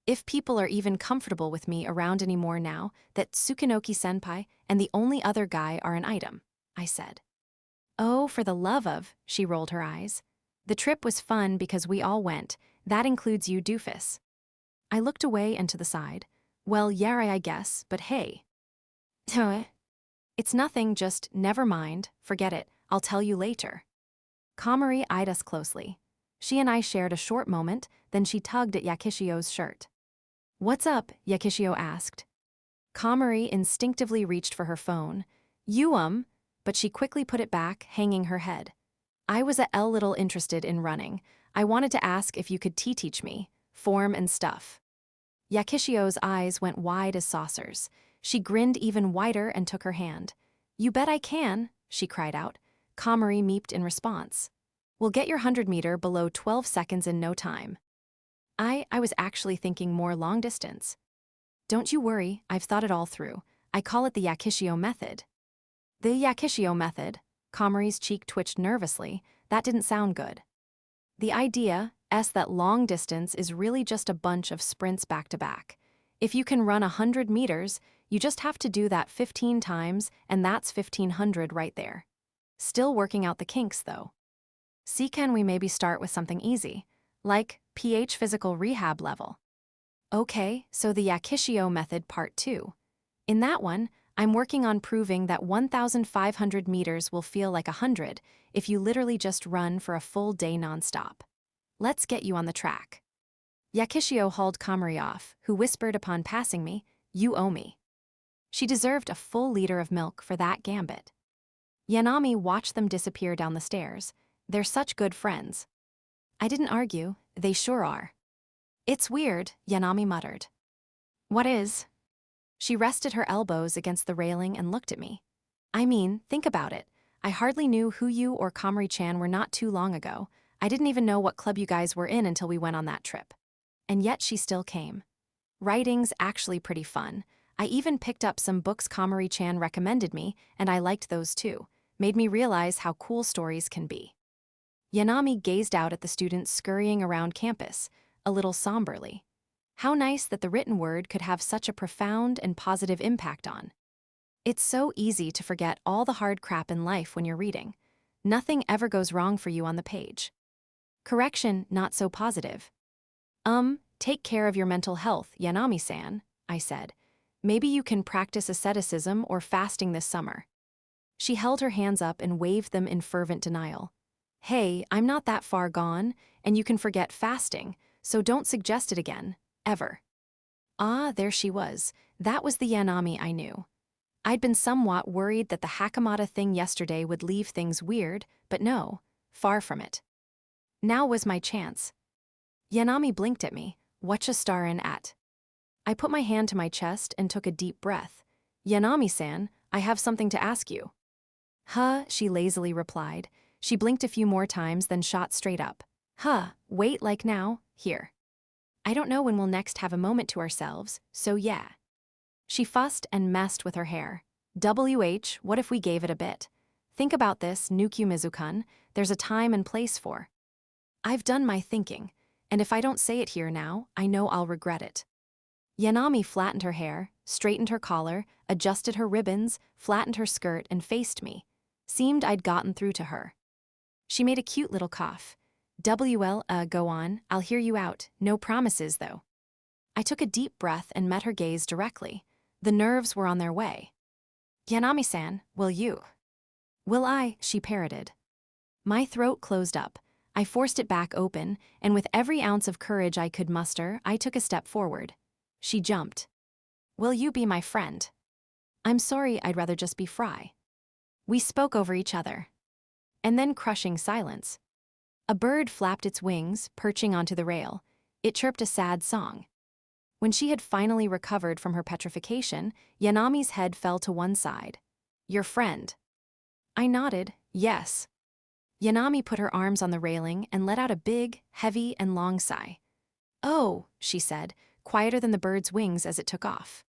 If people are even comfortable with me around anymore now that Tsukunoki-senpai and the only other guy are an item, I said. Oh, for the love of, she rolled her eyes. The trip was fun because we all went, that includes you doofus. I looked away and to the side. Well, yeah, I guess, but hey. It's nothing, just never mind, forget it, I'll tell you later. Komari eyed us closely. She and I shared a short moment, then she tugged at Yakishio's shirt. What's up? Yakishio asked. Komari instinctively reached for her phone. But she quickly put it back, hanging her head. I was a little interested in running. I wanted to ask if you could teach me, form and stuff. Yakishio's eyes went wide as saucers. She grinned even wider and took her hand. You bet I can, she cried out. Komari meeped in response. We'll get your 100-meter below 12 seconds in no time. I was actually thinking more long distance. Don't you worry, I've thought it all through. I call it the Yakishio method. The Yakishio method? Komari's cheek twitched nervously. That didn't sound good. The idea that long distance is really just a bunch of sprints back to back. If you can run 100 meters, you just have to do that 15 times, and that's 1,500 right there. Still working out the kinks, though. See, can we maybe start with something easy, like PH physical rehab level? Okay, so the Yakishio method part 2. In that one, I'm working on proving that 1,500 meters will feel like 100 if you literally just run for a full day nonstop. Let's get you on the track. Yakishio hauled Komari off, who whispered upon passing me, You owe me. She deserved a full liter of milk for that gambit. Yanami watched them disappear down the stairs. They're such good friends. I didn't argue, they sure are. It's weird, Yanami muttered. What is? She rested her elbows against the railing and looked at me. I mean, think about it. I hardly knew who you or Komari-chan were not too long ago. I didn't even know what club you guys were in until we went on that trip. And yet she still came. Writing's actually pretty fun. I even picked up some books Komari-chan recommended me, and I liked those too. Made me realize how cool stories can be. Yanami gazed out at the students scurrying around campus, a little somberly. How nice that the written word could have such a profound and positive impact on. It's so easy to forget all the hard crap in life when you're reading. Nothing ever goes wrong for you on the page. Correction, not so positive. Take care of your mental health, Yanami-san, I said. Maybe you can practice asceticism or fasting this summer. She held her hands up and waved them in fervent denial. Hey, I'm not that far gone, and you can forget fasting, so don't suggest it again, ever. Ah, there she was. That was the Yanami I knew. I'd been somewhat worried that the Hakamata thing yesterday would leave things weird, but no, far from it. Now was my chance. Yanami blinked at me. Whatcha starin' at? I put my hand to my chest and took a deep breath. Yanami-san, I have something to ask you. Huh, she lazily replied. She blinked a few more times, then shot straight up. Huh, wait, like now, here. I don't know when we'll next have a moment to ourselves, so yeah. She fussed and messed with her hair. What if we gave it a bit? Think about this, Nukumizu-kun, there's a time and place for. I've done my thinking, and if I don't say it here now, I know I'll regret it. Yanami flattened her hair, straightened her collar, adjusted her ribbons, flattened her skirt, and faced me. Seemed I'd gotten through to her. She made a cute little cough. Go on, I'll hear you out, no promises though. I took a deep breath and met her gaze directly. The nerves were on their way. Yanami-san, will you? Will I, she parroted. My throat closed up. I forced it back open, and with every ounce of courage I could muster, I took a step forward. She jumped. Will you be my friend? I'm sorry, I'd rather just be Fry. We spoke over each other. And then crushing silence. A bird flapped its wings, perching onto the rail. It chirped a sad song. When she had finally recovered from her petrification, Yanami's head fell to one side. Your friend. I nodded, yes. Yanami put her arms on the railing and let out a big, heavy, and long sigh. Oh, she said, quieter than the bird's wings as it took off.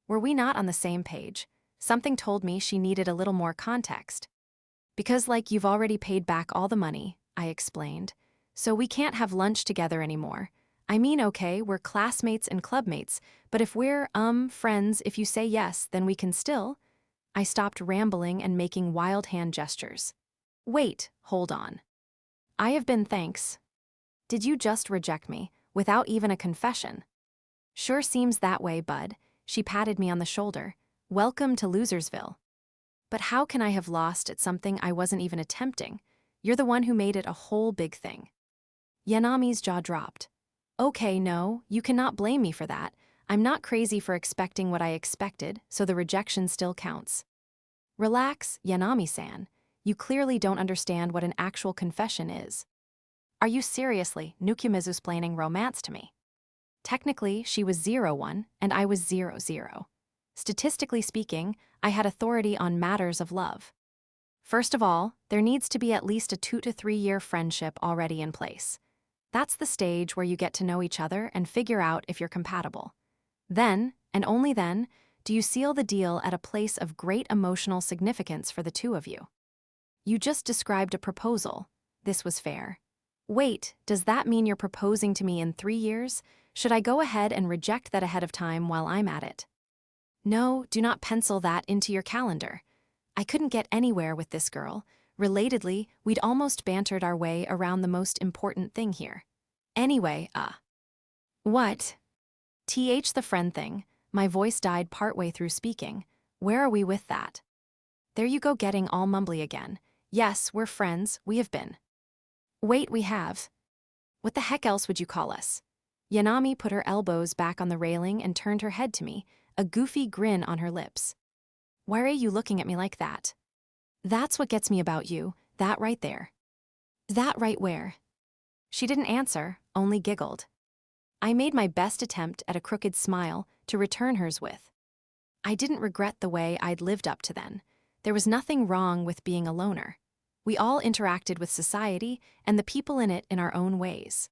Were we not on the same page? Something told me she needed a little more context. Because you've already paid back all the money, I explained. So we can't have lunch together anymore. I mean, okay, we're classmates and clubmates, but if we're, friends, if you say yes, then we can still. I stopped rambling and making wild hand gestures. Wait, hold on. I have been, thanks. Did you just reject me, without even a confession? Sure seems that way, bud. She patted me on the shoulder. Welcome to Losersville. But how can I have lost at something I wasn't even attempting? You're the one who made it a whole big thing. Yanami's jaw dropped. Okay, no, you cannot blame me for that. I'm not crazy for expecting what I expected, so the rejection still counts. Relax, Yanami-san. You clearly don't understand what an actual confession is. Are you seriously Nukumizu-splaining romance to me? Technically, she was 01 and I was 00. Statistically speaking, I had authority on matters of love. First of all, there needs to be at least a 2 to 3 year friendship already in place. That's the stage where you get to know each other and figure out if you're compatible. Then, and only then, do you seal the deal at a place of great emotional significance for the two of you. You just described a proposal. This was fair. Wait, does that mean you're proposing to me in 3 years? Should I go ahead and reject that ahead of time while I'm at it? No, do not pencil that into your calendar. I couldn't get anywhere with this girl. Relatedly, we'd almost bantered our way around the most important thing here. Anyway, What? The friend thing. My voice died partway through speaking. Where are we with that? There you go getting all mumbly again. Yes, we're friends, we have been. Wait, we have. What the heck else would you call us? Yanami put her elbows back on the railing and turned her head to me, a goofy grin on her lips. Why are you looking at me like that? That's what gets me about you, that right there. That right where? She didn't answer, only giggled. I made my best attempt at a crooked smile to return hers with. I didn't regret the way I'd lived up to then. There was nothing wrong with being a loner. We all interacted with society and the people in it in our own ways.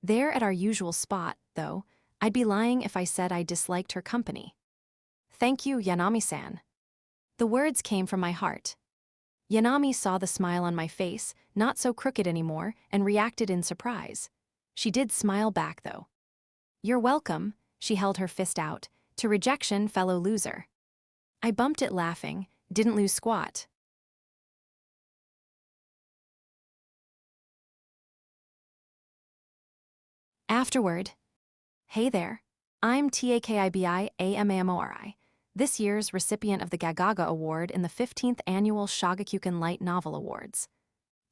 There at our usual spot, though, I'd be lying if I said I disliked her company. Thank you, Yanami-san. The words came from my heart. Yanami saw the smile on my face, not so crooked anymore, and reacted in surprise. She did smile back, though. You're welcome, she held her fist out, to rejection, fellow loser. I bumped it laughing, didn't lose squat. Afterword. Hey there. I'm Takibi Amamori, this year's recipient of the Gagaga Award in the 15th Annual Shagakukan Light Novel Awards.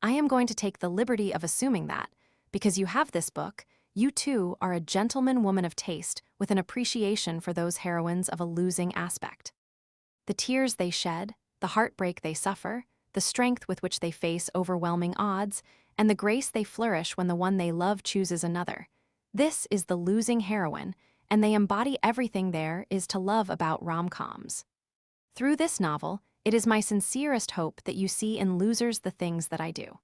I am going to take the liberty of assuming that, because you have this book, you too are a gentleman woman of taste with an appreciation for those heroines of a losing aspect. The tears they shed, the heartbreak they suffer, the strength with which they face overwhelming odds, and the grace they flourish when the one they love chooses another. This is the losing heroine, and they embody everything there is to love about rom-coms. Through this novel, it is my sincerest hope that you see in losers the things that I do.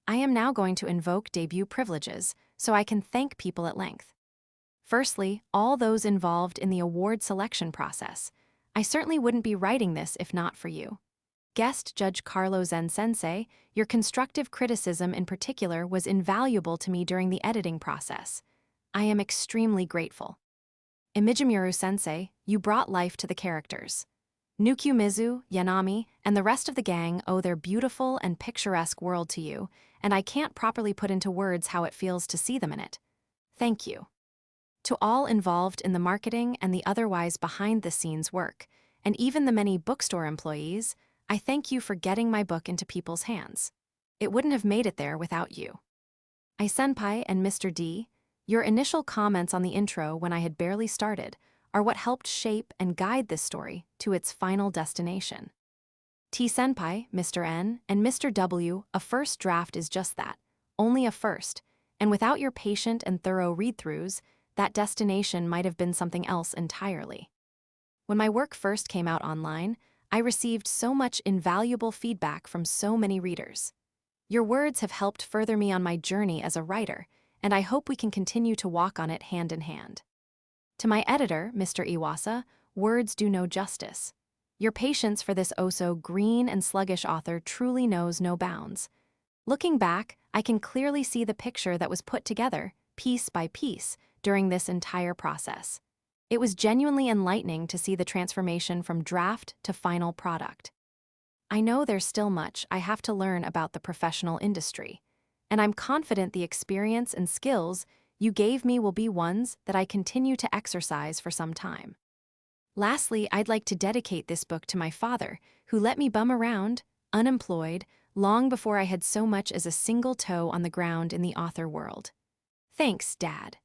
I am now going to invoke debut privileges, so I can thank people at length. Firstly, all those involved in the award selection process. I certainly wouldn't be writing this if not for you. Guest Judge Carlo Zen-sensei, your constructive criticism in particular was invaluable to me during the editing process. I am extremely grateful. Imigimuru-sensei, you brought life to the characters. Nukumizu, Yanami, and the rest of the gang owe their beautiful and picturesque world to you, and I can't properly put into words how it feels to see them in it. Thank you. To all involved in the marketing and the otherwise behind-the-scenes work, and even the many bookstore employees, I thank you for getting my book into people's hands. It wouldn't have made it there without you. Senpai and Mr. D, your initial comments on the intro when I had barely started are what helped shape and guide this story to its final destination. Senpai, Mr. N, and Mr. W, a first draft is just that, only a first, and without your patient and thorough read-throughs, that destination might have been something else entirely. When my work first came out online, I received so much invaluable feedback from so many readers. Your words have helped further me on my journey as a writer, and I hope we can continue to walk on it hand in hand. To my editor, Mr. Iwasa, words do no justice. Your patience for this oh-so-green and sluggish author truly knows no bounds. Looking back, I can clearly see the picture that was put together, piece by piece, during this entire process. It was genuinely enlightening to see the transformation from draft to final product. I know there's still much I have to learn about the professional industry, and I'm confident the experience and skills you gave me will be ones that I continue to exercise for some time. Lastly, I'd like to dedicate this book to my father, who let me bum around, unemployed, long before I had so much as a single toe on the ground in the author world. Thanks, Dad.